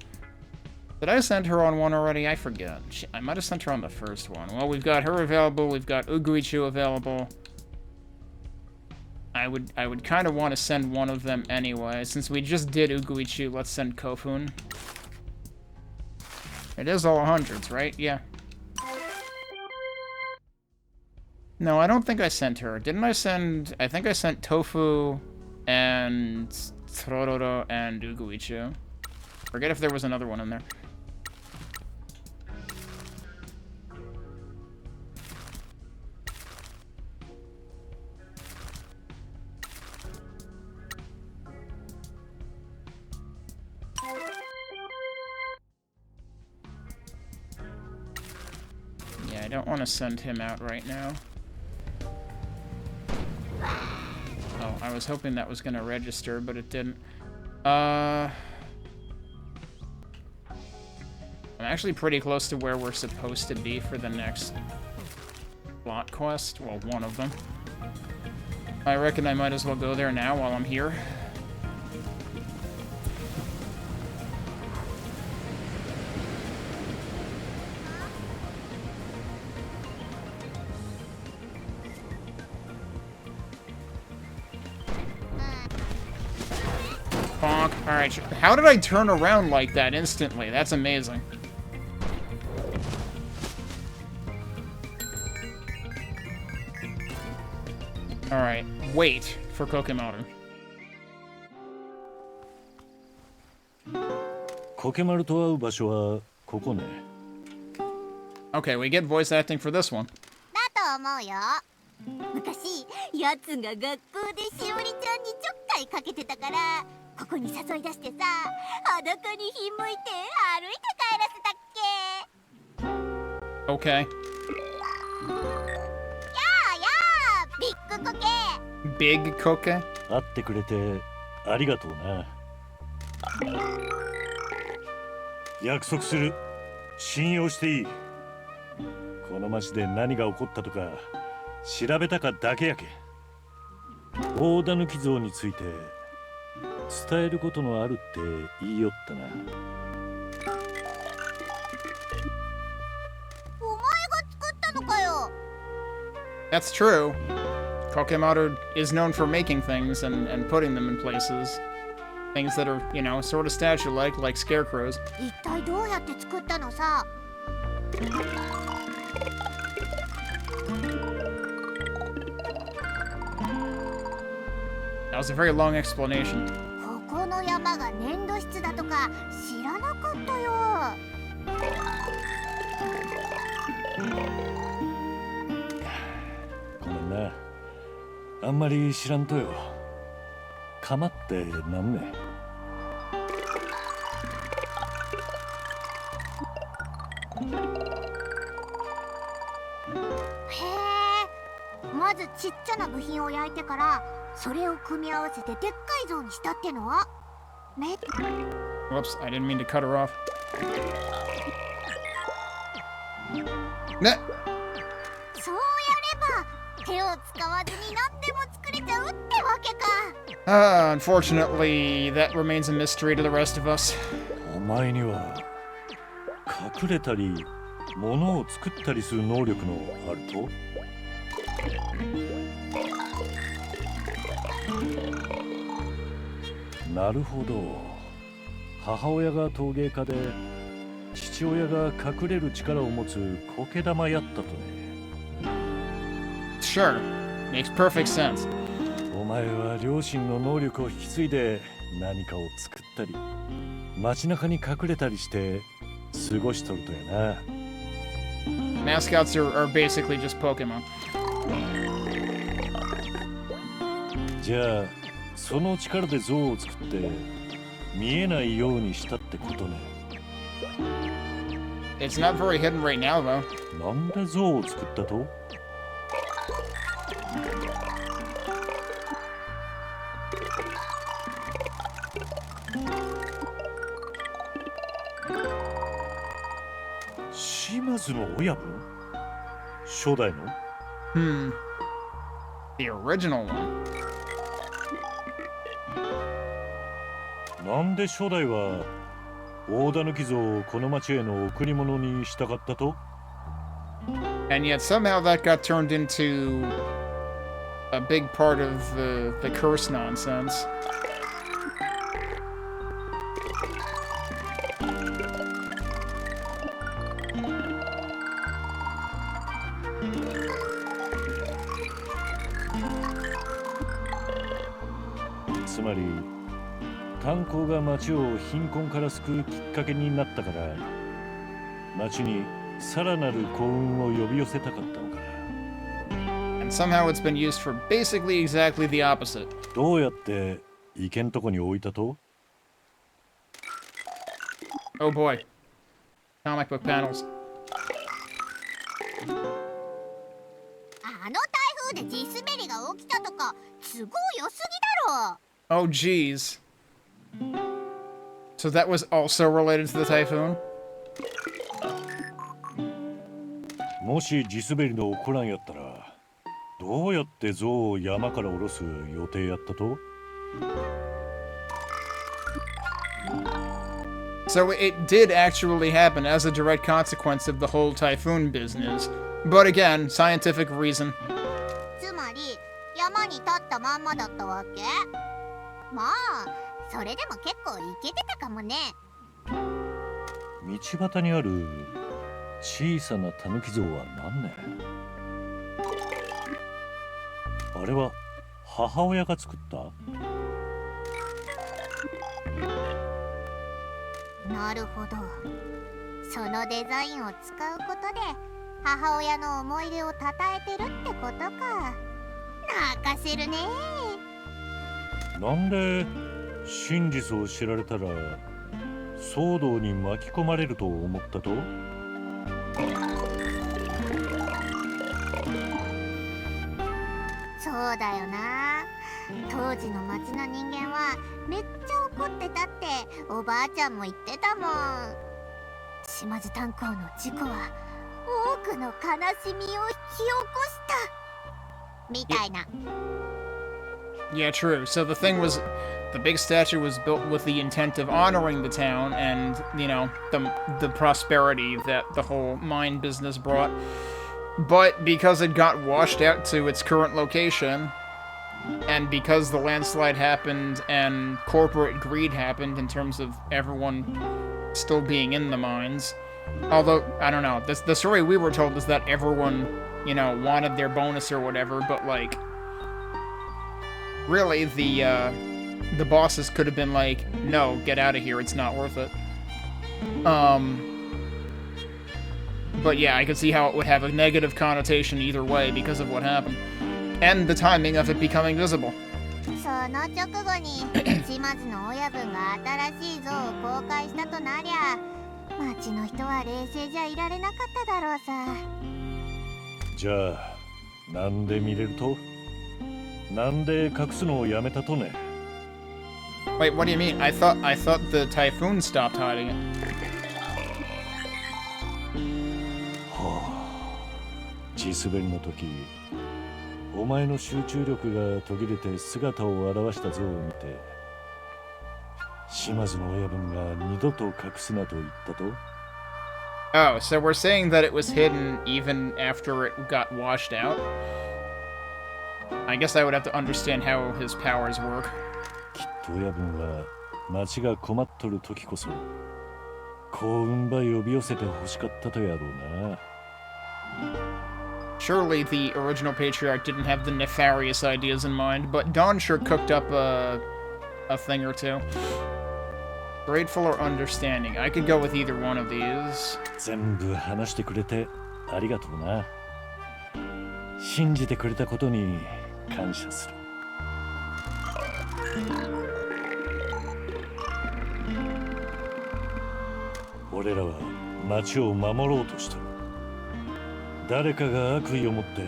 Did I send her on one already? I forget. I might have sent her on the first one. Well, we've got her available. We've got Uguichu available. I would kind of want to send one of them anyway. Since we just did Uguichu, let's send Kofun. It is all hundreds, right? Yeah. No, I don't think I sent her. Didn't I send... I think I sent Tofu and Tororo and Uguichu. Forget if there was another one in there. Yeah, I don't want to send him out right now. Oh, I was hoping that was going to register, but it didn't. I'm actually pretty close to where we're supposed to be for the next plot quest. Well, one of them. I reckon I might as well go there now while I'm here. Bonk. Alright, how did I turn around like that instantly? That's amazing. Alright, wait for Kokemaru. Kokemaruと会う場所はここね。Okay, we get voice acting for this one. だと思うよ。昔、やつが学校でしおりちゃんにちょっかいかけてたから、ここに誘い出してさ、裸にひんむいて歩いて帰らせたっけ。 Okay. やあ、ビッグコケ。Big Koke? 会ってくれてありがとうな。約束する。信用していい。この町で何が起こったとか調べたかだけやけ。大狸像について伝えることのあるって言いよったな。お前が作ったのかよ。 That's true. Kokemaru is known for making things and putting them in places. Things that are, you know, sort of statue-like, like scarecrows. 一体どうやって作ったのさ。 That was a very long explanation. ここの山が粘土質だとか知らなかったよ。ごめんな。あんまり知らんとよ。かまってなんね。へえ。まずちっちゃな部品を焼いてからそれを組み合わせてでっかい像にしたってのは。Whoops, I didn't mean to cut her off. Nah. そうやれば手を使わずに何でも作れちゃうってわけか。Unfortunately, that remains a mystery to the rest of us. お前には隠れたり物を作ったりする能力のあると。なるほど。母親が陶芸家で父親が隠れる力を持つ苔玉やったとね。Sure. Makes perfect sense. お前は両親の能力を引き継いで何かを作ったり、街中に隠れたりして過ごしとるとやな。Mascots are basically just Pokemon. じゃあ、その力で像を作って見えないようにしたってことね。It's not very hidden right now, though. なんで像を作ったと？島津の親分？初代の？ The original one. なんで初代は大狸像をこの町への贈り物にしたかったと？ And yet somehow that got turned into a big part of the curse nonsense. つまり炭鉱が町を貧困から救うきっかけになったから町にさらなる幸運を呼び寄せたかったのかな。 And somehow it's been used for basically exactly the opposite. どうやって池んとこに置いたと？ Oh boy. Comic book panels. あの台風で地滑りが起きたとか都合良すぎだろ。 Oh geez. So that was also related to the typhoon? もし地滑りの起こらんやったらどうやって像を山から下ろす予定やったと？ So it did actually happen as a direct consequence of the whole typhoon business. But again, scientific reason. つまり山に立ったまんまだったわけ。まあそれでも結構イケてたかもね。道端にある小さなタヌキ像は何ね？あれは母親が作った？なるほど。そのデザインを使うことで母親の思い出をたたえてるってことか。泣かせるね。なんで真実を知られたら騒動に巻き込まれると思ったと？そうだよな。当時の町の人間はめっちゃ怒ってたっておばあちゃんも言ってたもん。島津炭鉱の事故は多くの悲しみを引き起こしたみたいな。Yeah, true. So the thing was, the big statue was built with the intent of honoring the town and, you know, the prosperity that the whole mine business brought. But because it got washed out to its current location, and because the landslide happened and corporate greed happened in terms of everyone still being in the mines, although, I don't know, the story we were told is that everyone, you know, wanted their bonus or whatever, but, like, really, the bosses could have been like, no, get out of here, it's not worth it. But yeah, I could see how it would have a negative connotation either way because of what happened. And the timing of it becoming visible. その直後に島津の親分が新しい像を公開したとなりゃ町の人は冷静じゃいられなかっただろうさ。じゃあなんで見れると？なんで隠すのをやめたとね？ Wait, what do you mean? I thought the typhoon stopped hiding it. はあ、地滑りの時お前の集中力が途切れて姿を現した像を見て島津の親分が二度と隠すなと言ったと？ Oh, so we're saying that it was hidden even after it got washed out? I guess I would have to understand how his powers work. きっと親分は町が困っとる時こそ幸運ば呼び寄せて欲しかったとやろうな。 Surely the original patriarch didn't have the nefarious ideas in mind, but Dawn sure cooked up a thing or two. Grateful or understanding. I could go with either one of these. 全部話してくれてありがとうな。信じてくれたことに感謝する。俺らは町を守ろうとしてる。誰かが悪意を持って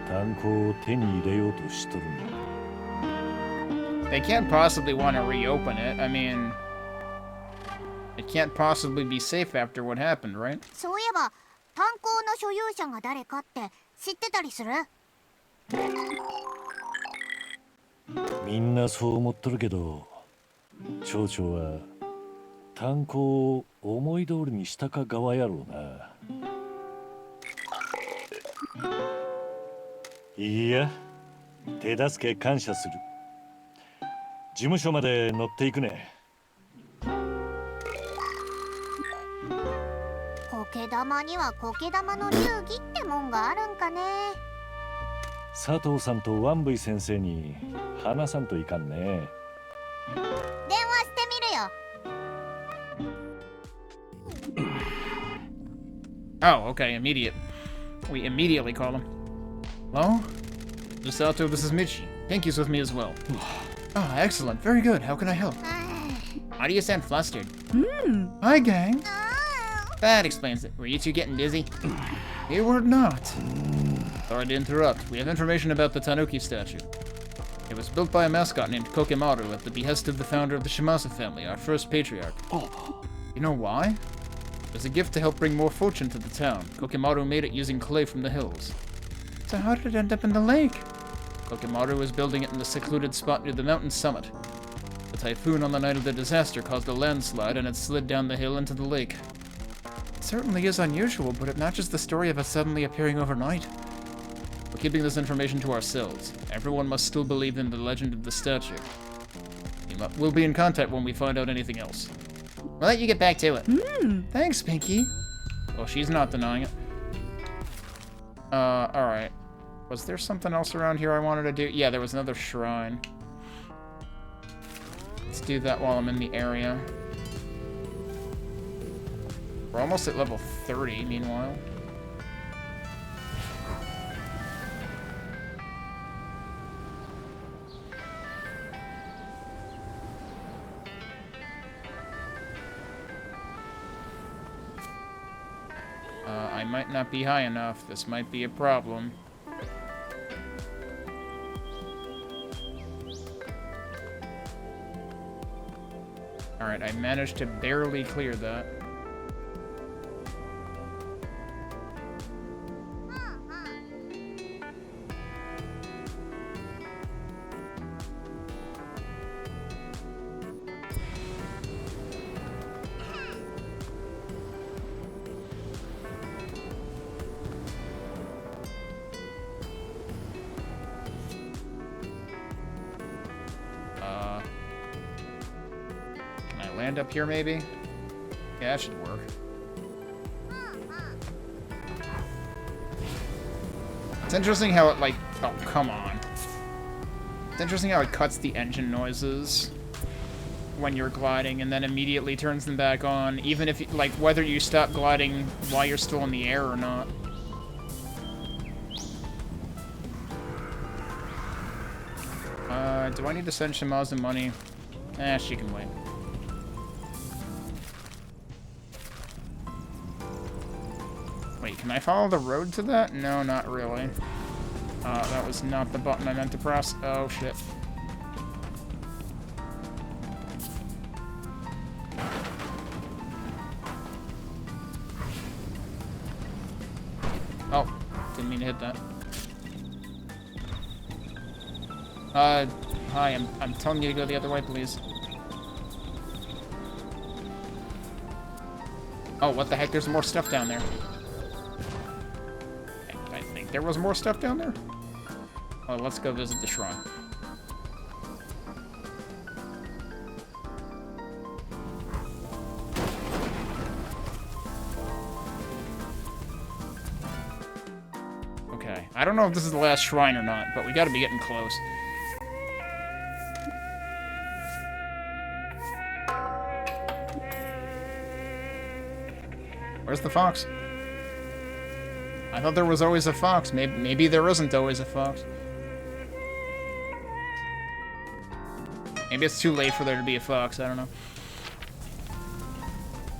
炭鉱を手に入れようとしとるんだ。 They can't possibly want to reopen it. I mean, it can't possibly be safe after what happened, right? そういえば炭鉱の所有者が誰かって知ってたりする？みんなそう思っとるけど、町長は炭鉱を思い通りにしたか側やろうな。いや、手助け感謝する。事務所まで乗っていくね。苔玉には苔玉の流儀ってもんがあるんかね。佐藤さんとワンブイ先生に話さんといかんね。電話してみるよ。Oh, okay, immediate. We immediately call him. Hello? Misato, this is Michi. Pinky's with me as well. Ah, excellent. Very good. How can I help? Why do you sound flustered? Hi, gang. That explains it. Were you two getting dizzy? You were not. Sorry to interrupt. We have information about the Tanuki statue. It was built by a mascot named Kokemaru at the behest of the founder of the Shimazu family, our first patriarch. You know why? It was a gift to help bring more fortune to the town. Kokemaru made it using clay from the hills. So how did it end up in the lake? Kokemaru was building it in the secluded spot near the mountain summit. The typhoon on the night of the disaster caused a landslide and it slid down the hill into the lake. It certainly is unusual, but it matches the story of it suddenly appearing overnight. We're keeping this information to ourselves. Everyone must still believe in the legend of the statue. We'll be in contact when we find out anything else. We'll let you get back to it. Thanks, Pinky. Well, she's not denying it. Alright. Was there something else around here I wanted to do? Yeah, there was another shrine. Let's do that while I'm in the area. We're almost at level 30, meanwhile. I might not be high enough. This might be a problem. Alright, I managed to barely clear that. Land up here, maybe? Yeah, that should work. It's interesting how it, like... Oh, come on. It's interesting how it cuts the engine noises when you're gliding and then immediately turns them back on, even if, like, whether you stop gliding while you're still in the air or not. Do I need to send Shimazu money? She can wait. Wait, can I follow the road to that? No, not really. That was not the button I meant to press. Oh, shit. Oh, didn't mean to hit that. Hi, I'm telling you to go the other way, please. Oh, what the heck? There's more stuff down there. I think there was more stuff down there. Oh, let's go visit the shrine. I don't know if this is the last shrine or not, but we gotta be getting close. Where's the fox? I thought there was always a fox. Maybe there isn't always a fox. Maybe it's too late for there to be a fox. I don't know.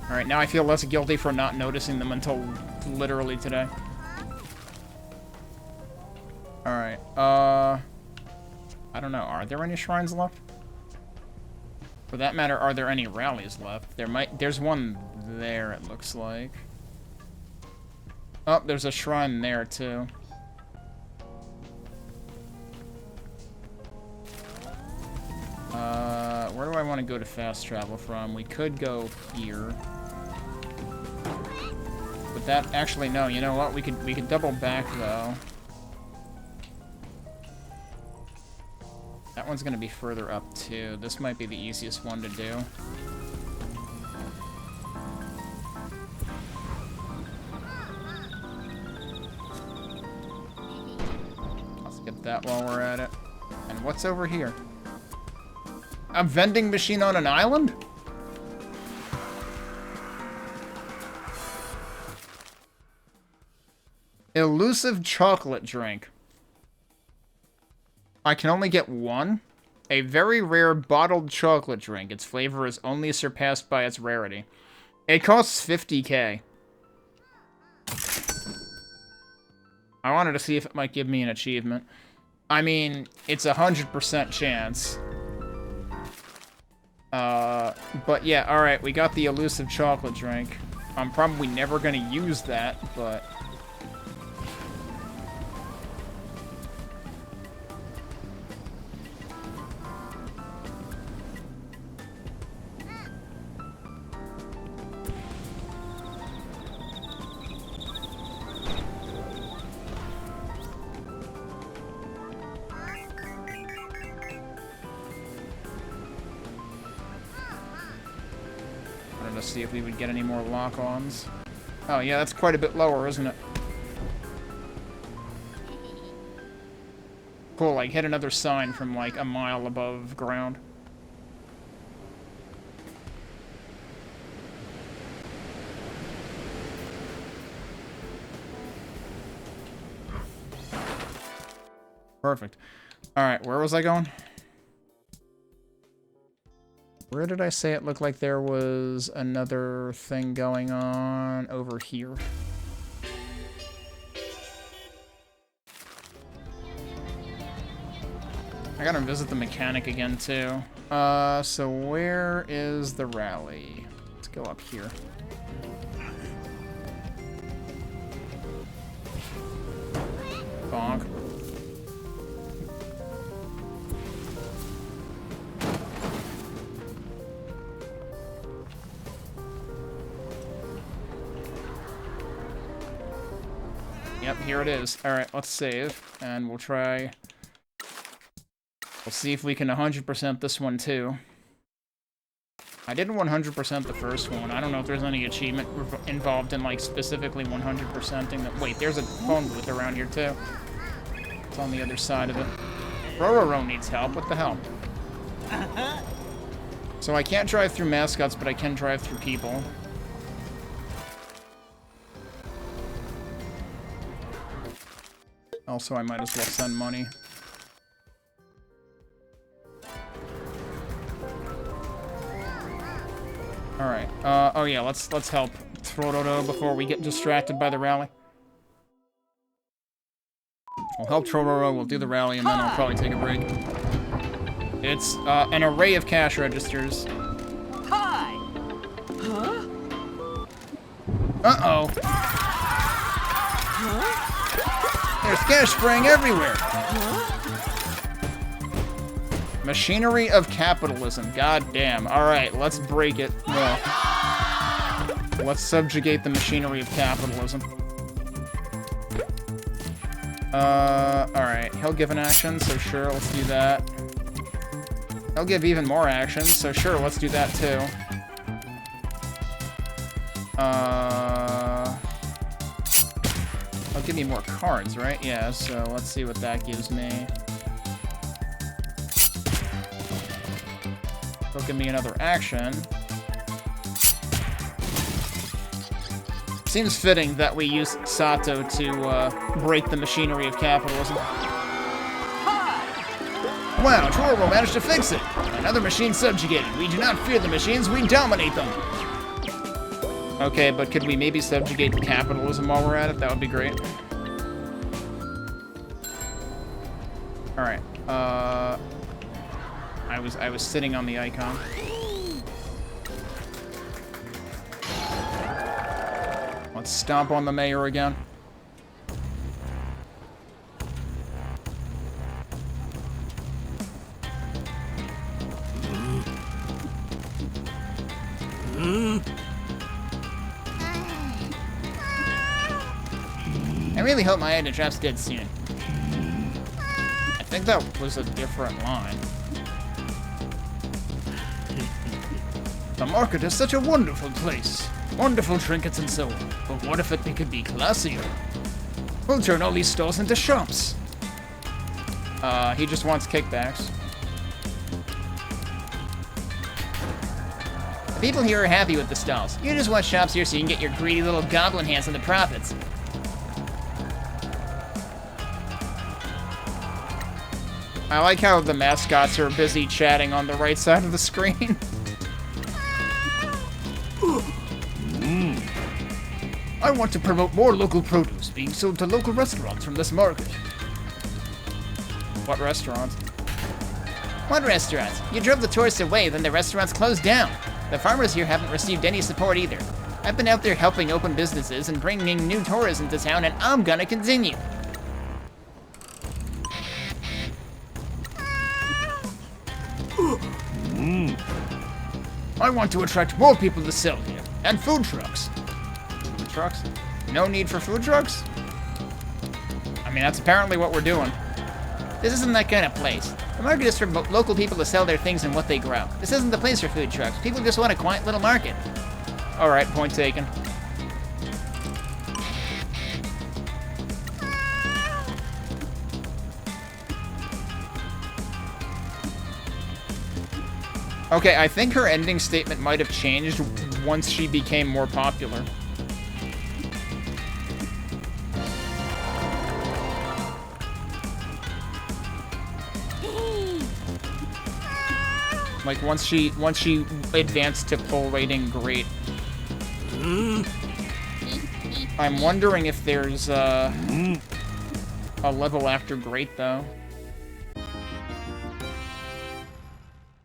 Alright, now I feel less guilty for not noticing them until literally today. Alright, I don't know. Are there any shrines left? For that matter, are there any rallies left? There's one there, it looks like. Oh, there's a shrine there, too. Where do I want to go to fast travel from? We could go here. But that, actually, no, you know what? We could double back, though. That one's gonna be further up, too. This might be the easiest one to do. Let's get that while we're at it. And what's over here? A vending machine on an island? Elusive chocolate drink. I can only get one. A very rare bottled chocolate drink. Its flavor is only surpassed by its rarity. It costs 50k. I wanted to see if it might give me an achievement. I mean, it's 100% chance. But yeah, alright, we got the elusive chocolate drink. I'm probably never gonna use that, but... see if we would get any more lock-ons. Oh yeah, that's quite a bit lower, isn't it? Cool, like hit another sign from like a mile above ground. Perfect. Alright, where was I going? Where did I say it looked like there was another thing going on? Over here. I gotta visit the mechanic again, too. So where is the rally? Let's go up here. Bonk. Yep, here it is. Alright, let's save, and we'll try... We'll see if we can 100% this one, too. I didn't 100% the first one. I don't know if there's any achievement involved in, like, specifically 100%ing that... Wait, there's a phone booth around here, too. It's on the other side of it. Rororo needs help. What the hell? So I can't drive through mascots, but I can drive through people. Also, I might as well send money. Alright, oh yeah, let's help Trororo before we get distracted by the rally. We'll help Trororo, we'll do the rally, and then I'll probably take a break. It's, an array of cash registers. Hi! Huh? Uh-oh. Huh? There's cash spraying everywhere! Machinery of capitalism. God damn. Alright, let's break it. No. Let's subjugate the machinery of capitalism. Alright. He'll give an action, so sure, let's do that. He'll give even more actions, so sure, let's do that too. I'll It'll give me more cards, right? Yeah, so let's see what that gives me. It'll give me another action. Seems fitting that we use Sato to break the machinery of capitalism. Wow, Torbo managed to fix it! Another machine subjugated. We do not fear the machines, we dominate them! Okay, but could we maybe subjugate capitalism while we're at it? That would be great. Alright, I was sitting on the icon. Let's stomp on the mayor again. I really hope my item drops dead soon. I think that was a different line. The market is such a wonderful place. Wonderful trinkets and so on. But what if it could be classier? We'll turn all these stalls into shops. He just wants kickbacks. The people here are happy with the stalls. You just want shops here so you can get your greedy little goblin hands on the profits. I like how the mascots are busy chatting on the right side of the screen. I want to promote more local produce being sold to local restaurants from this market. What restaurants? What restaurants? You drove the tourists away, then the restaurants closed down. The farmers here haven't received any support either. I've been out there helping open businesses and bringing new tourists into town, and I'm gonna continue. I want to attract more people to sell here, and food trucks. Food trucks? No need for food trucks? I mean, that's apparently what we're doing. This isn't that kind of place. The market is for local people to sell their things and what they grow. This isn't the place for food trucks. People just want a quiet little market. Alright, point taken. Okay, I think her ending statement might have changed once she became more popular. Like once she advanced to pull rating great. I'm wondering if there's a level after great though.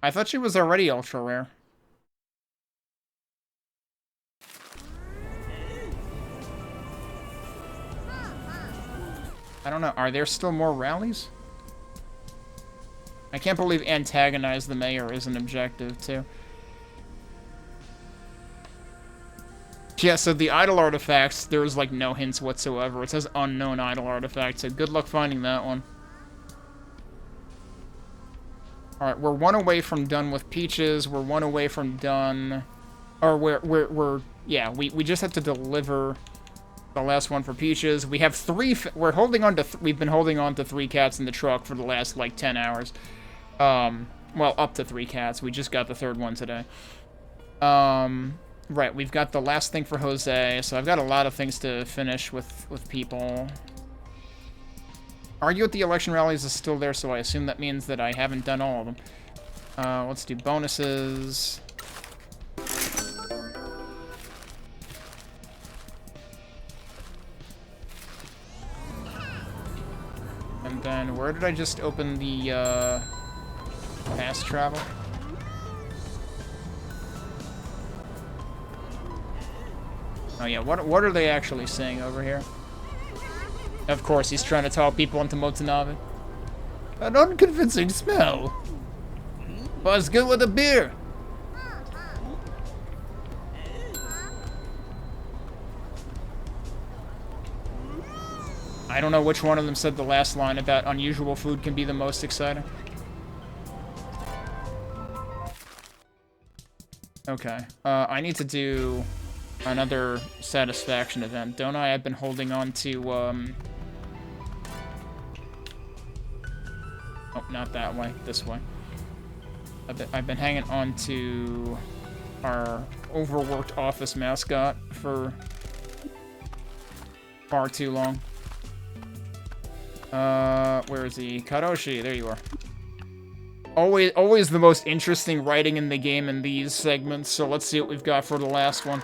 I thought she was already ultra rare. I don't know. Are there still more rallies? I can't believe antagonize the mayor is an objective, too. Yeah, so the idol artifacts, there's, like, no hints whatsoever. It says unknown idol artifact, so good luck finding that one. Alright, we're one away from done with Peaches. We're one away from done... Or yeah, we just have to deliver the last one for Peaches. We have three... We're holding on to... We've been holding on to 3 cats in the truck for the last, like, 10 hours. Well, up to 3 cats. We just got the 3rd one today. Right, we've got the last thing for Jose, so I've got a lot of things to finish with people. Argue at the election rallies is still there, so I assume that means that I haven't done all of them. Let's do bonuses. And then, where did I just open the, fast travel? Oh yeah, what are they actually saying over here? Of course, he's trying to talk people into Motonabe. An unconvincing smell. What's good with a beer? I don't know which one of them said the last line about unusual food can be the most exciting. Okay, I need to do another satisfaction event, don't I? I've been holding on to, Oh, not that way. This way. I've been hanging on to our overworked office mascot for far too long. Where is he? Karoshi, there you are. Always the most interesting writing in the game in these segments, so let's see what we've got for the last one.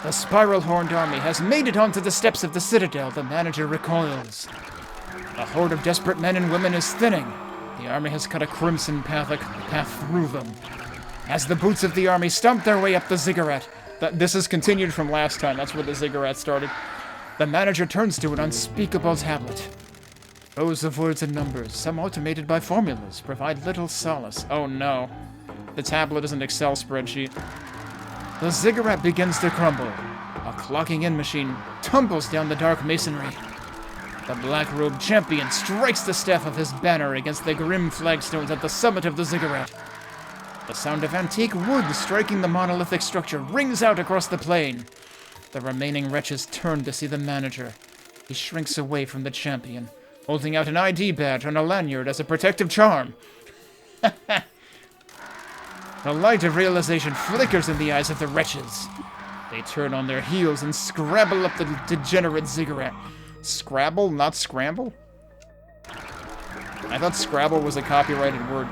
The spiral-horned army has made it onto the steps of the Citadel. The manager recoils. A horde of desperate men and women is thinning. The army has cut a crimson path through them. As the boots of the army stomp their way up the ziggurat. This is continued from last time. That's where the ziggurat started. The manager turns to an unspeakable tablet. Rows of words and numbers, some automated by formulas, provide little solace. Oh no. The tablet is an Excel spreadsheet. The ziggurat begins to crumble. A clocking in machine tumbles down the dark masonry. The black-robed champion strikes the staff of his banner against the grim flagstones at the summit of the ziggurat. The sound of antique wood striking the monolithic structure rings out across the plain. The remaining wretches turn to see the manager. He shrinks away from the champion, holding out an ID badge on a lanyard as a protective charm. The light of realization flickers in the eyes of the wretches. They turn on their heels and scrabble up the degenerate ziggurat. Scrabble, not scramble? I thought Scrabble was a copyrighted word.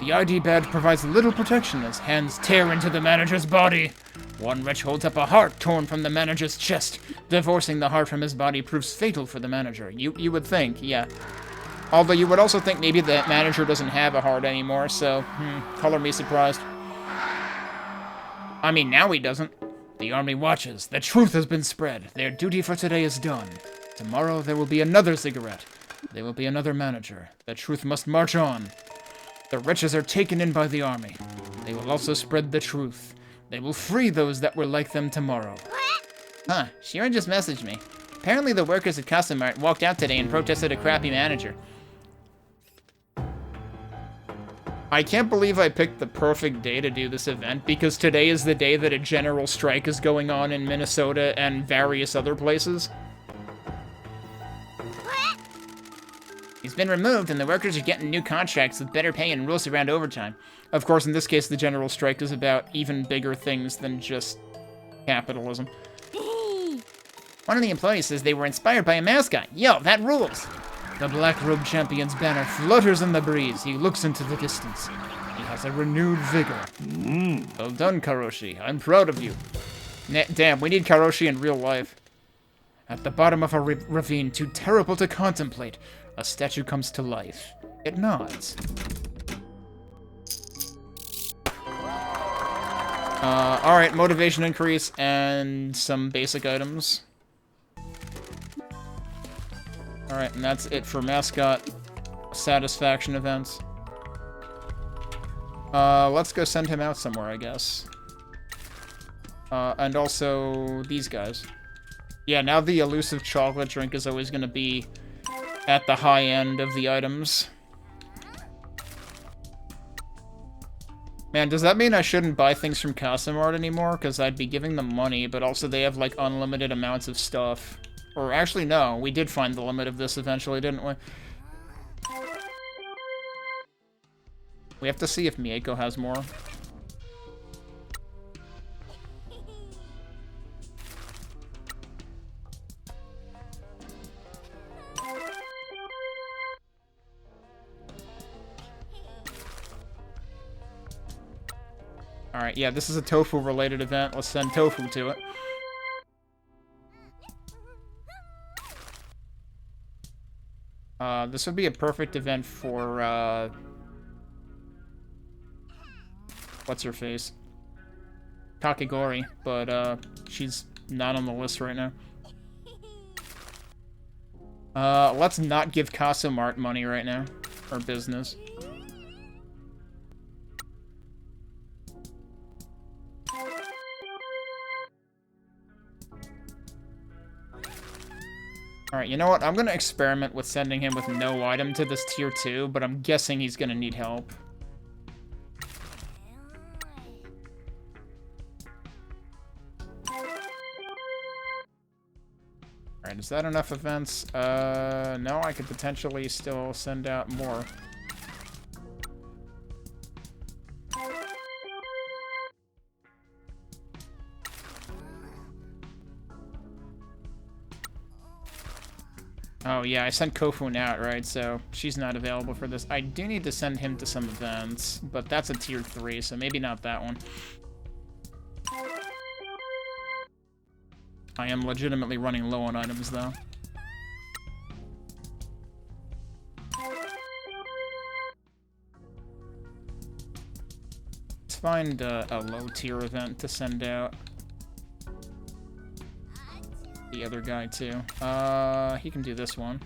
The ID badge provides little protection as hands tear into the manager's body. One wretch holds up a heart torn from the manager's chest. Divorcing the heart from his body proves fatal for the manager. You would think, yeah. Although you would also think maybe the manager doesn't have a heart anymore, so, color me surprised. I mean, now he doesn't. The army watches. The truth has been spread. Their duty for today is done. Tomorrow there will be another ziggurat. There will be another manager. The truth must march on. The wretches are taken in by the army. They will also spread the truth. They will free those that were like them tomorrow. Huh, Shirin just messaged me. Apparently the workers at Kaso-machi walked out today and protested a crappy manager. I can't believe I picked the perfect day to do this event, because today is the day that a general strike is going on in Minnesota and various other places. He's been removed, and the workers are getting new contracts with better pay and rules around overtime. Of course, in this case, the general strike is about even bigger things than just capitalism. One of the employees says they were inspired by a mascot. Yo, that rules! The black-robed champion's banner flutters in the breeze. He looks into the distance. He has a renewed vigor. Well done, Karoshi. I'm proud of you. Damn, we need Karoshi in real life. At the bottom of a ravine too terrible to contemplate, a statue comes to life. It nods. Alright, motivation increase and some basic items. Alright, and that's it for mascot satisfaction events. Let's go send him out somewhere, I guess. And also these guys. Yeah, now the elusive chocolate drink is always going to be at the high end of the items. Man, does that mean I shouldn't buy things from Kaso-machi anymore? Because I'd be giving them money, but also they have, like, unlimited amounts of stuff. Or actually, no. We did find the limit of this eventually, didn't we? We have to see if Mieko has more. Alright, yeah, this is a tofu-related event. Let's send tofu to it. This would be a perfect event for, what's-her-face? Kakegori, but, she's not on the list right now. Let's not give Kaso-machi money right now. Or business. Alright, you know what? I'm gonna experiment with sending him with no item to this tier 2, but I'm guessing he's gonna need help. Alright, is that enough events? No, I could potentially still send out more. Oh yeah, I sent Kofun out, right? So she's not available for this. I do need to send him to some events, but that's a tier 3, so maybe not that one. I am legitimately running low on items, though. Let's find a low-tier event to send out. The other guy, too. He can do this one.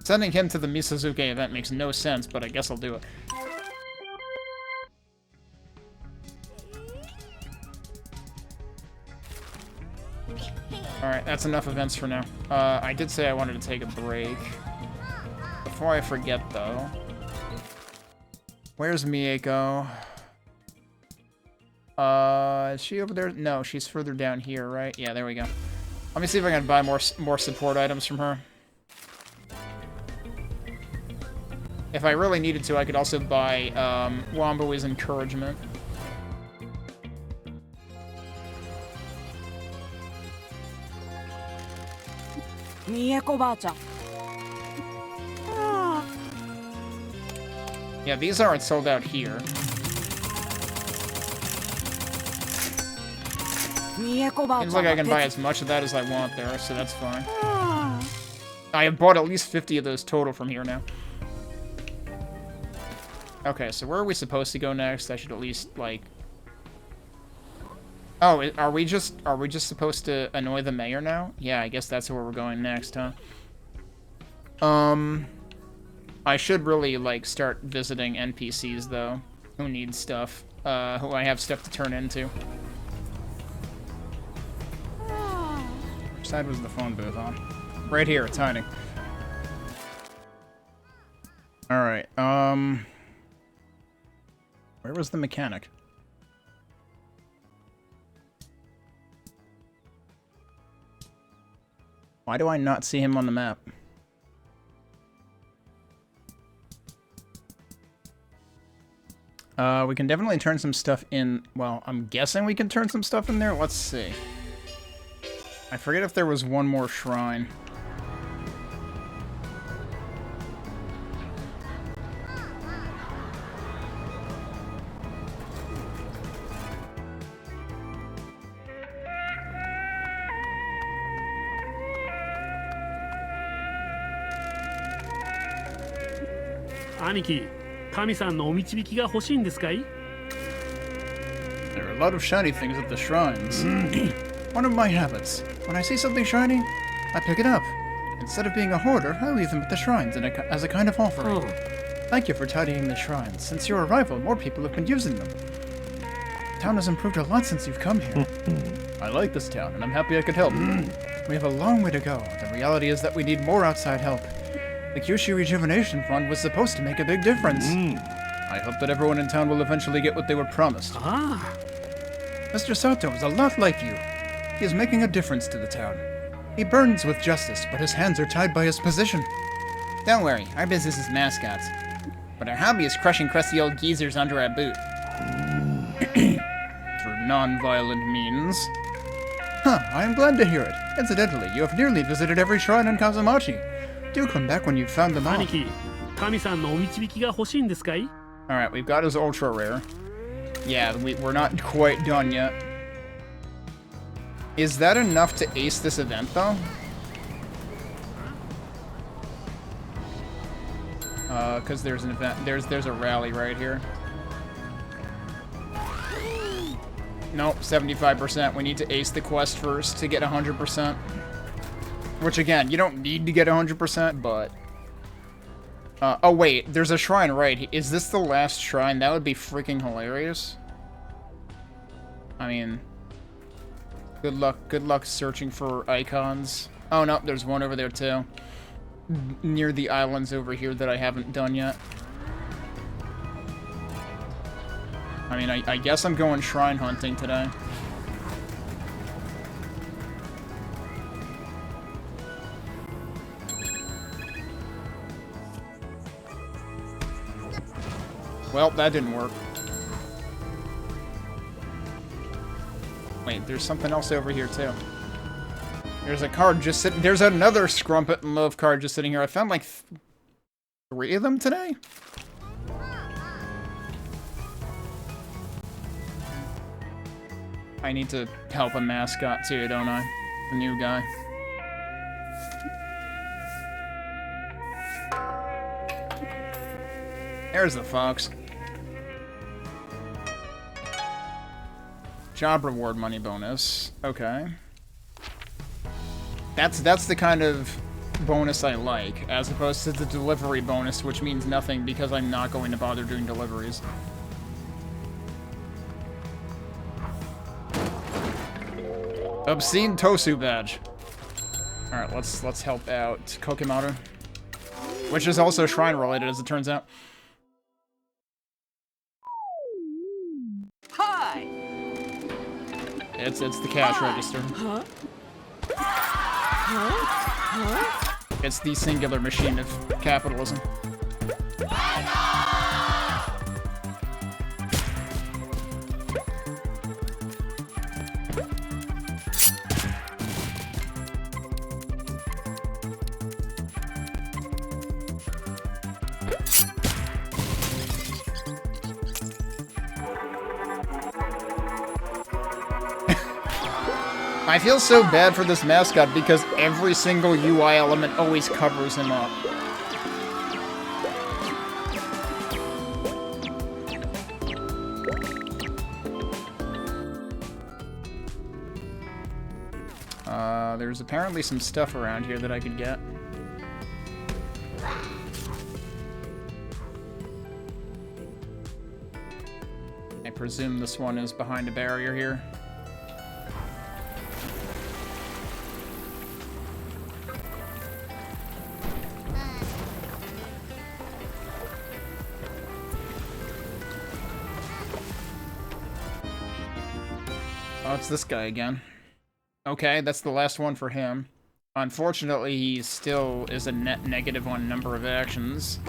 Sending him to the Misazuke event makes no sense, but I guess I'll do it. Alright, that's enough events for now. I did say I wanted to take a break. Before I forget, though... Where's Mieko? Is she over there? No, she's further down here, right? Yeah, there we go. Let me see if I can buy more support items from her. If I really needed to, I could also buy Wambo's encouragement. Yeah, these aren't sold out here. Seems like I can buy as much of that as I want there, so that's fine. I have bought at least 50 of those total from here now. Okay, so where are we supposed to go next? I should at least, like... Oh, are we just supposed to annoy the mayor now? Yeah, I guess that's where we're going next, huh? I should really, like, start visiting NPCs, though, who need stuff, who I have stuff to turn into. Which side was the phone booth on? Right here, it's hiding. Alright, where was the mechanic? Why do I not see him on the map? We can definitely turn some stuff in. Well, I'm guessing we can turn some stuff in there. Let's see. I forget if there was one more shrine. Aniki, Kami-sanのお導きが欲しいんですかい? There are a lot of shiny things at the shrines. One of my habits. When I see something shiny, I pick it up. Instead of being a hoarder, I leave them at the shrines as a kind of offering. Thank you for tidying the shrines. Since your arrival, more people have been using them. The town has improved a lot since you've come here. I like this town, and I'm happy I could help. We have a long way to go. The reality is that we need more outside help. The Kyushu Rejuvenation Fund was supposed to make a big difference. I hope that everyone in town will eventually get what they were promised. Mr. Sato is a lot like you. He is making a difference to the town. He burns with justice, but his hands are tied by his position. Don't worry, our business is mascots. But our hobby is crushing crusty old geezers under our boot. Through non-violent means. Huh, I am glad to hear it. Incidentally, you have nearly visited every shrine in Kaso-machi. Do come back when you've found them all. Aniki, Kami-sanのお導きが欲しいんですかい? Alright, we've got his ultra rare. Yeah, we're not quite done yet. Is that enough to ace this event, though? Because there's an event. There's a rally right here. Nope, 75%. We need to ace the quest first to get 100%. Which, again, you don't need to get 100%, but Oh wait, there's a shrine right. Is this the last shrine? That would be freaking hilarious. I mean, good luck searching for icons. Oh no, there's one over there too. Near the islands over here that I haven't done yet. I mean, I guess I'm going shrine hunting today. Well, that didn't work. Wait, there's something else over here, too. There's a card just sitting... There's another Scrumpet and Loaf card just sitting here. I found, like, 3 of them today? I need to help a mascot, too, don't I? The new guy. There's the fox. Job reward money bonus. Okay. That's the kind of bonus I like, as opposed to the delivery bonus, which means nothing because I'm not going to bother doing deliveries. Obscene Tosu badge. Alright, let's help out Kokimaru. Which is also shrine related, as it turns out. Hi. It's the cash register. Huh? Huh? It's the singular machine of capitalism. I feel so bad for this mascot because every single UI element always covers him up. There's apparently some stuff around here that I could get. I presume this one is behind a barrier here. Oh, it's this guy again. Okay, that's the last one for him. Unfortunately, he still is a net negative on number of actions.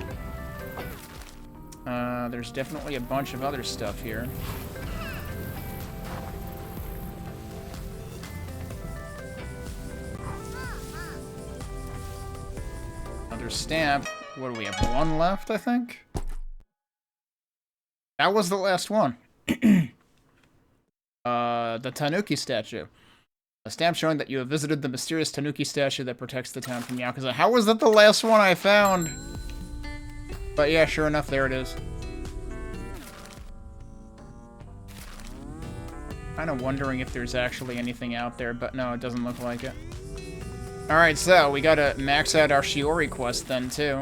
There's definitely a bunch of other stuff here. Another stamp. What do we have? 1 left, I think? That was the last one. The Tanuki statue. A stamp showing that you have visited the mysterious Tanuki statue that protects the town from Yakuza. How was that the last one I found? But yeah, sure enough, there it is. Kind of wondering if there's actually anything out there, but no, it doesn't look like it. Alright, so we gotta max out our Shiori quest then, too.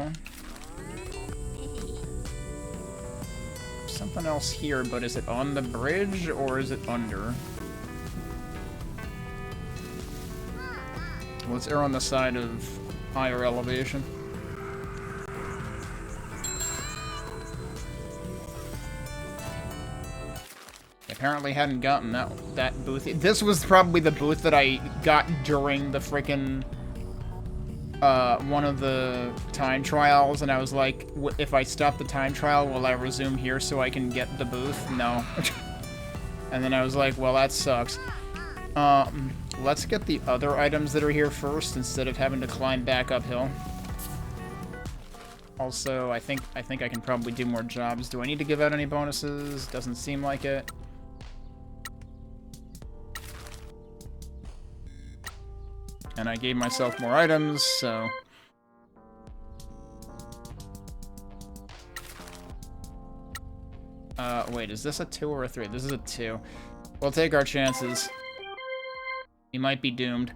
Something else here, but is it on the bridge or is it under? Let's err on the side of higher elevation. Apparently hadn't gotten that booth. This was probably the booth that I got during the frickin' one of the time trials, and I was like, if I stop the time trial, will I resume here so I can get the booth? No. And then I was like, well, that sucks. Let's get the other items that are here first instead of having to climb back uphill. Also, I think I can probably do more jobs. Do I need to give out any bonuses? Doesn't seem like it. And I gave myself more items, so... wait, is this a 2 or a 3? This is a 2. We'll take our chances. We might be doomed.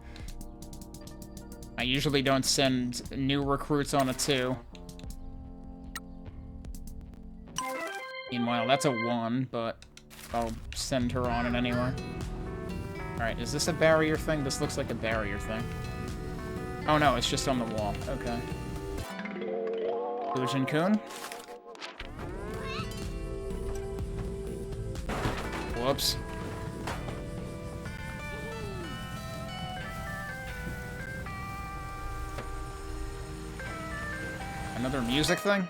I usually don't send new recruits on a 2. Meanwhile, that's a 1, but I'll send her on it anyway. Alright, is this a barrier thing? This looks like a barrier thing. Oh no, it's just on the wall. Okay. Fujin-kun? Whoops. Another music thing?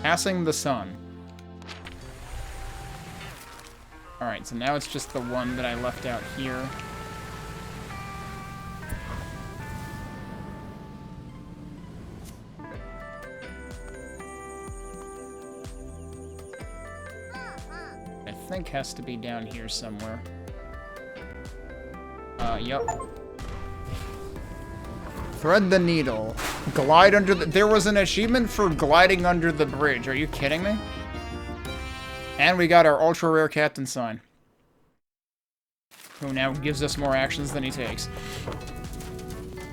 Passing the sun. Alright, so now it's just the one that I left out here. I think has to be down here somewhere. Yup. Thread the needle. Glide under the... There was an achievement for gliding under the bridge. Are you kidding me? And we got our ultra rare captain sign. Who now gives us more actions than he takes.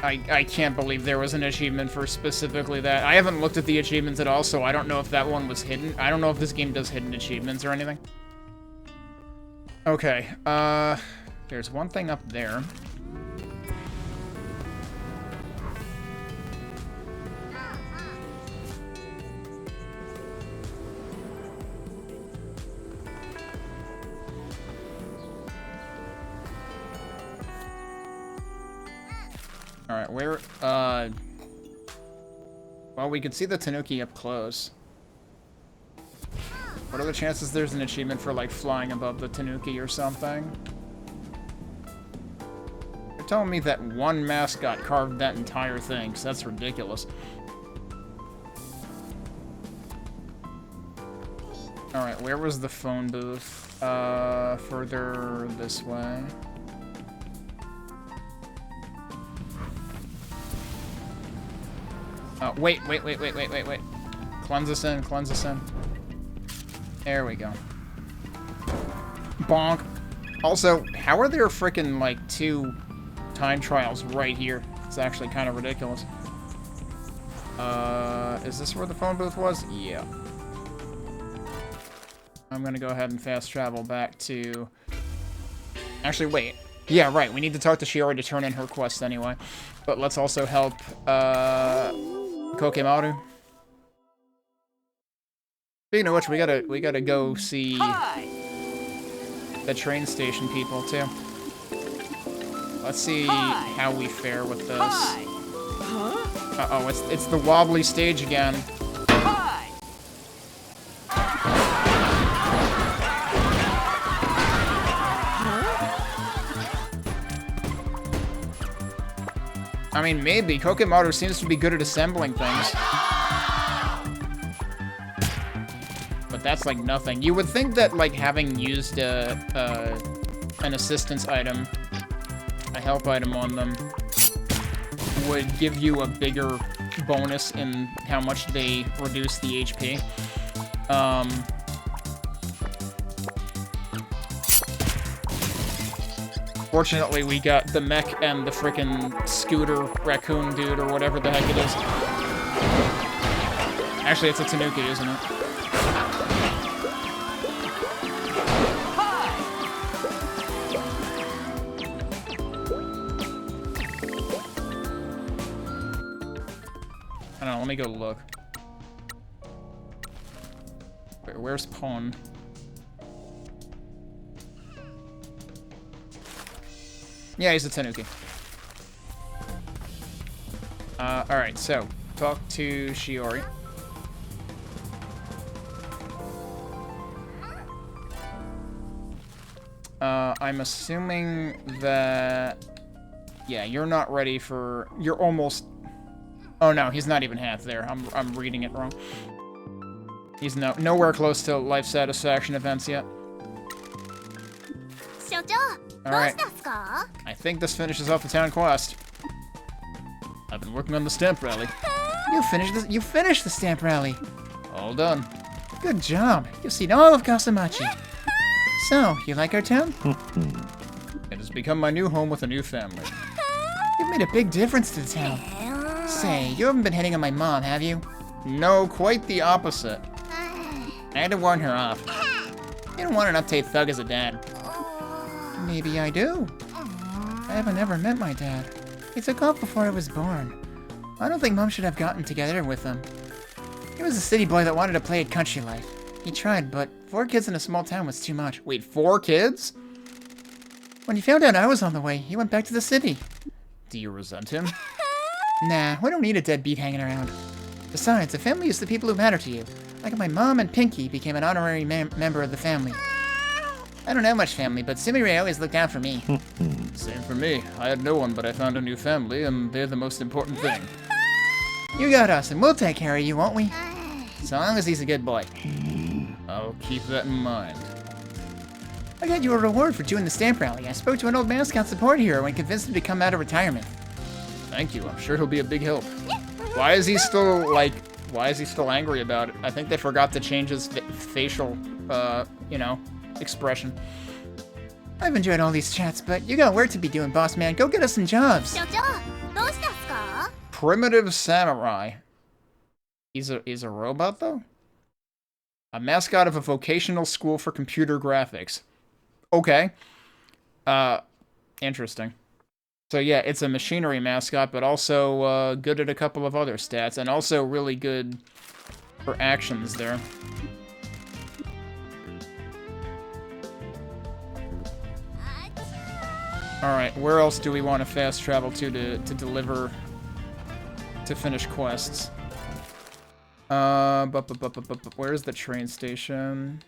I can't believe there was an achievement for specifically that. I haven't looked at the achievements at all, so I don't know if that one was hidden. I don't know if this game does hidden achievements or anything. Okay, there's one thing up there. Alright, where, well, we can see the Tanuki up close. What are the chances there's an achievement for, like, flying above the Tanuki or something? You're telling me that one mascot carved that entire thing, so that's ridiculous. Alright, where was the phone booth? Further this way. Oh, wait. Cleanse us in, cleanse us in. There we go. Bonk. Also, how are there frickin' like 2 time trials right here? It's actually kind of ridiculous. Is this where the phone booth was? Yeah. I'm gonna go ahead and fast travel back to... Actually, wait. Yeah, right, we need to talk to Shiori to turn in her quest anyway. But let's also help, Kokemaru. Speaking of which, we gotta go see the train station people too. Let's see how we fare with this. Uh-oh, it's the wobbly stage again. I mean, maybe. Kokemaru seems to be good at assembling things. But that's, like, nothing. You would think that, like, having used an assistance item, a help item on them, would give you a bigger bonus in how much they reduce the HP. Fortunately, we got the mech and the frickin' scooter raccoon dude, or whatever the heck it is. Actually, it's a Tanuki, isn't it? I don't know, let me go look. Where's Pon? Yeah, he's a Tanuki. Alright, so, talk to Shiori. I'm assuming that... Yeah, you're not ready for... You're almost... Oh no, he's not even half there. I'm reading it wrong. He's nowhere close to life satisfaction events yet. Alright. I think this finishes off the town quest. I've been working on the stamp rally. You finished the stamp rally. All done. Good job. You've seen all of Kaso-machi. So, you like our town? It has become my new home with a new family. You've made a big difference to the town. Say, you haven't been hitting on my mom, have you? No, quite the opposite. I had to warn her off. You don't want an uptight thug as a dad. Maybe I do. I haven't ever met my dad. He took off before I was born. I don't think Mom should have gotten together with him. He was a city boy that wanted to play at country life. He tried, but 4 kids in a small town was too much. Wait, 4 kids? When he found out I was on the way, he went back to the city. Do you resent him? Nah, we don't need a deadbeat hanging around. Besides, the family is the people who matter to you. Like my mom and Pinky became an honorary member of the family. I don't have much family, but Sumire always looked out for me. Same for me. I had no one, but I found a new family, and they're the most important thing. You got us, and we'll take care of you, won't we? So long as he's a good boy. I'll keep that in mind. I got you a reward for doing the stamp rally. I spoke to an old Mascot support hero and convinced him to come out of retirement. Thank you. I'm sure he'll be a big help. Why is he still, like, why is he still angry about it? I think they forgot to change his facial, you know, expression. I've enjoyed all these chats, but you got work to be doing, boss man. Go get us some jobs. Primitive samurai. He's a robot, though? A mascot of a vocational school for computer graphics. Okay. Interesting. So yeah, it's a machinery mascot, but also good at a couple of other stats, and also really good for actions there. Alright, where else do we want to fast travel to deliver, to finish quests? Where's the train station?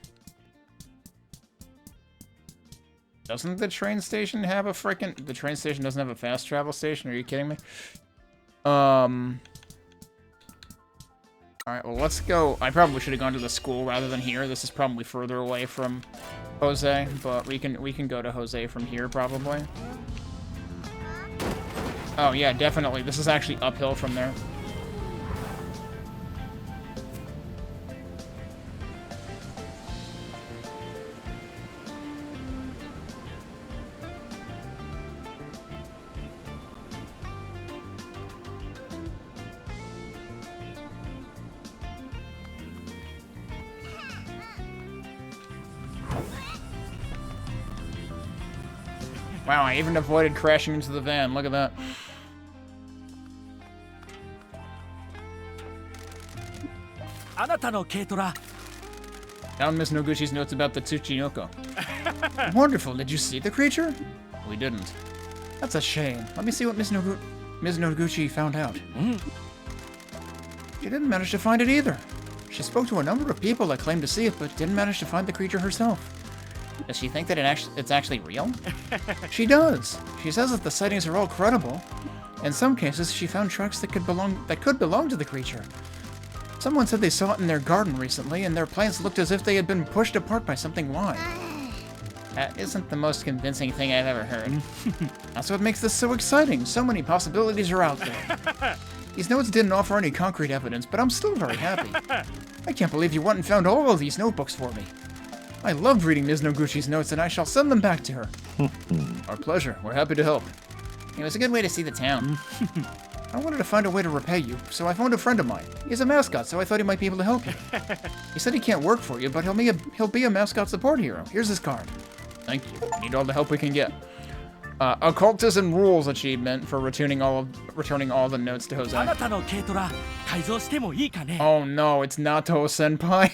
Doesn't the train station have a frickin'... The train station doesn't have a fast travel station? Are you kidding me? Alright, well, let's go. I probably should have gone to the school rather than here. This is probably further away from Jose, but we can go to Jose from here, probably. Oh, yeah, definitely. This is actually uphill from there. Wow, I even avoided crashing into the van. Look at that. Found Miss Noguchi's notes about the Tsuchinoko. Wonderful. Did you see the creature? We didn't. That's a shame. Let me see what Ms. Noguchi found out. She didn't manage to find it either. She spoke to a number of people that claimed to see it, but didn't manage to find the creature herself. Does she think that it's actually real? She does. She says that the sightings are all credible. In some cases, she found tracks that could belong to the creature. Someone said they saw it in their garden recently, and their plants looked as if they had been pushed apart by something wide. That isn't the most convincing thing I've ever heard. That's what makes this so exciting. So many possibilities are out there. These notes didn't offer any concrete evidence, but I'm still very happy. I can't believe you went and found all of these notebooks for me. I loved reading Ms. Noguchi's notes, and I shall send them back to her. Our pleasure. We're happy to help. It was a good way to see the town. I wanted to find a way to repay you, so I phoned a friend of mine. He's a mascot, so I thought he might be able to help you. He said he can't work for you, but he'll be a mascot support hero. Here's his card. Thank you. We need all the help we can get. Occultism Rules achievement for returning all the notes to Jose. Oh no, it's Nato-senpai.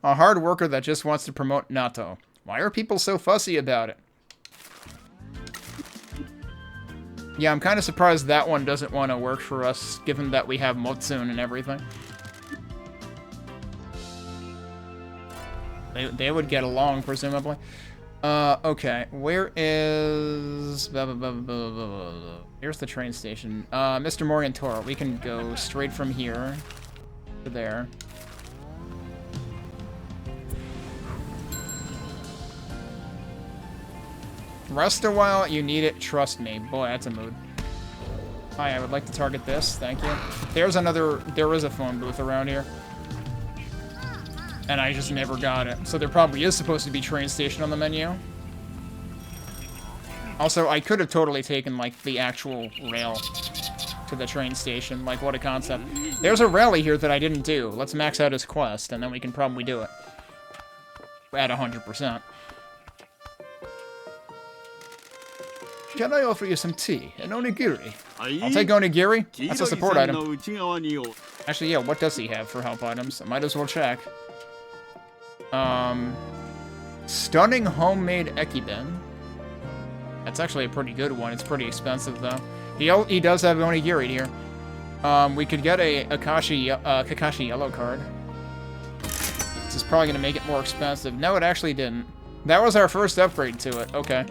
A hard worker that just wants to promote Nato. Why are people so fussy about it? Yeah, I'm kind of surprised that one doesn't want to work for us, given that we have Motsune and everything. They would get along, presumably. Okay, where is... Here's the train station. Mr. Morientoro, we can go straight from here to there. Rest a while, you need it, trust me. Boy, that's a mood. Hi, I would like to target this, thank you. There is a phone booth around here. And I just never got it. So there probably is supposed to be train station on the menu. Also, I could have totally taken, like, the actual rail. to the train station. Like, what a concept. There's a rally here that I didn't do. Let's max out his quest, and then we can probably do it. At 100%. Can I offer you some tea? An onigiri? I'll take onigiri. That's a support item. Actually, yeah, what does he have for help items? I might as well check. Stunning homemade ekiben. That's actually a pretty good one. It's pretty expensive, though. He does have onigiri here. We could get a Kakashi yellow card. This is probably going to make it more expensive. No, it actually didn't. That was our first upgrade to it. Okay.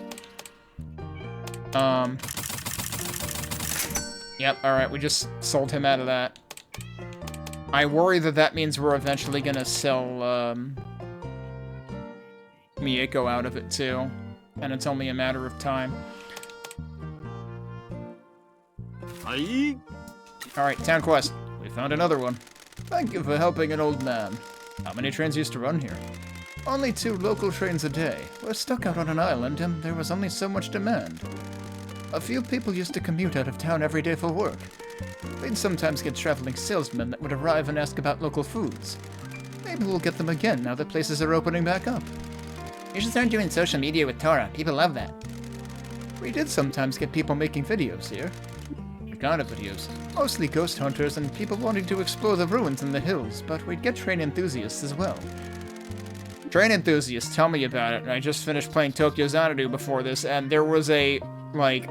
Yep, alright, we just sold him out of that. I worry that that means we're eventually gonna sell, Mieko out of it, too. And it's only a matter of time. Alright, town quest. We found another one. Thank you for helping an old man. How many trains used to run here? Only 2 local trains a day. We're stuck out on an island, and there was only so much demand. A few people used to commute out of town every day for work. We'd sometimes get traveling salesmen that would arrive and ask about local foods. Maybe we'll get them again now that places are opening back up. You should start doing social media with Tora. People love that. We did sometimes get people making videos here. What kind of videos? Mostly ghost hunters and people wanting to explore the ruins in the hills, but we'd get train enthusiasts as well. Train enthusiasts, tell me about it. I just finished playing Tokyo Xanadu before this, and there was a, like,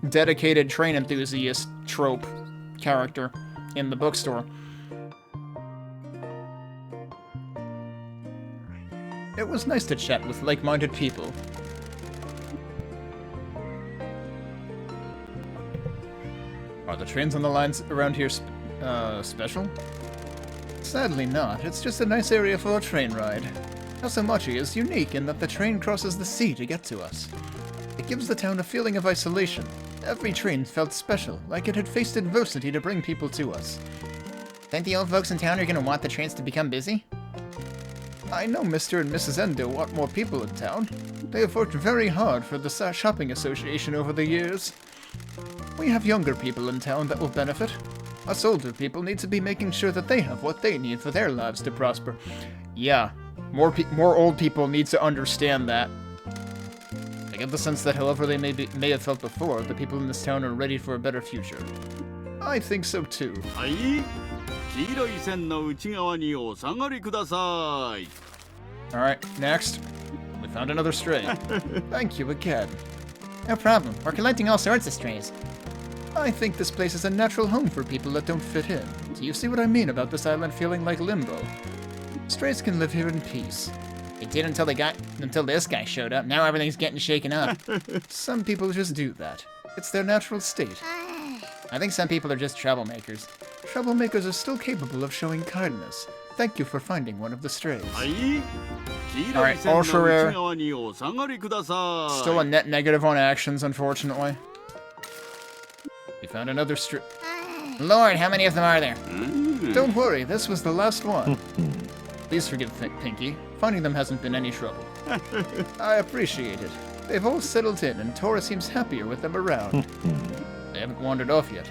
dedicated train enthusiast trope character in the bookstore. It was nice to chat with like-minded people. Are the trains on the lines around here special? Sadly not. It's just a nice area for a train ride. Kaso-machi is unique in that the train crosses the sea to get to us. It gives the town a feeling of isolation. Every train felt special, like it had faced adversity to bring people to us. Think the old folks in town are gonna want the trains to become busy? I know Mr. and Mrs. Endo want more people in town. They have worked very hard for the shopping association over the years. We have younger people in town that will benefit. Us older people need to be making sure that they have what they need for their lives to prosper. Yeah, more old people need to understand that. I get the sense that however they may have felt before, the people in this town are ready for a better future. I think so too. Alright, next. We found another stray. Thank you again. No problem. We're collecting all sorts of strays. I think this place is a natural home for people that don't fit in. Do you see what I mean about this island feeling like limbo? Strays can live here in peace. It did until this guy showed up. Now everything's getting shaken up. Some people just do that. It's their natural state. I think some people are just troublemakers. Troublemakers are still capable of showing kindness. Thank you for finding one of the strays. Alright, ultra rare. Still a net negative on actions, unfortunately. We found another stray. Lord, how many of them are there? Don't worry, this was the last one. Please forgive Pinky. Finding them hasn't been any trouble. I appreciate it. They've all settled in, and Tora seems happier with them around. They haven't wandered off yet.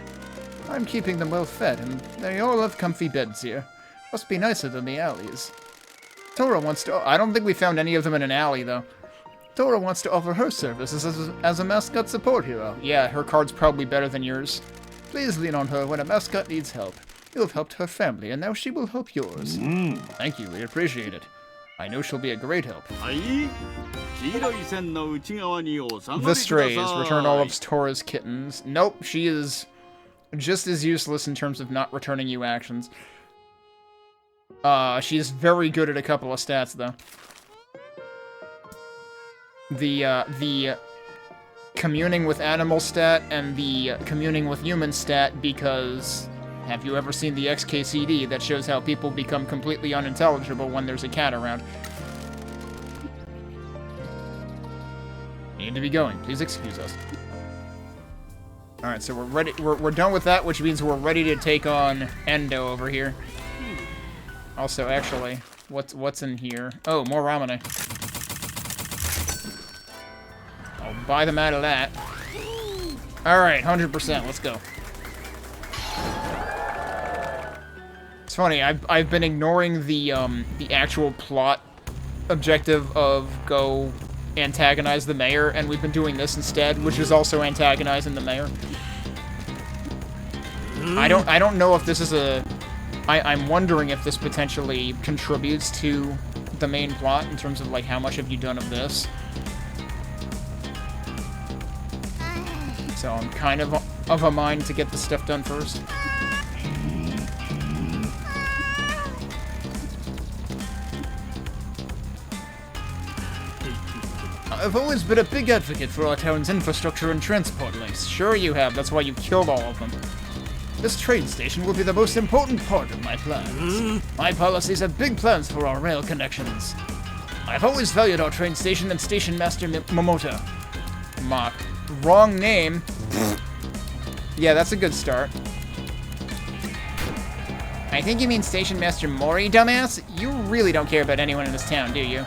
I'm keeping them well fed, and they all have comfy beds here. Must be nicer than the alleys. Tora wants to... I don't think we found any of them in an alley, though. Tora wants to offer her services as a mascot support hero. Yeah, her card's probably better than yours. Please lean on her when a mascot needs help. You have helped her family, and now she will help yours. Thank you, we appreciate it. I know she'll be a great help. The strays. Return all of Tora's kittens. Nope, she is just as useless in terms of not returning you actions. She's very good at a couple of stats, though. The communing with animal stat and the communing with human stat, because have you ever seen the XKCD that shows how people become completely unintelligible when there's a cat around? Need to be going. Please excuse us. Alright, so we're ready. We're done with that, which means we're ready to take on Endo over here. Also, actually, what's in here? Oh, more Ramune. I'll buy them out of that. Alright, 100%, let's go. It's funny, I've been ignoring the actual plot objective of go antagonize the mayor, and we've been doing this instead, which is also antagonizing the mayor. I don't know if this is a... I'm wondering if this potentially contributes to the main plot in terms of, like, how much have you done of this. So I'm kind of a mind to get this stuff done first. I've always been a big advocate for our town's infrastructure and transport links. Sure you have, that's why you killed all of them. This train station will be the most important part of my plans. My policies have big plans for our rail connections. I've always valued our train station and Station Master Momota. Mock. Wrong name. Yeah, that's a good start. I think you mean Station Master Mori, dumbass? You really don't care about anyone in this town, do you?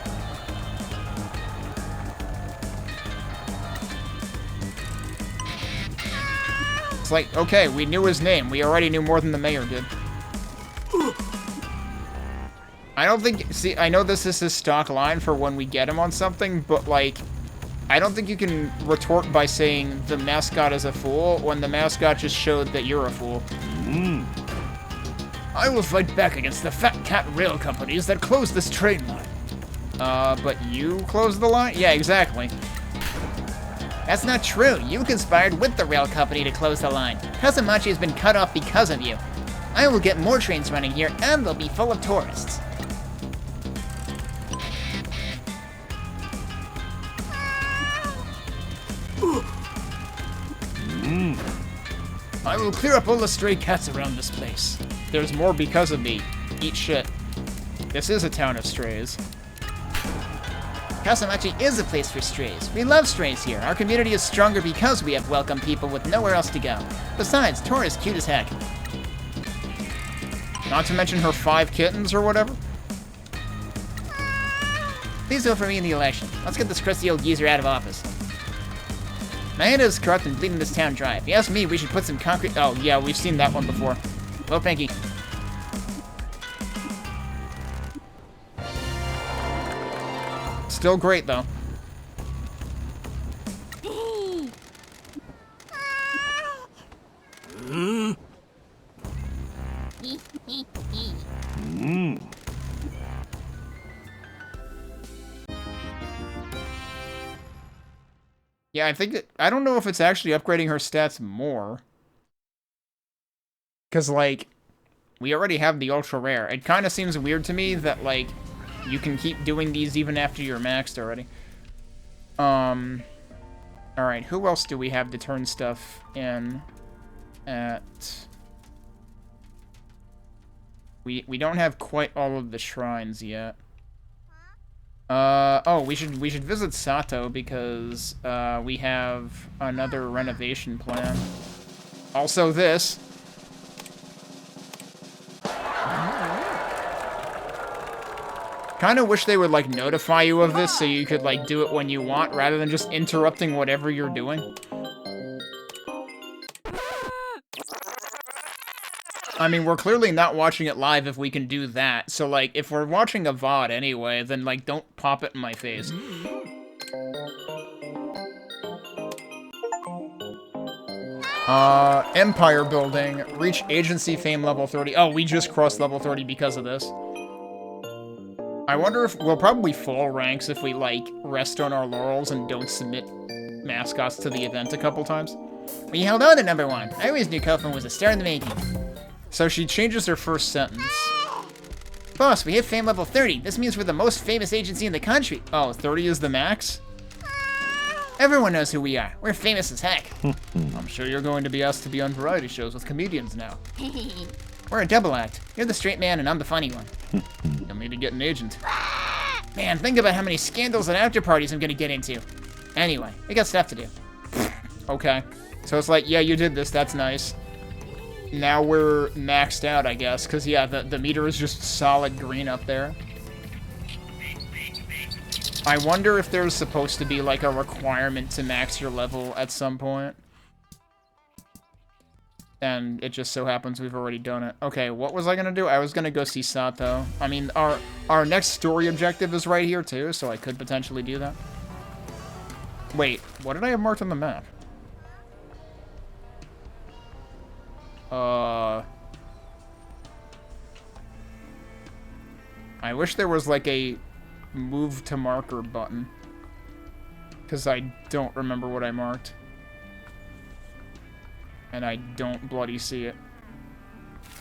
It's like, okay, we knew his name. We already knew more than the mayor did. I don't think... See, I know this is his stock line for when we get him on something, but, like... I don't think you can retort by saying the mascot is a fool when the mascot just showed that you're a fool. I will fight back against the fat cat rail companies that close this train line. But you closed the line? Yeah, exactly. That's not true. You conspired with the rail company to close the line. Kaso-machi has been cut off because of you. I will get more trains running here, and they'll be full of tourists. I will clear up all the stray cats around this place. There's more because of me. Eat shit. This is a town of strays. Kaso-machi is a place for strays. We love strays here. Our community is stronger because we have welcome people with nowhere else to go. Besides, Tora's cute as heck. Not to mention her 5 kittens or whatever. Please vote for me in the election. Let's get this crusty old geezer out of office. Maeda is corrupt and bleeding this town dry. If you ask me, we should put some concrete... Oh, yeah, we've seen that one before. Vote Pinky. Still great, though. Yeah, I think I don't know if it's actually upgrading her stats more. Because, like, we already have the ultra rare. It kind of seems weird to me that, like, you can keep doing these even after you're maxed already. Alright, who else do we have to turn stuff in at... We don't have quite all of the shrines yet. Oh, we should visit Sato because, we have another renovation plan. Also this. Kinda wish they would, like, notify you of this so you could, like, do it when you want rather than just interrupting whatever you're doing. I mean, we're clearly not watching it live if we can do that, so, like, if we're watching a VOD anyway, then, like, don't pop it in my face. Empire building, reach agency fame level 30. Oh, we just crossed level 30 because of this. I wonder if we'll probably fall ranks if we, like, rest on our laurels and don't submit mascots to the event a couple times. We held on to number 1. I always knew Kofun was a star in the making. So she changes her first sentence. Boss, we hit fame level 30. This means we're the most famous agency in the country. Oh, 30 is the max? Everyone knows who we are. We're famous as heck. I'm sure you're going to be asked to be on variety shows with comedians now. We're a double act. You're the straight man and I'm the funny one. You'll need to get an agent. Man, think about how many scandals and after parties I'm gonna get into. Anyway, we got stuff to do. Okay. So it's like, yeah, you did this, that's nice. Now we're maxed out, I guess, because, yeah, the meter is just solid green up there. I wonder if there's supposed to be, like, a requirement to max your level at some point. And it just so happens we've already done it. Okay, what was I gonna do? I was gonna go see Sato. I mean, our next story objective is right here too, so I could potentially do that. Wait, what did I have marked on the map? I wish there was like a move to marker button. Because I don't remember what I marked. And I don't bloody see it.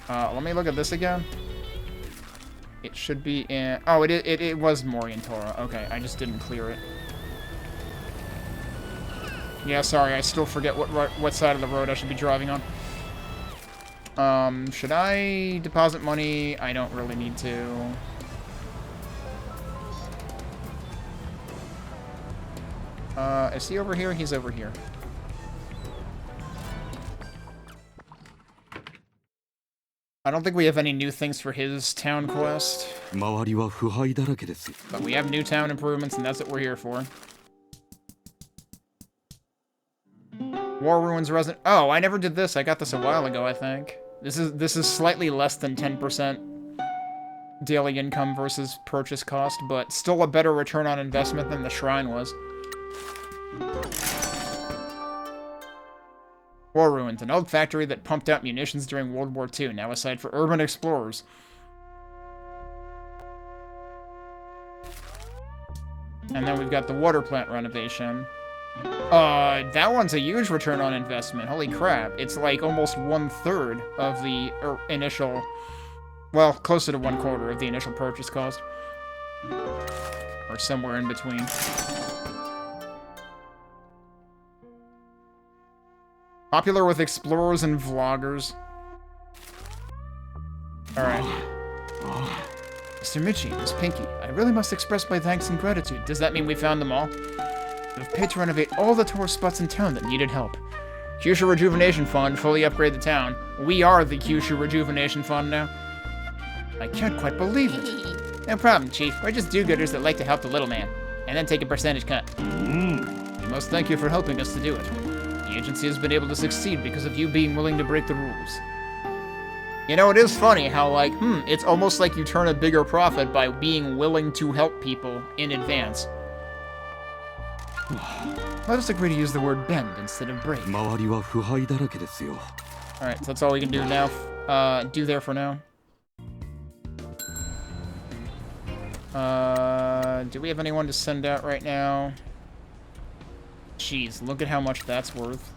Let me look at this again. It should be in... Oh, it was Morientora. Okay, I just didn't clear it. Yeah, sorry, I still forget what side of the road I should be driving on. Should I deposit money? I don't really need to. Is he over here? He's over here. I don't think we have any new things for his town quest. But we have new town improvements, and that's what we're here for. War Ruins Resident... Oh, I never did this. I got this a while ago, I think. This is slightly less than 10% daily income versus purchase cost, but still a better return on investment than the shrine was. War Ruins, an old factory that pumped out munitions during World War II, now a site for urban explorers. And then we've got the water plant renovation. That one's a huge return on investment. Holy crap. It's like almost 1/3 of the initial... Well, closer to 1/4 of the initial purchase cost. Or somewhere in between. Popular with explorers and vloggers. Alright. Mr. Michi, Miss Pinky, I really must express my thanks and gratitude. Does that mean we found them all? We've paid to renovate all the tourist spots in town that needed help. Kyushu Rejuvenation Fund, fully upgrade the town. We are the Kyushu Rejuvenation Fund now. I can't quite believe it. No problem, Chief. We're just do-gooders that like to help the little man, and then take a percentage cut. We must thank you for helping us to do it. The agency has been able to succeed because of you being willing to break the rules. You know, it is funny how, like, it's almost like you turn a bigger profit by being willing to help people in advance. Let us agree to use the word bend instead of break. Alright, so that's all we can do now. Do there for now. Do we have anyone to send out right now? Jeez, look at how much that's worth.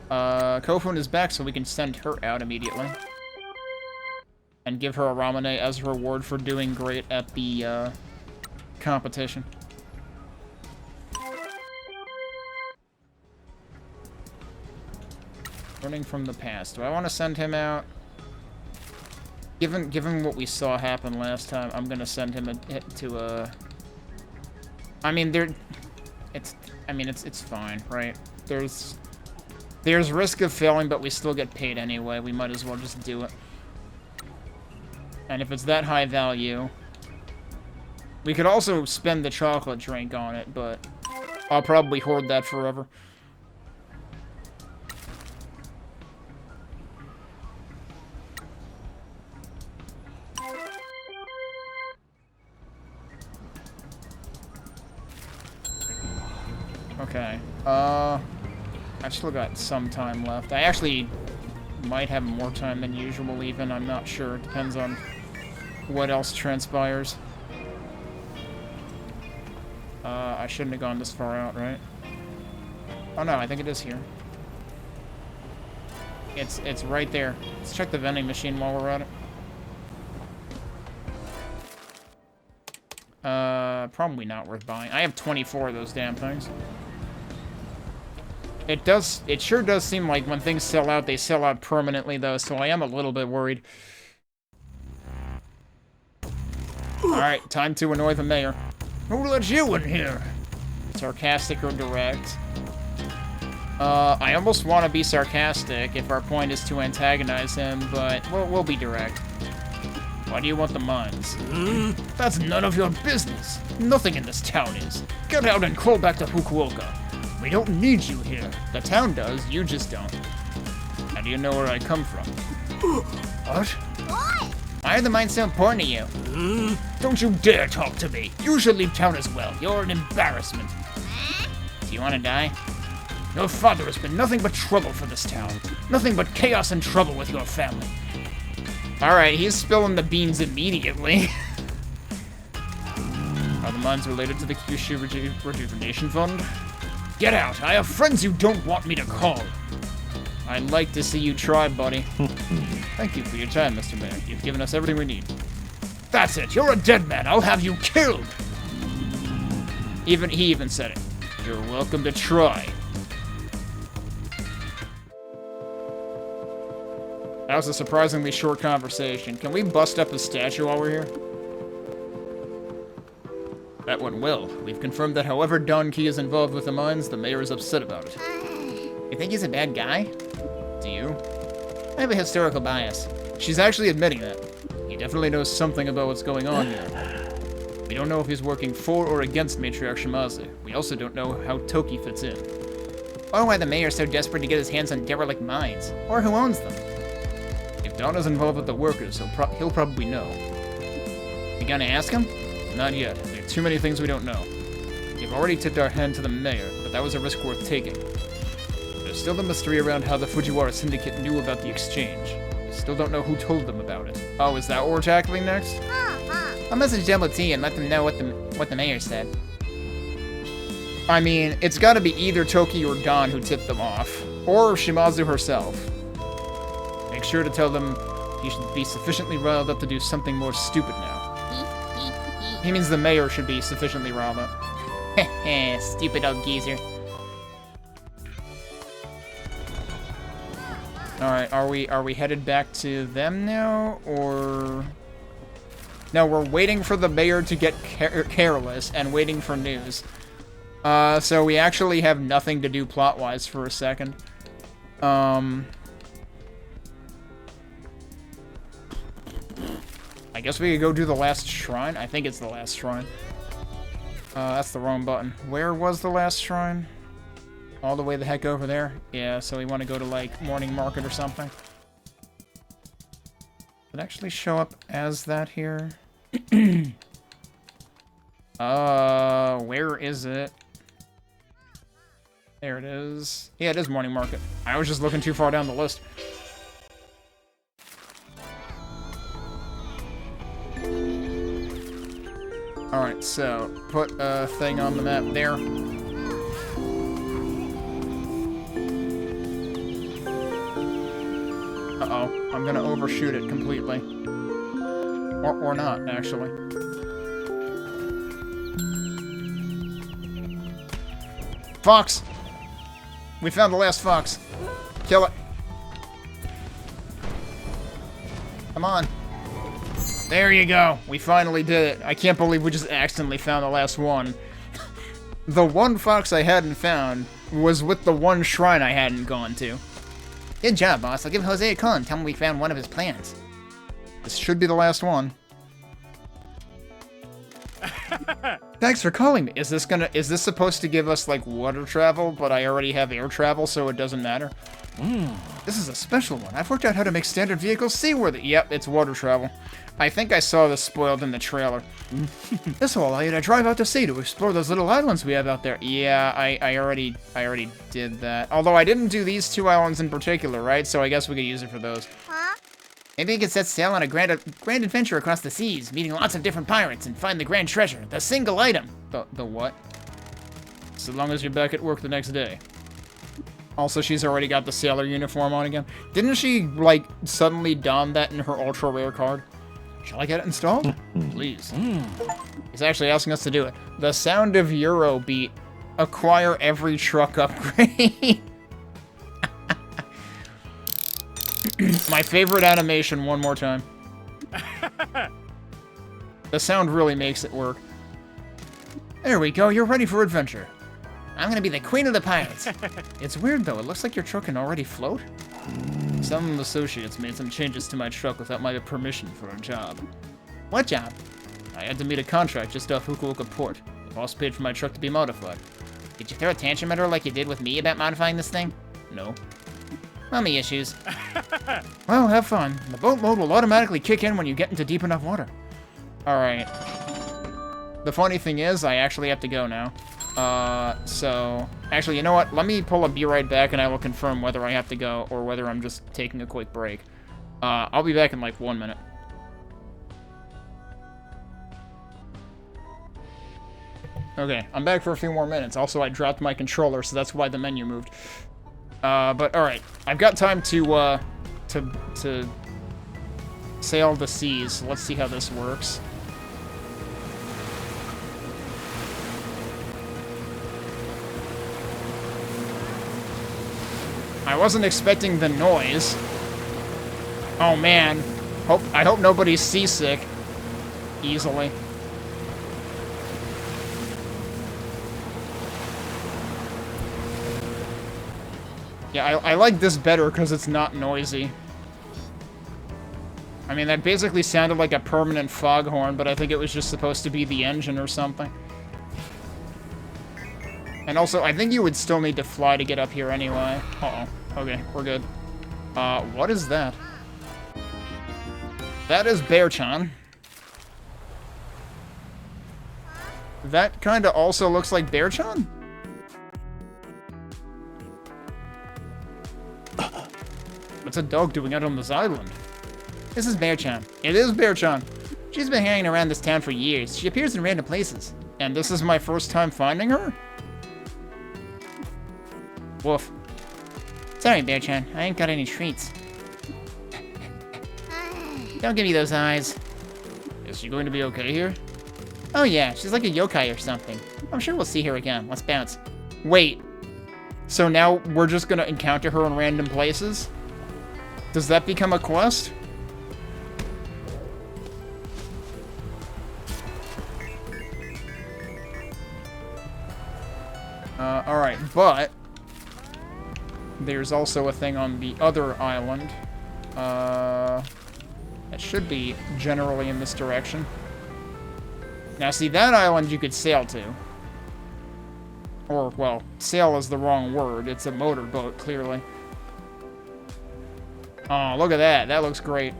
Kofun is back, so we can send her out immediately. And give her a Ramune as a reward for doing great at the, competition. Learning from the past. Do I want to send him out? Given what we saw happen last time, I'm gonna send him to a... I mean, it's fine, right? There's risk of failing, but we still get paid anyway. We might as well just do it. And if it's that high value... We could also spend the chocolate drink on it, but I'll probably hoard that forever. Okay, I've still got some time left. I actually might have more time than usual even, I'm not sure. It depends on what else transpires. I shouldn't have gone this far out, right? Oh no, I think it is here. It's right there. Let's check the vending machine while we're at it. Probably not worth buying. I have 24 of those damn things. It sure does seem like when things sell out, they sell out permanently, though, so I am a little bit worried. Alright, time to annoy the mayor. Who let you in here? Sarcastic or direct? I almost want to be sarcastic if our point is to antagonize him, but we'll be direct. Why do you want the mines? That's none of your business. Nothing in this town is. Get out and crawl back to Fukuoka. We don't need you here. The town does, you just don't. And do you know where I come from? What? Why are the mines so important to you? Don't you dare talk to me. You should leave town as well. You're an embarrassment. Do you want to die? Your father has been nothing but trouble for this town. Nothing but chaos and trouble with your family. Alright, he's spilling the beans immediately. Are the mines related to the Kyushu Rejuvenation Fund? Get out! I have friends you don't want me to call. I'd like to see you try, buddy. Thank you for your time, Mr. Mayor. You've given us everything we need. That's it! You're a dead man! I'll have you killed! He even said it. You're welcome to try. That was a surprisingly short conversation. Can we bust up his statue while we're here? That went well. We've confirmed that however Don Key is involved with the mines, the mayor is upset about it. You think he's a bad guy? Do you? I have a historical bias. She's actually admitting that. He definitely knows something about what's going on here. We don't know if he's working for or against Matriarch Shimazu. We also don't know how Toki fits in. Or why the mayor's so desperate to get his hands on derelict mines. Or who owns them. If Don is involved with the workers, he'll probably know. You gonna ask him? Not yet. There are too many things we don't know. We've already tipped our hand to the mayor, but that was a risk worth taking. There's still the mystery around how the Fujiwara Syndicate knew about the exchange. We still don't know who told them about it. Oh, is that what we're tackling next? I'll message Double T and let them know what the mayor said. I mean, it's gotta be either Toki or Don who tipped them off. Or Shimazu herself. Make sure to tell them he should be sufficiently riled up to do something more stupid now. He means the mayor should be sufficiently riled up. Heh, stupid old geezer. Alright, are we headed back to them now, or... No, we're waiting for the mayor to get careless and waiting for news. So we actually have nothing to do plot-wise for a second. I guess we could go do the last shrine. I think it's the last shrine. That's the wrong button. Where was the last shrine? All the way the heck over there? Yeah, so we want to go to, like, Morning Market or something. Did it actually show up as that here? Where is it? There it is. Yeah, it is Morning Market. I was just looking too far down the list. Alright, so, put a thing on the map there. Uh-oh, I'm gonna overshoot it completely. Or not, actually. Fox! We found the last fox. Kill it. Come on. There you go. We finally did it. I can't believe we just accidentally found the last one. The one fox I hadn't found was with the one shrine I hadn't gone to. Good job, boss. I'll give Jose a call and tell him we found one of his plans. This should be the last one. Thanks for calling me. Is this supposed to give us, like, water travel, but I already have air travel, so it doesn't matter? This is a special one. I've worked out how to make standard vehicles seaworthy. Yep, it's water travel. I think I saw this spoiled in the trailer. This will allow you to drive out to sea to explore those little islands we have out there. Yeah, I already did that. Although I didn't do these two islands in particular, right? So I guess we could use it for those. Maybe we could set sail on a grand adventure across the seas, meeting lots of different pirates, and find the grand treasure, the single item. The what? So long as you're back at work the next day. Also, she's already got the sailor uniform on again. Didn't she, like, suddenly don that in her ultra rare card? Shall I get it installed? Please. He's actually asking us to do it. The sound of Eurobeat. Acquire every truck upgrade. My favorite animation one more time. The sound really makes it work. There we go, you're ready for adventure. I'm gonna be the queen of the pirates. It's weird though, it looks like your truck can already float. Some associates made some changes to my truck without my permission for a job. What job? I had to meet a contract just off Fukuoka Port. The boss paid for my truck to be modified. Did you throw a tantrum at her like you did with me about modifying this thing? No. Mommy issues. Well, have fun. The boat mode will automatically kick in when you get into deep enough water. Alright. The funny thing is, I actually have to go now. So... Actually, you know what? Let me pull a be right back and I will confirm whether I have to go or whether I'm just taking a quick break. I'll be back in like 1 minute. Okay, I'm back for a few more minutes. Also, I dropped my controller, so that's why the menu moved. But alright. I've got time to sail the seas. So let's see how this works. I wasn't expecting the noise. Oh man. I hope nobody's seasick easily. Yeah, I like this better because it's not noisy. I mean, that basically sounded like a permanent foghorn, but I think it was just supposed to be the engine or something. And also, I think you would still need to fly to get up here anyway. Uh-oh. Okay, we're good. What is that? That is Bear-chan. That kinda also looks like Bear-chan? What's a dog doing out on this island? This is Bear-chan. It is Bear-chan. She's been hanging around this town for years. She appears in random places. And this is my first time finding her? Woof. Sorry, Bear-chan. I ain't got any treats. Don't give me those eyes. Is she going to be okay here? Oh yeah, she's like a yokai or something. I'm sure we'll see her again. Let's bounce. Wait. So now we're just gonna encounter her in random places? Does that become a quest? Alright, but there's also a thing on the other island. It should be generally in this direction. Now, see, that island you could sail to. Or, well, sail is the wrong word. It's a motorboat, clearly. Oh, look at that. That looks great.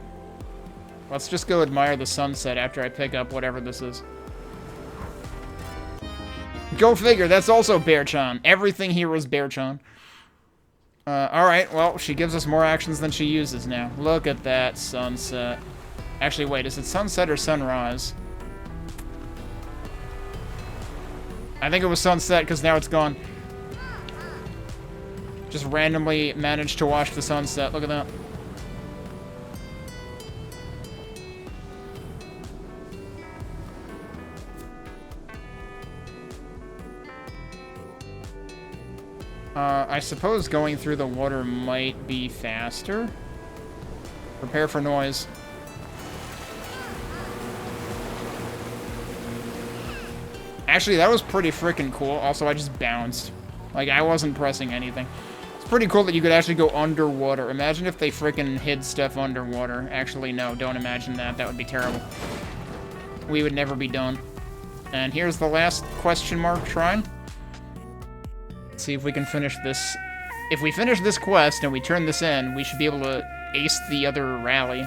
Let's just go admire the sunset after I pick up whatever this is. Go figure, that's also Bear-chan. Everything here is Bear-chan. Alright, well, she gives us more actions than she uses now. Look at that sunset. Actually, wait, is it sunset or sunrise? I think it was sunset, because now it's gone. Just randomly managed to watch the sunset. Look at that. I suppose going through the water might be faster. Prepare for noise. Actually, that was pretty freaking cool. Also, I just bounced. Like, I wasn't pressing anything. It's pretty cool that you could actually go underwater. Imagine if they freaking hid stuff underwater. Actually, no, don't imagine that. That would be terrible. We would never be done. And here's the last question mark shrine. Let's see if we can finish this. If we finish this quest and we turn this in, we should be able to ace the other rally.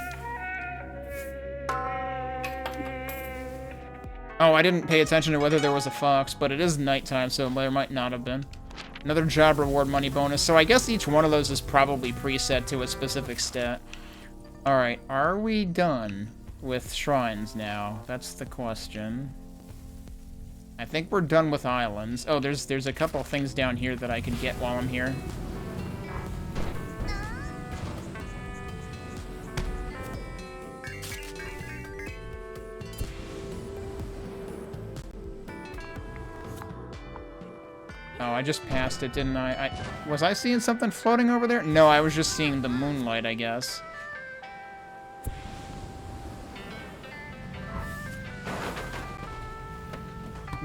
Oh, I didn't pay attention to whether there was a fox, but it is nighttime, so there might not have been. Another job reward money bonus. So I guess each one of those is probably preset to a specific stat. Alright, are we done with shrines now? That's the question. I think we're done with islands. Oh, there's a couple things down here that I can get while I'm here. Oh, I just passed it, didn't I? Was I seeing something floating over there? No, I was just seeing the moonlight, I guess.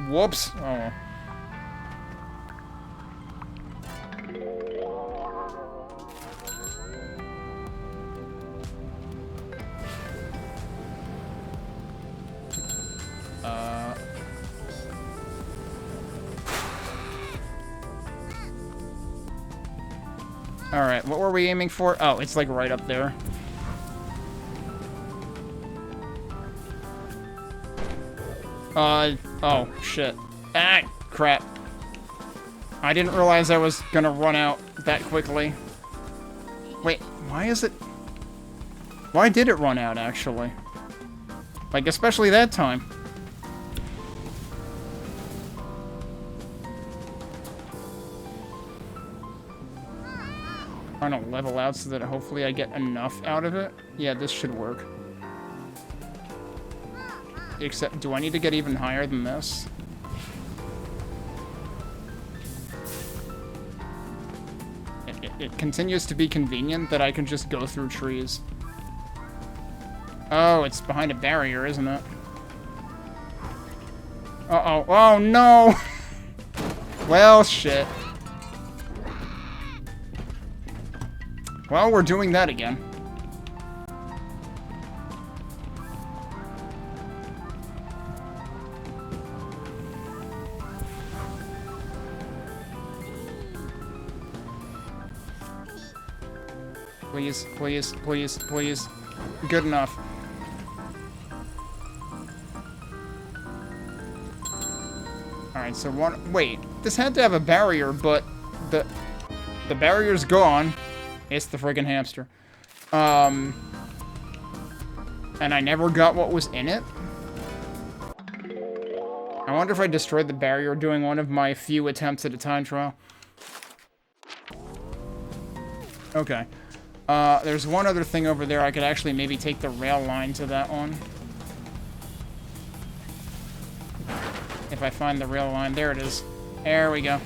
Whoops. Oh. Alright, what were we aiming for? Oh, it's like right up there. Oh, shit. Ah, crap. I didn't realize I was gonna run out that quickly. Wait, why is it... Why did it run out, actually? Like, especially that time. Trying to level out so that hopefully I get enough out of it. Yeah, this should work. Except, do I need to get even higher than this? It continues to be convenient that I can just go through trees. Oh, it's behind a barrier, isn't it? Uh-oh. Oh, no! Well, shit. Well, we're doing that again. Please, please, please, please. Good enough. Alright, so one... Wait, this had to have a barrier, but the barrier's gone. It's the friggin' hamster. And I never got what was in it? I wonder if I destroyed the barrier doing one of my few attempts at a time trial. Okay. There's one other thing over there. I could actually maybe take the rail line to that one. If I find the rail line. There it is. There we go.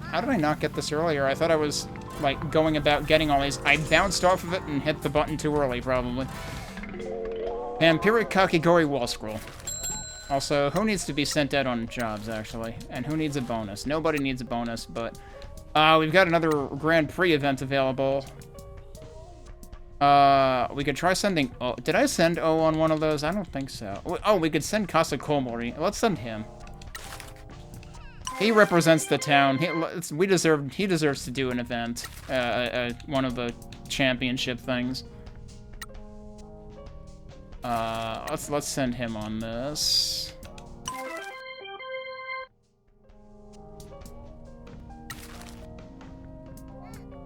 How did I not get this earlier? I thought I was, like, going about getting all these. I bounced off of it and hit the button too early, probably. Vampiric Kakigori Wall Scroll. Also, who needs to be sent out on jobs, actually? And who needs a bonus? Nobody needs a bonus, but... we've got another Grand Prix event available. We could try sending... Oh, did I send O on one of those? I don't think so. Oh, we could send Kaso-machi. Let's send him. He represents the town. He deserves to do an event. One of the championship things. Let's send him on this.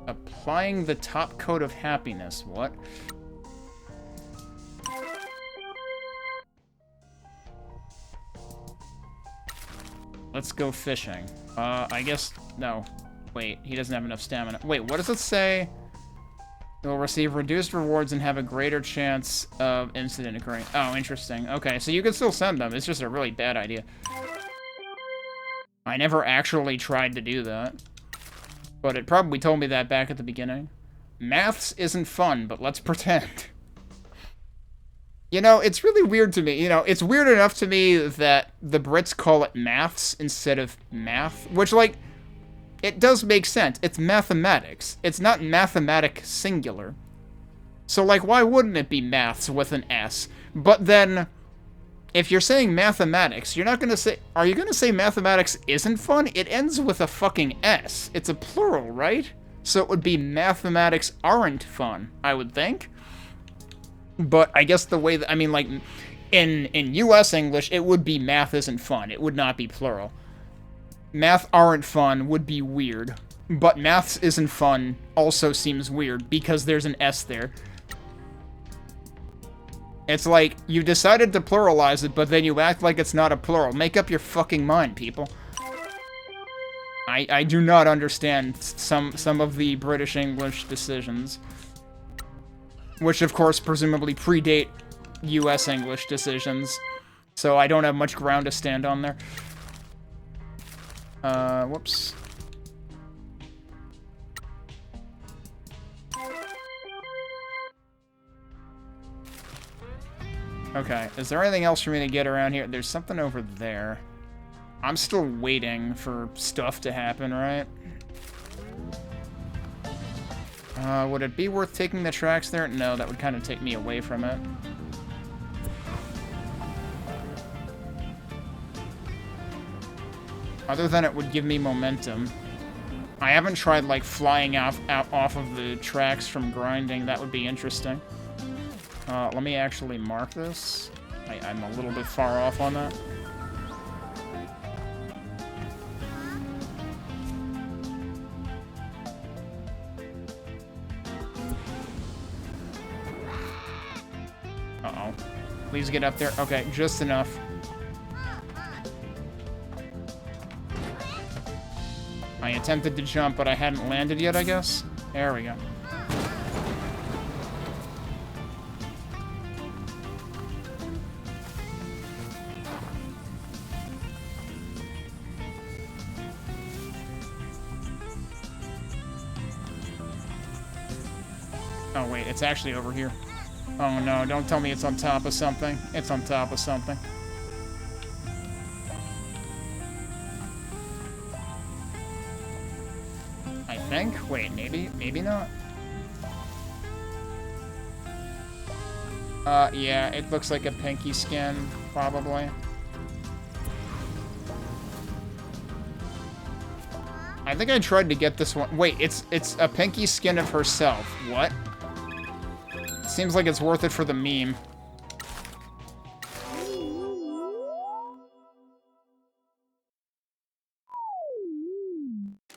Applying the top coat of happiness. What? Let's go fishing. I guess... No. Wait, he doesn't have enough stamina. Wait, what does it say? You'll receive reduced rewards and have a greater chance of incident occurring. Oh, interesting. Okay, so you can still send them. It's just a really bad idea. I never actually tried to do that. But it probably told me that back at the beginning. Maths isn't fun, but let's pretend. You know, it's really weird to me. You know, it's weird enough to me that the Brits call it maths instead of math. Which, like, it does make sense. It's mathematics. It's not mathematic singular. So, like, why wouldn't it be maths with an S? But then, if you're saying mathematics, you're not going to say... Are you going to say mathematics isn't fun? It ends with a fucking S. It's a plural, right? So it would be mathematics aren't fun, I would think. But I guess the way that... I mean, like, in US English, it would be math isn't fun. It would not be plural. Math aren't fun would be weird. But maths isn't fun also seems weird because there's an S there. It's like, you decided to pluralize it, but then you act like it's not a plural. Make up your fucking mind, people. I do not understand some of the British English decisions. Which, of course, presumably predate US English decisions. So I don't have much ground to stand on there. Whoops. Okay, is there anything else for me to get around here? There's something over there. I'm still waiting for stuff to happen, right? Would it be worth taking the tracks there? No, that would kind of take me away from it. Other than it would give me momentum. I haven't tried, like, flying off of the tracks from grinding. That would be interesting. Let me actually mark this. I'm a little bit far off on that. Uh-oh. Please get up there. Okay, just enough. I attempted to jump, but I hadn't landed yet, I guess. There we go. Oh, wait, it's actually over here. Oh, no, don't tell me it's on top of something. It's on top of something. I think? Wait, maybe not. Yeah, it looks like a pinky skin, probably. I think I tried to get this one. Wait, it's a pinky skin of herself. What? Seems like it's worth it for the meme.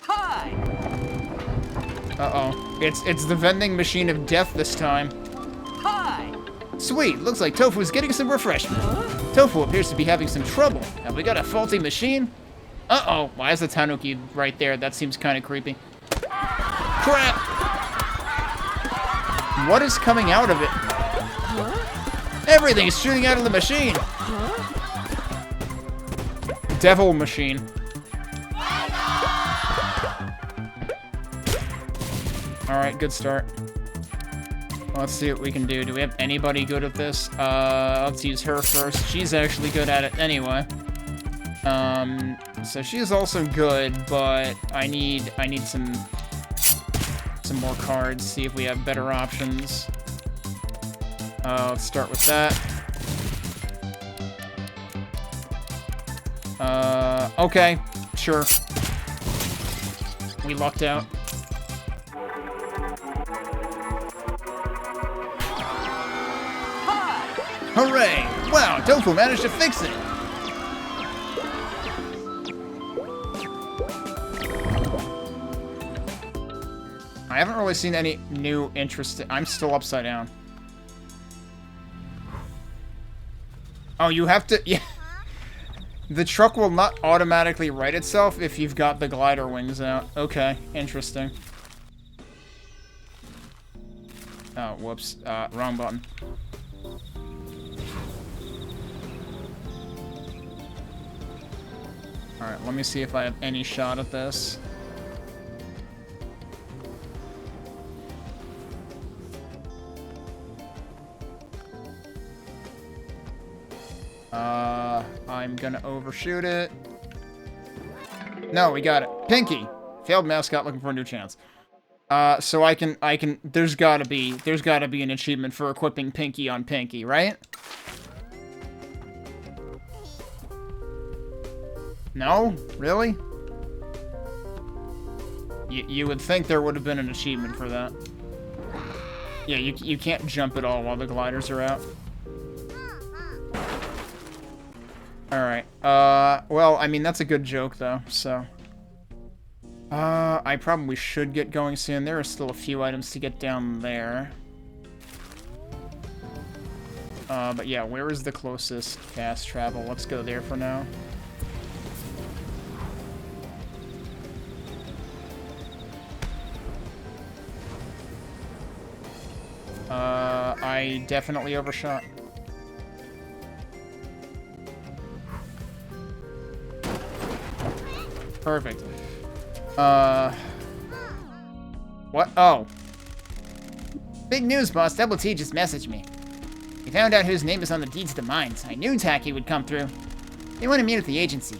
Hi. Uh-oh. It's the vending machine of death this time. Hi. Sweet, looks like Tofu's getting some refreshment. Tofu appears to be having some trouble. Have we got a faulty machine? Uh-oh, why is the Tanuki right there? That seems kind of creepy. Crap! What is coming out of it? Everything's shooting out of the machine! Devil machine. Alright, good start. Let's see what we can do. Do we have anybody good at this? Let's use her first. She's actually good at it anyway. So she's also good, but I need some more cards, see if we have better options. Let's start with that. Okay, sure. We lucked out. Hooray! Wow, Tofu managed to fix it! I haven't really seen any new interest. I'm still upside down. Oh, you have to... Yeah. The truck will not automatically right itself if you've got the glider wings out. Okay, interesting. Oh, whoops. Wrong button. Alright, let me see if I have any shot at this. I'm gonna overshoot it. No, we got it. Pinky! Failed mascot looking for a new chance. So I can, there's gotta be an achievement for equipping Pinky on Pinky, right? No? Really? You would think there would have been an achievement for that. Yeah, you can't jump at all while the gliders are out. Alright, well, I mean, that's a good joke, though, so... I probably should get going soon. There are still a few items to get down there. But yeah, where is the closest fast travel? Let's go there for now. I definitely overshot. Perfect. What? Oh. Big news, boss. Double T just messaged me. He found out whose name is on the deeds to the mines. I knew Taki would come through. They want to meet at the agency.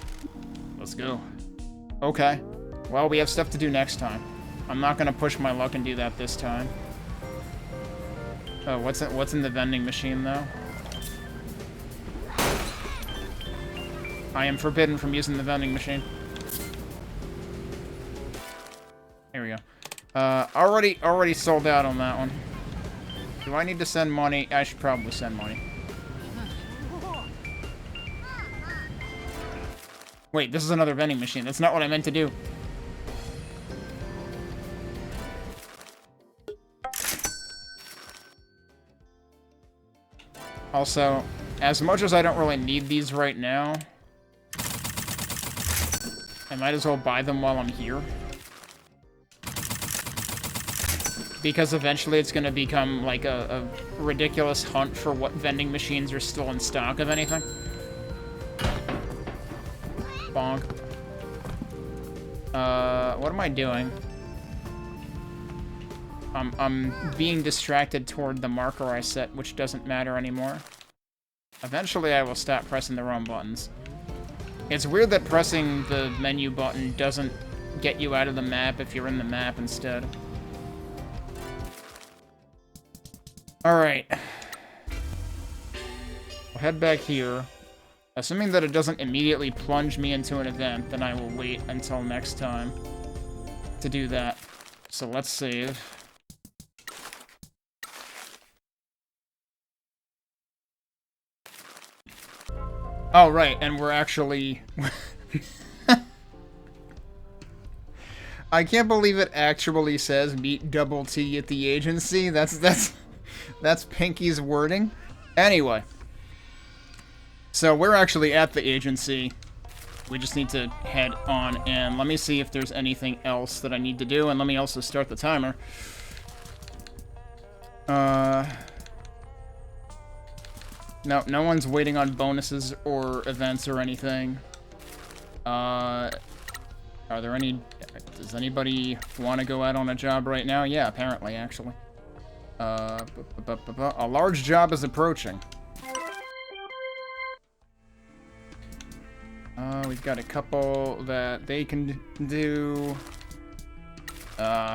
Let's go. Okay. Well, we have stuff to do next time. I'm not gonna push my luck and do that this time. Oh, what's in the vending machine, though? I am forbidden from using the vending machine. Here we go. Already sold out on that one. Do I need to send money? I should probably send money. Wait, this is another vending machine. That's not what I meant to do. Also, as much as I don't really need these right now, I might as well buy them while I'm here. Because eventually it's going to become like a ridiculous hunt for what vending machines are still in stock of anything. Bonk. What am I doing? I'm being distracted toward the marker I set, which doesn't matter anymore. Eventually I will stop pressing the wrong buttons. It's weird that pressing the menu button doesn't get you out of the map if you're in the map instead. Alright. We'll head back here. Assuming that it doesn't immediately plunge me into an event, then I will wait until next time to do that. So let's save. Oh, right, and we're actually... I can't believe it actually says meet Double T at the agency. That's Pinky's wording. Anyway. So we're actually at the agency. We just need to head on in. Let me see if there's anything else that I need to do, and let me also start the timer. No one's waiting on bonuses or events or anything. Are there any... Does anybody want to go out on a job right now? Yeah, apparently, actually. A large job is approaching. We've got a couple that they can do.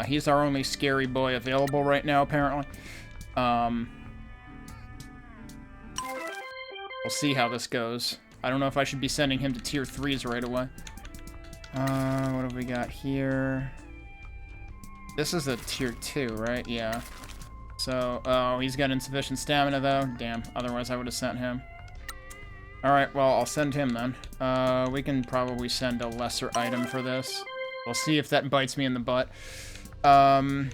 He's our only scary boy available right now, apparently. We'll see how this goes. I don't know if I should be sending him to tier 3s right away. What have we got here? This is a tier 2, right? Yeah. So, oh, he's got insufficient stamina, though. Damn, otherwise I would have sent him. Alright, well, I'll send him then. We can probably send a lesser item for this. We'll see if that bites me in the butt. And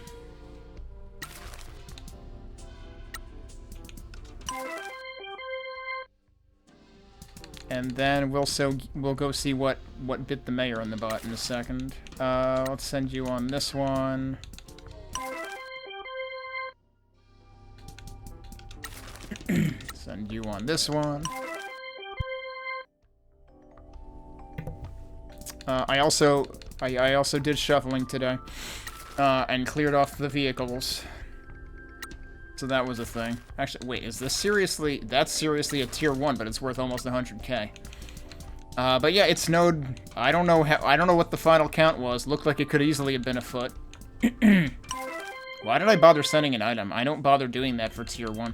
then we'll go see what bit the mayor in the butt in a second. Let's send you on this one. Send you on this one. I also did shuffling today, and cleared off the vehicles. So that was a thing. Actually, wait, is this seriously... That's seriously a tier 1, but it's worth almost 100k. But yeah, it snowed... I don't know what the final count was. Looked like it could easily have been a foot. Why did I bother sending an item? I don't bother doing that for tier 1.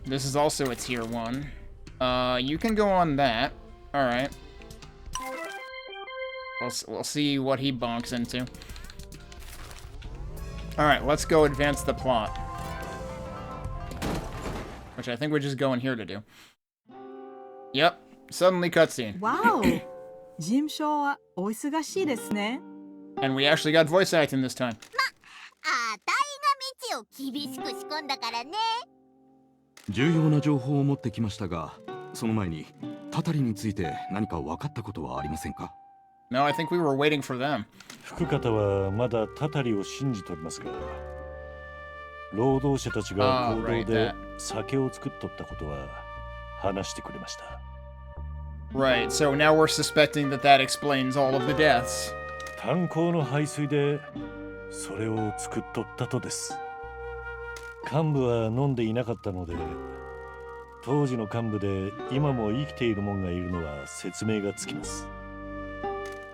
This is also a tier 1. You can go on that. Alright. We'll see what he bonks into. Alright, let's go advance the plot. Which I think we're just going here to do. Yep, suddenly cutscene. Wow! 事務所はお忙しいですね。 And we actually got voice acting this time. あたいが道を厳しく仕込んだからね。重要な情報を持ってきましたが、その前にタタリについて何か分かったことはありませんか? No, I think we were waiting for them. 福方はまだタタリを信じておりますが、労働者たちが行動で酒を作っとったことは話してくれました。Right, so now we're suspecting that that explains all of the deaths. 炭鉱の排水でそれを作っとったとです。幹部は飲んでいなかったので、当時の幹部で今も生きている者がいるのは説明がつきます。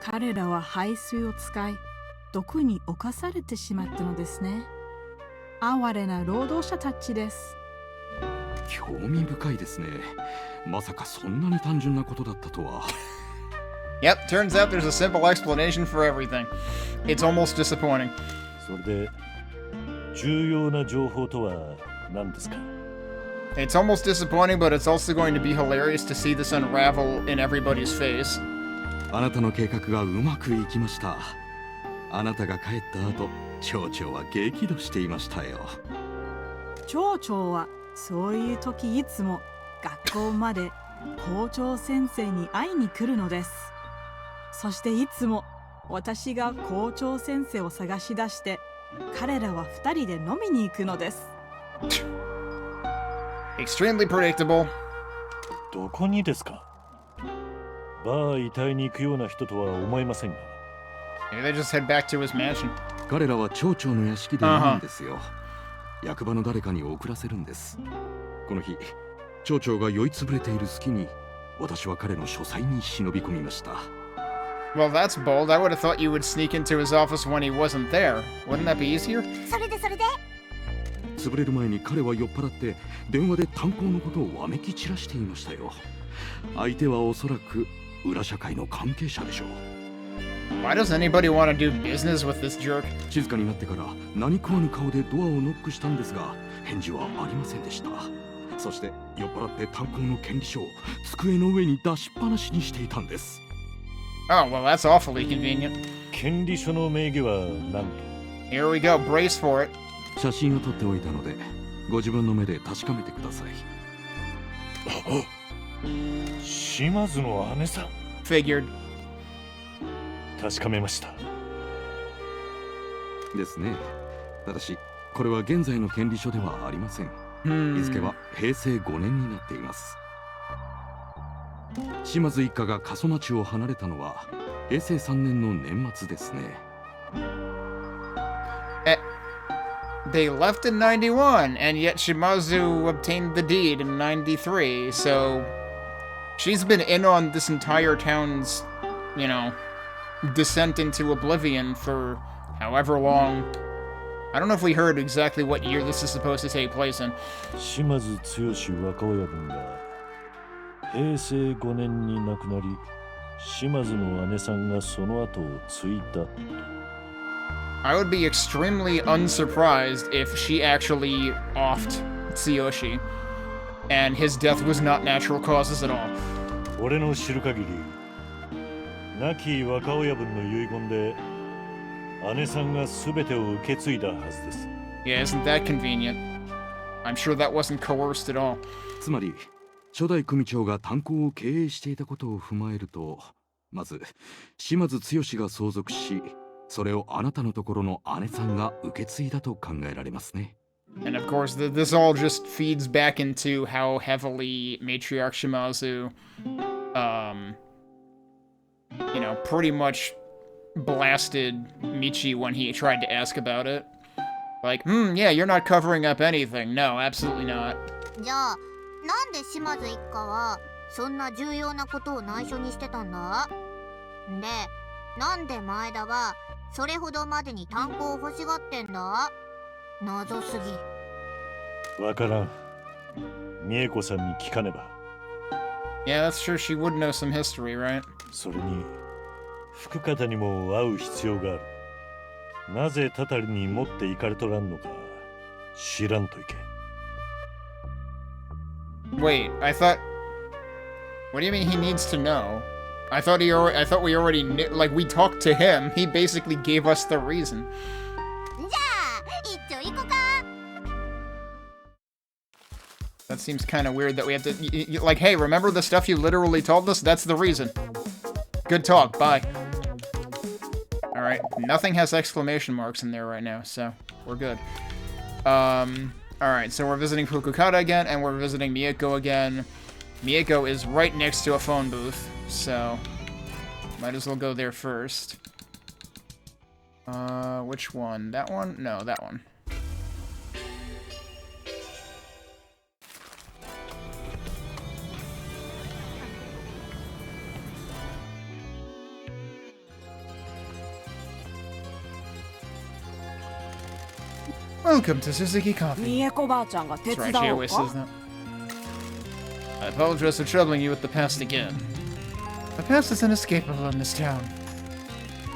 彼らは排水を使い、毒に侵されてしまったのですね。哀れな労働者たちです。興味深いですね。まさかそんなに単純なことだったとは。Yep, turns out there's a simple explanation for everything. It's almost disappointing. それで重要な情報とは何ですか? It's almost disappointing, but it's also going to be hilarious to see this unravel in everybody's face. あなたの計画がうまくいきました。あなたが帰った後、町長は激怒していましたよ。町長はそういう時いつも学校まで校長先生に会いに来るのです。そしていつも私が校長先生を探し出して彼らは2人で飲みに行くのです。Extremely predictable. どこにですか? バー遺体に行くような人とは思えませんが。Maybe they just head back to his mansion. 彼らは町長の屋敷で飲むんですよ。役場の誰かに送らせるんです。この日、町長が酔いつぶれている隙に、私は彼の書斎に忍び込みました。Well, that's bold. I would have thought you would sneak into his office when he wasn't there. Wouldn't that be easier? それで潰れる前に彼は酔っ払って電話で炭鉱のことをわめき散らしていましたよ。相手はおそらく裏社会の関係者でしょう。Why does anybody want to do business with this jerk? 静かになってから何食わぬ顔でドアをノックしたんですが返事はありませんでした。そして酔っ払って炭鉱の権利書を机の上に出しっぱなしにしていたんです。Oh, well, that's awfully convenient. 権利書の名義は何と? Here we go. Brace for it. 写真を撮っておいたのでご自分の目で確かめてください。島津の姉さん。Figured. 確かめました。ですね。ただしこれは現在の権利書ではありません。日付は平成5年になっています。島津一家が過疎町を離れたのは平成3年の年末ですね。They left in 91, and yet Shimazu obtained the deed in 93, so she's been in on this entire town's, you know, descent into oblivion for however long. I don't know if we heard exactly what year this is supposed to take place in. 島津剛若親分が平成5年に亡くなり、島津の姉さんがその後を継いだ。I would be extremely unsurprised if she actually offed Tsuyoshi, and his death was not natural causes at all. 俺の知る限り、亡き若親分の遺言で、姉さんが全てを受け継いだはずです。Yeah, isn't that convenient? I'm sure that wasn't coerced at all. つまり、初代組長が炭鉱を経営していたことを踏まえると、まず島津剛が相続し、それをあなたのところの姉さんが受け継いだと考えられますね。And of course, this all just feeds back into how heavily Matriarch Shimazu, you know, pretty much blasted Michi when he tried to ask about it. Like, yeah, you're not covering up anything. No, absolutely not. じゃあ、なんで島津一家はそんな重要なことを内緒にしてたんだ？で、なんで前田はそれほどまでに炭鉱を欲しがってんだ？謎すぎ。わからん。美恵子さんに聞かねば。Yeah, that's true. She would know some history, right? それに、福方にも会う必要がある。なぜたたりに持って行かれとらんのか知らんといけ。Wait, I thought... What do you mean he needs to know? I thought we already knew, like, we talked to him. He basically gave us the reason. じゃあ、一丁行こか。That seems kind of weird that we have to... like, hey, remember the stuff you literally told us? That's the reason. Good talk, bye. Alright, nothing has exclamation marks in there right now, so we're good. Alright, so we're visiting Fukukata again, and we're visiting Mieko again. Mieko is right next to a phone booth, so might as well go there first. Which one? That one? No, that one. Welcome to Suzuki Coffee. 三重子ばあちゃんが手 That's 伝 right, she おう always か says that. I apologize for troubling you with the past again. The past is inescapable in this town.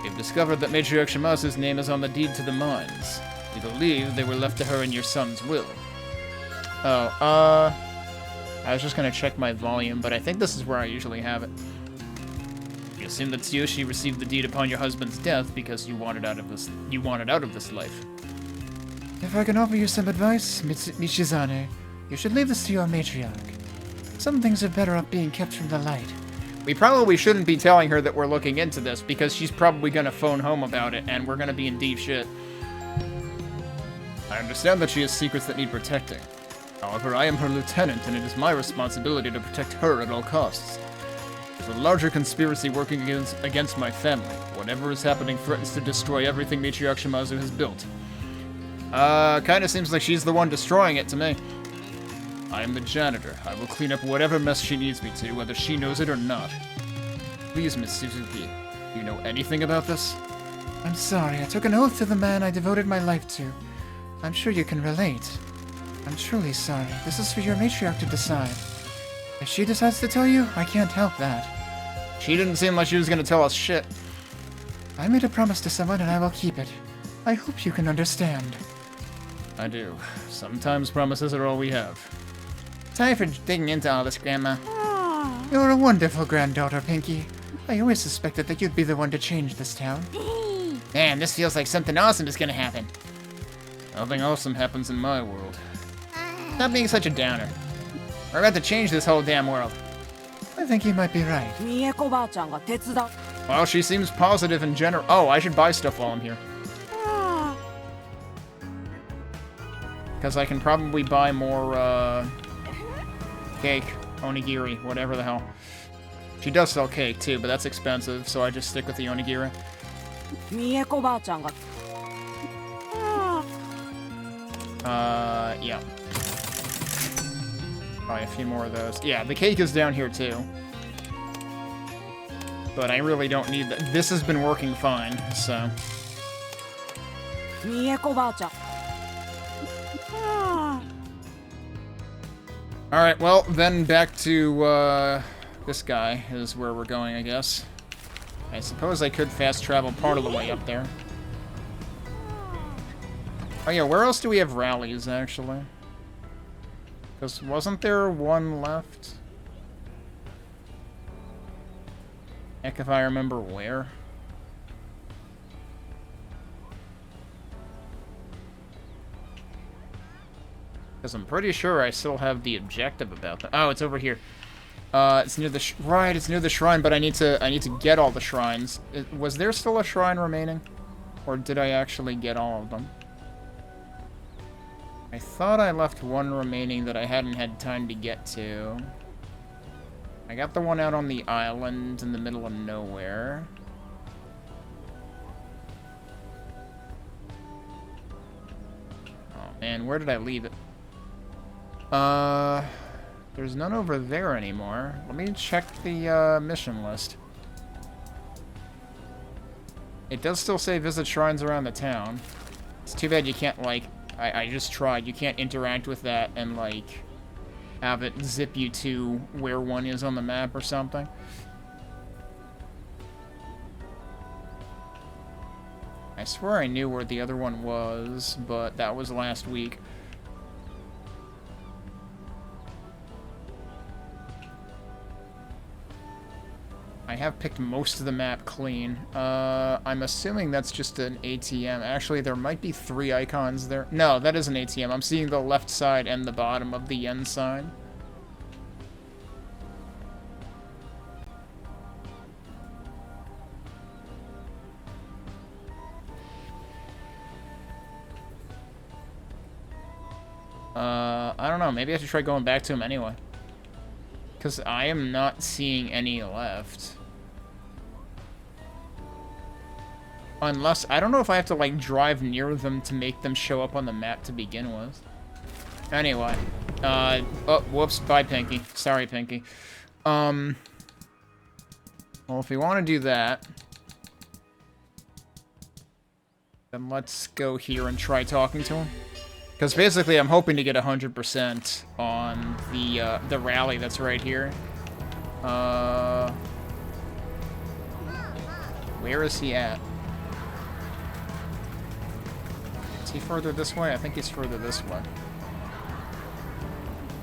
We've discovered that Matriarch Shimazu's name is on the deed to the mines. We believe they were left to her in your son's will. Oh, I was just gonna check my volume, but I think this is where I usually have it. You assume that Tsuyoshi received the deed upon your husband's death because you wanted out of this life. If I can offer you some advice, Michizane, you should leave this to your matriarch. Some things are better off being kept from the light. We probably shouldn't be telling her that we're looking into this, because she's probably gonna phone home about it, and we're gonna be in deep shit. I understand that she has secrets that need protecting. However, I am her lieutenant, and it is my responsibility to protect her at all costs. There's a larger conspiracy working against my family. Whatever is happening threatens to destroy everything Matriarch Shimazu has built. Kinda seems like she's the one destroying it to me. I am the janitor. I will clean up whatever mess she needs me to, whether she knows it or not. Please, Miss Suzuki, do you know anything about this? I'm sorry, I took an oath to the man I devoted my life to. I'm sure you can relate. I'm truly sorry. This is for your matriarch to decide. If she decides to tell you, I can't help that. She didn't seem like she was gonna tell us shit. I made a promise to someone and I will keep it. I hope you can understand. I do. Sometimes promises are all we have. Sorry for digging into all this, Grandma. You're a wonderful granddaughter, Pinky. I always suspected that you'd be the one to change this town. Man, this feels like something awesome is gonna happen. Nothing awesome happens in my world. Stop being such a downer. We're about to change this whole damn world. I think you might be right. Well, she seems positive in general. Oh, I should buy stuff while I'm here. Because I can probably buy more, cake, onigiri, whatever the hell. She does sell cake, too, but that's expensive, so I just stick with the onigiri. Yeah. Probably a few more of those. Yeah, the cake is down here, too. But I really don't need that. This has been working fine, so... Alright, well, then back to, this guy is where we're going, I guess. I suppose I could fast travel part of the way up there. Oh yeah, where else do we have rallies, actually? Because wasn't there one left? Heck if I remember where. Because I'm pretty sure I still have the objective about that. Oh, it's over here. It's near the right. It's near the shrine, but I need to get all the shrines. Was there still a shrine remaining, or did I actually get all of them? I thought I left one remaining that I hadn't had time to get to. I got the one out on the island in the middle of nowhere. Oh man, where did I leave it? There's none over there anymore. Let me check the mission list. It does still say visit shrines around the town. It's too bad you can't, like, I just tried. You can't interact with that and, like, have it zip you to where one is on the map or something. I swear I knew where the other one was, but that was last week. I have picked most of the map clean. I'm assuming that's just an ATM. Actually, there might be 3 icons there. No, that is an ATM. I'm seeing the left side and the bottom of the yen sign. I don't know. Maybe I should try going back to him anyway. Because I am not seeing any left. Unless, I don't know if I have to, like, drive near them to make them show up on the map to begin with. Anyway. Oh, whoops. Bye, Pinky. Sorry, Pinky. Well, if we want to do that, then let's go here and try talking to him. Because basically, I'm hoping to get 100% on the rally that's right here. Where is he at? Is he further this way? I think he's further this way.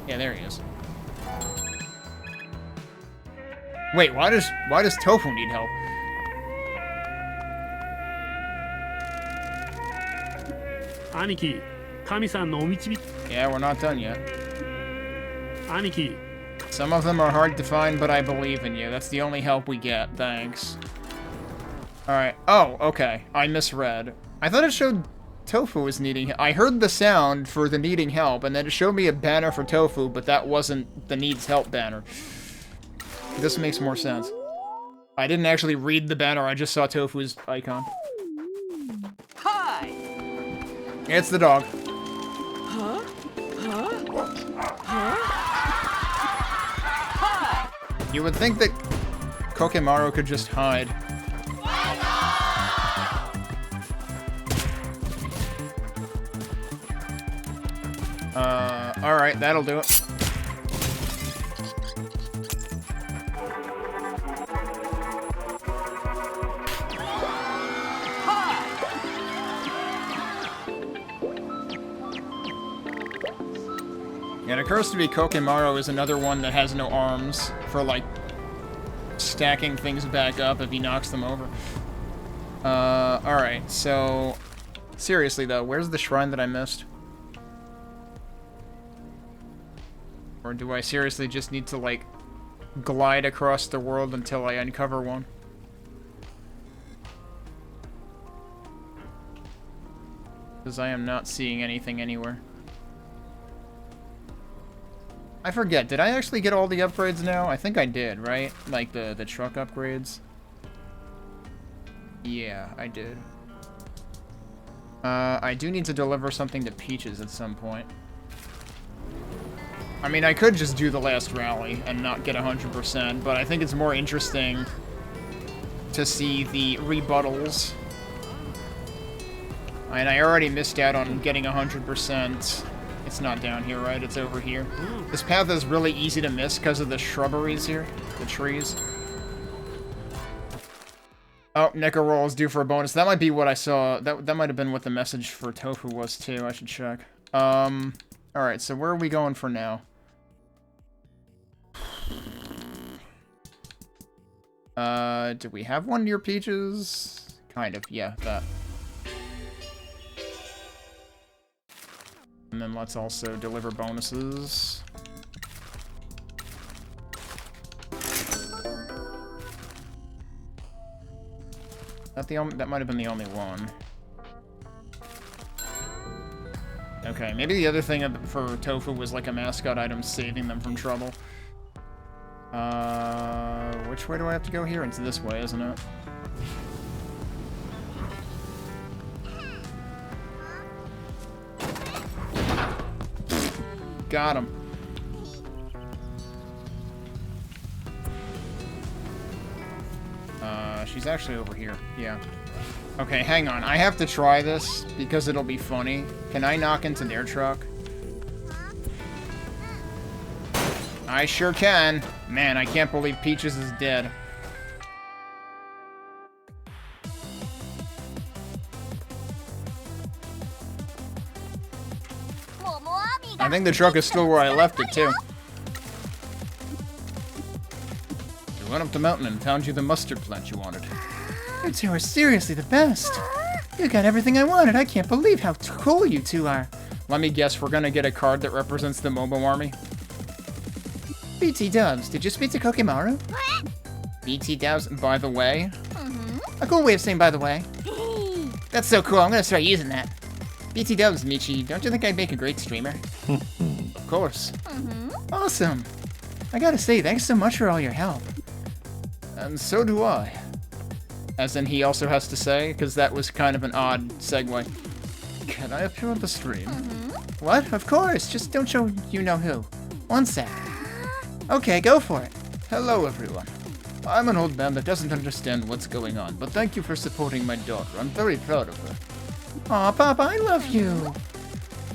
Yeah, there he is. Wait, why does Tofu need help? Aniki, Kami-san no omicibiki. Yeah, we're not done yet. Aniki. Some of them are hard to find, but I believe in you. That's the only help we get. Thanks. Alright. Oh, okay. I misread. I thought it showed Tofu was needing... I heard the sound for the needing help, and then it showed me a banner for Tofu, but that wasn't the needs help banner. This makes more sense. I didn't actually read the banner, I just saw Tofu's icon. Hi! It's the dog. Huh? Huh? Huh? You would think that Kokemaru could just hide. Alright, that'll do it. It occurs to me Kokemaru is another one that has no arms for, like, stacking things back up if he knocks them over. Alright, so... Seriously, though, where's the shrine that I missed? Or do I seriously just need to, like, glide across the world until I uncover one? Because I am not seeing anything anywhere. I forget, did I actually get all the upgrades now? I think I did, right? Like the truck upgrades? Yeah, I did. I do need to deliver something to Peaches at some point. I mean, I could just do the last rally and not get 100%, but I think it's more interesting to see the rebuttals. And I already missed out on getting 100%. It's not down here, right? It's over here. This path is really easy to miss because of the shrubberies here. The trees. Oh, Neko Roll is due for a bonus. That might be what I saw. That might have been what the message for Tofu was, too. I should check. Alright, so where are we going for now? Do we have one near Peaches? Kind of, yeah, that. And then let's also deliver bonuses. That might have been the only one. Okay, maybe the other thing for Tofu was like a mascot item saving them from trouble. Which way do I have to go here? It's this way, isn't it? Got him. She's actually over here. Yeah. Okay, hang on. I have to try this because it'll be funny. Can I knock into their truck? I sure can. Man, I can't believe Peaches is dead. I think the truck is still where I left it, too. We went up the mountain and found you the mustard plant you wanted. You two are seriously the best. You got everything I wanted. I can't believe how cool you two are. Let me guess, we're gonna get a card that represents the Momo Army. BT Dubs, did you speak to Kokemaru? BT Dubs, by the way. A cool way of saying by the way. That's so cool, I'm gonna start using that. BT Dubs, Michi, don't you think I'd make a great streamer? Of course. Awesome. I gotta say, thanks so much for all your help. And so do I. As in he also has to say, because that was kind of an odd segue. Can I appear on the stream? What? Of course, just don't show you-know-who. 1 sec. Okay, go for it. Hello, everyone. I'm an old man that doesn't understand what's going on, but thank you for supporting my daughter. I'm very proud of her. Aw, Papa, I love you.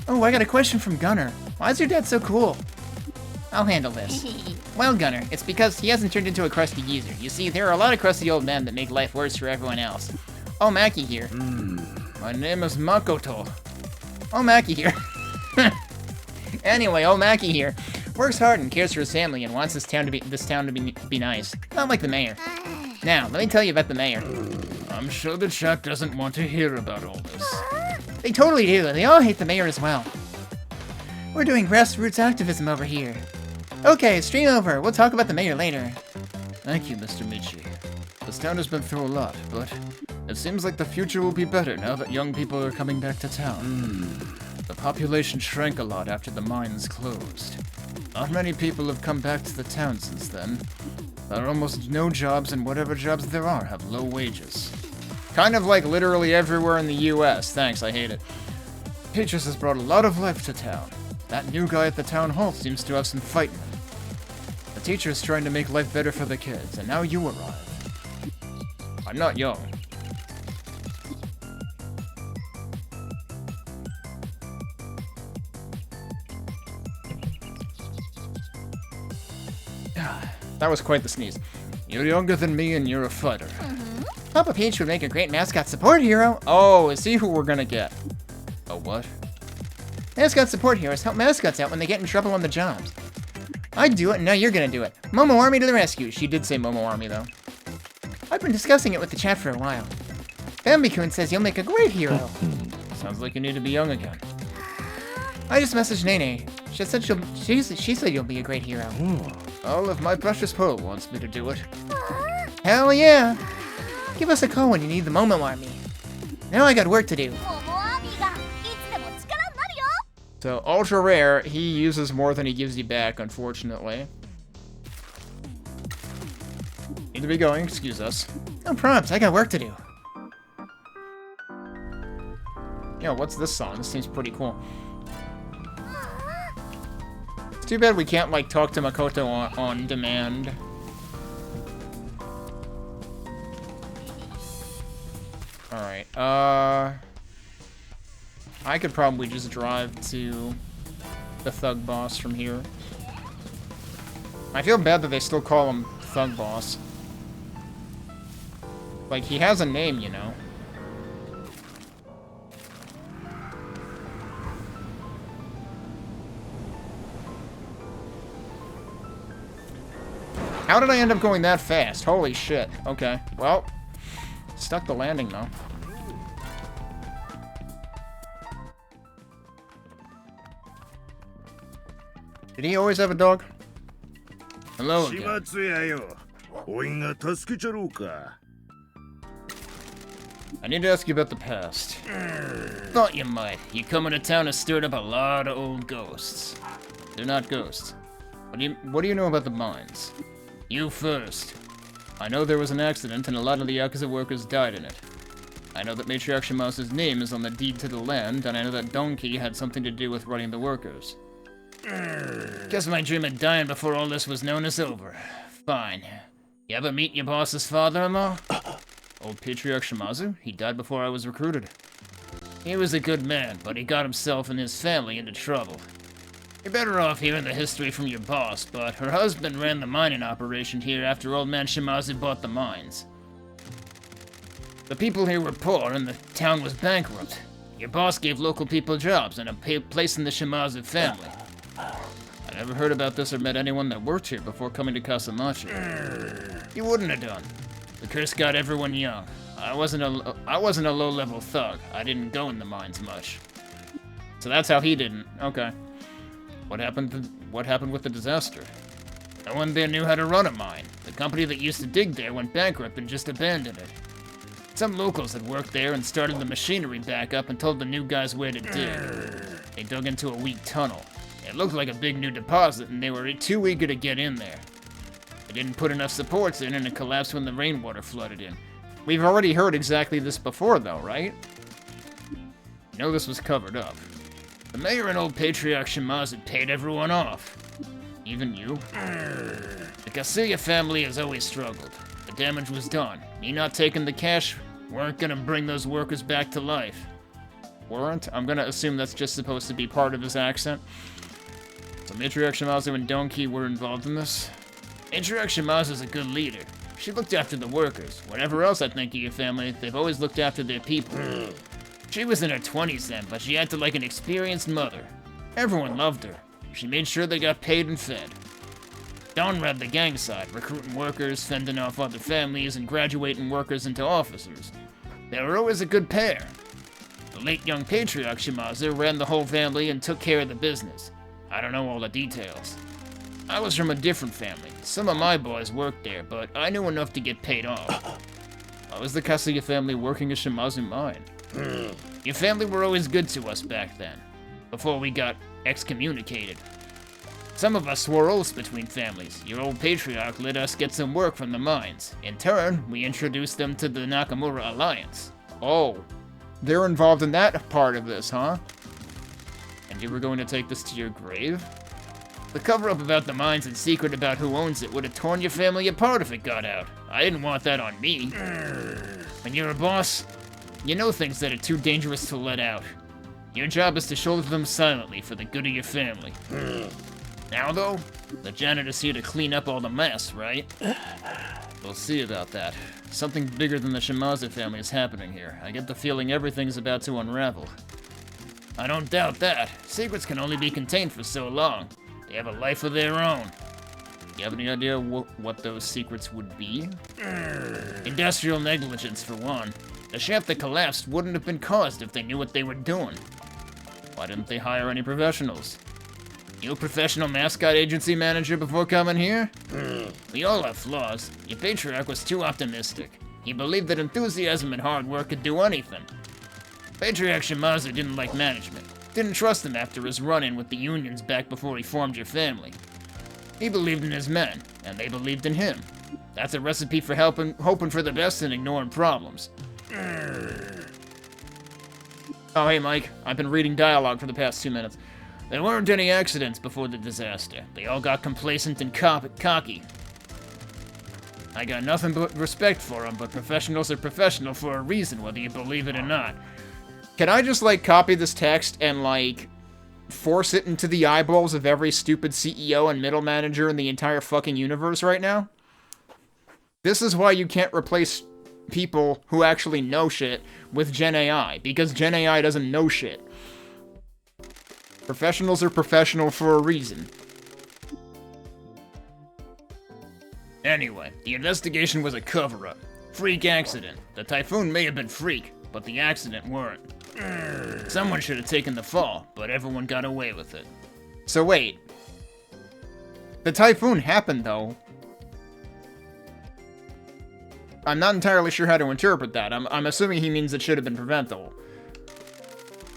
Oh, I got a question from Gunner. Why is your dad so cool? I'll handle this. Well, Gunner, it's because he hasn't turned into a crusty geezer. You see, there are a lot of crusty old men that make life worse for everyone else. Oh, Mackie here. My name is Makoto. Oh, Mackie here. Anyway, old Mackie here works hard and cares for his family and wants this town to be nice. Not like the mayor. Now, let me tell you about the mayor. I'm sure the chat doesn't want to hear about all this. They totally do. They all hate the mayor as well. We're doing grassroots activism over here. Okay, stream over. We'll talk about the mayor later. Thank you, Mr. Michi. This town has been through a lot, but it seems like the future will be better now that young people are coming back to town. The population shrank a lot after the mines closed. Not many people have come back to the town since then. There are almost no jobs, and whatever jobs there are have low wages. Kind of like literally everywhere in the US. Thanks, I hate it. Peaches has brought a lot of life to town. That new guy at the town hall seems to have some fight in him. The teacher is trying to make life better for the kids, and now you arrive. I'm not young. That was quite the sneeze. You're younger than me and you're a fighter. Papa Peach would make a great mascot support hero. Oh, is he who we're gonna get? A what? Mascot support heroes help mascots out when they get in trouble on the jobs. I'd do it, and now you're gonna do it. Momo Army to the rescue. She did say Momo Army, though. I've been discussing it with the chat for a while. Bambi-kun says you'll make a great hero. Sounds like you need to be young again. I just messaged Nene. She said you'll be a great hero. Well, if my precious pearl wants me to do it. Hell yeah! Give us a call when you need the Momo Army. Now I got work to do. So, ultra rare, he uses more than he gives you back, unfortunately. Need to be going, excuse us. No props, I got work to do. Yo, what's this song? This seems pretty cool. It's too bad we can't, like, talk to Makoto on demand. Alright, I could probably just drive to the Thug Boss from here. I feel bad that they still call him Thug Boss. Like, he has a name, you know. How did I end up going that fast? Holy shit. Okay, well, stuck the landing, though. Did he always have a dog? Hello again. I need to ask you about the past. Thought you might. You coming to town has stirred up a lot of old ghosts. They're not ghosts. What do you know about the mines? You first. I know there was an accident and a lot of the Yakuza workers died in it. I know that Matriarch Shimazu's name is on the deed to the land, and I know that Donkey had something to do with running the workers. Guess my dream of dying before all this was known is over. Fine. You ever meet your boss's father-in-law? Old Patriarch Shimazu? He died before I was recruited. He was a good man, but he got himself and his family into trouble. You're better off hearing the history from your boss, but her husband ran the mining operation here after old man Shimazu bought the mines. The people here were poor and the town was bankrupt. Your boss gave local people jobs and a place in the Shimazu family. I never heard about this or met anyone that worked here before coming to Kaso-machi. You wouldn't have done. The curse got everyone young. I wasn't a low-level thug. I didn't go in the mines much. So that's how he didn't. Okay. What happened with the disaster? No one there knew how to run a mine. The company that used to dig there went bankrupt and just abandoned it. Some locals had worked there and started the machinery back up and told the new guys where to dig. They dug into a weak tunnel. It looked like a big new deposit and they were too eager to get in there. They didn't put enough supports in and it collapsed when the rainwater flooded in. We've already heard exactly this before though, right? You know this was covered up. The mayor and old Patriarch Shimazu paid everyone off. Even you. The Kasuya family has always struggled. The damage was done. Me not taking the cash weren't gonna bring those workers back to life. Weren't? I'm gonna assume that's just supposed to be part of his accent. So Matriarch Shimazu and Donkey were involved in this? Matriarch Shimazu's a good leader. She looked after the workers. Whatever else I think of your family, they've always looked after their people. She was in her 20s then, but she acted like an experienced mother. Everyone loved her. She made sure they got paid and fed. Don ran the gang side, recruiting workers, fending off other families, and graduating workers into officers. They were always a good pair. The late young Patriarch Shimazu ran the whole family and took care of the business. I don't know all the details. I was from a different family. Some of my boys worked there, but I knew enough to get paid off. How was the Kasuya family working a Shimazu mine? Your family were always good to us back then, before we got excommunicated. Some of us swore oaths between families. Your old patriarch let us get some work from the mines. In turn, we introduced them to the Nakamura Alliance. Oh, they're involved in that part of this, huh? And you were going to take this to your grave? The cover-up about the mines and secret about who owns it would have torn your family apart if it got out. I didn't want that on me. When you're a boss, you know things that are too dangerous to let out. Your job is to shoulder them silently for the good of your family. Now though, the janitor's here to clean up all the mess, right? We'll see about that. Something bigger than the Shimazu family is happening here. I get the feeling everything's about to unravel. I don't doubt that. Secrets can only be contained for so long. They have a life of their own. You have any idea what those secrets would be? Industrial negligence, for one. The shaft that collapsed wouldn't have been caused if they knew what they were doing. Why didn't they hire any professionals? You a professional Mascot agency manager before coming here? We all have flaws. Your patriarch was too optimistic. He believed that enthusiasm and hard work could do anything. Patriarch Shimazu didn't like management. Didn't trust him after his run-in with the unions back before he formed your family. He believed in his men, and they believed in him. That's a recipe for hoping for the best and ignoring problems. Oh, hey, Mike. I've been reading dialogue for the past 2 minutes. There weren't any accidents before the disaster. They all got complacent and cocky. I got nothing but respect for them, but professionals are professional for a reason, whether you believe it or not. Can I just, like, copy this text and, like, force it into the eyeballs of every stupid CEO and middle manager in the entire fucking universe right now? This is why you can't replace people who actually know shit with Gen AI, because Gen AI doesn't know shit. Professionals are professional for a reason. Anyway, the investigation was a cover-up. Freak accident. The typhoon may have been freak, but the accident weren't. Someone should have taken the fall, but everyone got away with it. So wait. The typhoon happened, though. I'm not entirely sure how to interpret that. I'm assuming he means it should have been preventable.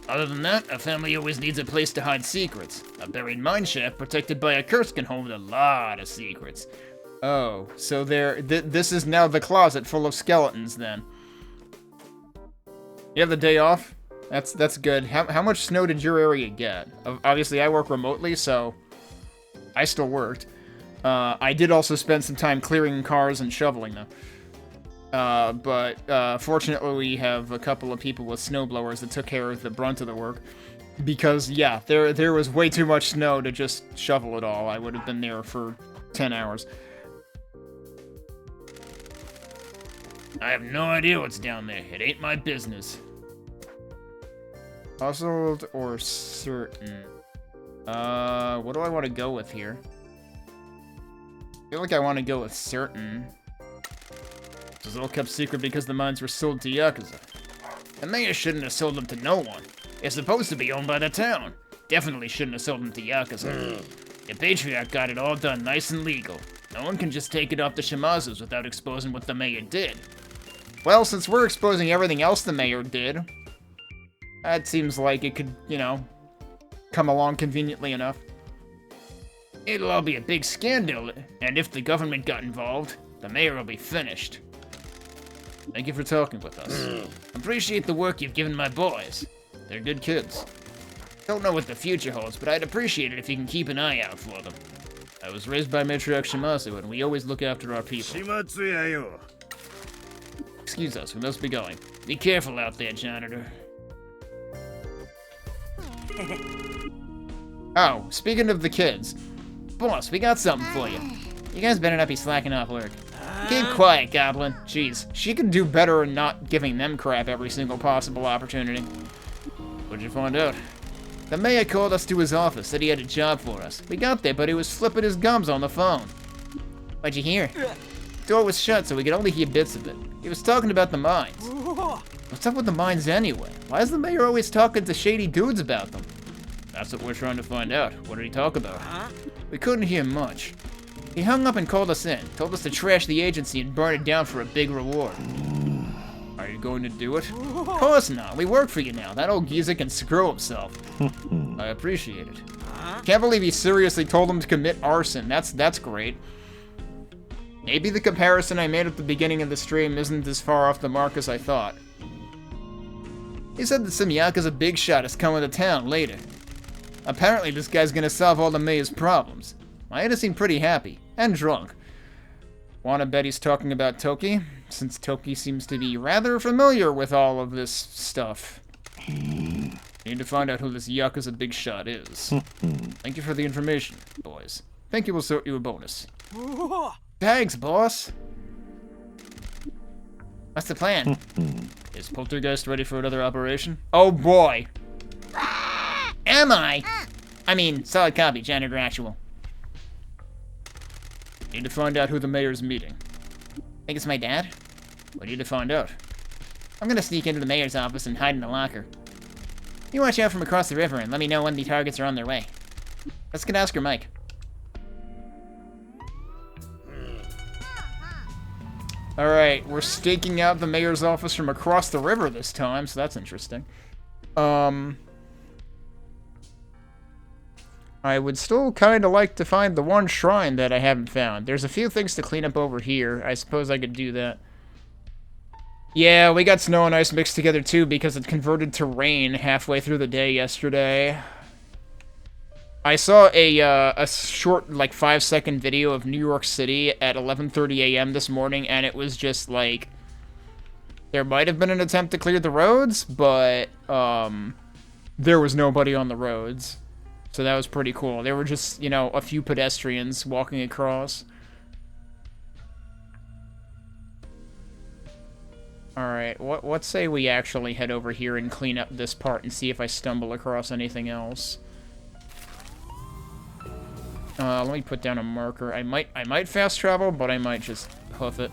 Other than that, a family always needs a place to hide secrets. A buried mine shaft protected by a curse can hold a lot of secrets. Oh, so this is now the closet full of skeletons, then. You have the day off? That's good. How much snow did your area get? Obviously, I work remotely, so I still worked. I did also spend some time clearing cars and shoveling them. But fortunately, we have a couple of people with snowblowers that took care of the brunt of the work. Because, yeah, there was way too much snow to just shovel it all. I would have been there for 10 hours. I have no idea what's down there. It ain't my business. Puzzled or certain? What do I want to go with here? I feel like I want to go with certain. This was all kept secret because the mines were sold to Yakuza. The mayor shouldn't have sold them to no one. It's supposed to be owned by the town. Definitely shouldn't have sold them to Yakuza. The Patriarch got it all done nice and legal. No one can just take it off the Shimazus without exposing what the mayor did. Well, since we're exposing everything else the mayor did, that seems like it could, you know, come along conveniently enough. It'll all be a big scandal, and if the government got involved, the mayor will be finished. Thank you for talking with us. Appreciate the work you've given my boys. They're good kids. Don't know what the future holds, but I'd appreciate it if you can keep an eye out for them. I was raised by Matriarch Shimazu, and we always look after our people. Excuse us, we must be going. Be careful out there, janitor. Oh, speaking of the kids. Boss, we got something for you. You guys better not be slacking off work. Keep quiet, Goblin. Jeez, she could do better in not giving them crap every single possible opportunity. What'd you find out? The mayor called us to his office, said he had a job for us. We got there, but he was flipping his gums on the phone. What'd you hear? Door was shut, so we could only hear bits of it. He was talking about the mines. What's up with the mines anyway? Why is the mayor always talking to shady dudes about them? That's what we're trying to find out. What did he talk about? We couldn't hear much. He hung up and called us in, told us to trash the agency and burn it down for a big reward. Are you going to do it? Of course not. We work for you now. That old geezer can screw himself. I appreciate it. Can't believe he seriously told him to commit arson. That's great. Maybe the comparison I made at the beginning of the stream isn't as far off the mark as I thought. He said that some Yakuza big shot is coming to town later. Apparently this guy's gonna solve all the mayor's problems. Maeda seemed pretty happy, and drunk. Wanna bet he's talking about Toki, since Toki seems to be rather familiar with all of this stuff. Need to find out who this Yakuza big shot is. Thank you for the information, boys. Think you will sort you a bonus. Thanks, boss. What's the plan? Is Poltergeist ready for another operation? Oh boy! Am I? I mean, solid copy, janitor actual. Need to find out who the mayor's meeting. Think it's my dad? We need to find out. I'm gonna sneak into the mayor's office and hide in the locker. You watch out from across the river and let me know when the targets are on their way. Let's get Oscar Mike. Alright, we're staking out the mayor's office from across the river this time, so that's interesting. I would still kind of like to find the one shrine that I haven't found. There's a few things to clean up over here. I suppose I could do that. Yeah, we got snow and ice mixed together too because it converted to rain halfway through the day yesterday. I saw a short, like, 5-second video of New York City at 11:30 a.m. this morning, and it was just, like... There might have been an attempt to clear the roads, but, there was nobody on the roads. So that was pretty cool. There were just, you know, a few pedestrians walking across. Alright, what say we actually head over here and clean up this part and see if I stumble across anything else. Let me put down a marker. I might fast travel, but I might just hoof it.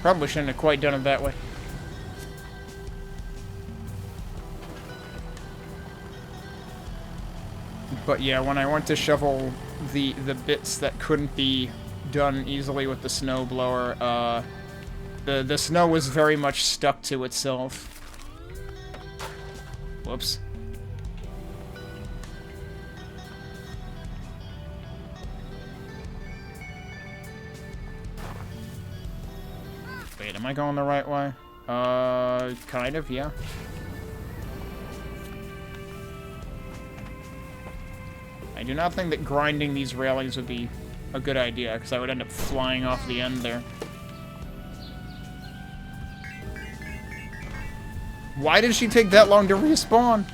Probably shouldn't have quite done it that way. But yeah, when I went to shovel the bits that couldn't be done easily with the snowblower, the snow was very much stuck to itself. Whoops. Wait, am I going the right way? Kind of, yeah. I do not think that grinding these railings would be a good idea, because I would end up flying off the end there. Why did she take that long to respawn?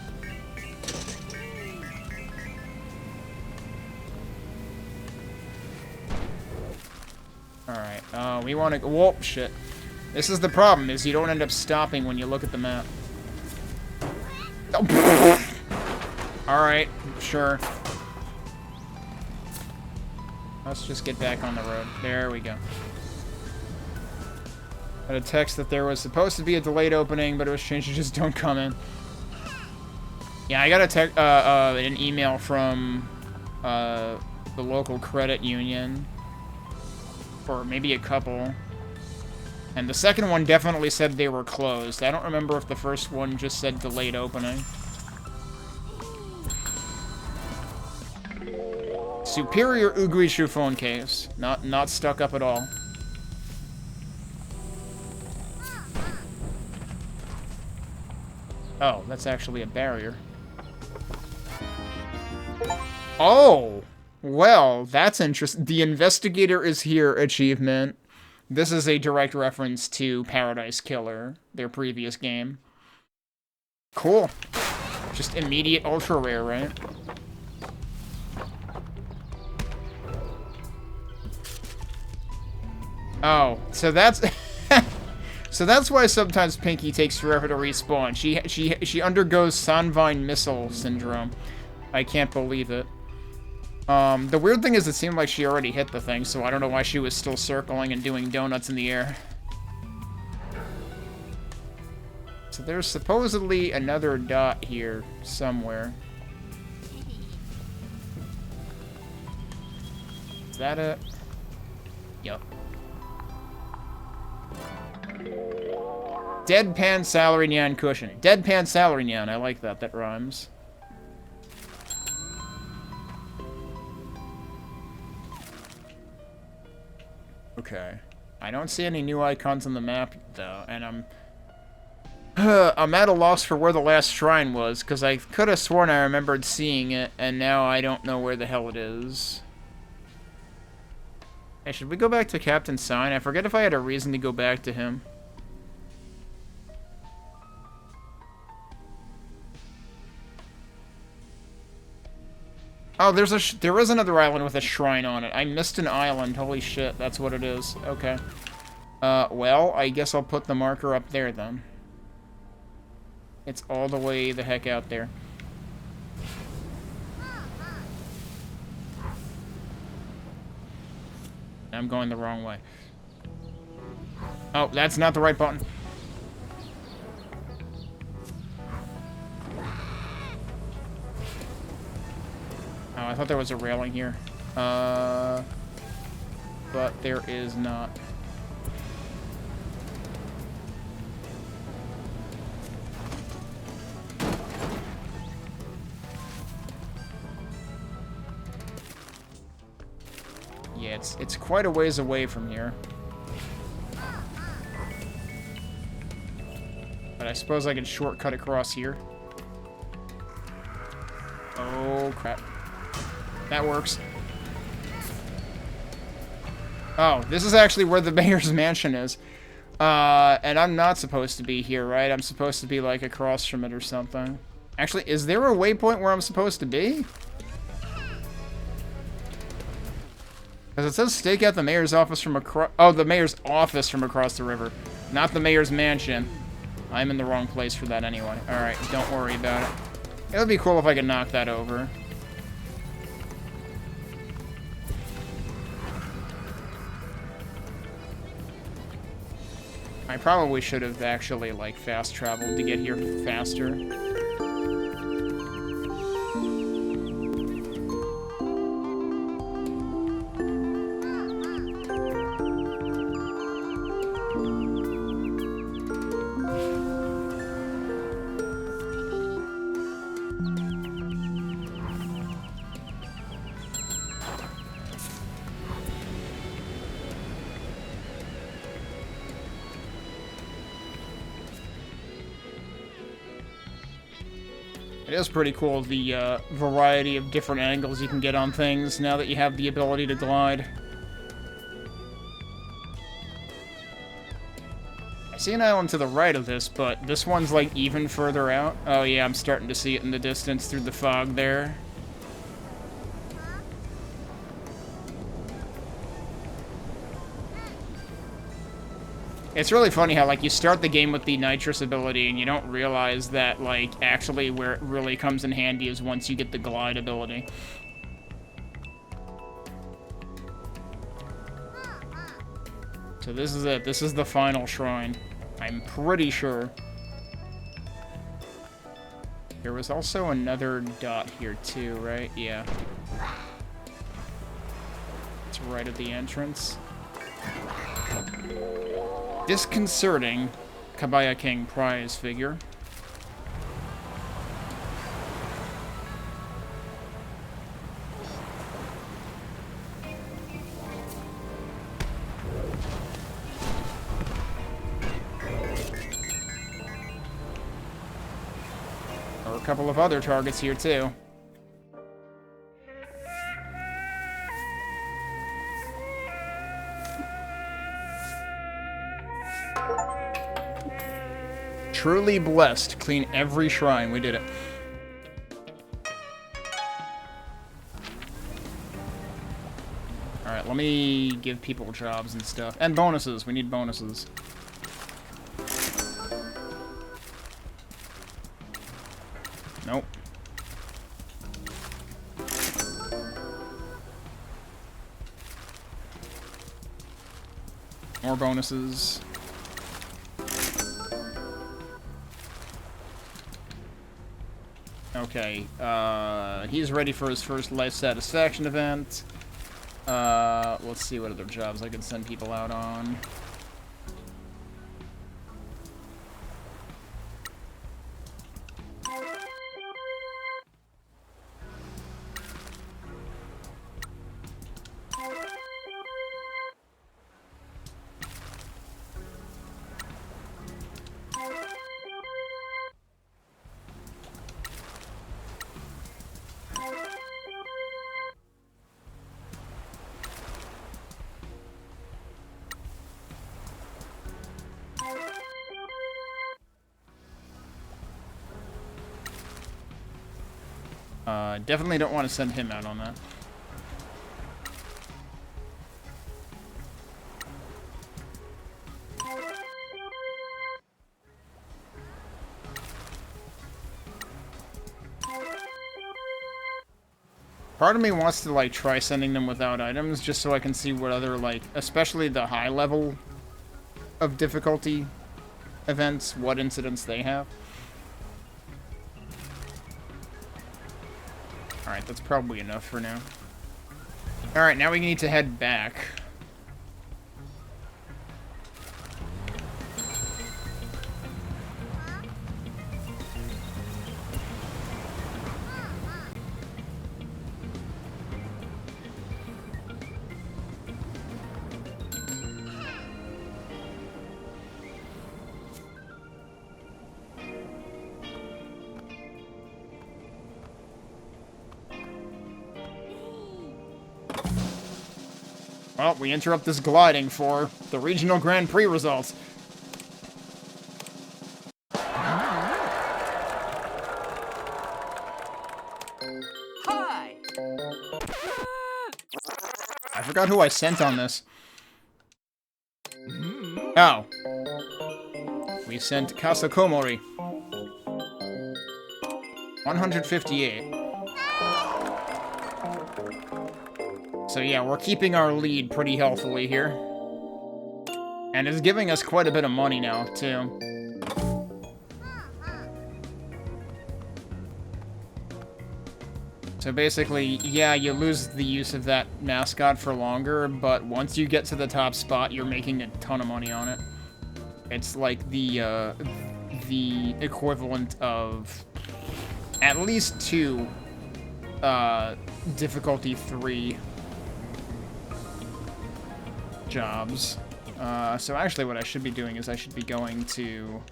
Alright, we want to... Whoa, shit. This is the problem, is you don't end up stopping when you look at the map. Oh. Alright, sure. Let's just get back on the road. There we go. Got a text that there was supposed to be a delayed opening, but it was changed to just don't come in. Yeah, I got an email from the local credit union. Or maybe a couple. And the second one definitely said they were closed. I don't remember if the first one just said delayed opening. Superior Uguishu phone case. Not stuck up at all. Oh, that's actually a barrier. Oh! Well, that's interesting. The Investigator is Here achievement. This is a direct reference to Paradise Killer, their previous game. Cool. Just immediate ultra rare, right? Oh, so that's so that's why sometimes Pinky takes forever to respawn. She undergoes Sanvine missile syndrome. I can't believe it. The weird thing is it seemed like she already hit the thing, so I don't know why she was still circling and doing donuts in the air. So there's supposedly another dot here somewhere. Is that it? Yup. Deadpan Salary Nyan Cushion. Deadpan Salary Nyan, I like that. That rhymes. Okay. I don't see any new icons on the map, though, and I'm at a loss for where the last shrine was, because I could have sworn I remembered seeing it, and now I don't know where the hell it is. Hey, should we go back to Captain Sign? I forget if I had a reason to go back to him. Oh, there is another island with a shrine on it. I missed an island. Holy shit, that's what it is. Okay. Well, I guess I'll put the marker up there then. It's all the way the heck out there. I'm going the wrong way. Oh, that's not the right button. Oh, I thought there was a railing here. But there is not. Yeah, it's quite a ways away from here. But I suppose I can shortcut across here. Oh, crap. That works. Oh, this is actually where the mayor's mansion is. And I'm not supposed to be here, right? I'm supposed to be, like, across from it or something. Actually, is there a waypoint where I'm supposed to be? Because it says stake out the mayor's office from across... Oh, the mayor's office from across the river. Not the mayor's mansion. I'm in the wrong place for that anyway. Alright, don't worry about it. It would be cool if I could knock that over. I probably should have actually, like, fast traveled to get here faster. It is pretty cool, the variety of different angles you can get on things now that you have the ability to glide. I see an island to the right of this, but this one's like even further out. Oh yeah, I'm starting to see it in the distance through the fog there. It's really funny how, like, you start the game with the nitrous ability and you don't realize that, like, actually where it really comes in handy is once you get the glide ability. So this is it. This is the final shrine. I'm pretty sure. There was also another dot here too, right? Yeah. It's right at the entrance. Disconcerting Kabaya King prize figure. Or a couple of other targets here, too. Truly blessed. Clean every shrine. We did it. Alright, let me give people jobs and stuff. And bonuses. We need bonuses. Nope. More bonuses. Okay, he's ready for his first life satisfaction event. Let's see what other jobs I can send people out on. Definitely don't want to send him out on that. Part of me wants to, like, try sending them without items, just so I can see what other, like, especially the high level of difficulty events, what incidents they have. Alright, that's probably enough for now. Alright, now we need to head back. Well, we interrupt this gliding for the regional Grand Prix results. Hi. I forgot who I sent on this. Oh. We sent Kaso-machi. 158. So yeah, we're keeping our lead pretty healthily here. And it's giving us quite a bit of money now, too. So basically, yeah, you lose the use of that mascot for longer, but once you get to the top spot, you're making a ton of money on it. It's like the equivalent of at least 2 difficulty 3 jobs. So actually what I should be doing is I should be going to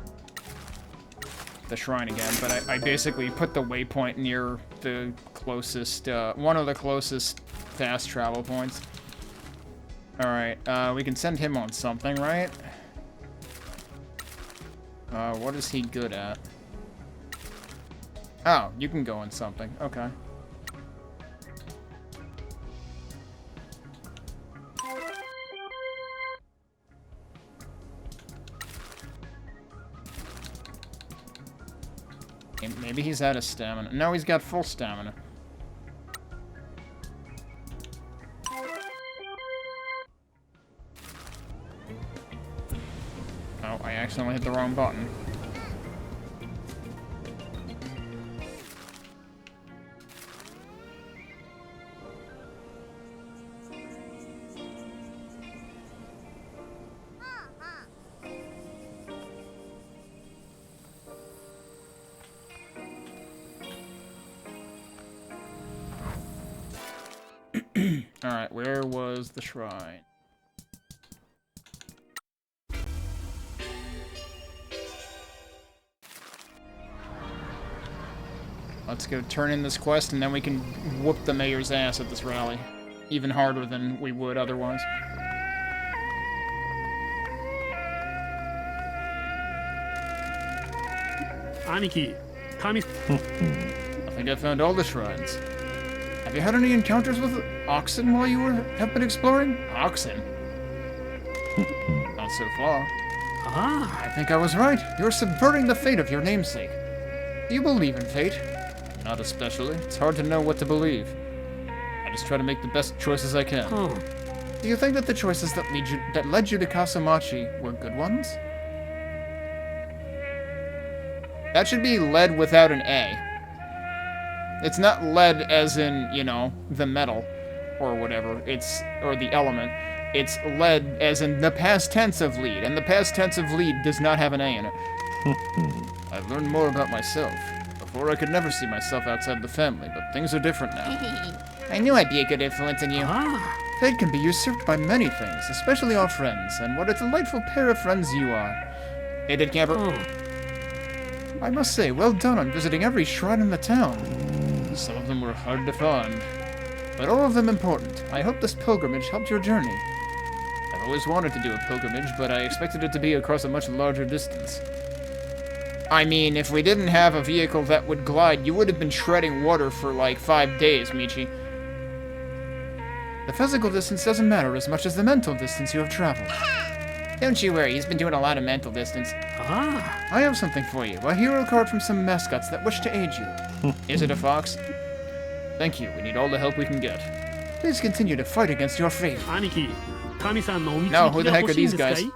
the shrine again, but I basically put the waypoint near the closest, one of the closest fast travel points. Alright, we can send him on something, right? What is he good at? Oh, you can go on something, okay. Maybe he's out of stamina. No, he's got full stamina. Oh, I accidentally hit the wrong button. Alright, where was the shrine? Let's go turn in this quest, and then we can whoop the mayor's ass at this rally. Even harder than we would otherwise. Aniki, Kami... I think I found all the shrines. Have you had any encounters with oxen while you have been exploring? Oxen? Not so far. Ah. I think I was right. You're subverting the fate of your namesake. Do you believe in fate? Not especially. It's hard to know what to believe. I just try to make the best choices I can. Oh. Do you think that the choices that led you to Kaso-machi were good ones? That should be led without an A. It's not lead as in, you know, the metal or whatever. Or the element. It's lead as in the past tense of lead, and the past tense of lead does not have an A in it. I've learned more about myself. Before I could never see myself outside the family, but things are different now. I knew I'd be a good influence on you. Ah. Fate can be usurped by many things, especially our friends, and what a delightful pair of friends you are. Hey, Dead Camper. Oh. I must say, well done on visiting every shrine in the town. Some of them were hard to find, but all of them important. I hope this pilgrimage helped your journey. I've always wanted to do a pilgrimage, but I expected it to be across a much larger distance. I mean, if we didn't have a vehicle that would glide, you would have been treading water for like 5 days, Michi. The physical distance doesn't matter as much as the mental distance you have traveled. Don't you worry, he's been doing a lot of mental distance. Ah. I have something for you, a hero card from some mascots that wish to aid you. Is it a fox? Thank you, we need all the help we can get. Please continue to fight against your fate. Aniki, Kami-sanのお導き No, who the が heck 欲 are しいん these ですかい guys?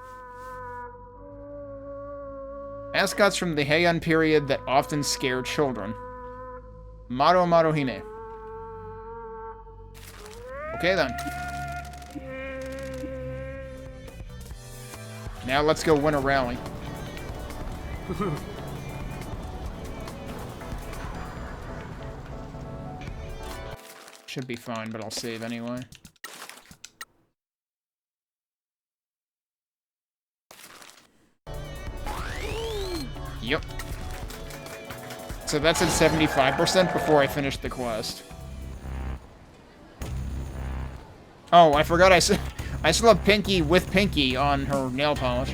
Mascots from the Heian period that often scare children. Maro Marohime. Okay then. Now let's go win a rally. Should be fine, but I'll save anyway. Yep. So that's at 75% before I finish the quest. Oh, I forgot I still have Pinky with Pinky on her nail polish.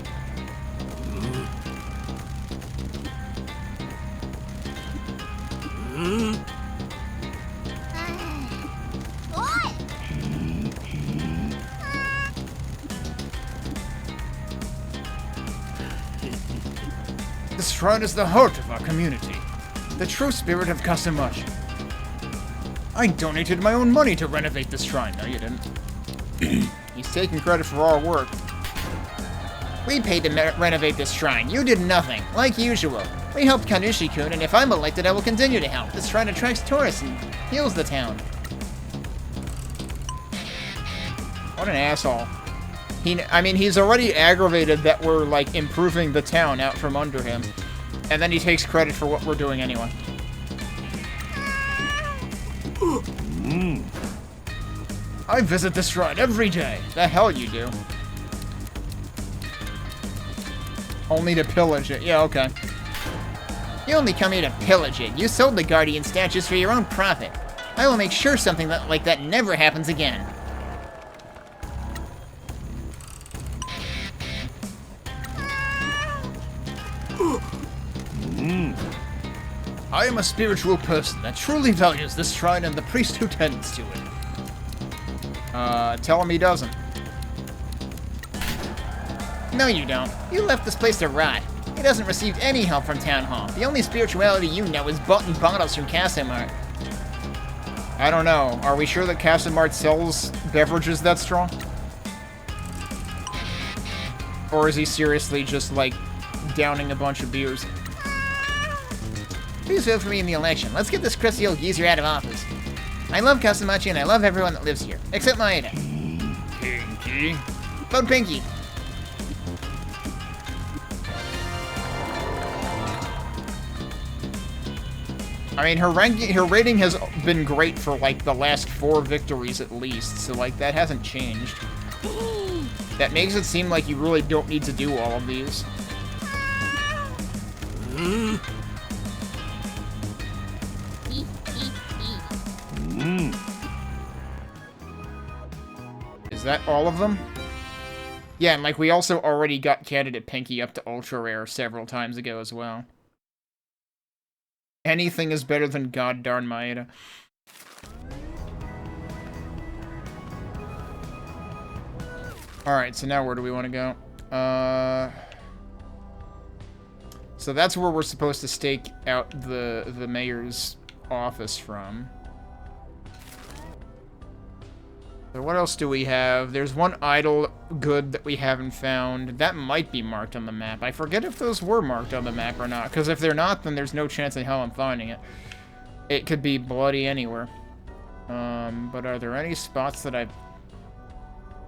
This shrine is the heart of our community. The true spirit of Kaso-machi. I donated my own money to renovate this shrine. No, you didn't. He's taking credit for our work. We paid to renovate this shrine. You did nothing, like usual. We helped Kanushi-kun, and if I'm elected, I will continue to help. This shrine attracts tourists and heals the town. What an asshole. I mean, he's already aggravated that we're, like, improving the town out from under him. And then he takes credit for what we're doing anyway. I visit this shrine every day. The hell you do. Only to pillage it. Yeah, okay. You only come here to pillage it. You sold the Guardian statues for your own profit. I will make sure something like that never happens again. I am a spiritual person that truly values this shrine and the priest who tends to it. Tell him he doesn't. No, you don't. You left this place to rot. He doesn't receive any help from Town Hall. The only spirituality you know is bought in bottles from Kaso-mart. I don't know. Are we sure that Kaso-mart sells beverages that strong? Or is he seriously just, like, downing a bunch of beers? Please vote for me in the election. Let's get this crusty old geezer out of office. I love Kaso-machi and I love everyone that lives here, except Maeda. Pinky. Vote Pinky. I mean, her rating has been great for, like, the last 4 victories at least, so, like, that hasn't changed. That makes it seem like you really don't need to do all of these. that all of them? Yeah, and like we also already got Candidate Pinky up to Ultra Rare several times ago as well. Anything is better than God darn Maeda. Alright, so now where do we want to go? So that's where we're supposed to stake out the mayor's office from. So what else do we have? There's one idle good that we haven't found. That might be marked on the map. I forget if those were marked on the map or not, because if they're not, then there's no chance in hell I'm finding it. It could be bloody anywhere. But are there any spots that I've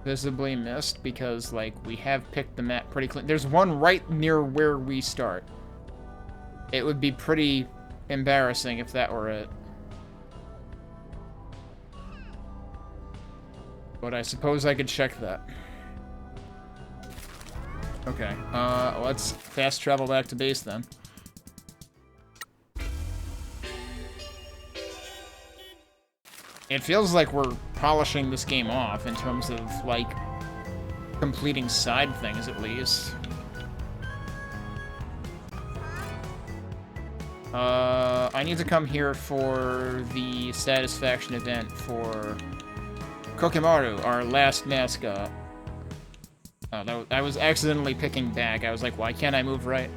visibly missed? Because, like, we have picked the map pretty clean. There's one right near where we start. It would be pretty embarrassing if that were it. But I suppose I could check that. Okay, let's fast travel back to base then. It feels like we're polishing this game off in terms of, like, completing side things at least. I need to come here for the satisfaction event for Kokimaru, our last mascot. Oh, I was accidentally picking back. I was like, why can't I move right?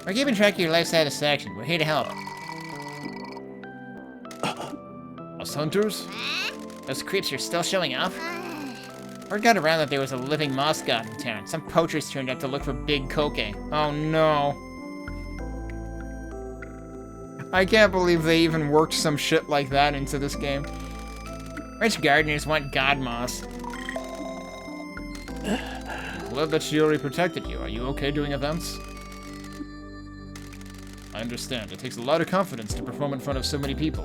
We're keeping track of your life satisfaction. We're here to help. Us hunters? Those creeps are still showing up? Word got around that there was a living Mascot in town. Some poachers turned up to look for Big Koke. Oh no. I can't believe they even worked some shit like that into this game. Rich gardeners want god moss. Glad that she already protected you. Are you okay doing events? I understand. It takes a lot of confidence to perform in front of so many people.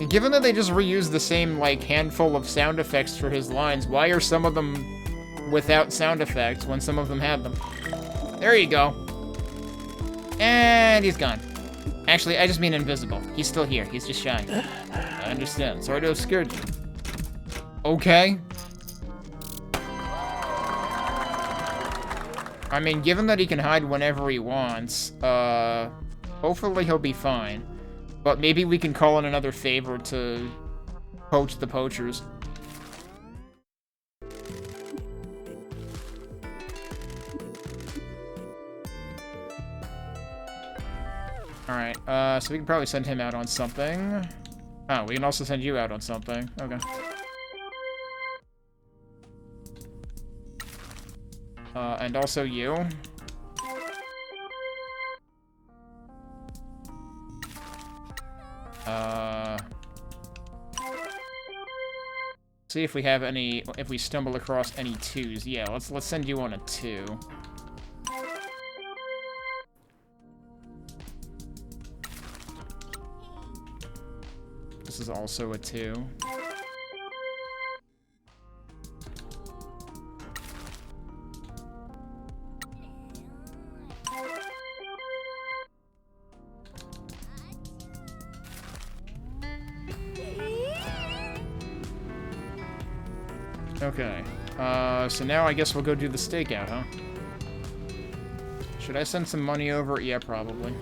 And given that they just reused the same, like, handful of sound effects for his lines, why are some of them without sound effects when some of them have them? There you go. And he's gone. Actually, I just mean invisible. He's still here. He's just shy. I understand. Sorry to have scared you. Okay. I mean, given that he can hide whenever he wants, hopefully he'll be fine. But maybe we can call in another favor to poach the poachers. Alright, so we can probably send him out on something. Oh, we can also send you out on something. Okay. And also you. See if we have any, if we stumble across any 2s. Yeah, let's send you on a 2. This is also a 2. Okay, so now I guess we'll go do the stakeout, huh? Should I send some money over? Yeah, probably.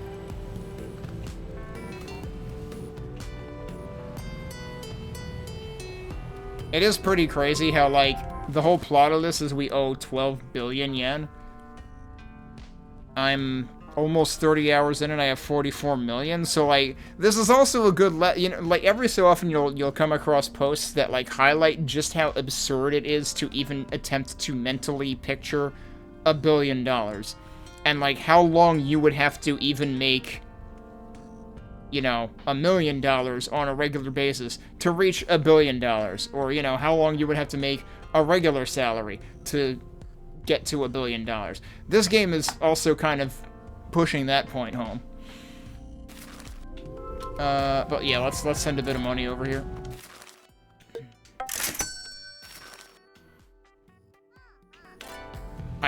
It is pretty crazy how, like, the whole plot of this is we owe 12 billion yen. I'm almost 30 hours in and I have 44 million, so, like, this is also a good, you know, like, every so often you'll come across posts that, like, highlight just how absurd it is to even attempt to mentally picture $1 billion. And, like, how long you would have to even make, you know, $1 million on a regular basis to reach $1 billion. Or, you know, how long you would have to make a regular salary to get to $1 billion. This game is also kind of pushing that point home. But yeah, let's send a bit of money over here.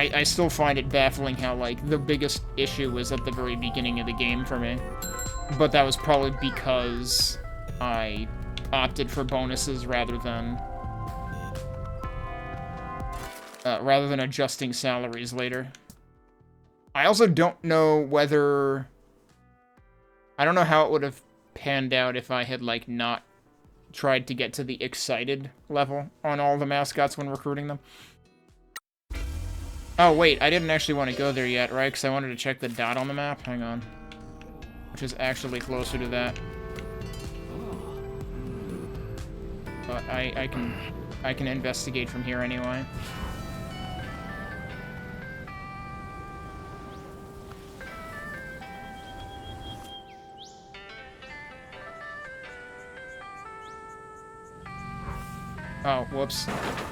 I still find it baffling how, like, the biggest issue was at the very beginning of the game for me. But that was probably because I opted for bonuses rather than adjusting salaries later. I also don't know whether... I don't know how it would have panned out if I had, like, not tried to get to the excited level on all the mascots when recruiting them. Oh, wait, I didn't actually want to go there yet, right? Because I wanted to check the dot on the map. Hang on. Which is actually closer to that. But I can investigate from here anyway. Oh, whoops.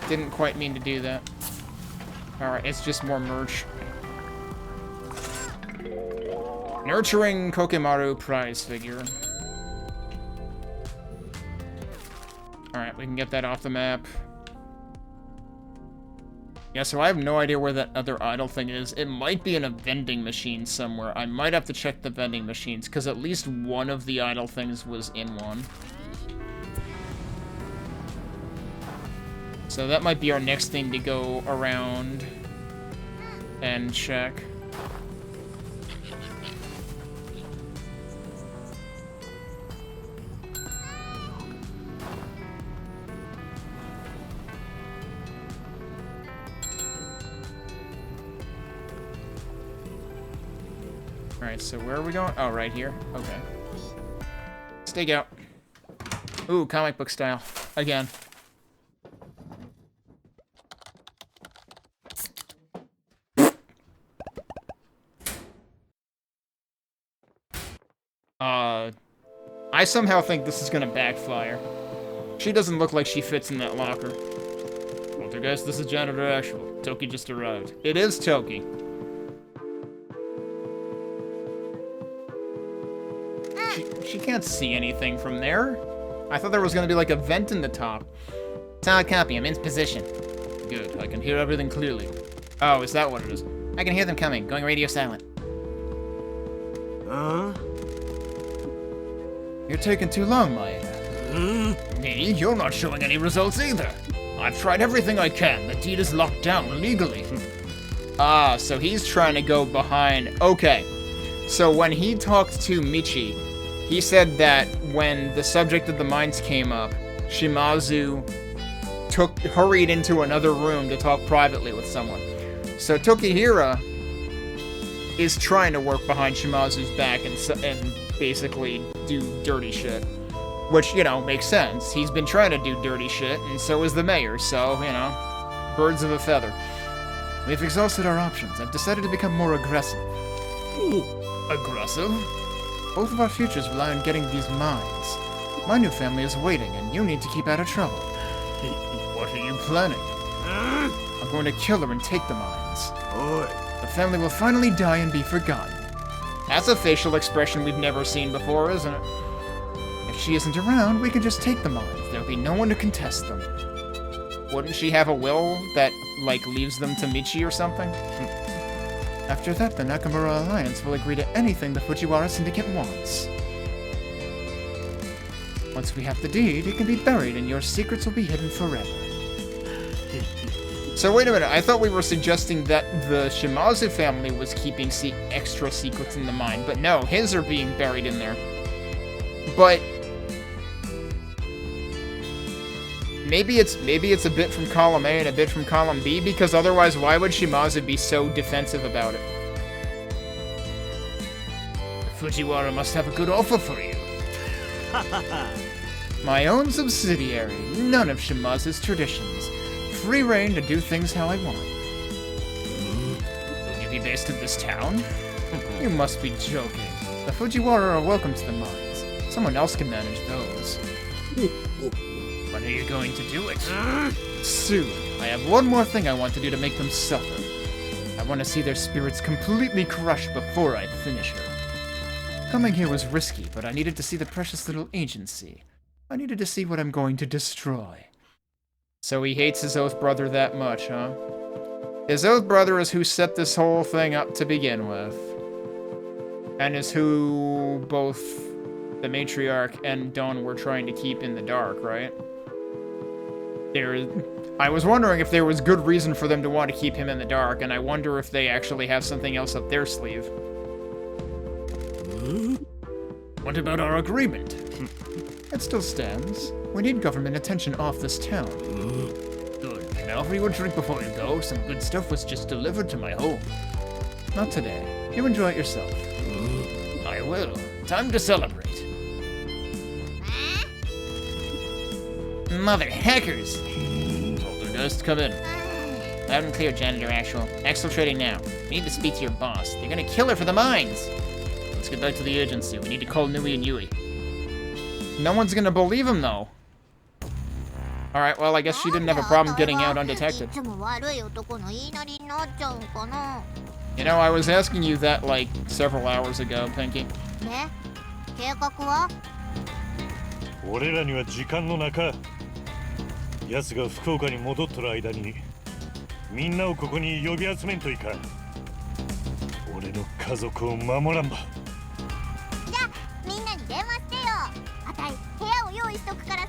Didn't quite mean to do that. Alright, it's just more merch. Nurturing Kokemaru prize figure. Alright, we can get that off the map. Yeah, so I have no idea where that other idle thing is. It might be in a vending machine somewhere. I might have to check the vending machines, because at least one of the idle things was in one. So that might be our next thing to go around and check. Alright, so where are we going? Oh, right here. Okay. Stake out. Ooh, comic book style. Again. I somehow think this is gonna backfire. She doesn't look like she fits in that locker. Poltergeist, this is Janitor Actual. Toki just arrived. It is Toki. She can't see anything from there. I thought there was gonna be like a vent in the top. Solid copy, I'm in position. Good, I can hear everything clearly. Oh, is that what it is? I can hear them coming, going radio silent. You're taking too long, Maeda. Me? You're not showing any results either. I've tried everything I can. The deed is locked down legally. Ah, so he's trying to go behind... Okay. So when he talked to Michi, he said that when the subject of the mines came up, Shimazu hurried into another room to talk privately with someone. So Tokihira is trying to work behind Shimazu's back and basically do dirty shit. Which, you know, makes sense. He's been trying to do dirty shit, and so is the mayor, so, you know, birds of a feather. We've exhausted our options. I've decided to become more aggressive. Ooh, aggressive? Both of our futures rely on getting these mines. My new family is waiting, and you need to keep out of trouble. What are you planning? I'm going to kill her and take the mines. The family will finally die and be forgotten. That's a facial expression we've never seen before, isn't it? If she isn't around, we can just take the mines. There'll be no one to contest them. Wouldn't she have a will that, like, leaves them to Michi or something? After that, the Nakamura Alliance will agree to anything the Fujiwara Syndicate wants. Once we have the deed, it can be buried and your secrets will be hidden forever. So wait a minute, I thought we were suggesting that the Shimazu family was keeping extra secrets in the mine, but no, his are being buried in there. But maybe it's a bit from column A and a bit from column B, because otherwise why would Shimazu be so defensive about it? The Fujiwara must have a good offer for you. My own subsidiary, none of Shimazu's traditions. Free reign to do things how I want. Will you be based in this town? You must be joking. The Fujiwara are welcome to the mines. Someone else can manage those. When are you going to do it? Soon. I have one more thing I want to do to make them suffer. I want to see their spirits completely crushed before I finish her. Coming here was risky, but I needed to see the precious little agency. I needed to see what I'm going to destroy. So he hates his oath brother that much, huh? His oath brother is who set this whole thing up to begin with. And is who both the matriarch and Dawn were trying to keep in the dark, right? I was wondering if there was good reason for them to want to keep him in the dark, and I wonder if they actually have something else up their sleeve. What about our agreement? It still stands. We need government attention off this town. Good. Can I offer you a drink before you go? Some good stuff was just delivered to my home. Not today. You enjoy it yourself. I will. Time to celebrate. Mother hackers! Poltergeist, come in. Loud and clear, Janitor Actual. Exfiltrating now. We need to speak to your boss. They're gonna kill her for the mines! Let's get back to the agency. We need to call Nui and Yui. No one's gonna believe him, though. Alright, well, I guess she didn't have a problem getting out undetected. You know, I was asking you that, like, several hours ago, Pinky. 俺らには時間の中、奴が福岡に戻っとる間にみんなをここに呼び集めんといかん。俺の家族を守らんば。じゃあみんなに電話してよ。あたい部屋を用意しとくからさ。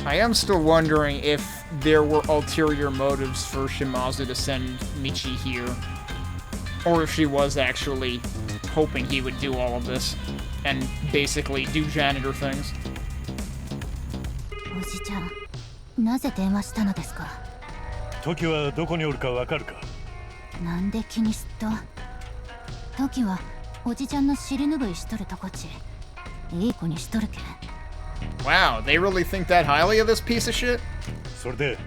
I am still wondering if there were ulterior motives for Shimazu to send Michi here, or if she was actually hoping he would do all of this and basically do janitor things. おじちゃん、なぜ電話したのですか？トキはどこにおるかわかるか？なんで気にすっと？トキはおじちゃんの尻拭いしとるとこち。いい子にしとるけん。 Wow, they really think that highly of this piece of shit? それで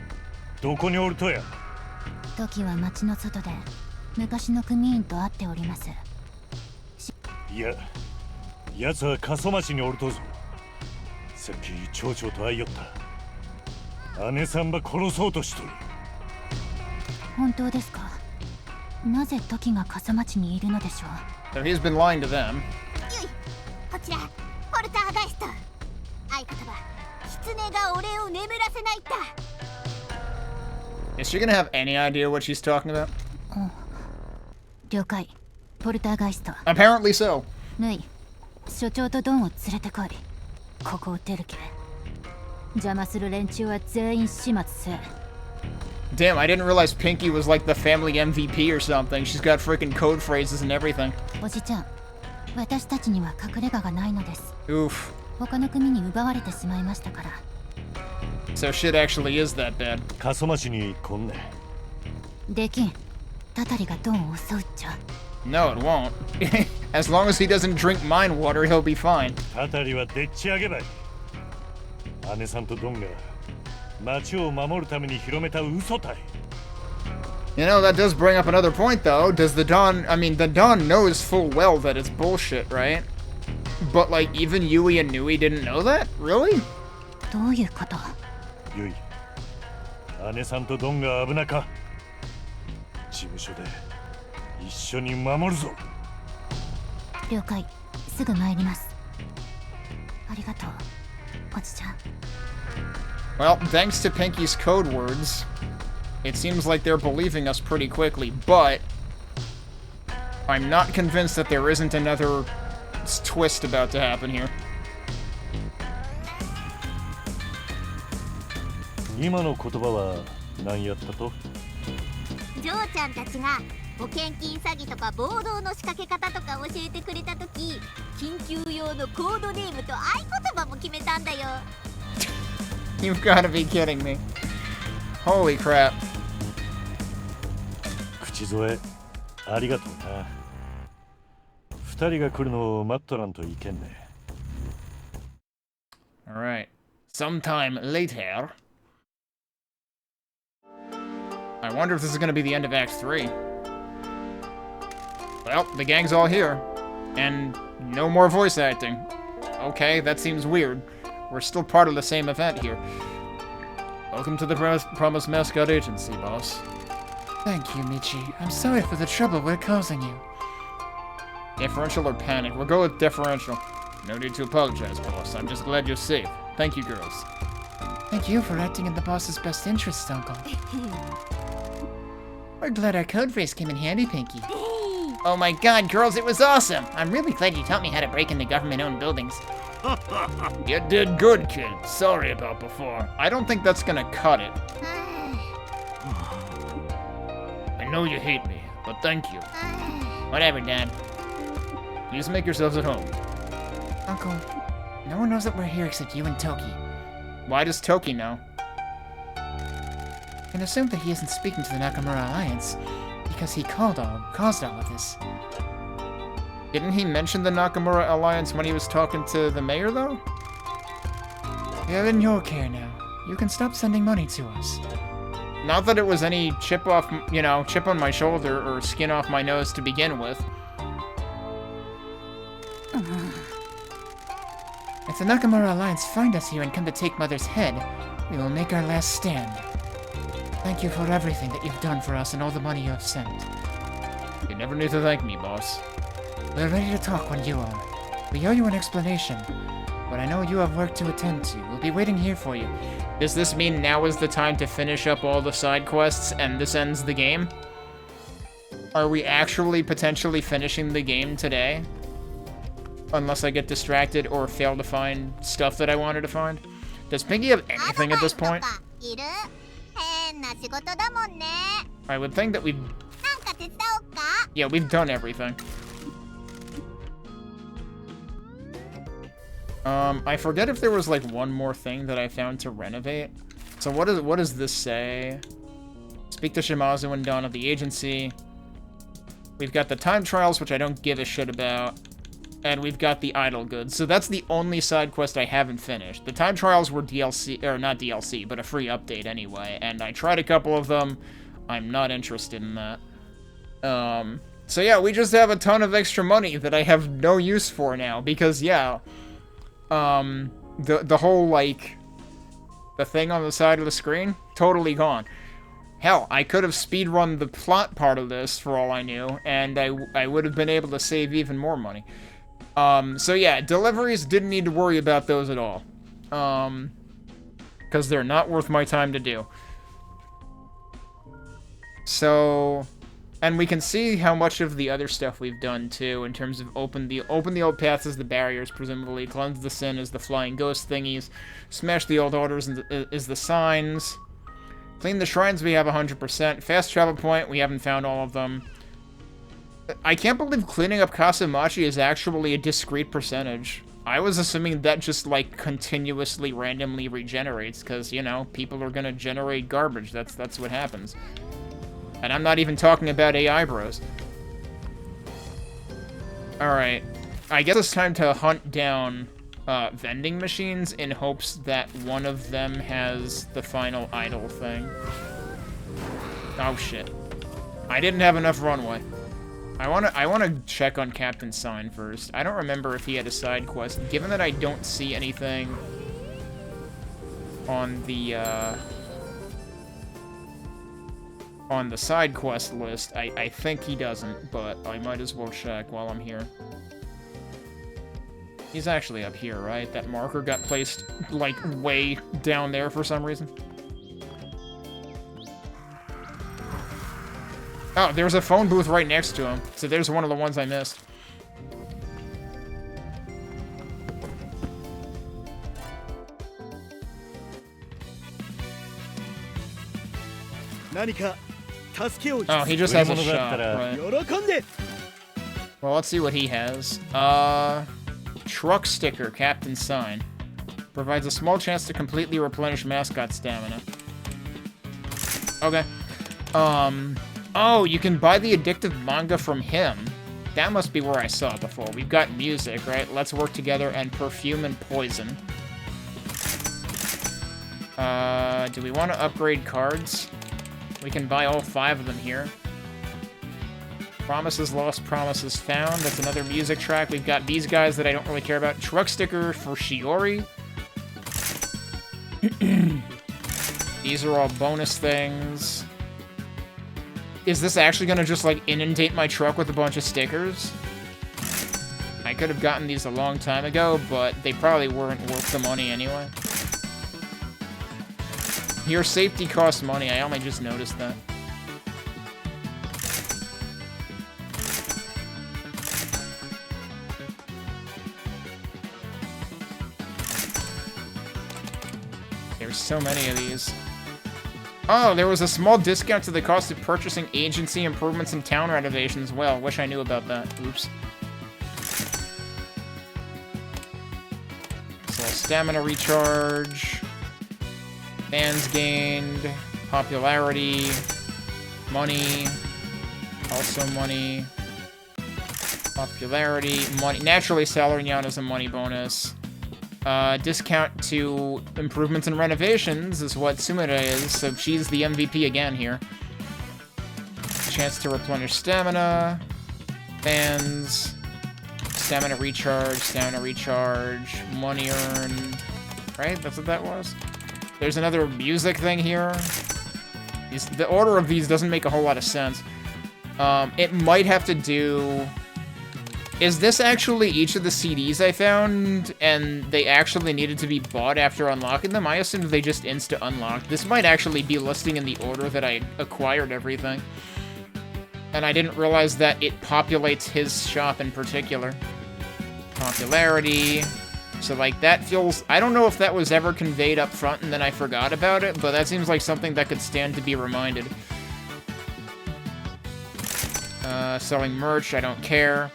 どこにおるとや？トキは町の外で昔の組員と会っております。いや、奴は過疎町におるとぞ。さっき町長と会いよった。姉さんば殺そうとしとる。本当ですか？なぜトキが過疎町にいるのでしょう？ So he's been lying to them. ゆい、こちらポルターガイスト。相方は狐が俺を眠らせないった。 Is she gonna have any idea what she's talking about? 了解。ポルターガイスト。 Apparently so. ぬい、所長とドンを連れてこい。ここを出るけ。邪魔する連中は全員始末せ。 Damn, I didn't realize Pinky was like the family MVP or something. She's got freaking code phrases and everything. おじちゃん、私たちには隠れ家がないのです。 Oof. 他の組に奪われてしまいましたから。 So shit actually is that bad. 過疎町に来んね。できん。タタリがドンを襲うっちゃ。 No, it won't. As long as he doesn't drink mine water, he'll be fine. タタリはでっち上げばい。姉さんとドンが町を守るために広めた嘘たい。 You know, that does bring up another point, though. Does the Dawn... I mean, the Dawn knows full well that it's bullshit, right? But, like, even Yui and Nui didn't know that? Really? どういうこと？ゆい、姉さんとドンが危なか。事務所で一緒に守るぞ。了解。すぐ参ります。ありがとう、おじちゃん。 Well, thanks to Pinky's code words, it seems like they're believing us pretty quickly, but I'm not convinced that there isn't another twist about to happen here. 今の言葉は何やったと？ジョーちゃんたちが保険金詐欺とか暴動の仕掛け方とか教えてくれたとき、緊急用のコードネームと合言葉も決めたんだよ。 You've gotta be kidding me. Holy crap. 口添えありがとうな。二人が来るのを待っとらんといけんね。 Alright. Sometime later. I wonder if this is gonna be the end of Act 3. Well, the gang's all here. And no more voice acting. Okay, that seems weird. We're still part of the same event here. Welcome to the Promised Mascot Agency, boss. Thank you, Michi. I'm sorry for the trouble we're causing you. Differential or panic? We'll go with differential. No need to apologize, boss. I'm just glad you're safe. Thank you, girls. Thank you for acting in the boss's best interests, Uncle. We're glad our code phrase came in handy, Pinky. Oh my god, girls, it was awesome! I'm really glad you taught me how to break into government-owned buildings. You did good, kid. Sorry about before. I don't think that's gonna cut it. I know you hate me, but thank you. Whatever, Dad. Please make yourselves at home. Uncle, no one knows that we're here except you and Toki. Why does Toki know? I can assume that he isn't speaking to the Nakamura Alliance, because he caused all of this. Didn't he mention the Nakamura Alliance when he was talking to the mayor, though? We're in your care now. You can stop sending money to us. Not that it was any chip off, chip on my shoulder or skin off my nose to begin with. If the Nakamura Alliance find us here and come to take Mother's head, we will make our last stand. Thank you for everything that you've done for us and all the money you have sent. You never need to thank me, boss. We're ready to talk when you are. We owe you an explanation, but I know you have work to attend to. We'll be waiting here for you. Does this mean now is the time to finish up all the side quests and this ends the game? Are we actually potentially finishing the game today? Unless I get distracted or fail to find stuff that I wanted to find. Does Pinky have anything at this point? I would think that we've... Yeah, we've done everything. I forget if there was like one more thing that I found to renovate. So what does this say? Speak to Shimazu and Dawn of the agency. We've got the time trials, which I don't give a shit about. And we've got the idle goods. So that's the only side quest I haven't finished. The time trials were DLC, or not DLC, but a free update anyway. And I tried a couple of them. I'm not interested in that. So yeah, we just have a ton of extra money that I have no use for now. Because yeah, the whole, like, the thing on the side of the screen, totally gone. Hell, I could have speedrun the plot part of this for all I knew, and I would have been able to save even more money. So yeah, deliveries, didn't need to worry about those at all. Because they're not worth my time to do. So, and we can see how much of the other stuff we've done too, in terms of open the old paths as the barriers, presumably, cleanse the sin as the flying ghost thingies, smash the old orders is the signs, clean the shrines, we have 100%, fast travel point, we haven't found all of them. I can't believe cleaning up Kaso-machi is actually a discrete percentage. I was assuming that just, like, continuously randomly regenerates, because, you know, people are gonna generate garbage. That's what happens. And I'm not even talking about AI bros. Alright. I guess it's time to hunt down vending machines in hopes that one of them has the final idle thing. Oh, shit. I didn't have enough runway. I wanna check on Captain Sign first. I don't remember if he had a side quest. Given that I don't see anything on the side quest list, I think he doesn't, but I might as well check while I'm here. He's actually up here, right? That marker got placed, like, way down there for some reason. Oh, there's a phone booth right next to him. So there's one of the ones I missed. Oh, he just has a shop, right. Well, let's see what he has. Truck sticker, Captain Sign. Provides a small chance to completely replenish Mascot stamina. Okay. Oh, you can buy the addictive manga from him. That must be where I saw it before. We've got music, right? Let's Work Together and Perfume and Poison. Do we want to upgrade cards? We can buy all 5 of them here. Promises Lost, Promises Found. That's another music track. We've got these guys that I don't really care about. Truck sticker for Shiori. These are all bonus things. Is this actually gonna just, like, inundate my truck with a bunch of stickers? I could have gotten these a long time ago, but they probably weren't worth the money anyway. Your safety costs money, I only just noticed that. There's so many of these. Oh, there was a small discount to the cost of purchasing agency improvements and town renovations. Well, wish I knew about that. Oops. So, stamina recharge. Fans gained. Popularity. Money. Also money. Popularity. Money. Naturally, Salarian is a money bonus. Discount to improvements and renovations is what Sumida is, so she's the MVP again here. Chance to replenish stamina. Fans. Stamina recharge, money earned. Right? That's what that was? There's another music thing here. The order of these doesn't make a whole lot of sense. It might have to do... Is this actually each of the CDs I found, and they actually needed to be bought after unlocking them? I assumed they just insta-unlocked. This might actually be listing in the order that I acquired everything. And I didn't realize that it populates his shop in particular. Popularity. So, like, that feels... I don't know if that was ever conveyed up front and then I forgot about it, but that seems like something that could stand to be reminded. Selling merch, I don't care.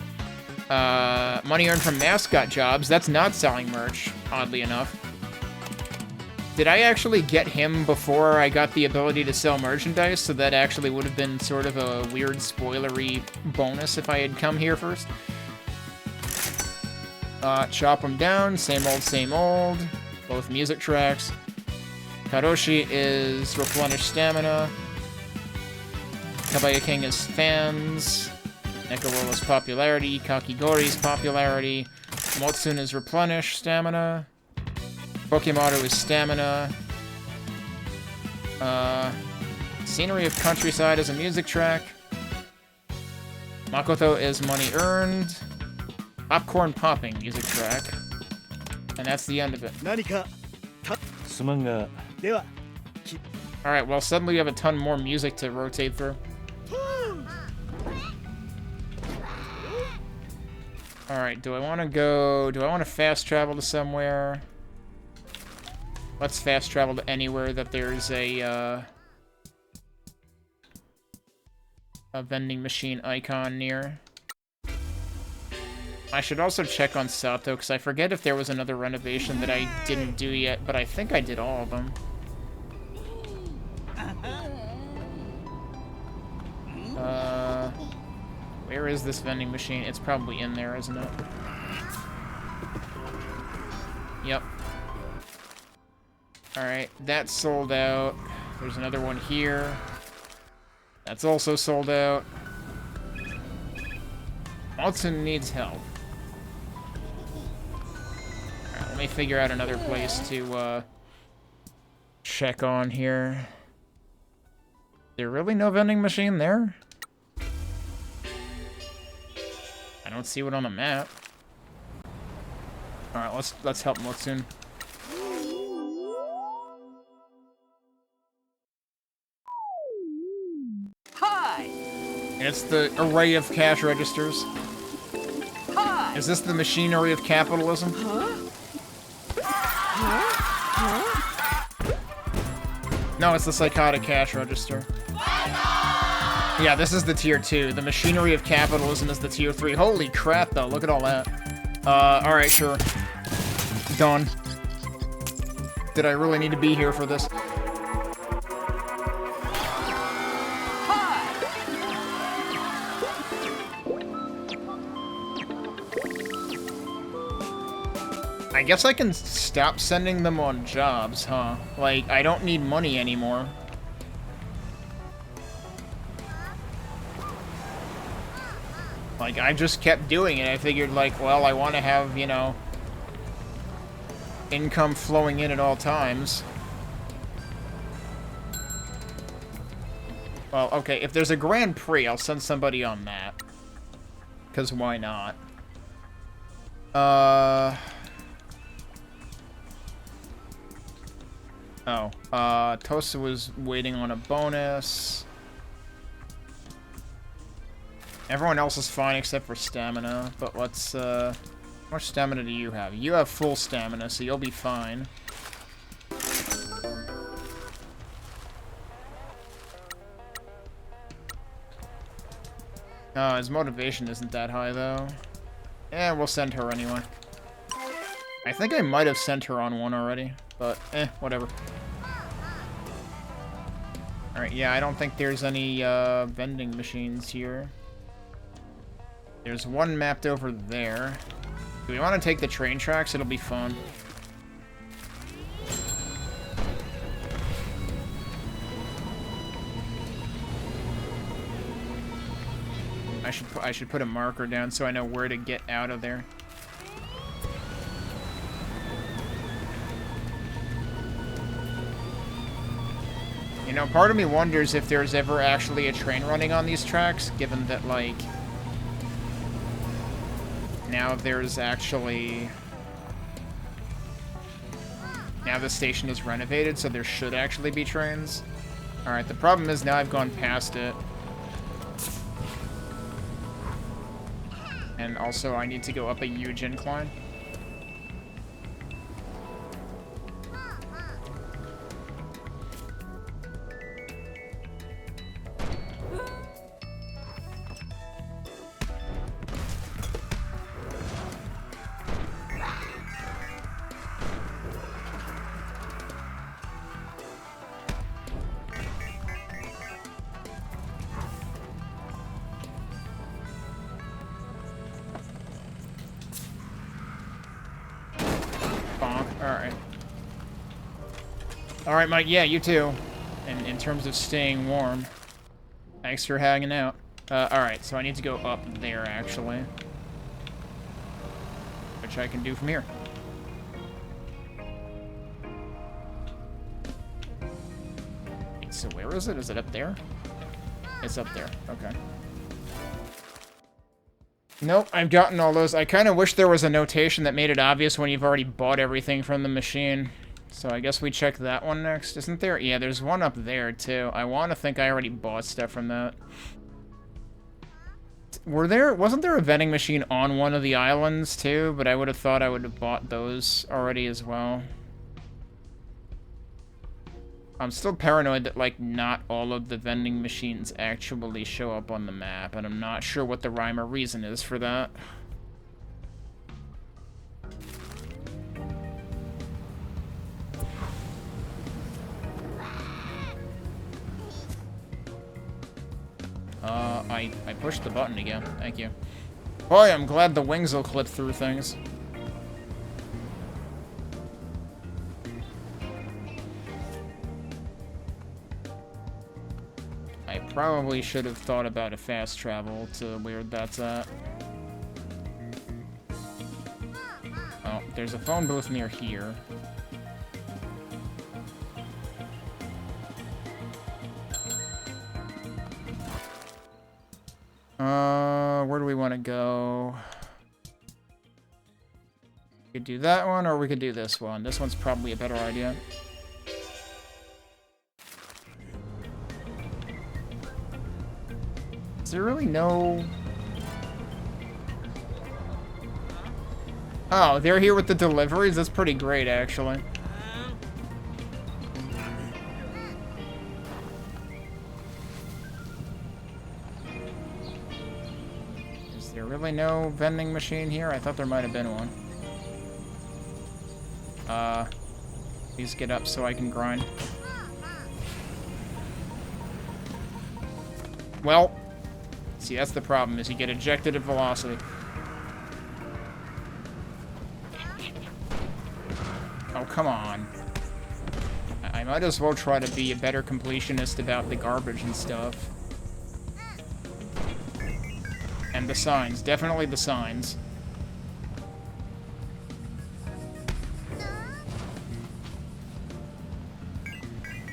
Money earned from Mascot jobs, that's not selling merch, oddly enough. Did I actually get him before I got the ability to sell merchandise? So that actually would have been sort of a weird spoilery bonus if I had come here first. Chop them down, same old. Both music tracks. Karoshi is replenish stamina. Kabaya King is fans. Nekawola's popularity, Kakigori's popularity, Motsun is replenish stamina, Pokemaru is stamina, Scenery of Countryside is a music track, Makoto is money earned, Popcorn Popping music track, and that's the end of it. Alright, well suddenly we have a ton more music to rotate through. Alright, do I want to fast travel to somewhere? Let's fast travel to anywhere that there's a vending machine icon near. I should also check on Sato, because I forget if there was another renovation that I didn't do yet, but I think I did all of them. Where is this vending machine? It's probably in there, isn't it? Yep. Alright, that's sold out. There's another one here. That's also sold out. Watson needs help. Alright, let me figure out another place to, check on here. Is there really no vending machine there? I don't see one on the map. Alright, let's help Motsun. Hi! It's the array of cash registers. Hi! Is this the machinery of capitalism? No, it's the psychotic cash register. Yeah, this is the tier 2. The machinery of capitalism is the tier 3. Holy crap, though. Look at all that. Alright, sure. Done. Did I really need to be here for this? I guess I can stop sending them on jobs, huh? Like, I don't need money anymore. Like, I just kept doing it. I figured, like, well, I want to have, you know, income flowing in at all times. Well, okay, if there's a Grand Prix, I'll send somebody on that. Because why not? Tosa was waiting on a bonus. Everyone else is fine except for stamina, but let's, how much stamina do you have? You have full stamina, so you'll be fine. His motivation isn't that high, though. Eh, we'll send her anyway. I think I might have sent her on one already, but whatever. Alright, yeah, I don't think there's any vending machines here. There's one mapped over there. Do we want to take the train tracks? It'll be fun. I should put a marker down so I know where to get out of there. You know, part of me wonders if there's ever actually a train running on these tracks, given that, like, now there's actually... Now the station is renovated, so there should actually be trains. Alright, the problem is now I've gone past it. And also, I need to go up a huge incline. Alright, Mike, yeah, you too. In terms of staying warm. Thanks for hanging out. Alright, so I need to go up there, actually. Which I can do from here. Wait, so where is it? Is it up there? It's up there. Okay. Nope, I've gotten all those. I kind of wish there was a notation that made it obvious when you've already bought everything from the machine. So I guess we check that one next, isn't there? Yeah, there's one up there, too. I want to think I already bought stuff from that. Wasn't there a vending machine on one of the islands, too? But I would have thought I would have bought those already as well. I'm still paranoid that, like, not all of the vending machines actually show up on the map, and I'm not sure what the rhyme or reason is for that. I pushed the button again. Thank you. Boy, I'm glad the wings will clip through things. I probably should have thought about a fast travel to where that's at. Oh, there's a phone booth near here. Where do we want to go? We could do that one, or we could do this one. This one's probably a better idea. Is there really no... Oh, they're here with the deliveries? That's pretty great, actually. Really no vending machine here? I thought there might have been one. Please get up so I can grind. Well, see, that's the problem, is you get ejected at velocity. Oh, come on. I might as well try to be a better completionist about the garbage and stuff. And the signs. Definitely the signs.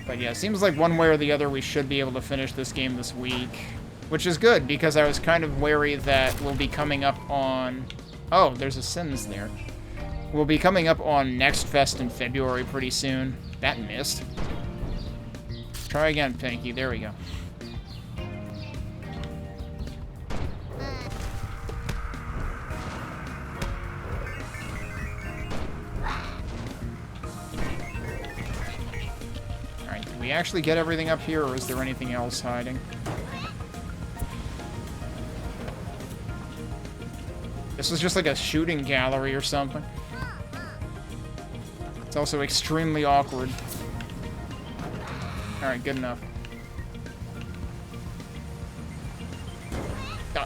But yeah, it seems like one way or the other we should be able to finish this game this week. Which is good, because I was kind of wary that we'll be coming up on... Oh, there's a sentence there. We'll be coming up on Next Fest in February pretty soon. That missed. Try again, Pinky. There we go. We actually get everything up here, or is there anything else hiding? This is just like a shooting gallery or something. It's also extremely awkward. Alright, good enough.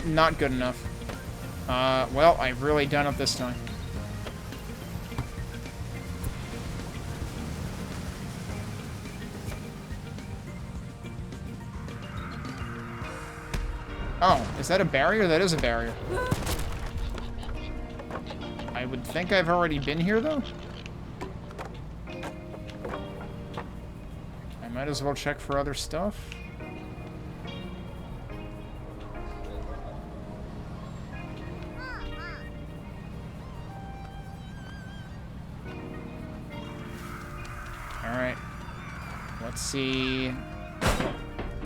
Not good enough. Well, I've really done it this time. Oh, is that a barrier? That is a barrier. I would think I've already been here, though. I might as well check for other stuff. Alright. Let's see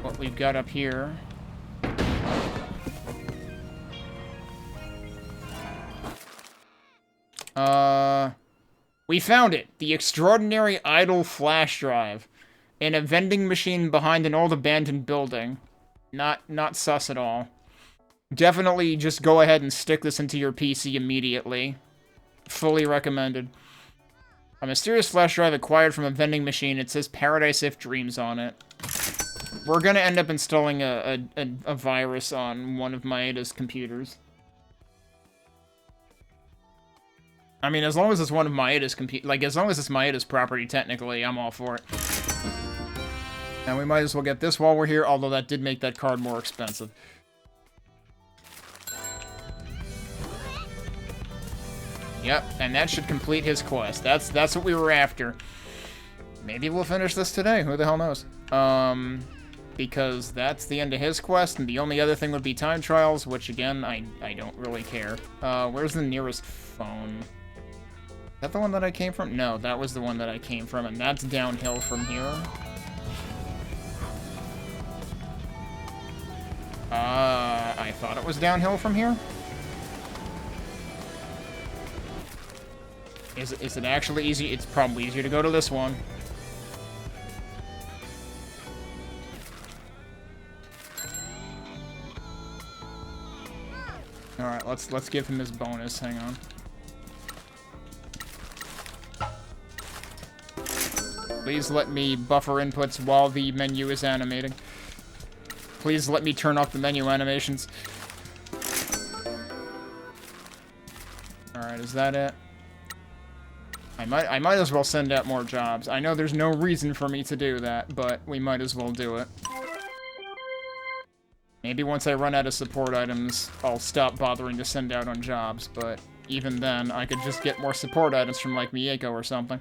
what we've got up here. We found it! The extraordinary idle flash drive. In a vending machine behind an old abandoned building. Not sus at all. Definitely just go ahead and stick this into your PC immediately. Fully recommended. A mysterious flash drive acquired from a vending machine. It says Paradise If Dreams on it. We're gonna end up installing a virus on one of Maeda's computers. I mean, as long as it's one of Maeda's as long as it's Maeda's property, technically, I'm all for it. And we might as well get this while we're here, although that did make that card more expensive. Yep, and that should complete his quest. That's what we were after. Maybe we'll finish this today, who the hell knows? Because that's the end of his quest, and the only other thing would be time trials, which again, I don't really care. Where's the nearest phone? Is that the one that I came from? No, that was the one that I came from, and that's downhill from here. I thought it was downhill from here. Is it actually easy? It's probably easier to go to this one. Alright, let's give him his bonus. Hang on. Please let me buffer inputs while the menu is animating. Please let me turn off the menu animations. Alright, is that it? I might as well send out more jobs. I know there's no reason for me to do that, but we might as well do it. Maybe once I run out of support items, I'll stop bothering to send out on jobs, but even then, I could just get more support items from, like, Mieko or something.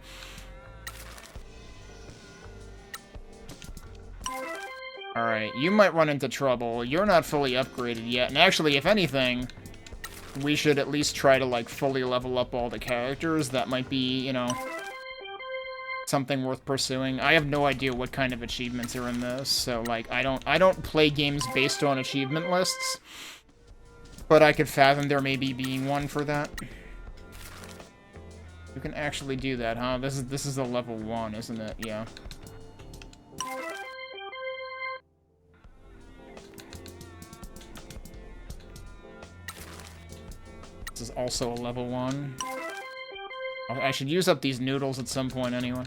Alright, you might run into trouble. You're not fully upgraded yet, and actually, if anything, we should at least try to, like, fully level up all the characters. That might be, you know, something worth pursuing. I have no idea what kind of achievements are in this, so, like, I don't play games based on achievement lists, but I could fathom there maybe being one for that. You can actually do that, huh? This is a level 1, isn't it? Yeah. This is also a level 1. I should use up these noodles at some point anyway.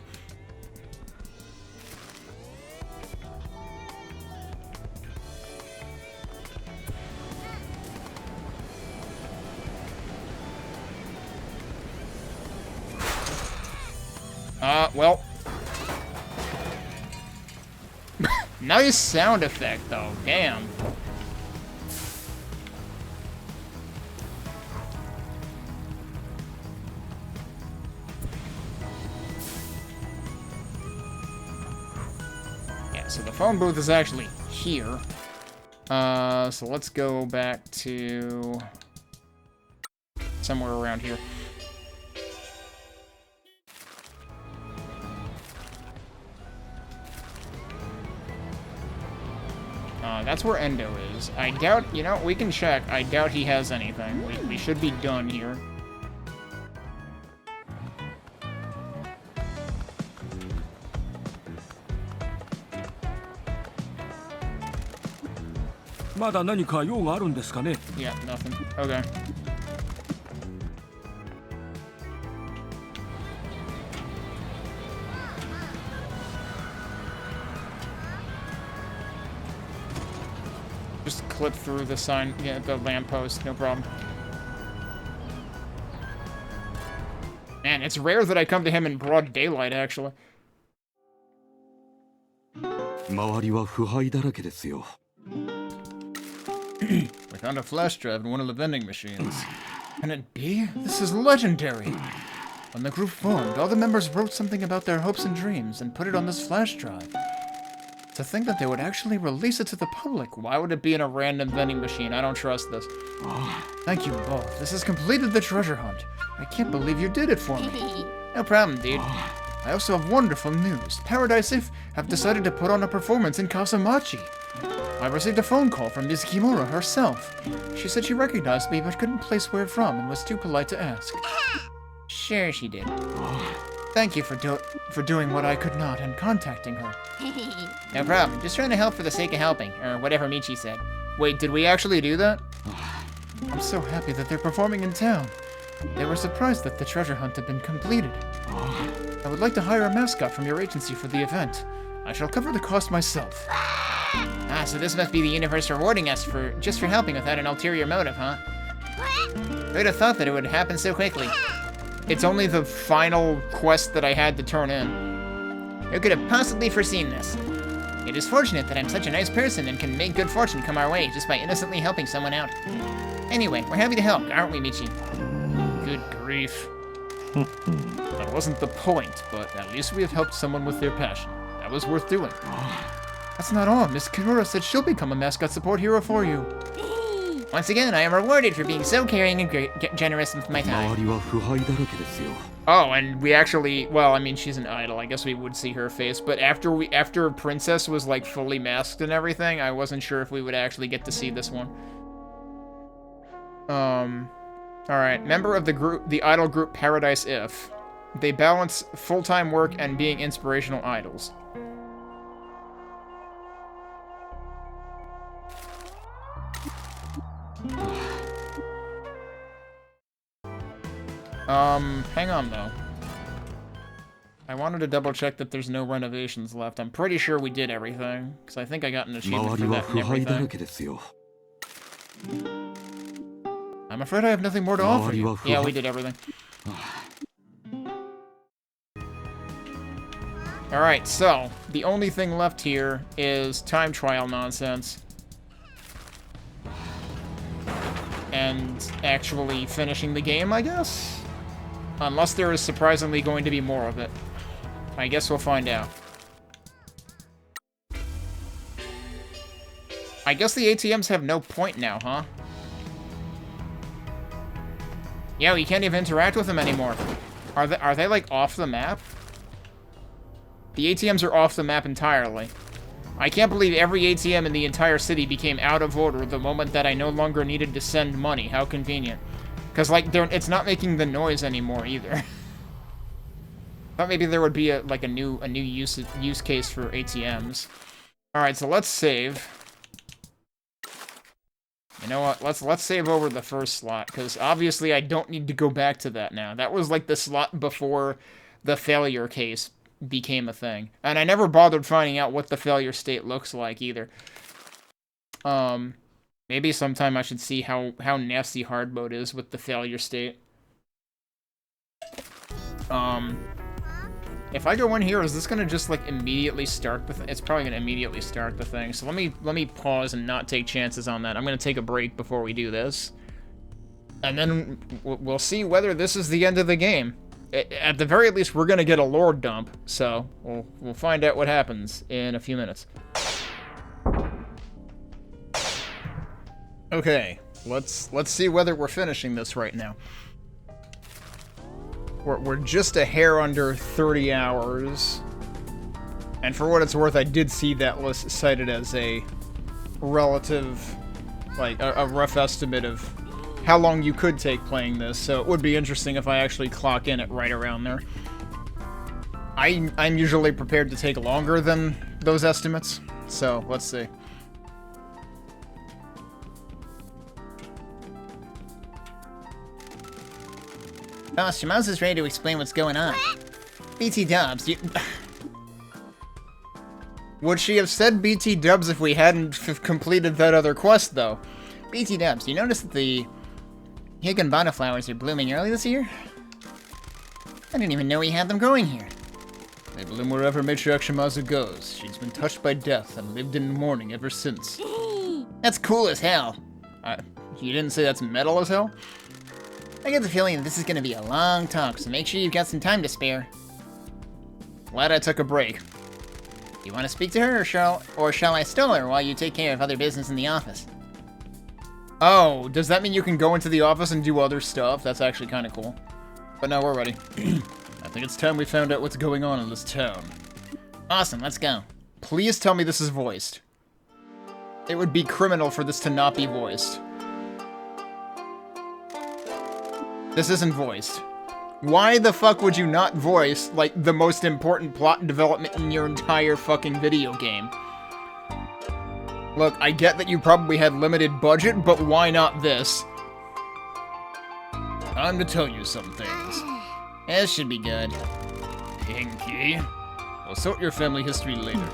Well. Nice sound effect, though. Damn. So the phone booth is actually here. So let's go back to somewhere around here. That's where Endo is. I doubt, you know, we can check. I doubt he has anything. We should be done here. Yeah, nothing. Okay. Just clip through the sign, yeah, the lamppost, no problem. Man, it's rare that I come to him in broad daylight, actually. 周りは腐敗だらけですよ。We found a flash drive in one of the vending machines. Can it be? This is legendary! When the group formed, all the members wrote something about their hopes and dreams and put it on this flash drive. To think that they would actually release it to the public. Why would it be in a random vending machine? I don't trust this. Thank you both. This has completed the treasure hunt. I can't believe you did it for me. No problem, dude. I also have wonderful news. Paradise If have decided to put on a performance in Kaso-machi. I received a phone call from Ms. Kimura herself. She said she recognized me but couldn't place where from and was too polite to ask. Sure she did. Thank you for doing what I could not and contacting her. No problem. Just trying to help for the sake of helping, or whatever Michi said. Wait, did we actually do that? I'm so happy that they're performing in town. They were surprised that the treasure hunt had been completed. I would like to hire a mascot from your agency for the event. I shall cover the cost myself. Ah, so this must be the universe rewarding us just for helping without an ulterior motive, huh? Who'd have thought that it would happen so quickly? It's only the final quest that I had to turn in. Who could have possibly foreseen this? It is fortunate that I'm such a nice person and can make good fortune come our way just by innocently helping someone out. Anyway, we're happy to help, aren't we, Michi? Good grief. That wasn't the point, but at least we have helped someone with their passion. That was worth doing. That's not all. Miss Kimura said she'll become a mascot support hero for you. Once again, I am rewarded for being so caring and generous with my time. Oh, and we actually, well, I mean, she's an idol. I guess we would see her face, but after Princess was like fully masked and everything, I wasn't sure if we would actually get to see this one. All right, member of the idol group Paradise If. They balance full-time work and being inspirational idols. Hang on though. I wanted to double check that there's no renovations left. I'm pretty sure we did everything, because I think I got an achievement for that and everything. I'm afraid I have nothing more to offer you. Yeah, we did everything. Alright, so, the only thing left here is time trial nonsense. And actually finishing the game, I guess? Unless there is surprisingly going to be more of it. I guess we'll find out. I guess the ATMs have no point now, huh? Yeah, we can't even interact with them anymore. Are they like off the map? The ATMs are off the map entirely. I can't believe every ATM in the entire city became out of order the moment that I no longer needed to send money. How convenient. Because, like, it's not making the noise anymore, either. Thought maybe there would be a new use case for ATMs. Alright, so let's save. You know what? Let's save over the first slot, because obviously I don't need to go back to that now. That was, like, the slot before the failure case became a thing. And I never bothered finding out what the failure state looks like, either. Maybe sometime I should see how nasty hard mode is with the failure state. If I go in here, is this gonna just like immediately start the thing? It's probably gonna immediately start the thing. So let me pause and not take chances on that. I'm gonna take a break before we do this. And then we'll see whether this is the end of the game. At the very least, we're gonna get a lore dump. So we'll find out what happens in a few minutes. Okay, let's see whether we're finishing this right now. We're just a hair under 30 hours. And for what it's worth, I did see that list cited as a relative, like, a rough estimate of how long you could take playing this, so it would be interesting if I actually clock in at right around there. I'm usually prepared to take longer than those estimates, so let's see. Boss, Shimazu's ready to explain what's going on. BT Dubs, you... Would she have said BT dubs if we hadn't completed that other quest, though? BT dubs, you notice that the Higginbana flowers are blooming early this year? I didn't even know we had them growing here. They bloom wherever Matriarch Shimazu goes. She's been touched by death and lived in mourning ever since. That's cool as hell. You didn't say that's metal as hell? I get the feeling that this is gonna be a long talk, so make sure you've got some time to spare. Glad I took a break. You want to speak to her, or shall I stall her while you take care of other business in the office? Oh, does that mean you can go into the office and do other stuff? That's actually kind of cool. But now we're ready. I think it's time we found out what's going on in this town. Awesome, let's go. Please tell me this is voiced. It would be criminal for this to not be voiced. This isn't voiced. Why the fuck would you not voice, like, the most important plot development in your entire fucking video game? Look, I get that you probably had limited budget, but why not this? Time to tell you some things. This should be good. Pinky. We'll sort your family history later.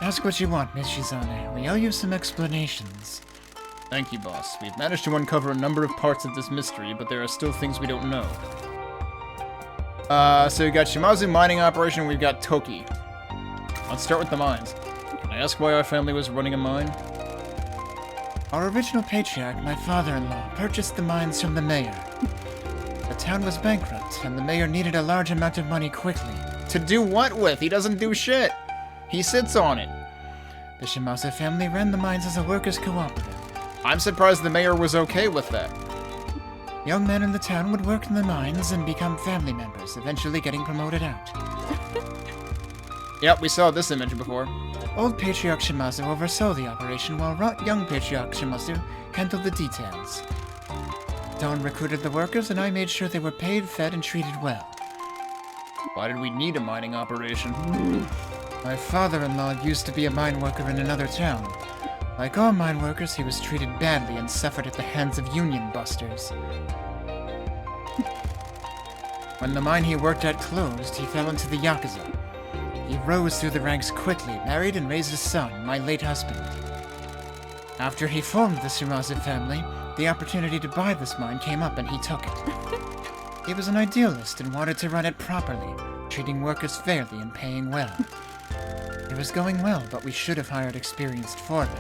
Ask what you want, Miss Shizane. We owe you some explanations. Thank you, boss. We've managed to uncover a number of parts of this mystery, but there are still things we don't know. So we got Shimazu mining operation, we've got Toki. Let's start with the mines. Can I ask why our family was running a mine? Our original patriarch, my father-in-law, purchased the mines from the mayor. The town was bankrupt, and the mayor needed a large amount of money quickly. To do what with? He doesn't do shit. He sits on it. The Shimazu family ran the mines as a workers' cooperative. I'm surprised the mayor was okay with that. Young men in the town would work in the mines and become family members, eventually getting promoted out. Yep, we saw this image before. Old Patriarch Shimazu oversaw the operation while young Patriarch Shimazu handled the details. Don recruited the workers and I made sure they were paid, fed, and treated well. Why did we need a mining operation? My father-in-law used to be a mine worker in another town. Like all mine workers, he was treated badly and suffered at the hands of union busters. When the mine he worked at closed, he fell into the Yakuza. He rose through the ranks quickly, married and raised a son, my late husband. After he formed the Shimazu family, the opportunity to buy this mine came up and he took it. He was an idealist and wanted to run it properly, treating workers fairly and paying well. It was going well, but we should have hired experienced foremen.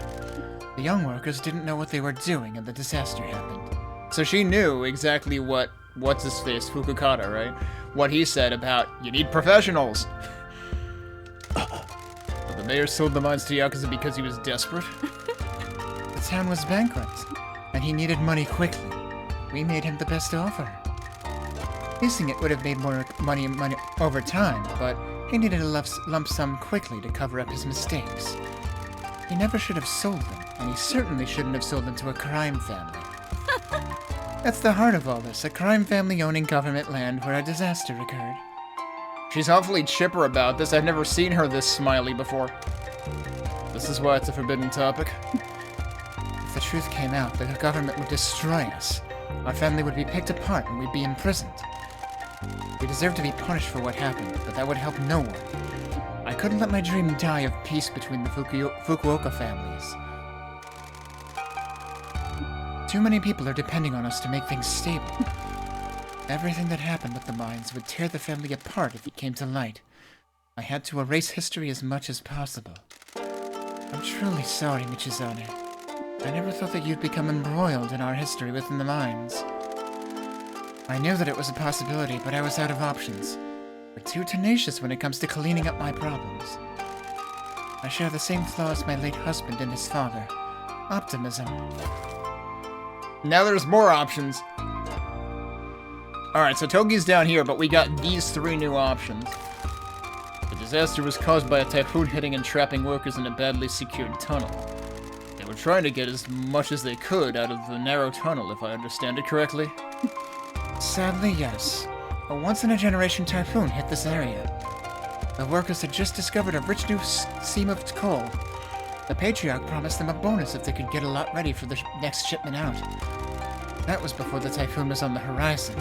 The young workers didn't know what they were doing and the disaster happened. So she knew exactly what's-his-face, Fukukata, right? What he said about, you need professionals. But the mayor sold the mines to Yakuza because he was desperate? The town was bankrupt, and he needed money quickly. We made him the best offer. Leasing it would have made more money over time, but he needed a lump sum quickly to cover up his mistakes. He never should have sold them, and he certainly shouldn't have sold them to a crime family. That's the heart of all this, a crime family owning government land where a disaster occurred. She's awfully chipper about this. I've never seen her this smiley before. This is why it's a forbidden topic. If the truth came out, the government would destroy us. Our family would be picked apart and we'd be imprisoned. We deserve to be punished for what happened, but that would help no one. I couldn't let my dream die of peace between the Fukuoka families. Too many people are depending on us to make things stable. Everything that happened with the mines would tear the family apart if it came to light. I had to erase history as much as possible. I'm truly sorry, Michizane. I never thought that you'd become embroiled in our history within the mines. I knew that it was a possibility, but I was out of options. We're too tenacious when it comes to cleaning up my problems. I share the same flaws as my late husband and his father. Optimism. Now there's more options. Alright, so Toki's down here, but we got these three new options. The disaster was caused by a typhoon hitting and trapping workers in a badly secured tunnel. They were trying to get as much as they could out of the narrow tunnel, if I understand it correctly. Sadly, yes. A once-in-a-generation typhoon hit this area. The workers had just discovered a rich new seam of coal. The Patriarch promised them a bonus if they could get a lot ready for the next shipment out. That was before the typhoon was on the horizon.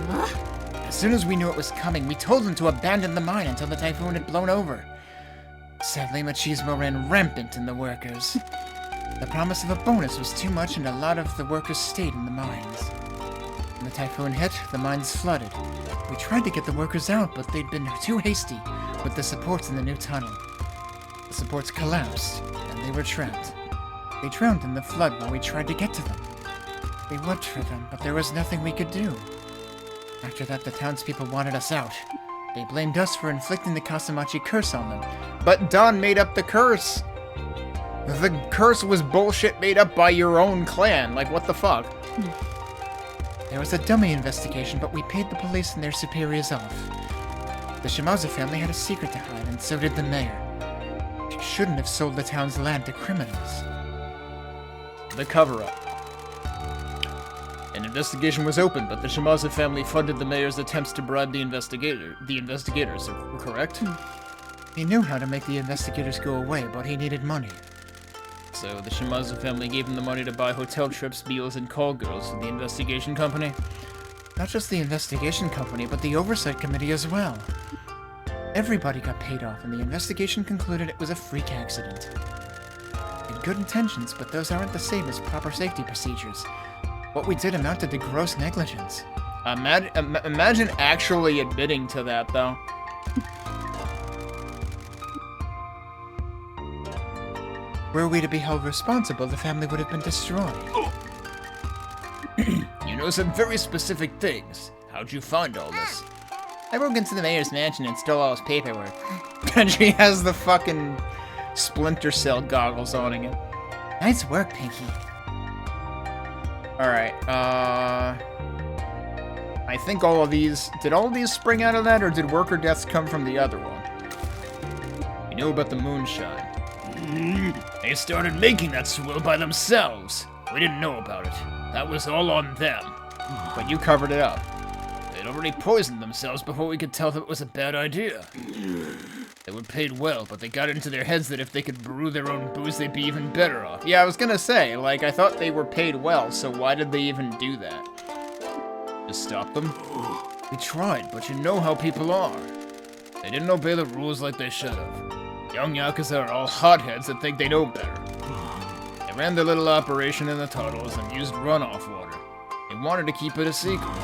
As soon as we knew it was coming, we told them to abandon the mine until the typhoon had blown over. Sadly, machismo ran rampant in the workers. The promise of a bonus was too much, and a lot of the workers stayed in the mines. When the typhoon hit, the mines flooded. We tried to get the workers out, but they'd been too hasty with the supports in the new tunnel. The supports collapsed, and they were trapped. They drowned in the flood while we tried to get to them. We looked for them, but there was nothing we could do. After that, the townspeople wanted us out. They blamed us for inflicting the Kaso-machi curse on them. But Don made up the curse. The curse was bullshit made up by your own clan. Like, what the fuck? There was a dummy investigation, but we paid the police and their superiors off. The Shimazu family had a secret to hide, and so did the mayor. She shouldn't have sold the town's land to criminals. The cover-up. An investigation was opened, but the Shimazu family funded the mayor's attempts to bribe the investigators, correct? He knew how to make the investigators go away, but he needed money. So the Shimazu family gave him the money to buy hotel trips, meals, and call girls for the investigation company? Not just the investigation company, but the oversight committee as well. Everybody got paid off, and the investigation concluded it was a freak accident. We had good intentions, but those aren't the same as proper safety procedures. What we did amounted to gross negligence. Imagine actually admitting to that, though. Were we to be held responsible, the family would have been destroyed. You know some very specific things. How'd you find all this? I broke into the mayor's mansion and stole all his paperwork. And she has the fucking Splinter Cell goggles on again. Nice work, Pinky. Alright, I think all of these... Did all of these spring out of that, or did worker deaths come from the other one? You know about the moonshine. They started making that swill by themselves. We didn't know about it. That was all on them. But you covered it up. They'd already poisoned themselves before we could tell them it was a bad idea. They were paid well, but they got it into their heads that if they could brew their own booze, they'd be even better off. Yeah, I was gonna say, like, I thought they were paid well, so why did they even do that? To stop them? We tried, but you know how people are. They didn't obey the rules like they should have. Young Yakuza are all hotheads that think they know better. They ran their little operation in the tunnels and used runoff water. They wanted to keep it a secret.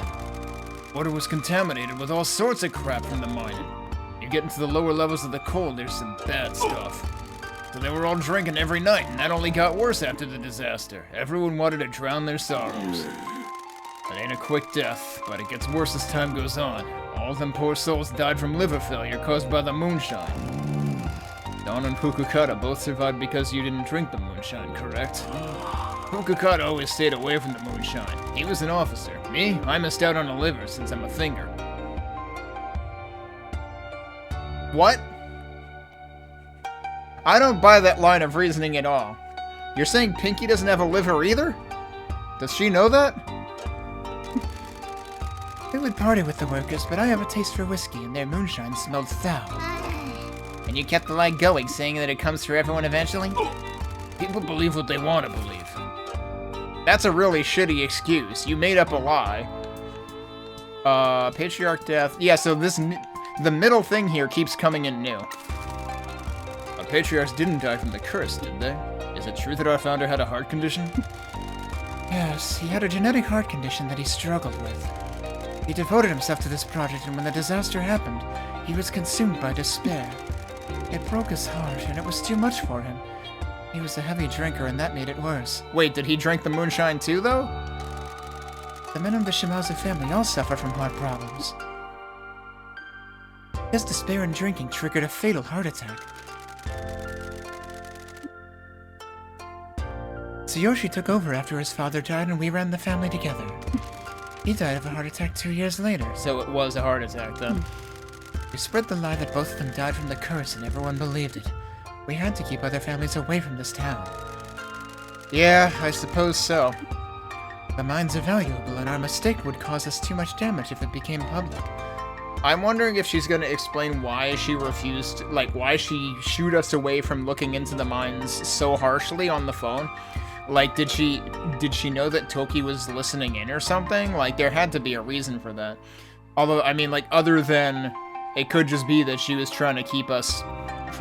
Water was contaminated with all sorts of crap from the mining. You get into the lower levels of the coal, there's some bad stuff. So they were all drinking every night, and that only got worse after the disaster. Everyone wanted to drown their sorrows. It ain't a quick death, but it gets worse as time goes on. All them poor souls died from liver failure caused by the moonshine. Don and Fukukata both survived because you didn't drink the moonshine, correct? Fukukata always stayed away from the moonshine. He was an officer. Me, I missed out on a liver since I'm a finger. What? I don't buy that line of reasoning at all. You're saying Pinky doesn't have a liver either? Does she know that? We would party with the workers, but I have a taste for whiskey, and their moonshine smelled foul. And you kept the lie going, saying that it comes through everyone eventually? People believe what they want to believe. That's a really shitty excuse. You made up a lie. Patriarch death. Yeah, so the middle thing here keeps coming in new. Patriarchs didn't die from the curse, did they? Is it true that our founder had a heart condition? Yes, he had a genetic heart condition that he struggled with. He devoted himself to this project, and when the disaster happened, he was consumed by despair. It broke his heart, and it was too much for him. He was a heavy drinker, and that made it worse. Wait, did he drink the moonshine too, though? The men of the Shimazu family all suffer from heart problems. His despair and drinking triggered a fatal heart attack. Tsuyoshi took over after his father died, and we ran the family together. He died of a heart attack 2 years later. So it was a heart attack, then. We spread the lie that both of them died from the curse, and everyone believed it. We had to keep other families away from this town. Yeah, I suppose so. The mines are valuable, and our mistake would cause us too much damage if it became public. I'm wondering if she's gonna explain why she refused, like, why she shooed us away from looking into the mines so harshly on the phone. Like, did she know that Toki was listening in or something? Like, there had to be a reason for that. Although, I mean, like, other than, it could just be that she was trying to keep us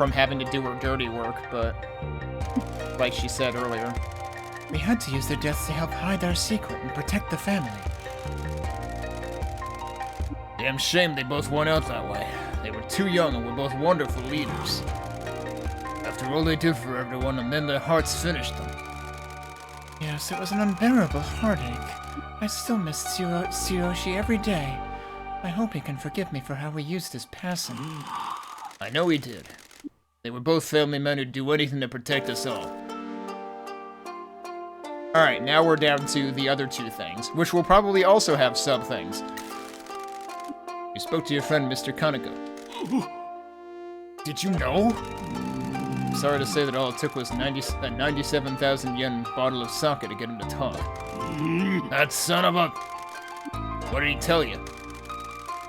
from having to do her dirty work, but like she said earlier. We had to use their deaths to help hide our secret and protect the family. Damn shame they both went out that way. They were too young and were both wonderful leaders. After all they did for everyone, and then their hearts finished them. Yes, it was an unbearable heartache. I still miss Tsuyoshi every day. I hope he can forgive me for how we used his passing. I know he did. They were both family men who'd do anything to protect us all. Alright, now we're down to the other two things, which will probably also have sub-things. You spoke to your friend, Mr. Kaneko. Did you know? Sorry to say that all it took was a 97,000 yen bottle of sake to get him to talk. That son of a... What did he tell you?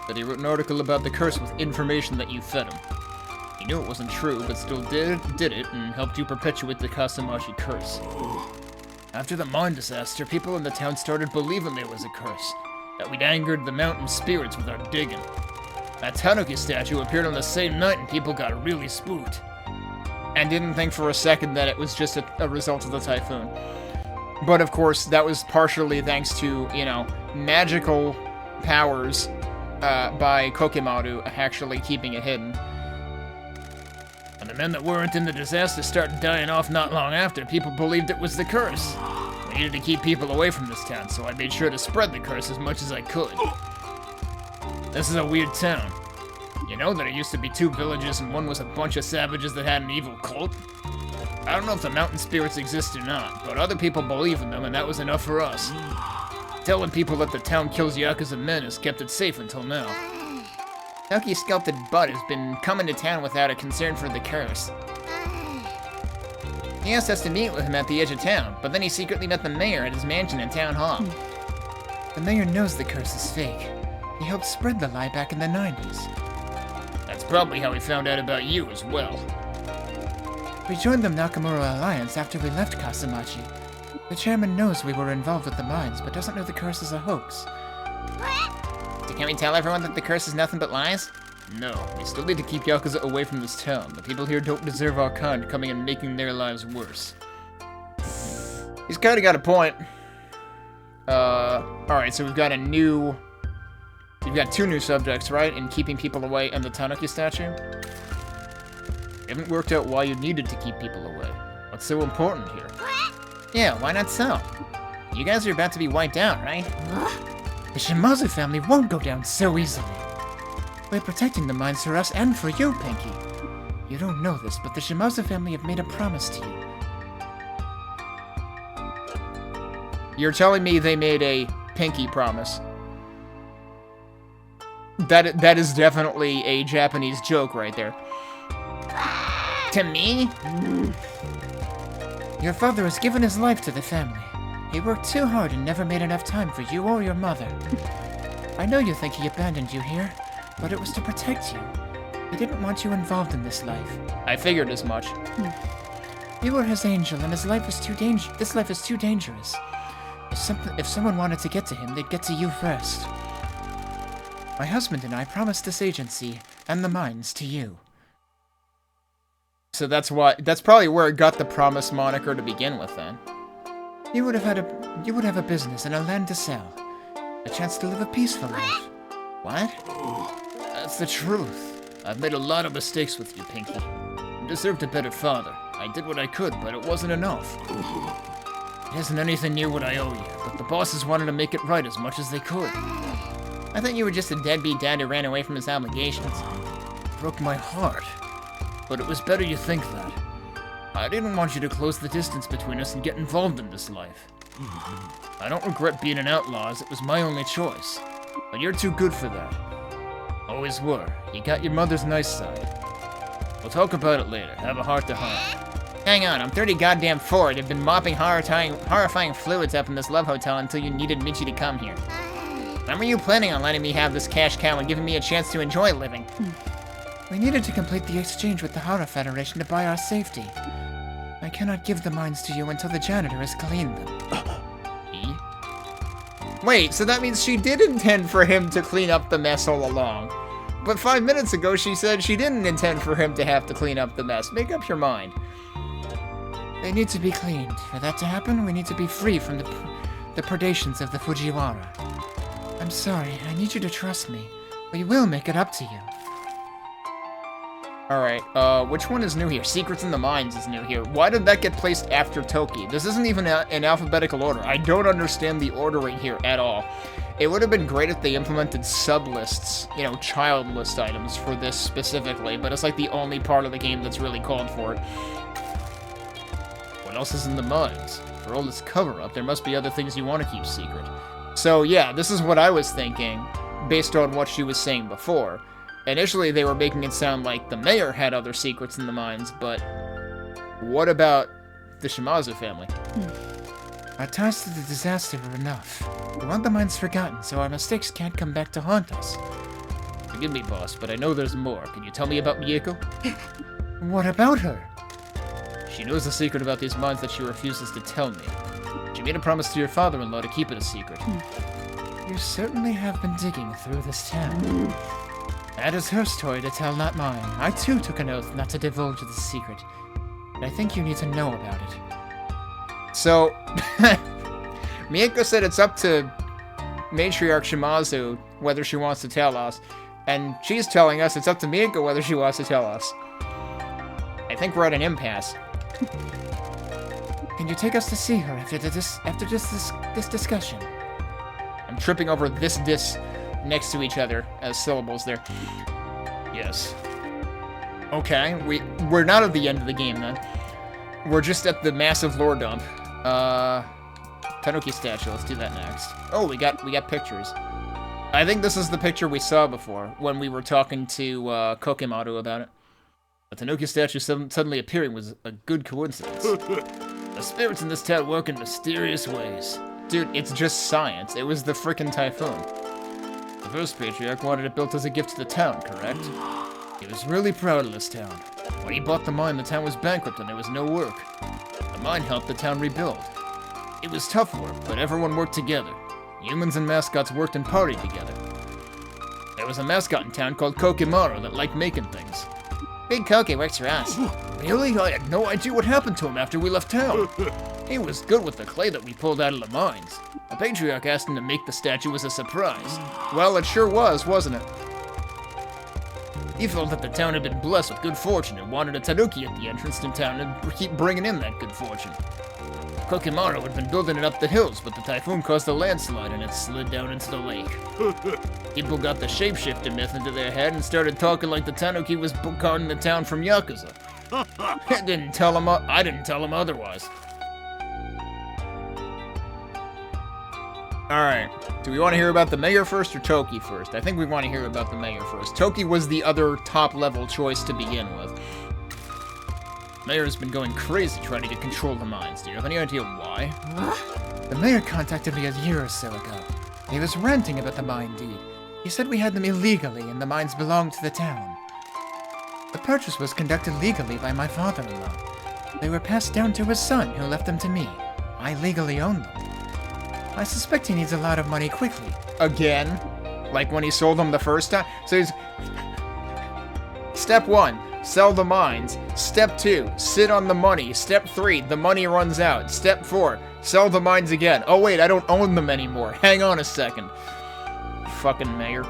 That he wrote an article about the curse with information that you fed him. He knew it wasn't true, but still did it and helped you perpetuate the Kaso-machi curse. After the mine disaster, people in the town started believing there was a curse, that we'd angered the mountain spirits with our digging. That Tanuki statue appeared on the same night and people got really spooked. And didn't think for a second that it was just a result of the typhoon. But of course, that was partially thanks to, you know, magical powers by Kokemaru actually keeping it hidden. And the men that weren't in the disaster started dying off not long after. People believed it was the curse. We needed to keep people away from this town, so I made sure to spread the curse as much as I could. This is a weird town. You know that it used to be 2 villages and one was a bunch of savages that had an evil cult? I don't know if the mountain spirits exist or not, but other people believe in them and that was enough for us. Telling people that the town kills Yakuza men has kept it safe until now. Toki's sculpted butt has been coming to town without a concern for the curse. He asked us to meet with him at the edge of town, but then he secretly met the mayor at his mansion in Town Hall. The mayor knows the curse is fake. He helped spread the lie back in the 90s. That's probably how he found out about you as well. We joined the Nakamura Alliance after we left Kaso-machi. The chairman knows we were involved with the mines, but doesn't know the curse is a hoax. So can we tell everyone that the curse is nothing but lies? No, we still need to keep Yakuza away from this town. The people here don't deserve our kind coming and making their lives worse. He's kinda got a point. Alright, so we've got we've got 2 new subjects, right? In keeping people away and the Tanuki statue? We haven't worked out why you needed to keep people away. What's so important here? Yeah, why not so? You guys are about to be wiped out, right? The Shimazu family won't go down so easily. We're protecting the mines for us and for you, Pinky. You don't know this, but the Shimazu family have made a promise to you. You're telling me they made a pinky promise. That is definitely a Japanese joke right there. To me? Your father has given his life to the family. He worked too hard and never made enough time for you or your mother. I know you think he abandoned you here, but it was to protect you. He didn't want you involved in this life. I figured as much. You were his angel, and his life is too this life is too dangerous. If someone wanted to get to him, they'd get to you first. My husband and I promised this agency and the mines to you. So that's probably where it got the promise moniker to begin with then. You would have a business and a land to sell. A chance to live a peaceful life. What? That's the truth. I've made a lot of mistakes with you, Pinky. You deserved a better father. I did what I could, but it wasn't enough. It isn't anything near what I owe you, but the bosses wanted to make it right as much as they could. I thought you were just a deadbeat dad who ran away from his obligations. It broke my heart. But it was better you think that. I didn't want you to close the distance between us and get involved in this life. I don't regret being an outlaw, as it was my only choice. But you're too good for that. Always were. You got your mother's nice side. We'll talk about it later. Have a heart-to-heart. Hang on, I'm 30 goddamn forward. I've been mopping horrifying fluids up in this love hotel until you needed Michi to come here. When were you planning on letting me have this cash cow and giving me a chance to enjoy living? We needed to complete the exchange with the Hara Federation to buy our safety. I cannot give the mines to you until the janitor has cleaned them. Wait, so that means she did intend for him to clean up the mess all along. But 5 minutes ago, she said she didn't intend for him to have to clean up the mess. Make up your mind. They need to be cleaned. For that to happen, we need to be free from the predations of the Fujiwara. I'm sorry, I need you to trust me. We will make it up to you. Alright, which one is new here? Secrets in the Mines is new here. Why did that get placed after Toki? This isn't even in alphabetical order. I don't understand the ordering here at all. It would have been great if they implemented sub-lists, you know, child list items for this specifically, but it's like the only part of the game that's really called for it. What else is in the mines? For all this cover-up, there must be other things you want to keep secret. So yeah, this is what I was thinking, based on what she was saying before. Initially, they were making it sound like the mayor had other secrets in the mines, but what about the Shimazu family? Our ties to the disaster are enough. We want the mines forgotten, so our mistakes can't come back to haunt us. Forgive me, boss, but I know there's more. Can you tell me about Mieko? What about her? She knows a secret about these mines that she refuses to tell me. She made a promise to your father-in-law to keep it a secret. You certainly have been digging through this town. That is her story to tell, not mine. I too took an oath not to divulge the secret. But I think you need to know about it. So, Mieko said it's up to Matriarch Shimazu whether she wants to tell us, and she's telling us it's up to Mieko whether she wants to tell us. I think we're at an impasse. Can you take us to see her after this discussion? I'm tripping over this next to each other as syllables there. Yes. Okay, we're not at the end of the game then. We're just at the massive lore dump. Tanuki statue, let's do that next. Oh, we got pictures. I think this is the picture we saw before when we were talking to Kokimaru about it. The Tanuki statue suddenly appearing was a good coincidence. The spirits in this town work in mysterious ways. Dude, it's just science. It was the frickin' typhoon. The first patriarch wanted it built as a gift to the town, correct? He was really proud of this town. When he bought the mine, the town was bankrupt and there was no work. The mine helped the town rebuild. It was tough work, but everyone worked together. Humans and mascots worked and partied together. There was a mascot in town called Kokimaru that liked making things. Big Koki works for us. Really? I had no idea what happened to him after we left town. He was good with the clay that we pulled out of the mines. The patriarch asked him to make the statue as a surprise. Well, it sure was, wasn't it? He felt that the town had been blessed with good fortune and wanted a tanuki at the entrance to town to keep bringing in that good fortune. Kokimaru had been building it up the hills, but the typhoon caused a landslide and it slid down into the lake. People got the shapeshifter myth into their head and started talking like the tanuki was bookarding the town from Yakuza. I didn't tell him otherwise. Alright, do we want to hear about the mayor first or Toki first? I think we want to hear about the mayor first. Toki was the other top-level choice to begin with. Mayor's been going crazy trying to get control of the mines. Do you have any idea why? The mayor contacted me a year or so ago. He was ranting about the mine deed. He said we had them illegally and the mines belonged to the town. The purchase was conducted legally by my father-in-law. They were passed down to his son, who left them to me. I legally own them. I suspect he needs a lot of money quickly. Again? Like when he sold them the first time? So he's... Step 1, sell the mines. Step 2, sit on the money. Step 3, the money runs out. Step 4, sell the mines again. Oh wait, I don't own them anymore. Hang on a second. Fucking mayor.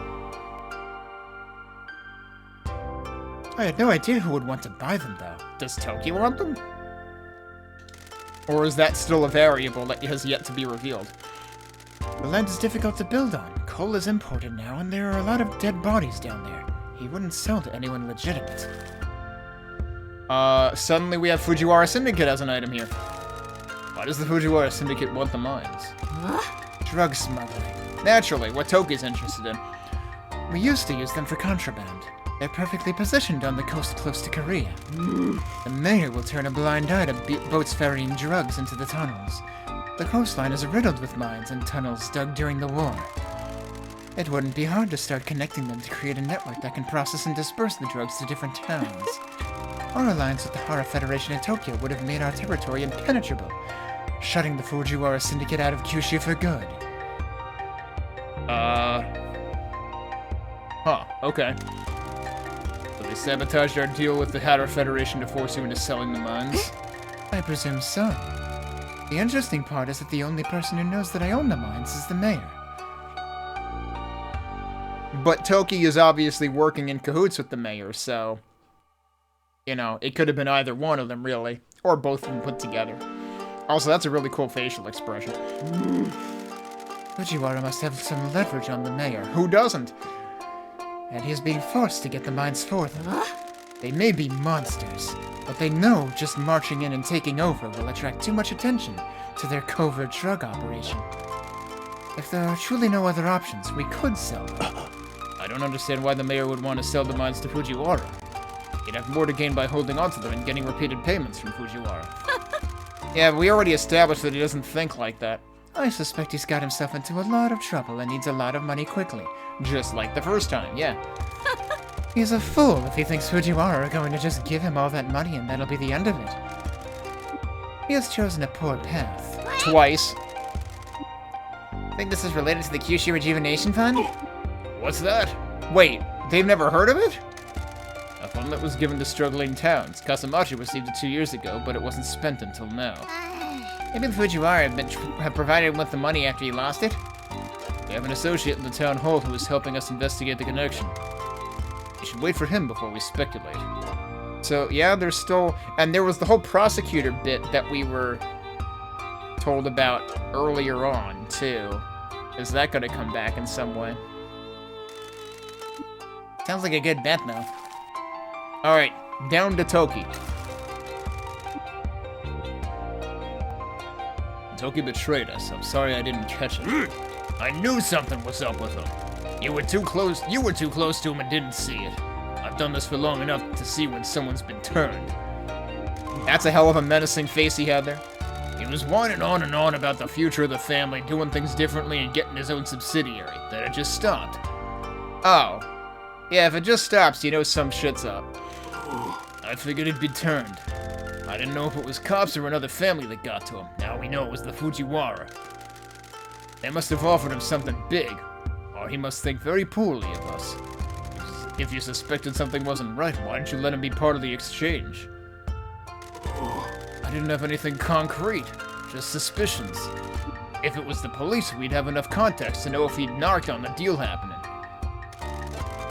I had no idea who would want to buy them, though. Does Toki want them? Or is that still a variable that has yet to be revealed? The land is difficult to build on. Coal is imported now, and there are a lot of dead bodies down there. He wouldn't sell to anyone legitimate. Suddenly we have Fujiwara Syndicate as an item here. Why does the Fujiwara Syndicate want the mines? Drug smuggling. Naturally, what Toki's interested in. We used to use them for contraband. They're perfectly positioned on the coast close to Korea. The mayor will turn a blind eye to boats ferrying drugs into the tunnels. The coastline is riddled with mines and tunnels dug during the war. It wouldn't be hard to start connecting them to create a network that can process and disperse the drugs to different towns. Our alliance with the Hara Federation in Tokyo would have made our territory impenetrable, shutting the Fujiwara Syndicate out of Kyushu for good. Huh. Okay. So they sabotaged our deal with the Hatter Federation to force you into selling the mines? I presume so. The interesting part is that the only person who knows that I own the mines is the mayor. But Toki is obviously working in cahoots with the mayor, so... You know, it could have been either one of them, really. Or both of them put together. Also, that's a really cool facial expression. Fujiwara must have some leverage on the mayor. Who doesn't? And he is being forced to get the mines for them. They may be monsters, but they know just marching in and taking over will attract too much attention to their covert drug operation. If there are truly no other options, we could sell them. I don't understand why the mayor would want to sell the mines to Fujiwara. He'd have more to gain by holding onto them and getting repeated payments from Fujiwara. Yeah, but we already established that he doesn't think like that. I suspect he's got himself into a lot of trouble and needs a lot of money quickly. Just like the first time, yeah. He's a fool if he thinks Fujiwara are going to just give him all that money and that'll be the end of it. He has chosen a poor path. Twice. Think this is related to the Kyushu Rejuvenation Fund? What's that? Wait, they've never heard of it? A fund that was given to struggling towns. Kaso-machi received it 2 years ago, but it wasn't spent until now. Maybe the Fujiwara have provided him with the money after he lost it? We have an associate in the town hall who is helping us investigate the connection. We should wait for him before we speculate. So, yeah, there's still... And there was the whole prosecutor bit that we were told about earlier on, too. Is that going to come back in some way? Sounds like a good bet, though. Alright, down to Toki. Toki betrayed us. I'm sorry I didn't catch it. I knew something was up with him. You were too close to him and didn't see it. I've done this for long enough to see when someone's been turned. That's a hell of a menacing face he had there. He was whining on and on about the future of the family, doing things differently and getting his own subsidiary. Then it just stopped. Oh. Yeah, if it just stops, you know some shit's up. I figured he'd be turned. I didn't know if it was cops or another family that got to him. Now we know it was the Fujiwara. They must have offered him something big, or he must think very poorly of us. If you suspected something wasn't right, why didn't you let him be part of the exchange? I didn't have anything concrete, just suspicions. If it was the police, we'd have enough context to know if he'd narked on the deal happening.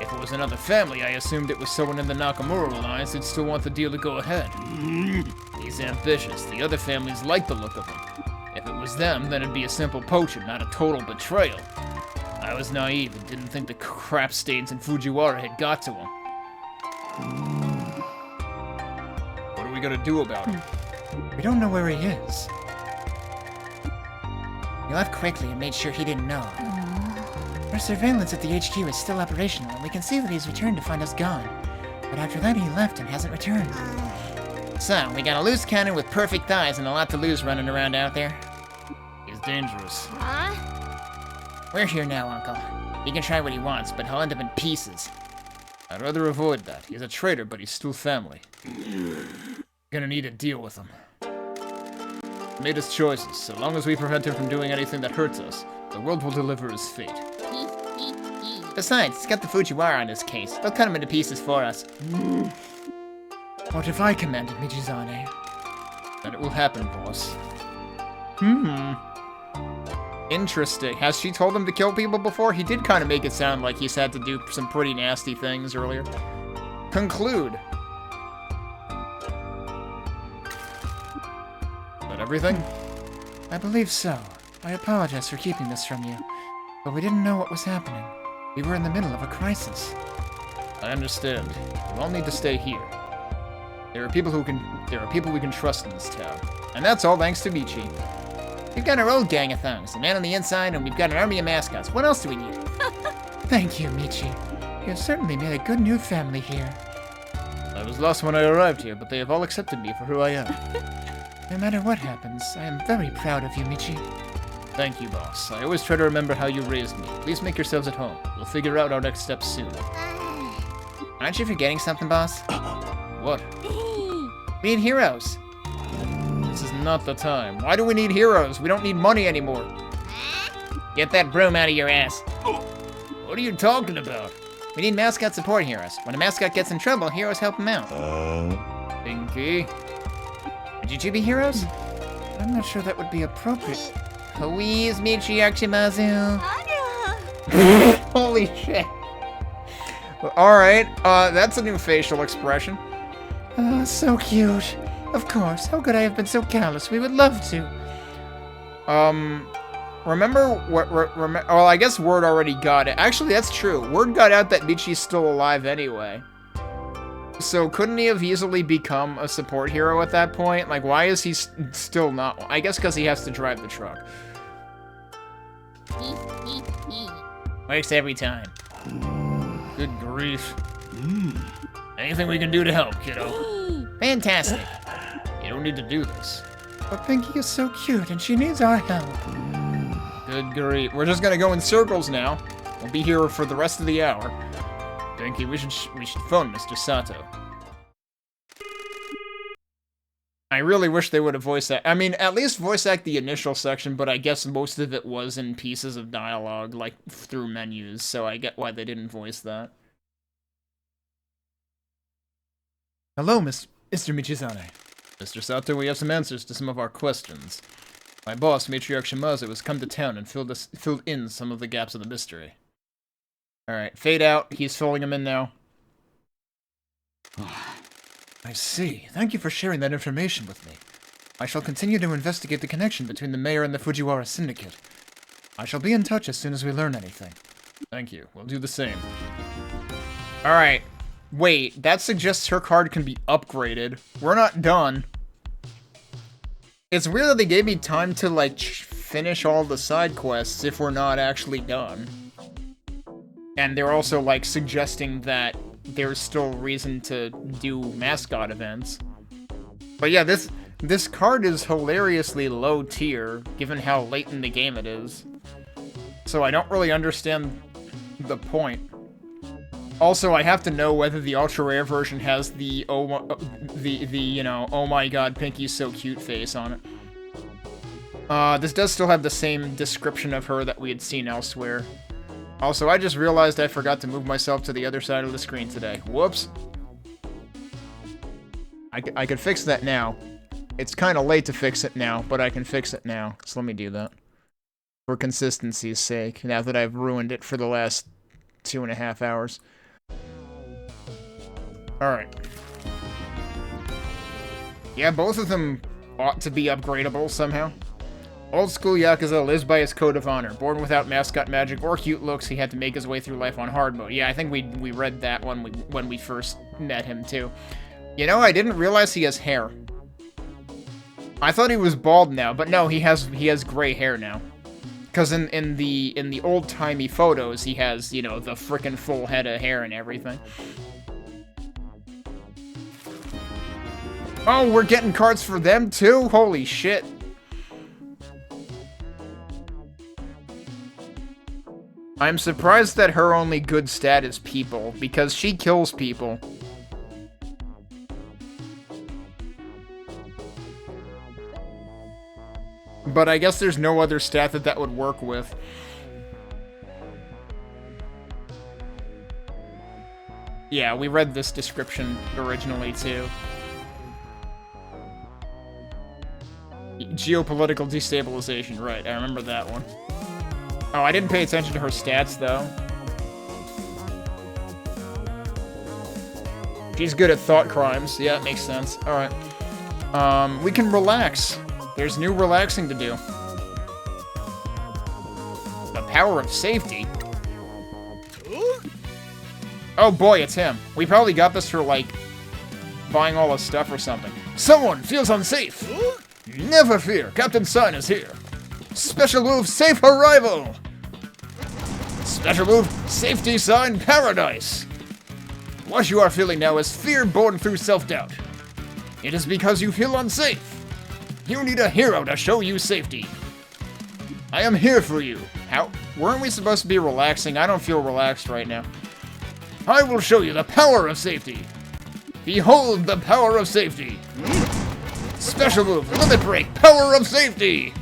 If it was another family, I assumed it was someone in the Nakamura alliance who'd still want the deal to go ahead. He's ambitious. The other families like the look of him. If it was them, then it'd be a simple poaching, not a total betrayal. I was naive and didn't think the crap stains in Fujiwara had got to him. What are we gonna do about him? We don't know where he is. We left quickly and made sure he didn't know. Our surveillance at the HQ is still operational, and we can see that he's returned to find us gone. But after that, he left and hasn't returned. So, we got a loose cannon with perfect thighs and a lot to lose running around out there. He's dangerous. We're here now, Uncle. He can try what he wants, but he'll end up in pieces. I'd rather avoid that. He's a traitor, but he's still family. Gonna need to deal with him. He made his choices. So long as we prevent him from doing anything that hurts us, the world will deliver his fate. Besides, he's got the Fujiwara on his case. They'll cut him into pieces for us. What if I commanded Michizane? Then it will happen, boss. Interesting. Has she told him to kill people before? He did kind of make it sound like he's had to do some pretty nasty things earlier. Conclude. Is that everything? I believe so. I apologize for keeping this from you, but we didn't know what was happening. We were in the middle of a crisis. I understand. You all need to stay here. There are people we can trust in this town. And that's all thanks to Michi. We've got our own gang of thugs, a man on the inside, and we've got an army of mascots. What else do we need? Thank you, Michi. You have certainly made a good new family here. I was lost when I arrived here, but they have all accepted me for who I am. No matter what happens, I am very proud of you, Michi. Thank you, boss. I always try to remember how you raised me. Please make yourselves at home. We'll figure out our next steps soon. Aren't you forgetting something, boss? What? We need heroes. This is not the time. Why do we need heroes? We don't need money anymore. Get that broom out of your ass. What are you talking about? We need mascot support heroes. When a mascot gets in trouble, heroes help him out. Pinky. Would you two be heroes? I'm not sure that would be appropriate. Please, matriarch Shimazu. Holy shit. Alright, that's a new facial expression. So cute. Of course, how could I have been so callous? We would love to. Remember what, well, I guess word already got it. Actually, that's true. Word got out that Michi's still alive anyway. So couldn't he have easily become a support hero at that point? Like, why is he still not? I guess because he has to drive the truck. Works every time. Good grief. Anything we can do to help, kiddo? Fantastic. You don't need to do this. But Pinky is so cute and she needs our help. Good grief. We're just gonna go in circles now. We'll be here for the rest of the hour. Pinky, we should phone Mr. Sato. I really wish they would have voiced that. I mean, at least voice act the initial section, but I guess most of it was in pieces of dialogue, like through menus, so I get why they didn't voice that. Hello, Mr. Michizane. Mr. Sato, we have some answers to some of our questions. My boss, Matriarch Shimazu, has come to town and filled in some of the gaps of the mystery. Alright, fade out. He's filling them in now. I see. Thank you for sharing that information with me. I shall continue to investigate the connection between the mayor and the Fujiwara Syndicate. I shall be in touch as soon as we learn anything. Thank you. We'll do the same. Alright. Wait, that suggests her card can be upgraded. We're not done. It's weird that they gave me time to, like, finish all the side quests if we're not actually done. And they're also, like, suggesting that there's still reason to do mascot events. But yeah, this card is hilariously low tier, given how late in the game it is. So I don't really understand the point. Also, I have to know whether the ultra rare version has the you know, oh my god, Pinky's so cute face on it. This does still have the same description of her that we had seen elsewhere. Also, I just realized I forgot to move myself to the other side of the screen today. Whoops. I could fix that now. It's kind of late to fix it now, but I can fix it now. So let me do that. For consistency's sake, now that I've ruined it for the last 2.5 hours. Alright. Yeah, both of them ought to be upgradable somehow. Old school Yakuza lives by his code of honor. Born without mascot magic or cute looks, he had to make his way through life on hard mode. Yeah, I think we read that one when we first met him too. You know, I didn't realize he has hair. I thought he was bald now, but no, he has gray hair now. Because in the old-timey photos, he has, you know, the frickin' full head of hair and everything. Oh, we're getting cards for them too? Holy shit. I'm surprised that her only good stat is people, because she kills people. But I guess there's no other stat that would work with. Yeah, we read this description originally, too. Geopolitical destabilization, right, I remember that one. Oh, I didn't pay attention to her stats, though. She's good at thought crimes. Yeah, it makes sense. Alright. We can relax. There's new relaxing to do. The power of safety? Oh boy, it's him. We probably got this for, like, buying all his stuff or something. Someone feels unsafe! Never fear, Captain Sun is here. Special move, safe arrival! Special move, safety sign, paradise! What you are feeling now is fear born through self-doubt. It is because you feel unsafe. You need a hero to show you safety. I am here for you. How? Weren't we supposed to be relaxing? I don't feel relaxed right now. I will show you the power of safety. Behold the power of safety. Special move, limit break, power of safety.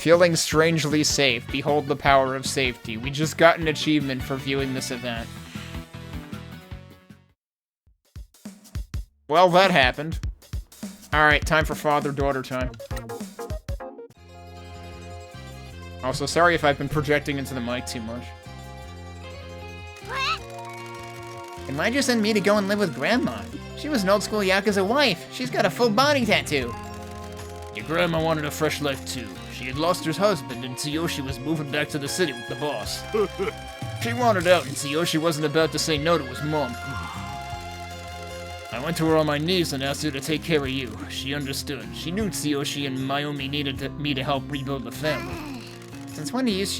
Feeling strangely safe. Behold the power of safety. We just got an achievement for viewing this event. Well, that happened. Alright, time for father-daughter time. Also, sorry if I've been projecting into the mic too much. And why'd you send me to go and live with Grandma? She was an old-school Yakuza wife. She's got a full body tattoo. Your grandma wanted a fresh life too. She had lost her husband and Tsuyoshi was moving back to the city with the boss. She wanted out and Tsuyoshi wasn't about to say no to his mom. I went to her on my knees and asked her to take care of you. She understood. She knew Tsuyoshi and Mayumi needed me to help rebuild the family. Since when do you use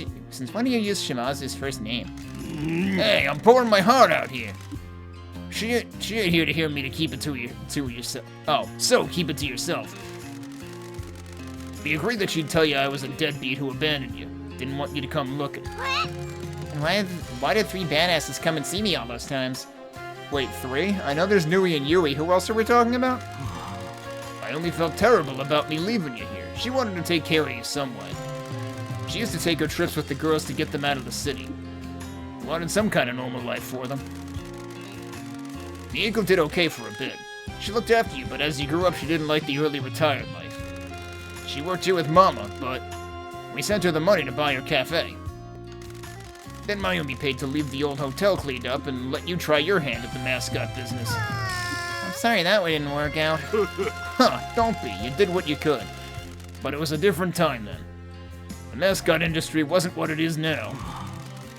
Shimazu's first name? Hey, I'm pouring my heart out here. She ain't here to hear me to keep it to yourself. Oh, so keep it to yourself. We agreed that she'd tell you I was a deadbeat who abandoned you. Didn't want you to come looking. And why did 3 badasses come and see me all those times? Wait, 3? I know there's Nui and Yui. Who else are we talking about? I only felt terrible about me leaving you here. She wanted to take care of you some way. She used to take her trips with the girls to get them out of the city. Wanted some kind of normal life for them. Mieko did okay for a bit. She looked after you, but as you grew up, she didn't like the early retired life. She worked here with Mama, but we sent her the money to buy her cafe. Then Mayumi paid to leave the old hotel cleaned up and let you try your hand at the Mascot business. I'm sorry that one didn't work out. Huh, don't be. You did what you could. But it was a different time then. The Mascot industry wasn't what it is now.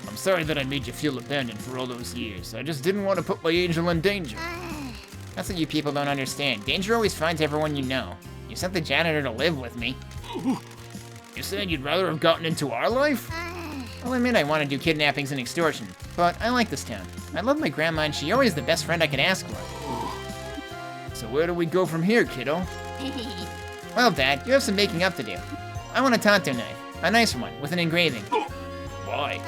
I'm sorry that I made you feel abandoned for all those years. I just didn't want to put my angel in danger. That's what you people don't understand. Danger always finds everyone you know. You sent the janitor to live with me. You said you'd rather have gotten into our life? I'll admit I want to do kidnappings and extortion, but I like this town. I love my grandma and she always the best friend I could ask for. So where do we go from here, kiddo? Well, Dad, you have some making up to do. I want a Tonto knife. A nice one, with an engraving. Why?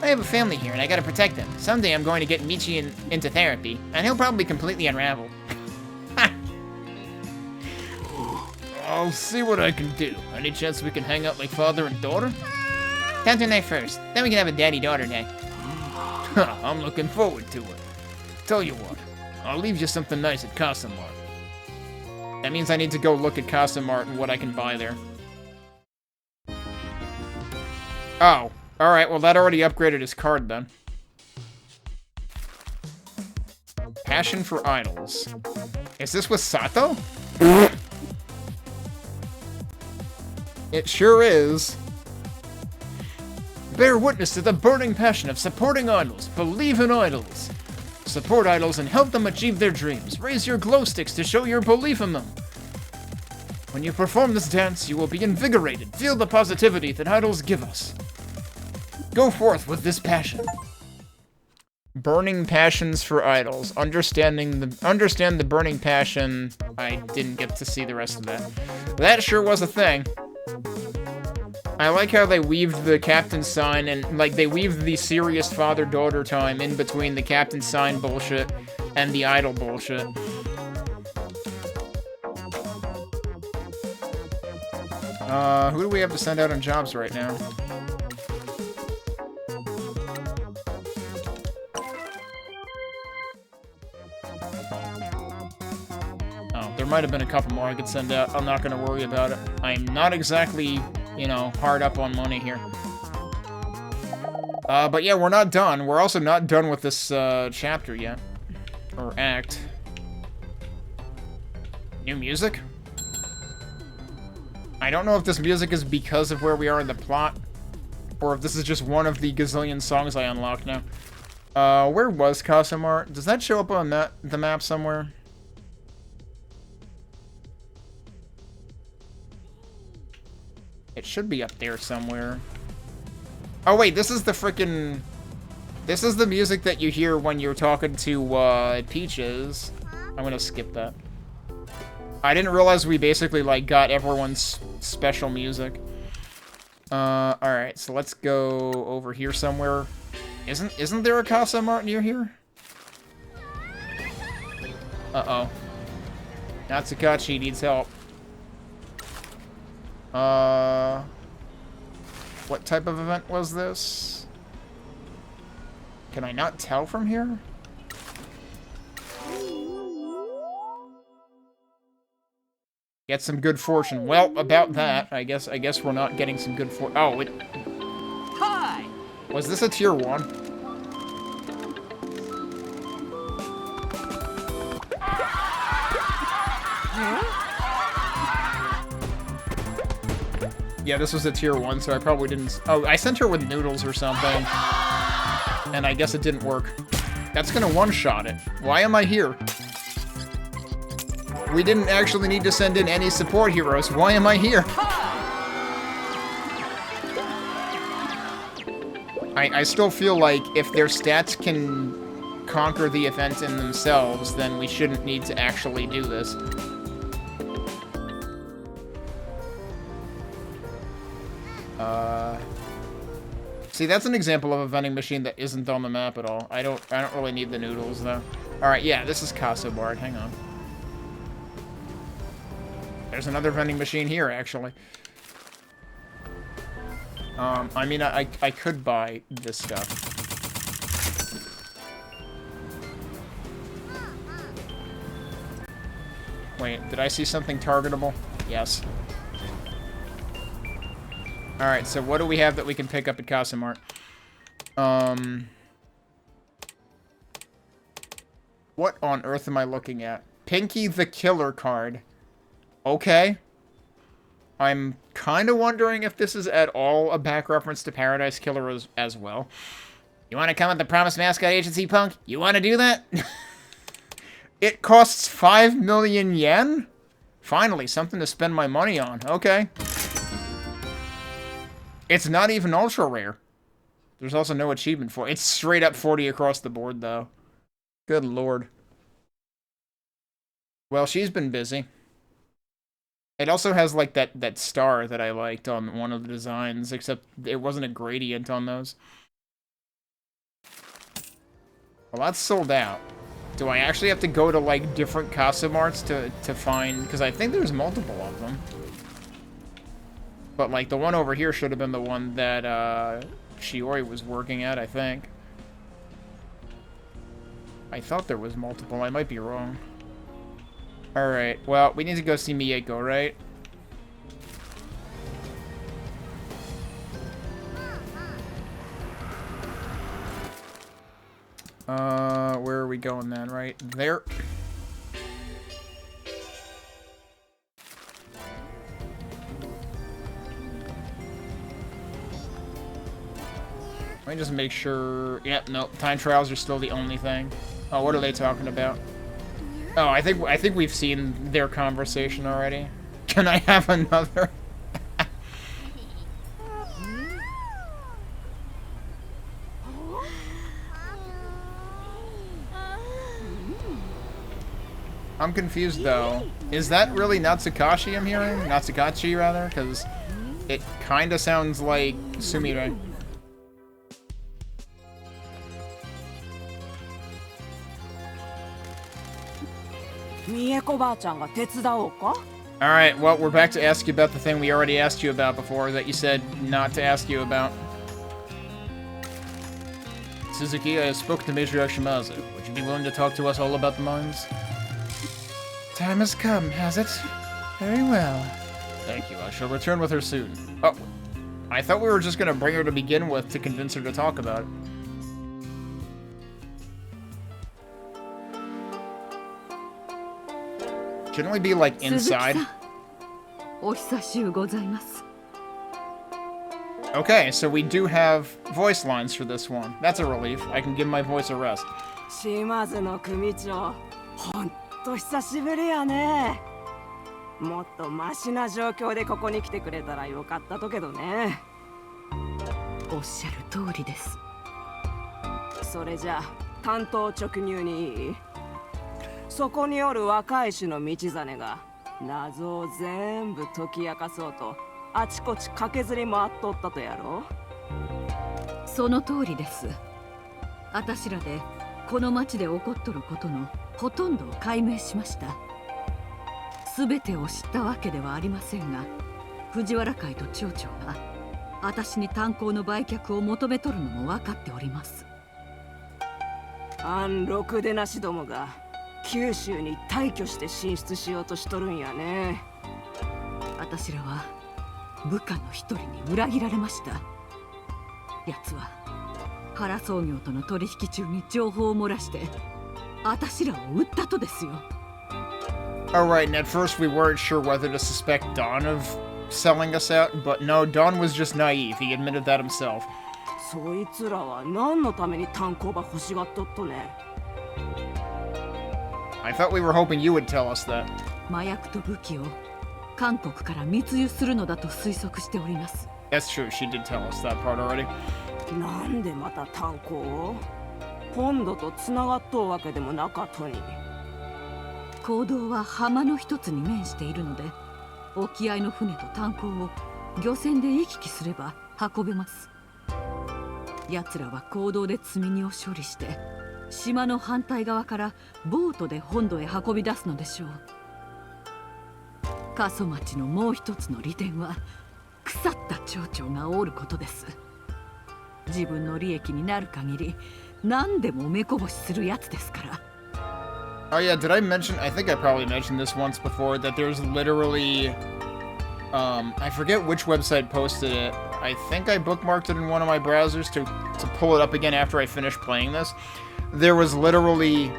I have a family here and I gotta protect them. Someday I'm going to get Michi into therapy, and he'll probably completely unravel. I'll see what I can do. Any chance we can hang out like father and daughter? Tonto knife first, then we can have a daddy-daughter day. I'm looking forward to it. Tell you what, I'll leave you something nice at Kaso-machi. That means I need to go look at Kaso-machi and what I can buy there. Oh, alright, well that already upgraded his card then. Passion for idols. Is this with Sato? It sure is. Bear witness to the burning passion of supporting idols. Believe in idols. Support idols and help them achieve their dreams. Raise your glow sticks to show your belief in them. When you perform this dance, you will be invigorated. Feel the positivity that idols give us. Go forth with this passion. Burning passions for idols. Understand the burning passion. I didn't get to see the rest of that. That sure was a thing. I like how they weaved the captain sign and, like, they weaved the serious father-daughter time in between the captain sign bullshit and the idol bullshit. Who do we have to send out on jobs right now? Oh, there might have been a couple more I could send out. I'm not going to worry about it. I'm not exactly, you know, hard up on money here. But yeah, we're not done. We're also not done with this chapter yet. Or act. New music? I don't know if this music is because of where we are in the plot, or if this is just one of the gazillion songs I unlocked now. Where was Kaso-machi? Does that show up on the map somewhere? It should be up there somewhere. Oh wait, this is the frickin'... This is the music that you hear when you're talking to, Peaches. I'm gonna skip that. I didn't realize we basically, like, got everyone's special music. Alright, so let's go over here somewhere. Isn't there a Kaso-machi near here? Uh-oh. Natsukachi needs help. What type of event was this? Can I not tell from here? Get some good fortune. Well, about that, I guess we're not getting some good fortune. Oh, it... Hi! Was this a tier 1? Yeah, this was a tier 1, so I probably didn't... Oh, I sent her with noodles or something. And I guess it didn't work. That's gonna one-shot it. Why am I here? We didn't actually need to send in any support heroes. Why am I here? I still feel like if their stats can conquer the event in themselves, then we shouldn't need to actually do this. See, that's an example of a vending machine that isn't on the map at all. I don't really need the noodles though. All right, yeah, this is Kaso-machi. Hang on. There's another vending machine here, actually. I mean, I could buy this stuff. Wait, did I see something targetable? Yes. Alright, so what do we have that we can pick up at Kaso-machi? What on earth am I looking at? Pinky the Killer card. Okay. I'm kind of wondering if this is at all a back reference to Paradise Killer as well. You want to come with the Promised Mascot Agency, punk? You want to do that? It costs 5 million yen? Finally, something to spend my money on. Okay. It's not even ultra rare. There's also no achievement for it. It's straight up 40 across the board, though. Good lord. Well, she's been busy. It also has, like, that star that I liked on one of the designs, except it wasn't a gradient on those. Well, that's sold out. Do I actually have to go to, like, different Kaso-marts to find... Because I think there's multiple of them. But, like, the one over here should have been the one that, Shiori was working at, I think. I thought there was multiple. I might be wrong. Alright, well, we need to go see Mieko, right? Where are we going then? Right there. Let me just make sure... Yep, no, time trials are still the only thing. Oh, what are they talking about? Oh, I think we've seen their conversation already. Can I have another? I'm confused though. Is that really Natsukashi I'm hearing? Natsukachi rather? Because it kind of sounds like Sumire. Alright, well, we're back to ask you about the thing we already asked you about before that you said not to ask you about. Suzuki, I spoke to Major Shimazu. Would you be willing to talk to us all about the mines? Time has come, has it? Very well. Thank you. I shall return with her soon. Oh, I thought we were just gonna bring her to begin with to convince her to talk about it. Shouldn't we be, like, inside? Okay, so we do have voice lines for this one. That's a relief. I can give my voice a rest. Shimazu no Kumicho, ほんと久しぶりやね。もっとマシな状況でここに来てくれたらよかったとけどね。おっしゃる通りです。それじゃ担当直入にいい？そこにおる若い種の道真が謎を全部解き明かそうとあちこち駆けずり回っとったとやろ。その通りです。あたしらでこの町で起こっとることのほとんどを解明しました。すべてを知ったわけではありませんが、藤原会と町長は私に炭鉱の売却を求めとるのも分かっております。ろくでなしどもが九州に大挙して進出しようとしとるんやね。私らは部下の一人に裏切られました。奴は原創業との取引中に情報を漏らして私らを撃ったとですよ。Alright, and at first we weren't sure whether to suspect Don of selling us out, but no, Don was just naive. He admitted that himself. そいつらは何のために炭鉱場欲しがっとっとね。I thought we were hoping you would tell us that. 麻薬と武器を韓国から密輸するのだと推測しております。That's true, she did tell us that part already. なんでまた炭鉱を？本土とつながっとうわけでもなかっとに。坑道は浜の一つに面しているので、沖合の船と炭鉱を漁船で行き来すれば運べます。奴らは坑道で積み荷を処理して島の反対側からボートで本土へ運び出すのでしょう。過疎町のもう一つの利点は腐った町長がおることです。自分の利益になる限り何でも目こぼしするやつですから。Oh yeah, did I mention, I think I probably mentioned this once before, that there's literally, I forget which website posted it. I think I bookmarked it in one of my browsers to pull it up again after I finished playing this. There was literally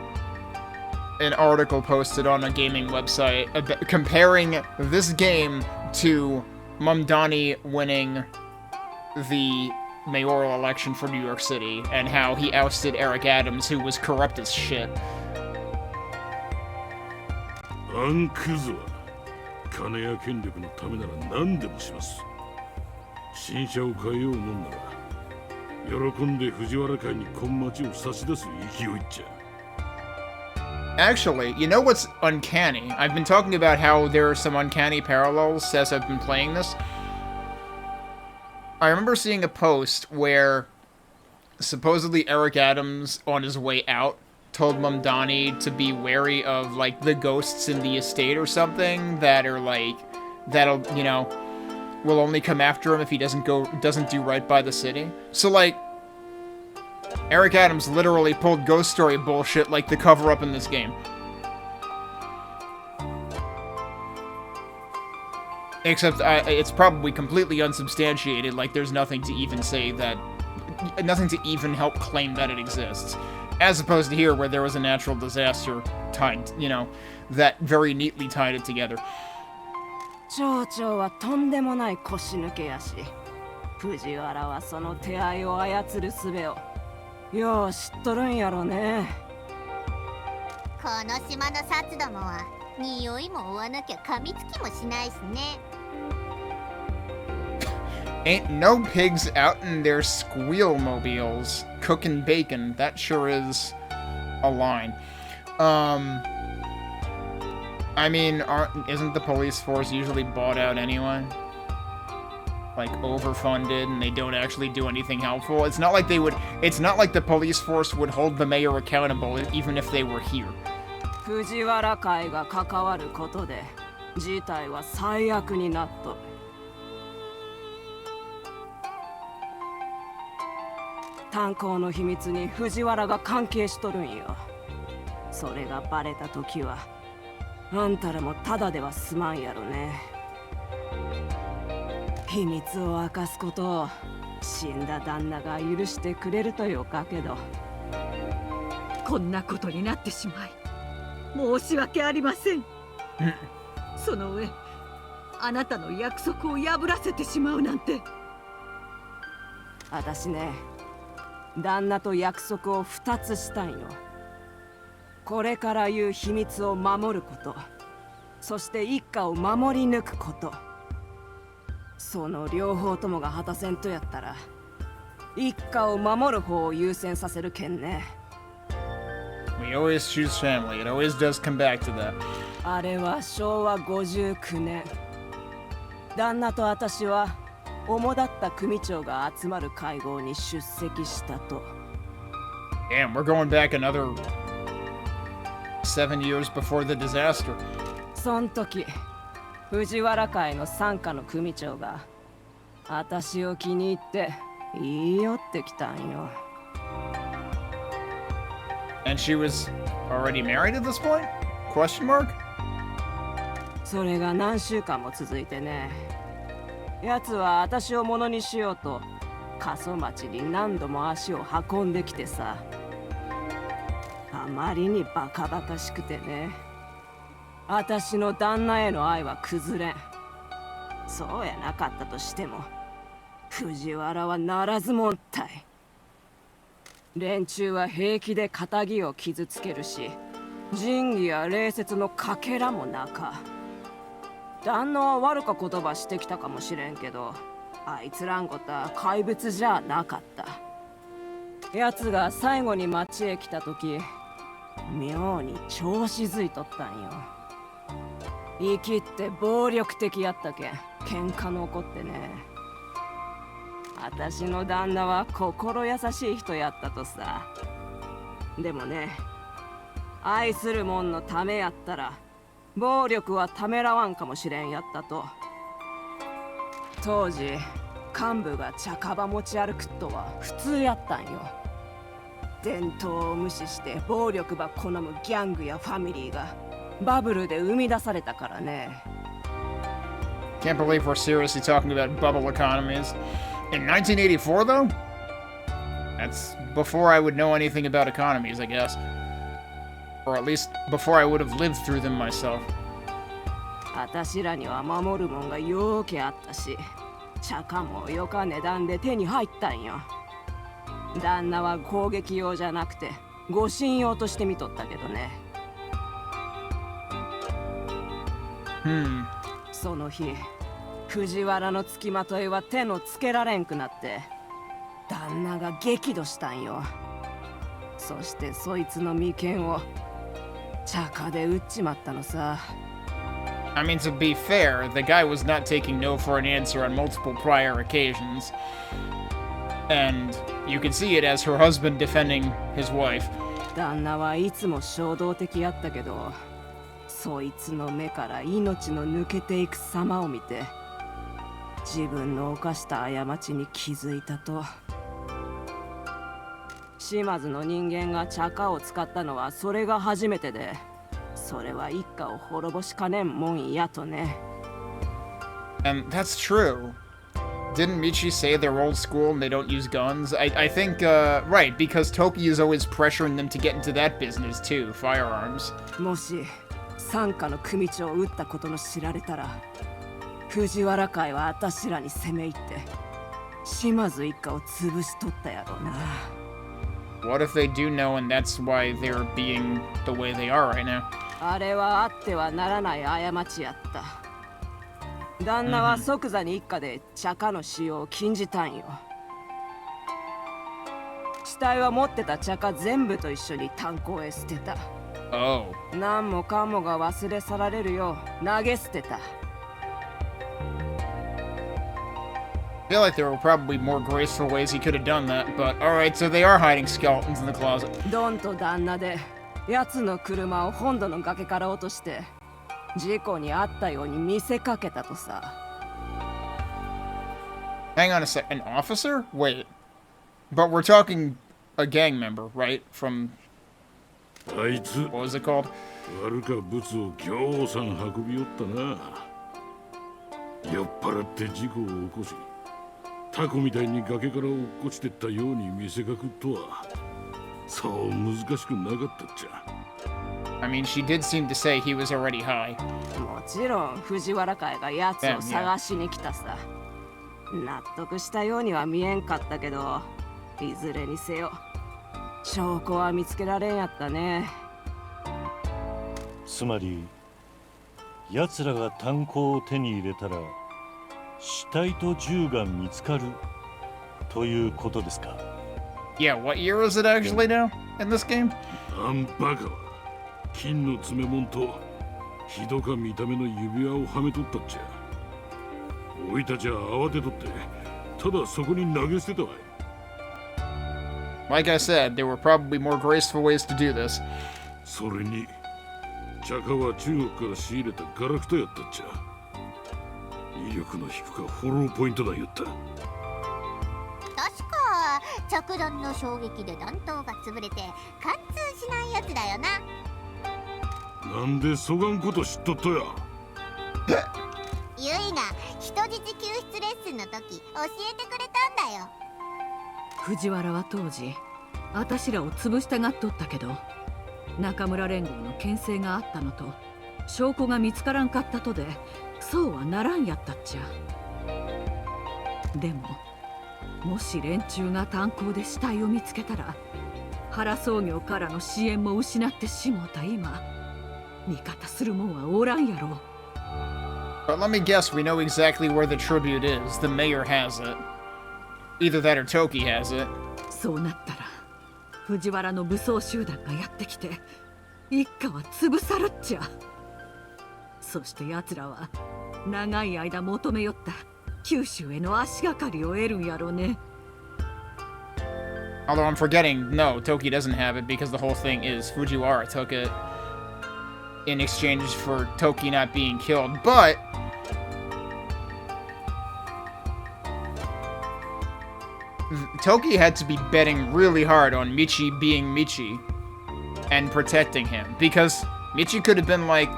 an article posted on a gaming website comparing this game to Mamdani winning the mayoral election for New York City, and how he ousted Eric Adams, who was corrupt as shit. アンクズは金や権力のためなら何でもします。新車を買えようもんなら喜んで藤原会に今町を差し出す勢いっちゃ。Actually, you know what's uncanny? I've been talking about how there are some uncanny parallels as I've been playing this. I remember seeing a post where supposedly Eric Adams, on his way out, told Mamdani to be wary of, like, the ghosts in the estate or something that are, like, that'll, you know, will only come after him if he doesn't do right by the city. So, like, Eric Adams literally pulled ghost story bullshit like the cover-up in this game. Except, it's probably completely unsubstantiated, like there's nothing to even say that... Nothing to even help claim that it exists. As opposed to here, where there was a natural disaster tied, you know, that very neatly tied it together. 町長はとんでもない腰抜けやし、藤原はその手合いを操る術をよう知っとるんやろね。この島の札どもは匂いも追わなきゃ噛みつきもしないしね。Ain't no pigs out in their squeal-mobiles cooking bacon. That sure is a line. I mean, isn't the police force usually bought out anyway? Like, overfunded, and they don't actually do anything helpful? It's not like they would... It's not like the police force would hold the mayor accountable even if they were here. 藤原会が関わることで事態は最悪になっとる。炭鉱の秘密に藤原が関係しとるんよ。それがバレた時はあんたらもただでは済まんやろね。秘密を明かすことを死んだ旦那が許してくれるとよかけど。こんなことになってしまい申し訳ありません。その上あなたの約束を破らせてしまうなんて。私ね、旦那と約束を2つしたんよ。これから言う秘密を守ること、そして一家を守り抜くこと。その両方ともが果たせんとやったら一家を守る方を優先させるけんね。We always choose family. It always does come back to that. あれは昭和59年。旦那と私は主だった組長が集まる会合に出席したと。Damn, we're going back another 7 years before the disaster. そん時、藤原会の傘下の組長が私を気に入って言い寄ってきたんよ。 And she was already married at this point? Question mark? それが何週間も続いてね。奴は私を物にしようと過疎町に何度も足を運んできてさ。あまりにバカバカしくてね。私の旦那への愛は崩れん。そうやなかったとしても藤原はならずもんたい。連中は平気で仇を傷つけるし、仁義や礼節のかけらもなか。旦那は悪か言葉してきたかもしれんけど、あいつらんことは怪物じゃなかった。奴が最後に町へ来た時、妙に調子づいとったんよ。生きって暴力的やったけん喧嘩の起こってね。私の旦那は心優しい人やったとさ。でもね、愛する者のためやったら暴力はためらわんかもしれんやったと。当時幹部が茶カバ持ち歩くとは普通やったんよ。伝統を無視して暴力ば好むギャングやファミリーがバブルで生み出されたからね。 Can't believe we're seriously talking about bubble economies. In 1984, though? That's before I would know anything about economies, I guess. Or at least before I would have lived through them myself. 私らには守るもんがよーけあったし、茶化もよか値段で手に入ったんよ。旦那は攻撃用じゃなくて護身用として見とったけどね。その日、藤原の付きまといは手のつけられんくなって旦那が激怒したんよ。そしてそいつの眉間を茶化で打っちまったのさ。 I mean, to be fair, the guy was not taking no for an answer on multiple prior occasions. And you can see it as her husband defending his wife. 旦那はいつも衝動的やったけど、そいつの目から命の抜けていく様を見て自分の犯した過ちに気づいたと。島津の人間が茶化を使ったのはそれが初めてで、それは一家を滅ぼしかねんもんやとね。 And that's true. Didn't Michi say they're old school and they don't use guns? I think, right, because Toki is always pressuring them to get into that business too, firearms. もし傘下の組長を撃ったことの知られたら、藤原会は私らに攻め入って島津一家を潰しとったやろうな。 What if they do know and that's why they're being the way they are right now? あれはあってはならない過ちやった。旦那は即座に一家で茶化の使用を禁じたんよ。死体は持ってた茶化全部と一緒に炭鉱へ捨てた。Oh. 何もかもが忘れ去られるよう投げ捨てた。 I feel like there were probably more graceful ways he could have done that, but alright, so they are hiding skeletons in the closet. ドンと旦那で奴の車を本土の崖から落として事故に遭ったように見せかけたとさ。 Hang on a sec, an officer? Wait. But we're talking a gang member, right? From... What was it called? 悪か物をぎょうさん運び寄ったな。酔っ払って事故を起こし、タコみたいに崖から落っこちてったように見せかくとは、そう難しくなかったっちゃ。 I mean, she did seem to say he was already high. もちろん藤原会が奴を探しに来たさ。納得したようには見えんかったけど、いずれにせよ証拠は見つけられんやったね。つまり奴らが炭鉱を手に入れたら死体と銃が見つかるということですか？ Yeah, what year is it actually now in this game? あんバカは金の詰め物とひどか見た目の指輪をはめとったっちゃ。おいたちは慌てとってただそこに投げ捨てたわい。 Like I said, there were probably more graceful ways to do this. それに茶化は中国から仕入れたガラクタやったっちゃ。威力の低かフォローポイントだ言った。確か着弾の衝撃で弾頭が潰れて貫通しないやつだよな。なんでそがんこと知っとっとや。ゆいが人質救出レッスンの時教えてくれたんだよ。藤原は当時あたしらを潰したがっとったけど、中村連合の牽制があったのと証拠が見つからんかったとでそうはならんやったっちゃ。でももし連中が炭鉱で死体を見つけたら原創業からの支援も失ってしもうた今、味方するもんはおらんやろ。 But let me guess, we know exactly where the tribute is. The mayor has it. Either that or Toki has it. そうなったら藤原の武装集団がやってきて一家は潰さるっちゃ。そして奴らは長い間求めよった九州への足がかりを得るんやろうね。 Although I'm forgetting, no, Toki doesn't have it because the whole thing is Fujiwara took it in exchange for Toki not being killed. But Toki had to be betting really hard on Michi being Michi and protecting him, because Michi could have been like,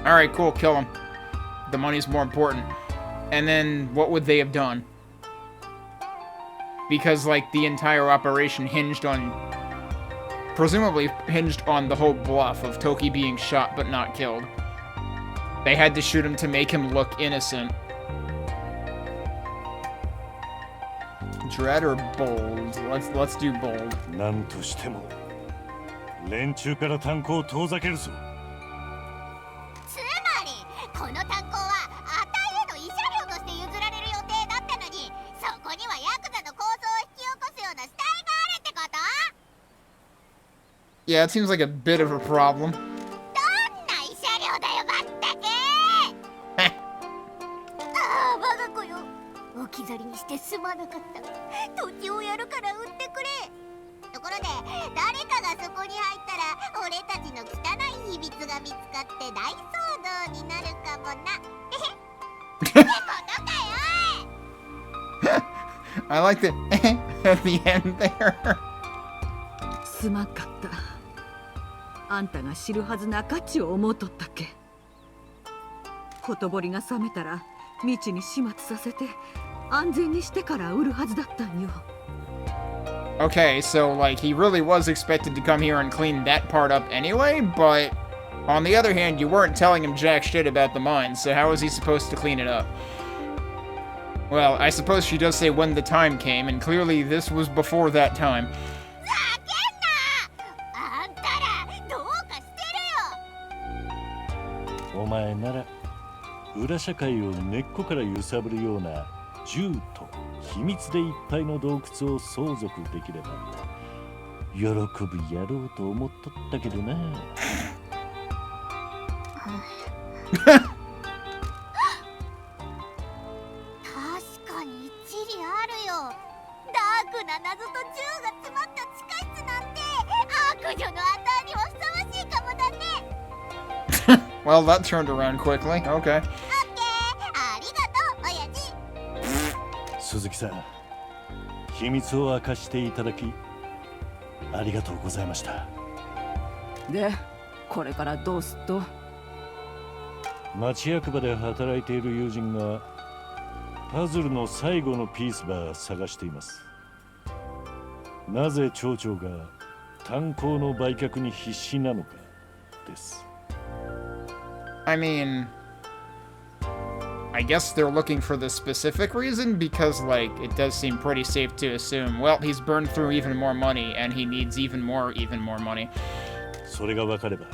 alright, cool, kill him. The money's more important. And then what would they have done? Because, like, the entire operation presumably hinged on the whole bluff of Toki being shot but not killed. They had to shoot him to make him look innocent. Dread or bold? Let's do bold. なんとしても連中から炭鉱を遠ざけるぞ。つまりこの炭鉱はあたいへの慰謝料として譲られる予定だったのに、そこにはヤクザの抗争を引き起こすような死体があるってこと？ Yeah, it seems like a bit of a problem. どんな慰謝料だよまったく。ああ我が子よ、置き去りにしてすまなかった。土地をやるから売ってくれ。ところで誰かがそこに入ったら俺たちの汚い秘密が見つかって大騒動になるかもな。ってことかよ。 I like the at the end there. すまんかった。あんたが知るはずなかちを思うとったっけ。ほとぼりが冷めたら道に始末させて安全にしてから売るはずだったんよ。 Okay, so, like, he really was expected to come here and clean that part up anyway, but on the other hand, you weren't telling him jack shit about the mine, so how was he supposed to clean it up? Well, I suppose she does say when the time came, and clearly this was before that time. あんたらどうかしてるよ。お前なら裏社会を根っこから揺さぶるような銃と秘密でいっぱいの洞窟を相続できれば喜ぶやろうと思っとったけどな。確かに一理あるよ。ダークな謎と銃が詰まった地下室なんて悪女のアターにはふさわしいかもだね。Well, that turned around quickly. Okay. ありがとう、親父。鈴木さん、秘密を明かしていただきありがとうございました。で、これからどうすっと？町役場で働いている友人がパズルの最後のピースば探しています。なぜ町長が炭鉱の売却に必死なのかです。I mean, I guess they're looking for the specific reason because, like, it does seem pretty safe to assume, well, he's burned through even more money and he needs even more money. それが分かれば、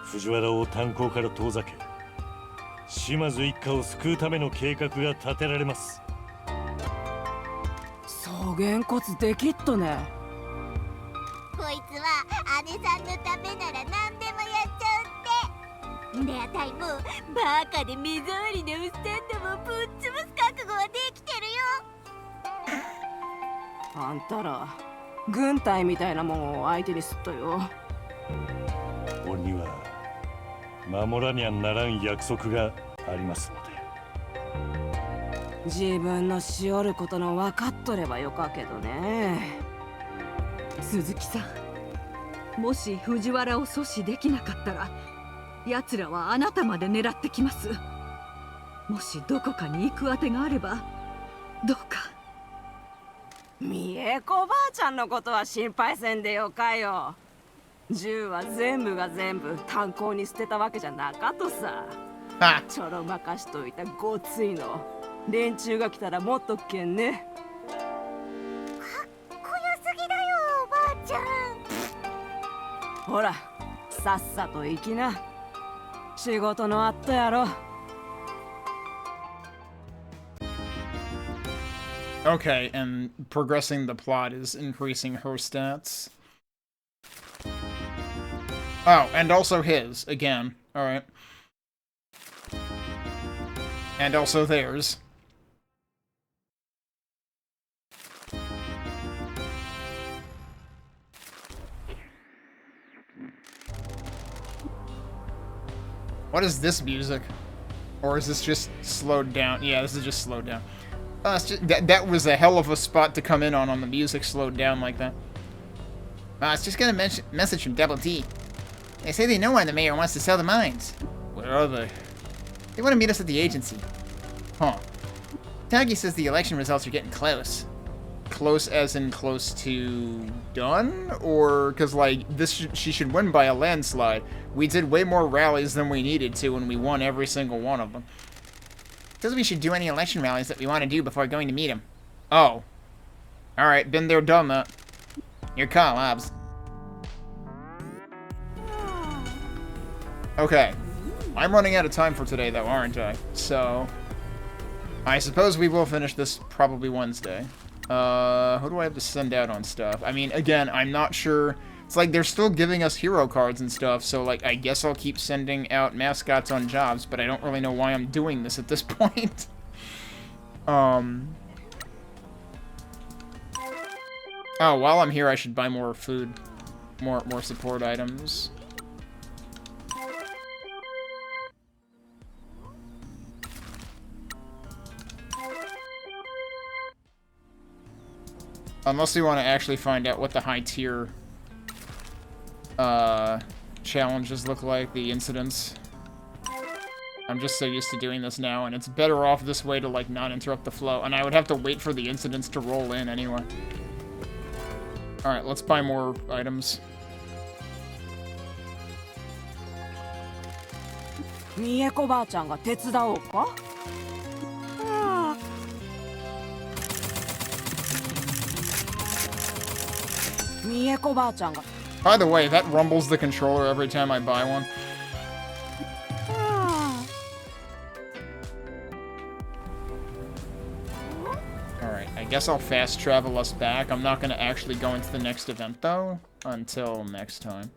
藤原を炭鉱から遠ざけ、島津一家を救うための計画が立てられます。そうげんこつできっとね。こいつは姉さんのためなら何でもやっちゃうって。で、あたいもバカで目障りなウスタンドもぶっ潰す覚悟はできてるよ。あんたら軍隊みたいなもんを相手にすっとよ。俺には守らにゃならん約束がありますの自分のしおることの分かっとればよかけどね。鈴木さん、もし藤原を阻止できなかったら奴らはあなたまで狙ってきます。もしどこかに行くあてがあればどうか。美恵子ばあちゃんのことは心配せんでよかよ。銃は全部が全部炭鉱に捨てたわけじゃなかとさ。ちょろまかしといたごついの連中が来たらもっとっけんね。かっこよすぎだよおばあちゃん。ほらさっさと行きな。仕事の後やろ。Okay, and progressing the plot is increasing her stats. Oh, and also his, again. Alright. And also theirs. What is this music? Or is this just slowed down? Yeah, this is just slowed down. It's just, that was a hell of a spot to come in on the music slowed down like that. It's just got a message from Double D. They say they know why the mayor wants to sell the mines. Where are they? They want to meet us at the agency. Huh. Tagi says the election results are getting close. Close as in close to done? Or, because, like, she should win by a landslide. We did way more rallies than we needed to, and we won every single one of them. Says we should do any election rallies that we want to do before going to meet him. Oh. Alright, been there, done that. Your call, Obs. Okay. I'm running out of time for today, though, aren't I? So, I suppose we will finish this probably Wednesday. Who do I have to send out on stuff? I mean, again, I'm not sure. It's like they're still giving us hero cards and stuff, so, like, I guess I'll keep sending out mascots on jobs, but I don't really know why I'm doing this at this point. Oh, while I'm here, I should buy more food. More support items. Unless we want to actually find out what the high tier challenges look like, the incidents. I'm just so used to doing this now, and it's better off this way to, like, not interrupt the flow. And I would have to wait for the incidents to roll in anyway. Alright, let's buy more items. Mieko ba-chan ga tetsudao ka? Mieko ba-chan ga. By the way, that rumbles the controller every time I buy one. Alright, I guess I'll fast travel us back. I'm not going to actually go into the next event, though, until next time.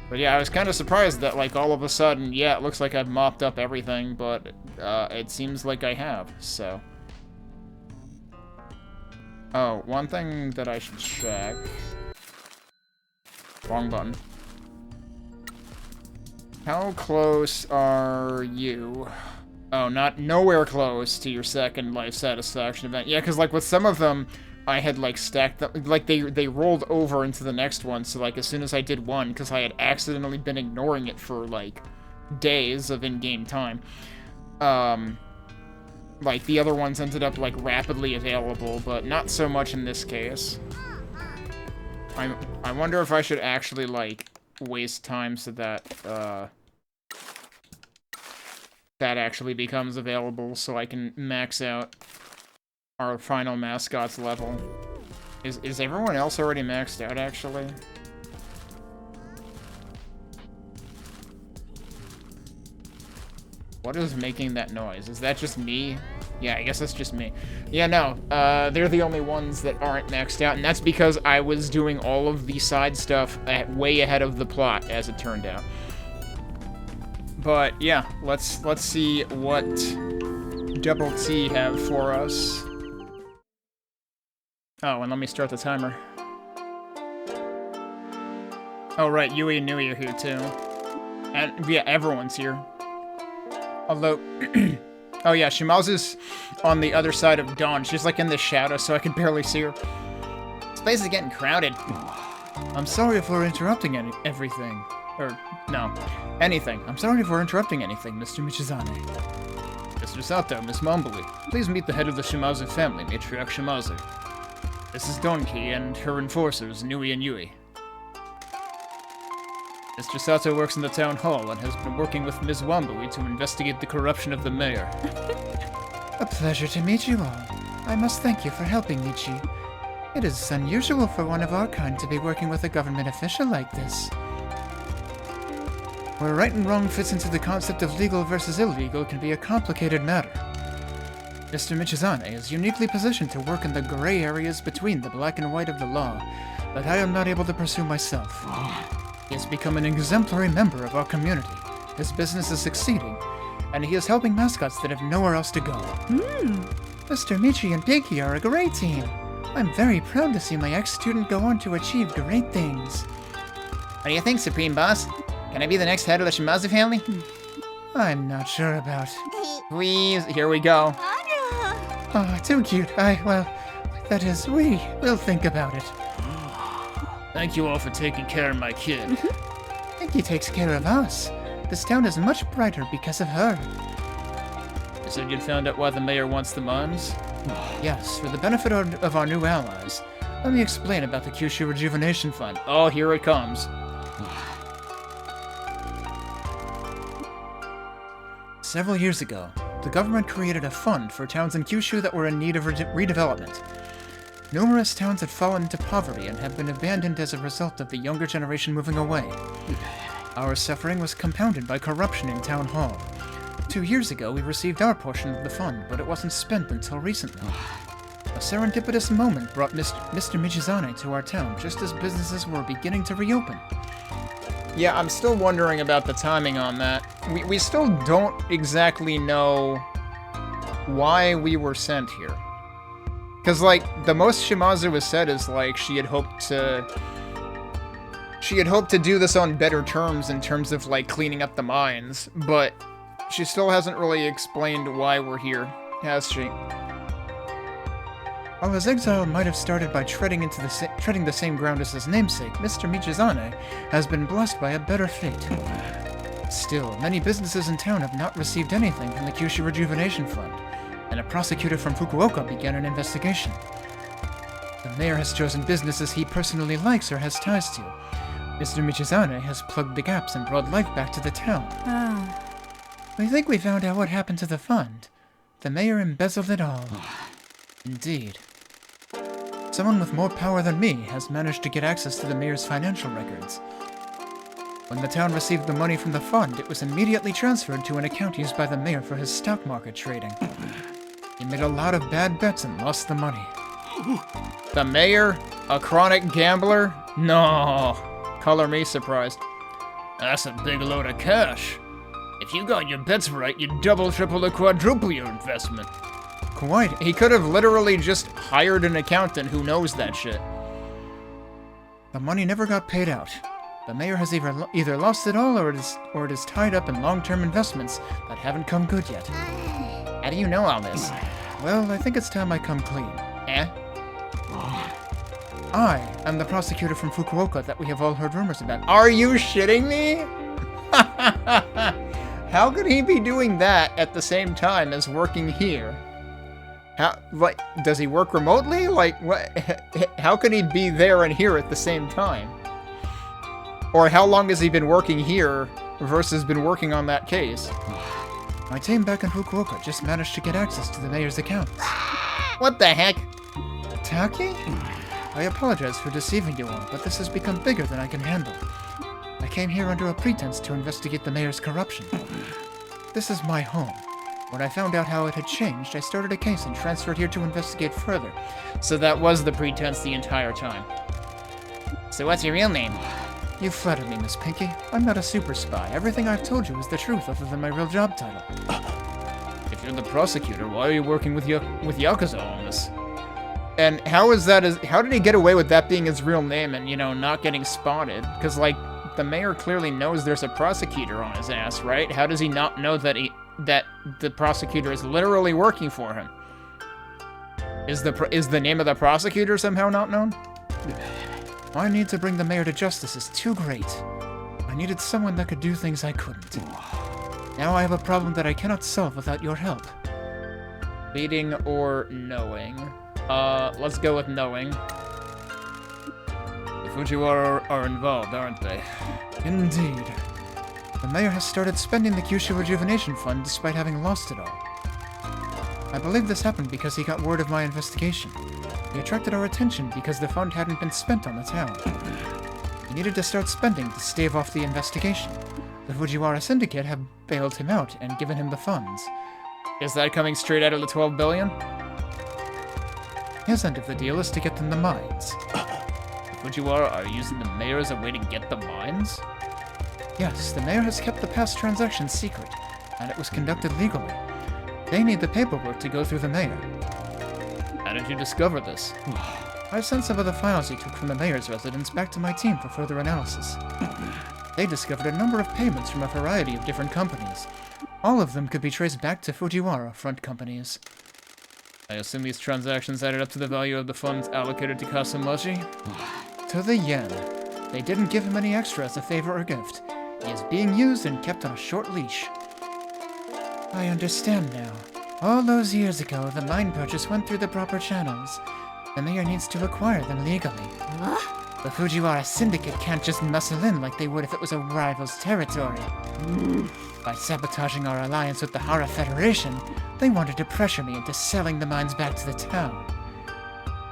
But yeah, I was kind of surprised that, like, all of a sudden, yeah, it looks like I've mopped up everything, but it seems like I have, so. Oh, one thing that I should check. Wrong button. How close are you? Oh, nowhere close to your second life satisfaction event. Yeah, because, like, with some of them, I had, like, stacked them. Like, they rolled over into the next one, so, like, as soon as I did one, because I had accidentally been ignoring it for, like, days of in-game time, like, the other ones ended up, like, rapidly available, but not so much in this case. I wonder if I should actually, like, waste time so that, that actually becomes available so I can max out our final mascot's level. Is everyone else already maxed out, actually? What is making that noise? Is that just me? Yeah, I guess that's just me. Yeah, no, they're the only ones that aren't maxed out, and that's because I was doing all of the side stuff way ahead of the plot, as it turned out. But yeah, let's see what Double T have for us. Oh, and let me start the timer. Oh right, Yui and Nui are here too. And yeah, everyone's here. Although, oh yeah, Shimazu's on the other side of Dawn. She's like in the shadow, so I can barely see her. This place is getting crowded. I'm sorry for interrupting everything. Or, no, anything. I'm sorry for interrupting anything, Mr. Michizane. Mr. Sato, Miss Momboli, please meet the head of the Shimazu family, Matriarch Shimazu. This is Donki and her enforcers, Nui and Yui. Mr. Sato works in the town hall and has been working with Ms. Wambui to investigate the corruption of the mayor. A pleasure to meet you all. I must thank you for helping Michi. It is unusual for one of our kind to be working with a government official like this. Where right and wrong fits into the concept of legal versus illegal can be a complicated matter. Mr. Michizane is uniquely positioned to work in the gray areas between the black and white of the law that I am not able to pursue myself. He has become an exemplary member of our community. His business is succeeding, and he is helping mascots that have nowhere else to go. Mr. Michi and Pinky are a great team. I'm very proud to see my ex-student go on to achieve great things. What do you think, Supreme Boss? Can I be the next head of the Shimazu family? I'm not sure about. Please, here we go. Oh, too cute. That is, we will think about it. Thank you all for taking care of my kid. Pinky takes care of us. This town is much brighter because of her. You said you'd found out why the mayor wants the mines? Yes, for the benefit of our new allies. Let me explain about the Kyushu Rejuvenation Fund. Oh, here it comes. Several years ago, the government created a fund for towns in Kyushu that were in need of redevelopment. Numerous towns had fallen into poverty and have been abandoned as a result of the younger generation moving away. Our suffering was compounded by corruption in Town Hall. 2 years ago, we received our portion of the fund, but it wasn't spent until recently. A serendipitous moment brought Mr. Michizane to our town just as businesses were beginning to reopen. Yeah, I'm still wondering about the timing on that. We still don't exactly know why we were sent here. Because, like, the most Shimazu has said is, like, she had hoped to do this on better terms in terms of, like, cleaning up the mines, but she still hasn't really explained why we're here, has she? While his exile might have started by treading the same ground as his namesake, Mr. Michizane has been blessed by a better fate. Still, many businesses in town have not received anything from the Kyushu Rejuvenation Fund, and a prosecutor from Fukuoka began an investigation. The mayor has chosen businesses he personally likes or has ties to. Mr. Michizane has plugged the gaps and brought life back to the town. We think we found out what happened to the fund. The mayor embezzled it all. Indeed. Someone with more power than me has managed to get access to the mayor's financial records. When the town received the money from the fund, it was immediately transferred to an account used by the mayor for his stock market trading. He made a lot of bad bets and lost the money. The mayor? A chronic gambler? No. Color me surprised. That's a big load of cash. If you got your bets right, you'd double, triple, or quadruple your investment. Quite. He could have literally just hired an accountant who knows that shit. The money never got paid out. The mayor has either lost it all or it is tied up in long-term investments that haven't come good yet. How do you know all this? Well, I think it's time I come clean. Eh? I am the prosecutor from Fukuoka that we have all heard rumors about. Are you shitting me? How could he be doing that at the same time as working here? How, like, does he work remotely? Like, what? How could he be there and here at the same time? Or how long has he been working here versus been working on that case? My team back in Fukuoka just managed to get access to the mayor's accounts. What the heck? Taki? I apologize for deceiving you all, but this has become bigger than I can handle. I came here under a pretense to investigate the mayor's corruption. This is my home. When I found out how it had changed, I started a case and transferred here to investigate further. So that was the pretense the entire time. So what's your real name? You flatter me, Miss Pinky. I'm not a super spy. Everything I've told you is the truth other than my real job title. If you're the prosecutor, why are you working with Yakuza on this? And how is that? How did he get away with that being his real name and, you know, not getting spotted? Because, like, the mayor clearly knows there's a prosecutor on his ass, right? How does he not know that the prosecutor is literally working for him? Is the name of the prosecutor somehow not known? My need to bring the mayor to justice is too great. I needed someone that could do things I couldn't. Now I have a problem that I cannot solve without your help. Leading or knowing? Let's go with knowing. The Fujiwara are involved, aren't they? Indeed. The mayor has started spending the Kyushu Rejuvenation Fund despite having lost it all. I believe this happened because he got word of my investigation. He attracted our attention because the fund hadn't been spent on the town. He needed to start spending to stave off the investigation. The Fujiwara Syndicate have bailed him out and given him the funds. Is that coming straight out of the 12 billion? His end of the deal is to get them the mines. The Fujiwara are using the mayor as a way to get the mines? Yes, the mayor has kept the past transactions secret, and it was conducted legally. They need the paperwork to go through the mayor. How did you discover this? I've sent some of the files he took from the mayor's residence back to my team for further analysis. They discovered a number of payments from a variety of different companies. All of them could be traced back to Fujiwara front companies. I assume these transactions added up to the value of the funds allocated to Kaso-machi? To the yen. They didn't give him any extra as a favor or gift. He is being used and kept on a short leash. I understand now. All those years ago, the mine purchase went through the proper channels. The mayor needs to acquire them legally. The Fujiwara Syndicate can't just muscle in like they would if it was a rival's territory. By sabotaging our alliance with the Hara Federation, they wanted to pressure me into selling the mines back to the town.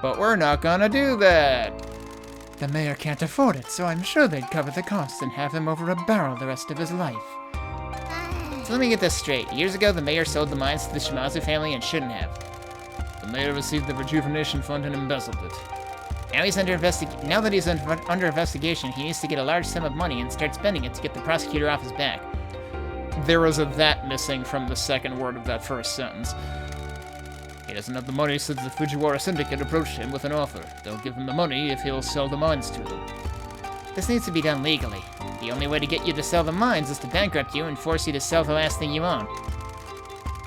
But we're not gonna do that! The mayor can't afford it, so I'm sure they'd cover the costs and have him over a barrel the rest of his life. So let me get this straight. Years ago, the mayor sold the mines to the Shimazu family and shouldn't have. The mayor received the Rejuvenation Fund and embezzled it. Now he's under under investigation, he needs to get a large sum of money and start spending it to get the prosecutor off his back. There was a "that" missing from the second word of that first sentence. He doesn't have the money since the Fujiwara Syndicate approached him with an offer. They'll give him the money if he'll sell the mines to them. This needs to be done legally. The only way to get you to sell the mines is to bankrupt you and force you to sell the last thing you own.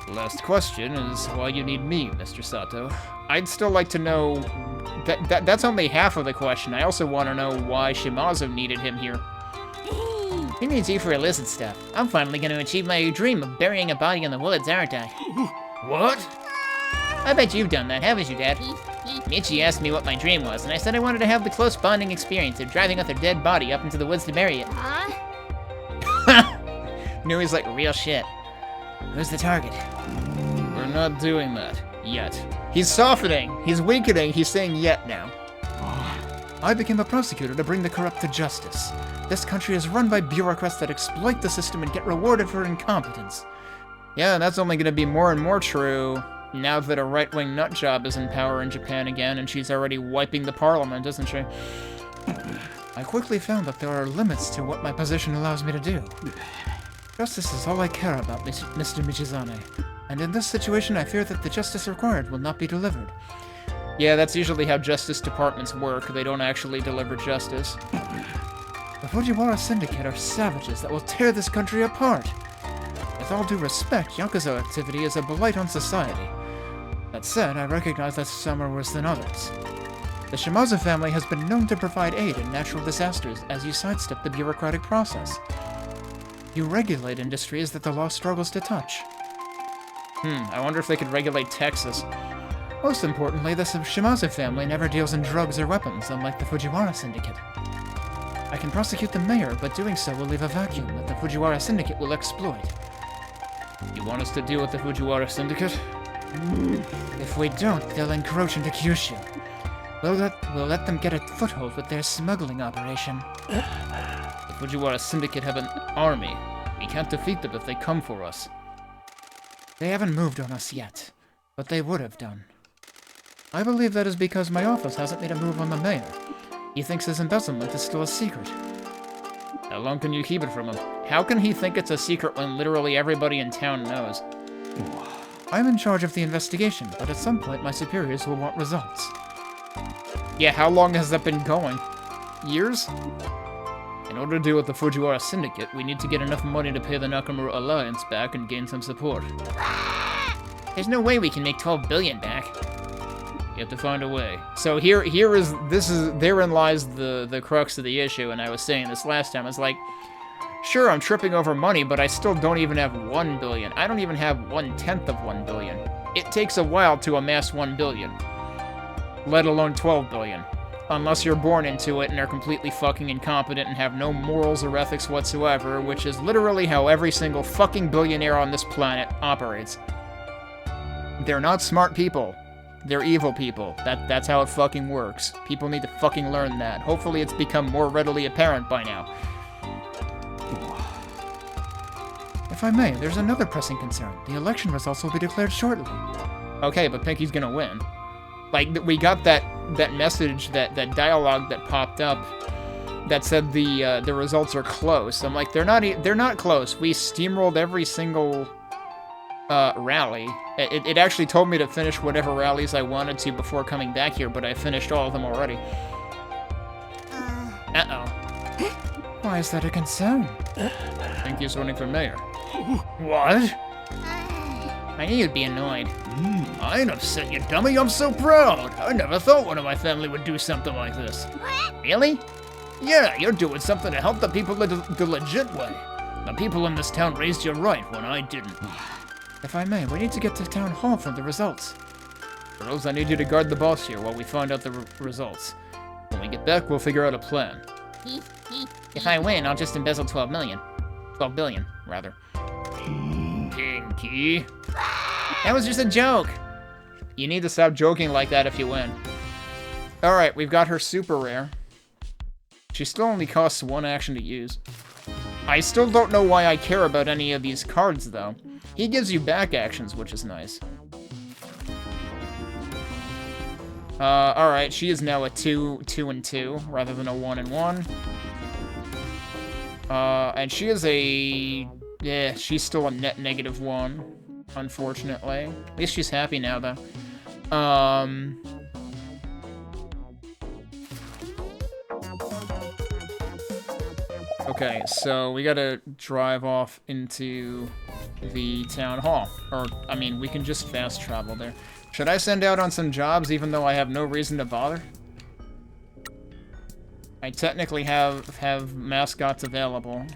The last question is why you need me, Mr. Sato. I'd still like to know... That's only half of the question. I also want to know why Shimazu needed him here. He needs you for illicit stuff. I'm finally going to achieve my dream of burying a body in the woods, aren't I? What? I bet you've done that, haven't you, Dad? Michi asked me what my dream was, and I said I wanted to have the close bonding experience of driving with a dead body up into the woods to bury it. Knew he's like, real shit. Who's the target? We're not doing that. Yet. He's softening. He's weakening. He's saying yet now. I became a prosecutor to bring the corrupt to justice. This country is run by bureaucrats that exploit the system and get rewarded for incompetence. Yeah, and that's only going to be more and more true now that a right-wing nutjob is in power in Japan again, and she's already wiping the parliament, isn't she? I quickly found that there are limits to what my position allows me to do. Justice is all I care about, Mr. Michizane. And in this situation, I fear that the justice required will not be delivered. Yeah, that's usually how justice departments work. They don't actually deliver justice. The Fujiwara Syndicate are savages that will tear this country apart. With all due respect, Yakuza activity is a blight on society. That said, I recognize that some are worse than others. The Shimazu family has been known to provide aid in natural disasters as you sidestep the bureaucratic process. You regulate industries that the law struggles to touch. I wonder if they could regulate Texas. Most importantly, the Shimazu family never deals in drugs or weapons, unlike the Fujiwara Syndicate. I can prosecute the mayor, but doing so will leave a vacuum that the Fujiwara Syndicate will exploit. You want us to deal with the Fujiwara Syndicate? If we don't, they'll encroach into Kyushu. We'll let them get a foothold with their smuggling operation. The Fujiwara Syndicate have an army. We can't defeat them if they come for us. They haven't moved on us yet, but they would have done. I believe that is because my office hasn't made a move on the mayor. He thinks his embezzlement is still a secret. How long can you keep it from him? How can he think it's a secret when literally everybody in town knows? I'm in charge of the investigation, but at some point my superiors will want results. Yeah, how long has that been going? Years? In In order to deal with the Fujiwara Syndicate, we need to get enough money to pay the Nakamura Alliance back and gain some support. There's no way we can make 12 billion back. You have to find a way. So therein lies the crux of the issue, and I was saying this last time. It's like, sure, I'm tripping over money, but I still don't even have 1 billion. I don't even have 1/10 of 1 billion. It takes a while to amass 1 billion, let alone 12 billion. Unless you're born into it and are completely fucking incompetent and have no morals or ethics whatsoever, which is literally how every single fucking billionaire on this planet operates. They're not smart people. They're evil people. That's how it fucking works. People need to fucking learn that. Hopefully it's become more readily apparent by now. If I may, there's another pressing concern. The election results will be declared shortly. Okay, but Pinky's gonna win. Like, we got that message, that dialogue that popped up that said the results are close. I'm like, they're not close. We steamrolled every single rally. It actually told me to finish whatever rallies I wanted to before coming back here, but I finished all of them already. Uh-oh. Why is that a concern? Pinky's running for mayor. What? I knew you'd be annoyed. I ain't upset, you dummy. I'm so proud. I never thought one of my family would do something like this. Really? Yeah, you're doing something to help the people the legit way. The people in this town raised you right when I didn't. If I may, we need to get to town hall for the results. Girls, I need you to guard the boss here while we find out the results. When we get back, we'll figure out a plan. If I win, I'll just embezzle 12 billion, rather. Pinky. That was just a joke. You need to stop joking like that if you win. Alright, we've got her super rare. She still only costs 1 action to use. I still don't know why I care about any of these cards, though. He gives you back actions, which is nice. Alright, she is now a 2/2 rather than a 1/1. And she is a... Yeah, she's still a net -1, unfortunately. At least she's happy now, though. Okay, so we gotta drive off into the town hall. Or, I mean, we can just fast travel there. Should I send out on some jobs even though I have no reason to bother? I technically have mascots available.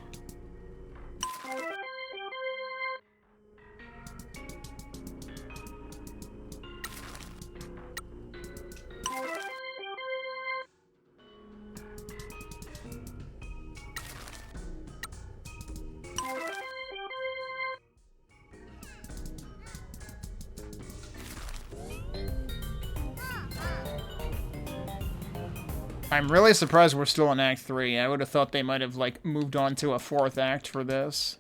I'm really surprised we're still in Act 3. I would have thought they might have, like, moved on to a 4th act for this.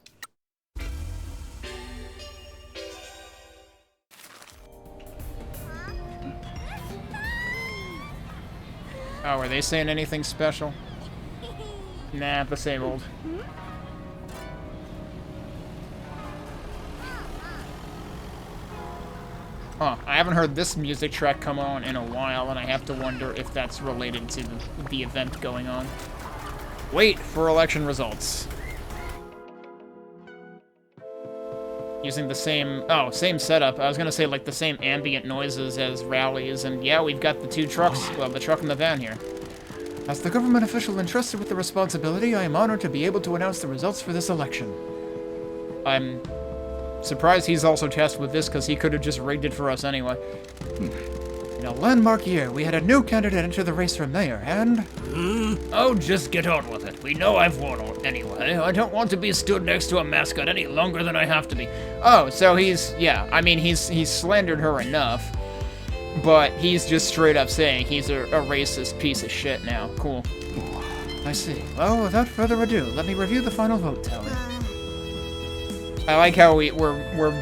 Oh, are they saying anything special? Nah, the same old. Huh, I haven't heard this music track come on in a while, and I have to wonder if that's related to the event going on. Wait for election results. Using the same, same setup. I was gonna say, like, the same ambient noises as rallies, and yeah, we've got the 2 trucks, well, the truck and the van here. As the government official entrusted with the responsibility, I am honored to be able to announce the results for this election. I'm surprised he's also tasked with this, because he could have just rigged it for us anyway. In a landmark year, we had a new candidate enter the race for mayor, and... Oh, just get on with it. We know I've won anyway. I don't want to be stood next to a mascot any longer than I have to be. Oh, so he's... Yeah, I mean, he's slandered her enough, but he's just straight up saying he's a racist piece of shit now. Cool. I see. Well, without further ado, let me review the final vote tally. I like how we're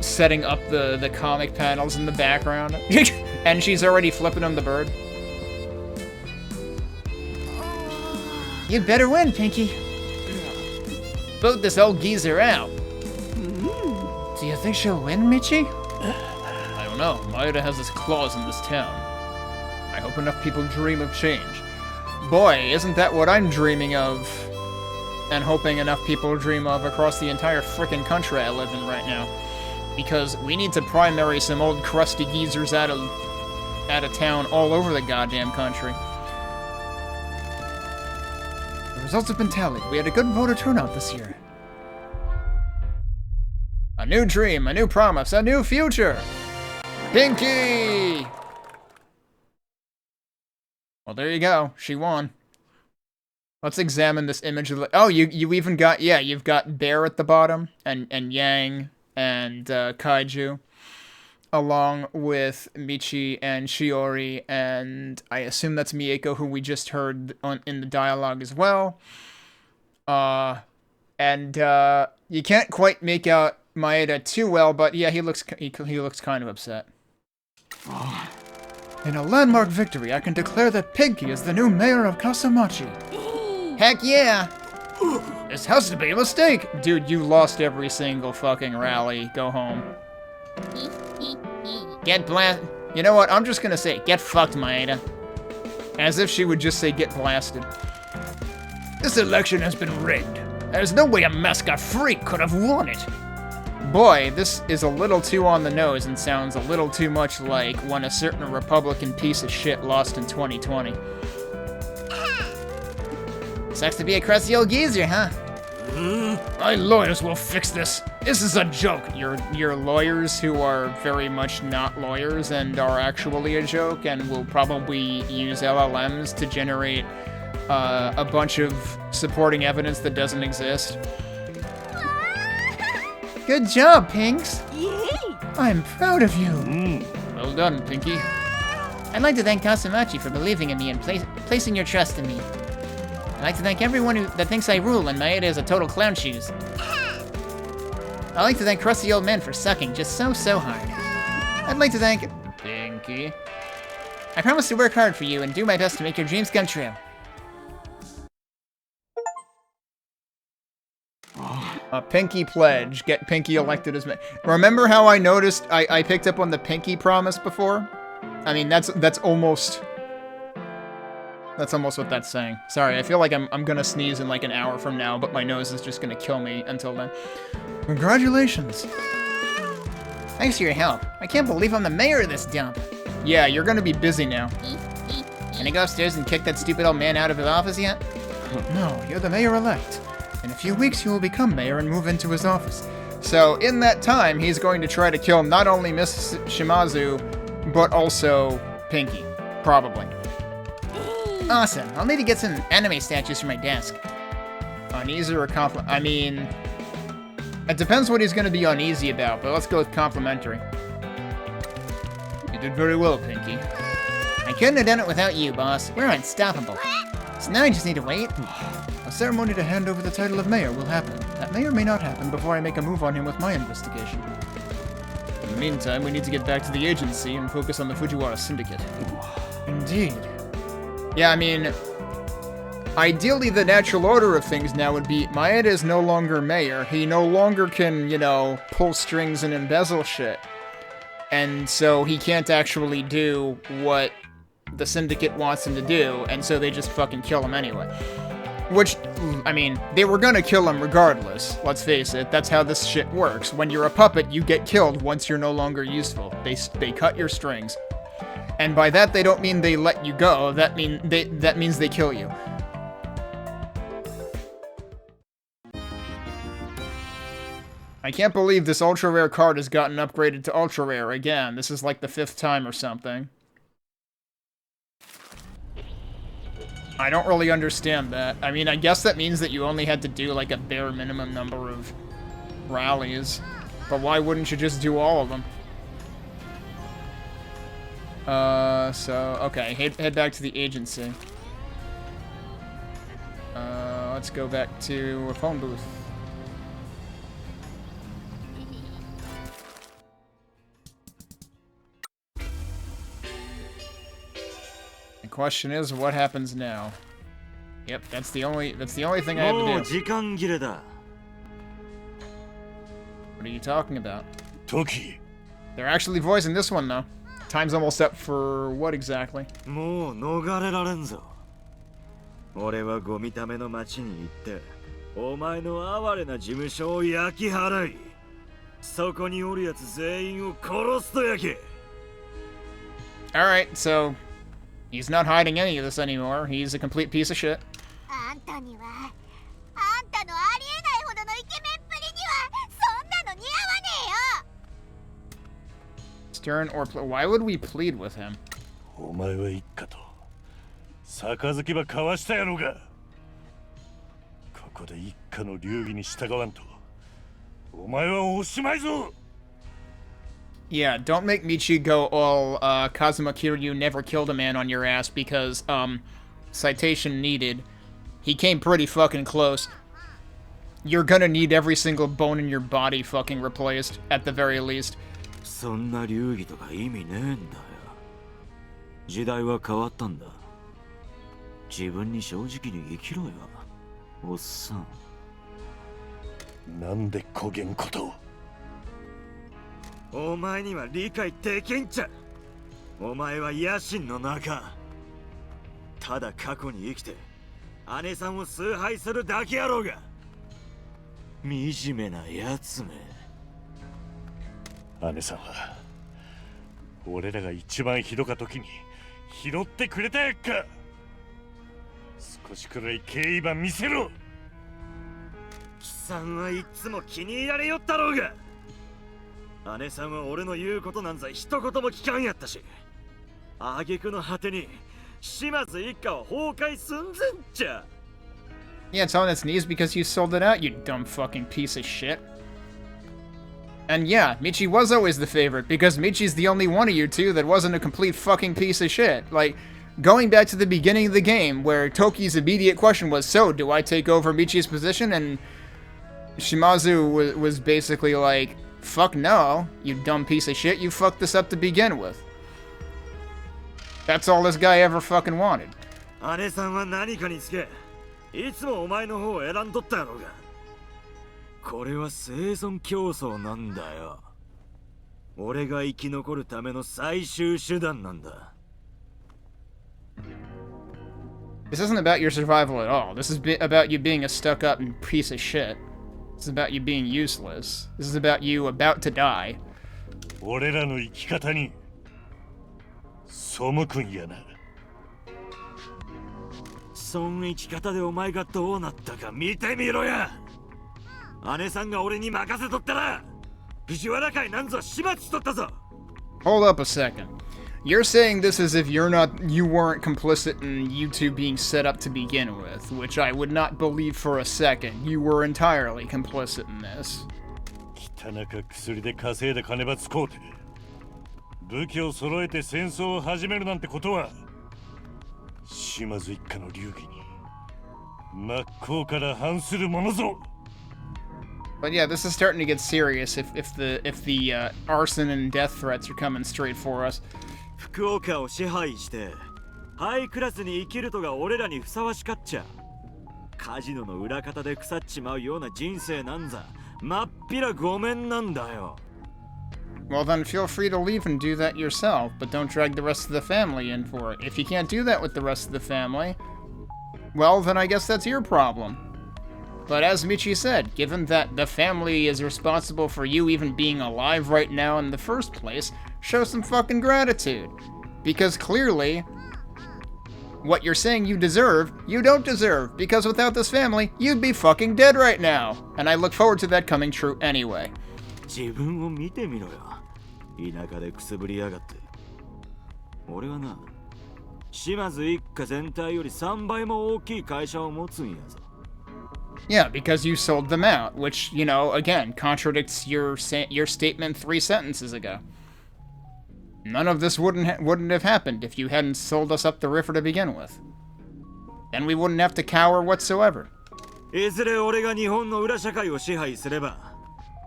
setting up the comic panels in the background. And she's already flipping him the bird. You'd better win, Pinky. Vote this old geezer out. Do you think she'll win, Michi? I don't know. Maeda has his claws in this town. I hope enough people dream of change. Boy, isn't that what I'm dreaming of, and hoping enough people dream of across the entire frickin' country I live in right now. Because we need to primary some old crusty geezers out of town all over the goddamn country. The results have been tallied. We had a good voter turnout this year. A new dream, a new promise, a new future! Pinky! Well, there you go. She won. Let's examine this image of the... Oh, you even got... Yeah, you've got Bear at the bottom, and Yang, and Kaiju, along with Michi and Shiori, and I assume that's Mieko, who we just heard in the dialogue as well. And you can't quite make out Maeda too well, but yeah, he looks kind of upset. In a landmark victory, I can declare that Pinky is the new mayor of Kaso-machi. Heck yeah! This has to be a mistake! Dude, you lost every single fucking rally. Go home. Get blasted. You know what? I'm just gonna say, get fucked, Maeda. As if she would just say, get blasted. This election has been rigged. There's no way a Mascot freak could have won it. Boy, this is a little too on the nose and sounds a little too much like when a certain Republican piece of shit lost in 2020. Sucks to be a crusty old geezer, huh? My lawyers will fix this. This is a joke. Your lawyers who are very much not lawyers and are actually a joke and will probably use LLMs to generate a bunch of supporting evidence that doesn't exist. Good job, Pinks. I'm proud of you. Well done, Pinky. I'd like to thank Kaso-machi for believing in me and placing your trust in me. I'd like to thank everyone that thinks I rule and Maeda is a total clown shoes. I'd like to thank Crusty Old Man for sucking just so hard. I'd like to thank... Pinky. I promise to work hard for you and do my best to make your dreams come true. A Pinky pledge. Get Pinky elected as mayor. Remember how I noticed I picked up on the Pinky promise before? I mean, that's almost... That's almost what that's saying. Sorry, I feel like I'm gonna sneeze in like an hour from now, but my nose is just gonna kill me until then. Congratulations. Thanks for your help. I can't believe I'm the mayor of this dump. Yeah, you're gonna be busy now. Can I go upstairs and kick that stupid old man out of his office yet? No, you're the mayor-elect. In a few weeks, you will become mayor and move into his office. So, in that time, he's going to try to kill not only Miss Shimazu, but also Pinky. Probably. Awesome. I'll need to get some anime statues for my desk. Uneasy or compliment? I mean... It depends what he's going to be uneasy about, but let's go with complimentary. You did very well, Pinky. I couldn't have done it without you, boss. We're unstoppable. So now I just need to wait. A ceremony to hand over the title of mayor will happen. That may or may not happen before I make a move on him with my investigation. In the meantime, we need to get back to the agency and focus on the Fujiwara Syndicate. Indeed. Yeah, I mean, ideally the natural order of things now would be Maeda is no longer mayor. He no longer can, you know, pull strings and embezzle shit. And so he can't actually do what the Syndicate wants him to do, and so they just fucking kill him anyway. Which, I mean, they were gonna kill him regardless, let's face it. That's how this shit works. When you're a puppet, you get killed once you're no longer useful. They cut your strings. And by that, they don't mean they let you go. That means they kill you. I can't believe this ultra rare card has gotten upgraded to ultra rare again. This is like the 5th time or something. I don't really understand that. I mean, I guess that means that you only had to do like a bare minimum number of rallies. But why wouldn't you just do all of them? Okay, head back to the agency. Let's go back to a phone booth. The question is, what happens now? Yep, that's the only thing I have to do. What are you talking about? Toki. They're actually voicing this one though. Time's almost up for what exactly? 俺はゴミための町に行ってお前の哀れな事務所を焼き払い、そこにおるやつ全員を殺すと焼け。 Alright, so he's not hiding any of this anymore. He's a complete piece of shit. あんたには、あんたのありえないほどのイケメンっぷりにはそんなの似合わねえよ。 Stern or why would we plead with him? お前は一家と杯ば交わしたやろうが。ここで一家の流儀に従わんとお前はおしまいぞ。 Yeah, don't make Michi go all Kazuma Kiryu never killed a man on your ass because citation needed. He came pretty fucking close. You're gonna need every single bone in your body fucking replaced at the very least. そんな流儀とか意味ねえんだよ。時代は変わったんだ。自分に正直に生きろよ、おっさん。なんでこげんことを。お前には理解できんちゃ。お前は野心の中、ただ過去に生きて姉さんを崇拝するだけやろうが。惨めなやつめ。姉さんは俺らが一番ひどか時に拾ってくれたやっか。少しくらい敬意ば見せろ。貴さんはいつも気に入られよったろうが。姉さんは俺の言うことなんざ一言も聞かんやったし、挙句の果てに島津一家は崩壊寸前じゃ。 Yeah, it's on its knees because you sold it out, you dumb fucking piece of shit. And yeah, Michi was always the favorite, because Michi's the only one of you two that wasn't a complete fucking piece of shit. Like, going back to the beginning of the game, where Toki's immediate question was, so, do I take over Michi's position? And Shimazu was basically like, fuck no, you dumb piece of shit, you fucked this up to begin with. That's all this guy ever fucking wanted. 姉さんは何かにつけ、いつもお前の方を選んどったやろうが。これは生存競争なんだよ。俺が生き残るための最終手段なんだ。This isn't about your survival at all. This is about you being a stuck-up piece of shit. This is about you being useless. This is about you about to die. 俺らの生き方に背くんやな。そん生き方でお前がどうなったか見てみろや。姉さんが俺に任せとったら藤原会なんぞ始末しとったぞ。 Hold up a second. You're saying this as if you weren't complicit in you two being set up to begin with, which I would not believe for a second. You were entirely complicit in this. 汚か薬で稼いだ金ば使うて武器を揃えて戦争を始めるなんてことは島津一家の流儀に真っ向から反するものぞ。 But yeah, this is starting to get serious if the arson and death threats are coming straight for us. 福岡を支配してハイクラスに生きるとが俺らにふさわしかっちゃ。カジノの裏方で腐っちまうような人生なんざまっぴらごめんなんだよ。 Well then feel free to leave and do that yourself, but don't drag the rest of the family in for it. If you can't do that with the rest of the family, well then I guess that's your problem. But as Michi said, given that the family is responsible for you even being alive right now in the first place, show some fucking gratitude. Because clearly, what you're saying you deserve, you don't deserve. Because without this family, you'd be fucking dead right now. And I look forward to that coming true anyway. 自分を見てみろよ。田舎でくすぶりやがって。俺はな、島津一家全体より3倍も大きい会社を持つんやぞ。 Yeah, because you sold them out, which, you know, again, contradicts your statement 3 sentences ago. None of this wouldn't have happened if you hadn't sold us up the river to begin with. Then we wouldn't have to cower whatsoever. いずれ俺が日本の裏社会を支配すれば、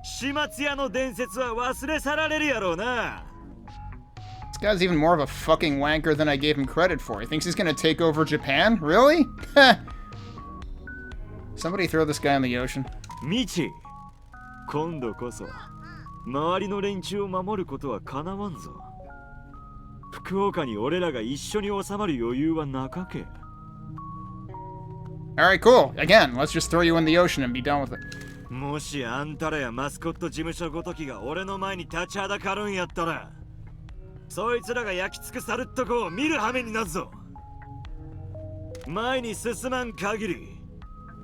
始末屋の伝説は忘れ去られるやろうな。 This guy's even more of a fucking wanker than I gave him credit for. He thinks he's gonna take over Japan? Really? Somebody throw this guy in the ocean. ミチ、今度こそ周りの連中を守ることはかなわんぞ。福岡に俺らが一緒に収まる余裕はなかけ。Alright, cool. Again, let's just throw you in the ocean and be done with it. もしあんたらやマスコット事務所ごときが俺の前に立ちはだかるんやったら、そいつらが焼き尽くさるっとこを見る羽目になるぞ。前に進まん限り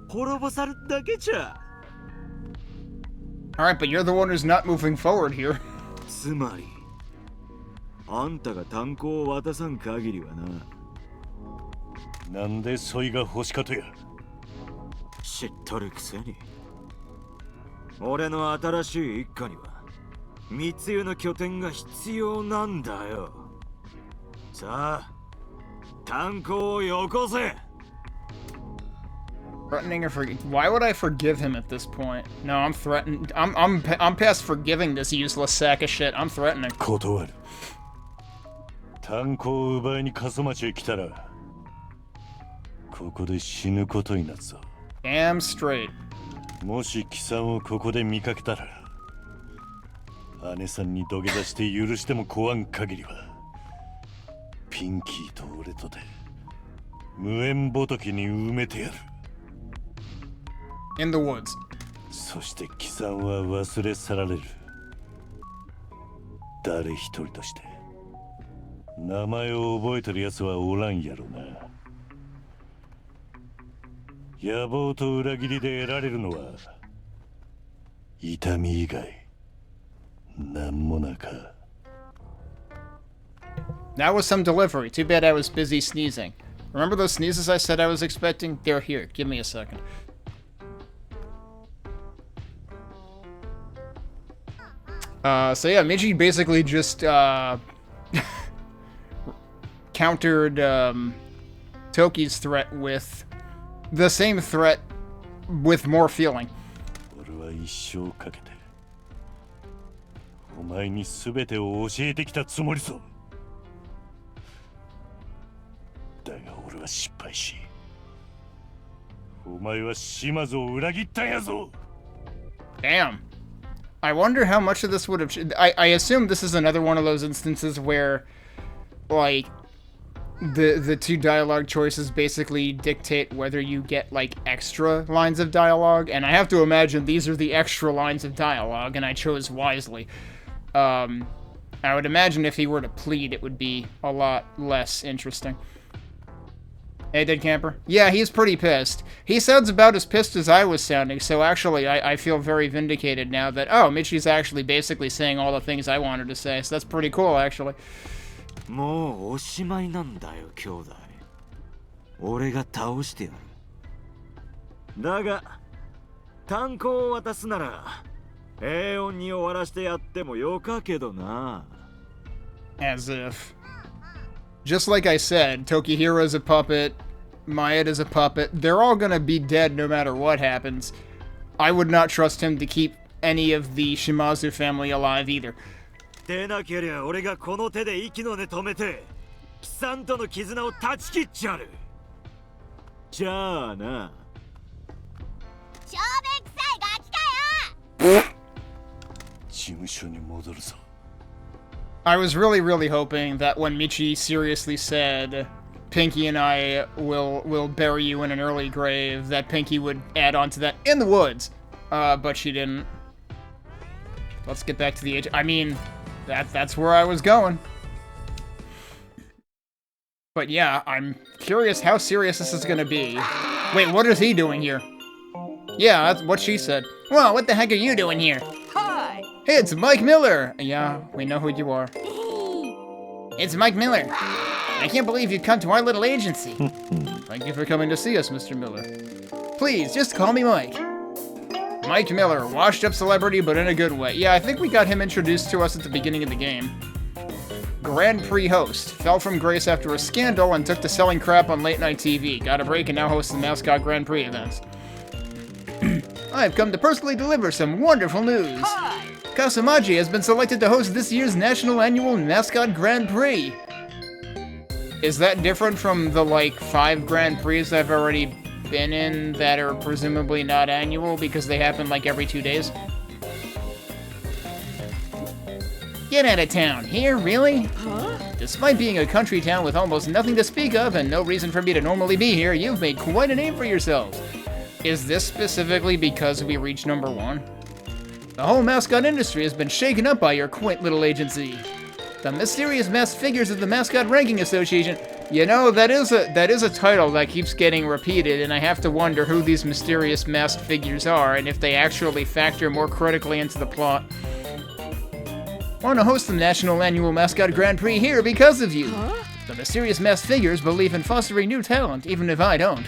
滅ぼされるだけじゃ。Alright, but you're the one who's not moving forward here. つまりあんたが炭鉱を渡さん限りはな。なんでそいが欲しかとや。知っとるくせに。俺の新しい一家には密輸の拠点が必要なんだよ。さあ、炭鉱をよこせ。 Threatening or forgive? Why would I forgive him at this point? No, I'm threatened. I'm past forgiving this useless sack of shit. I'm threatening. 断る。炭鉱を奪いに過疎町へ来たら、ここで死ぬことになるぞ。Damn straight. もし貴さんをここで見かけたら、姉さんに土下座して許しても来わん限りは、ピンキーと俺とで無縁仏に埋めてやる。In the woods. そして貴さんは忘れ去られる。誰一人として名前を覚えてる奴はおらんやろな。野望と裏切りで得られるのは痛み以外なんもなか。 That was some delivery. Too bad I was busy sneezing. Remember those sneezes I said I was expecting? They're here. Give me a second. So yeah, Miji basically just countered Toki's threat with the same threat with more feeling. 俺は一生かけてお前に全てを教えてきたつもりぞ。だが俺は失敗し、お前は島津を裏切ったんやぞ。 Damn. I wonder how much of this would have... I assume this is another one of those instances where, like, the two dialogue choices basically dictate whether you get, like, extra lines of dialogue, and I have to imagine these are the extra lines of dialogue, and I chose wisely. I would imagine if he were to plead, it would be a lot less interesting. Hey, Dead Camper? Yeah, he's pretty pissed. He sounds about as pissed as I was sounding, so actually I feel very vindicated now that, oh, Michi's actually basically saying all the things I wanted to say, so that's pretty cool, actually. もうおしまいなんだよ、兄弟。俺が倒してやる。だが、炭鉱を渡すなら、平穏に終わらしてやってもよかけどな。As if. Just like I said, Tokihira's a puppet, Maeda's a puppet. They're all gonna be dead no matter what happens. I would not trust him to keep any of the Shimazu family alive either. でなけりゃ俺がこの手で息の根止めて、貴さんとの絆を断ち切っちゃる。じゃあな。正面臭いガキかよ。事務所に戻るぞ。 I was really hoping that when Michi seriously said, Pinky and I will bury you in an early grave, that Pinky would add on to that in the woods. But she didn't. Let's get back to the age. I mean, that's where I was going. But yeah, I'm curious how serious this is gonna be. Wait, what is he doing here? Yeah, that's what she said. Well, what the heck are you doing here? Hi! Hey, it's Mike Miller! Yeah, we know who you are. It's Mike Miller. I can't believe you've come to our little agency. Thank you for coming to see us, Mr. Miller. Please, just call me Mike. Mike Miller, washed-up celebrity, but in a good way. Yeah, I think we got him introduced to us at the beginning of the game. Grand Prix host. Fell from grace after a scandal and took to selling crap on late-night TV. Got a break and now hosts the Mascot Grand Prix events. I've come to personally deliver some wonderful news. Kaso-machi has been selected to host this year's National Annual Mascot Grand Prix. Is that different from the, like, 5 Grand Prix I've already been in that are presumably not annual because they happen, like, every 2 days? Get out of town. Here, really? Huh? Despite being a country town with almost nothing to speak of and no reason for me to normally be here, you've made quite a name for yourselves. Is this specifically because we reached #1? The whole Mascot industry has been shaken up by your quaint little agency. The mysterious masked figures of the Mascot Ranking Association. You know, that is a title that keeps getting repeated, and I have to wonder who these mysterious masked figures are and if they actually factor more critically into the plot. Want to host the National Annual Mascot Grand Prix here because of you. Huh? The mysterious masked figures believe in fostering new talent, even if I don't.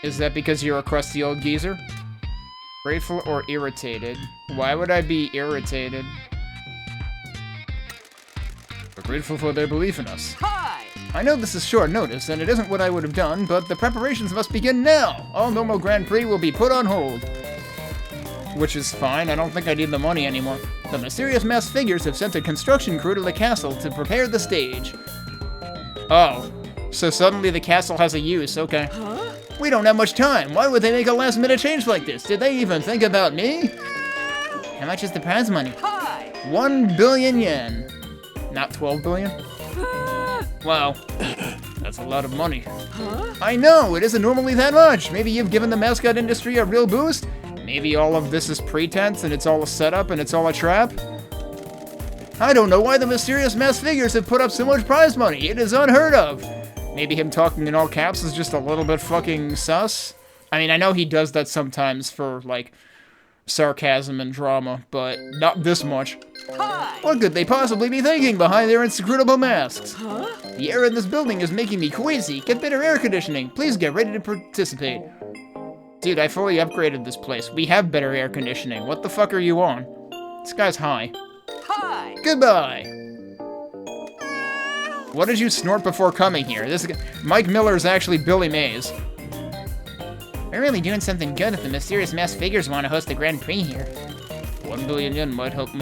Is that because you're a crusty old geezer? Grateful or irritated? Why would I be irritated? We're grateful for their belief in us. Hi! I know this is short notice, and it isn't what I would have done, but the preparations must begin now. All normal Grand Prix will be put on hold. Which is fine, I don't think I need the money anymore. The mysterious masked figures have sent a construction crew to the castle to prepare the stage. Oh, so suddenly the castle has a use, okay. Huh? We don't have much time. Why would they make a last-minute change like this? Did they even think about me? How much is the prize money? Hi! 1 billion yen. Not 12 billion? Wow, that's a lot of money. Huh? I know, it isn't normally that much. Maybe you've given the mascot industry a real boost? Maybe all of this is pretense and it's all a setup and it's all a trap? I don't know why the mysterious masked figures have put up so much prize money. It is unheard of. Maybe him talking in all caps is just a little bit fucking sus. I mean, I know he does that sometimes for, like, sarcasm and drama, but not this much. Hi! What could they possibly be thinking behind their inscrutable masks? Huh? The air in this building is making me queasy. Get better air conditioning. Please get ready to participate. Dude, I fully upgraded this place. We have better air conditioning. What the fuck are you on? This guy's high. Hi! Goodbye! What did you snort before coming here? Mike Miller is actually Billy Mays. We're really doing something good if the mysterious masked figures want to host the Grand Prix here. 1 billion yen might help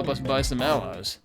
us buy some allies.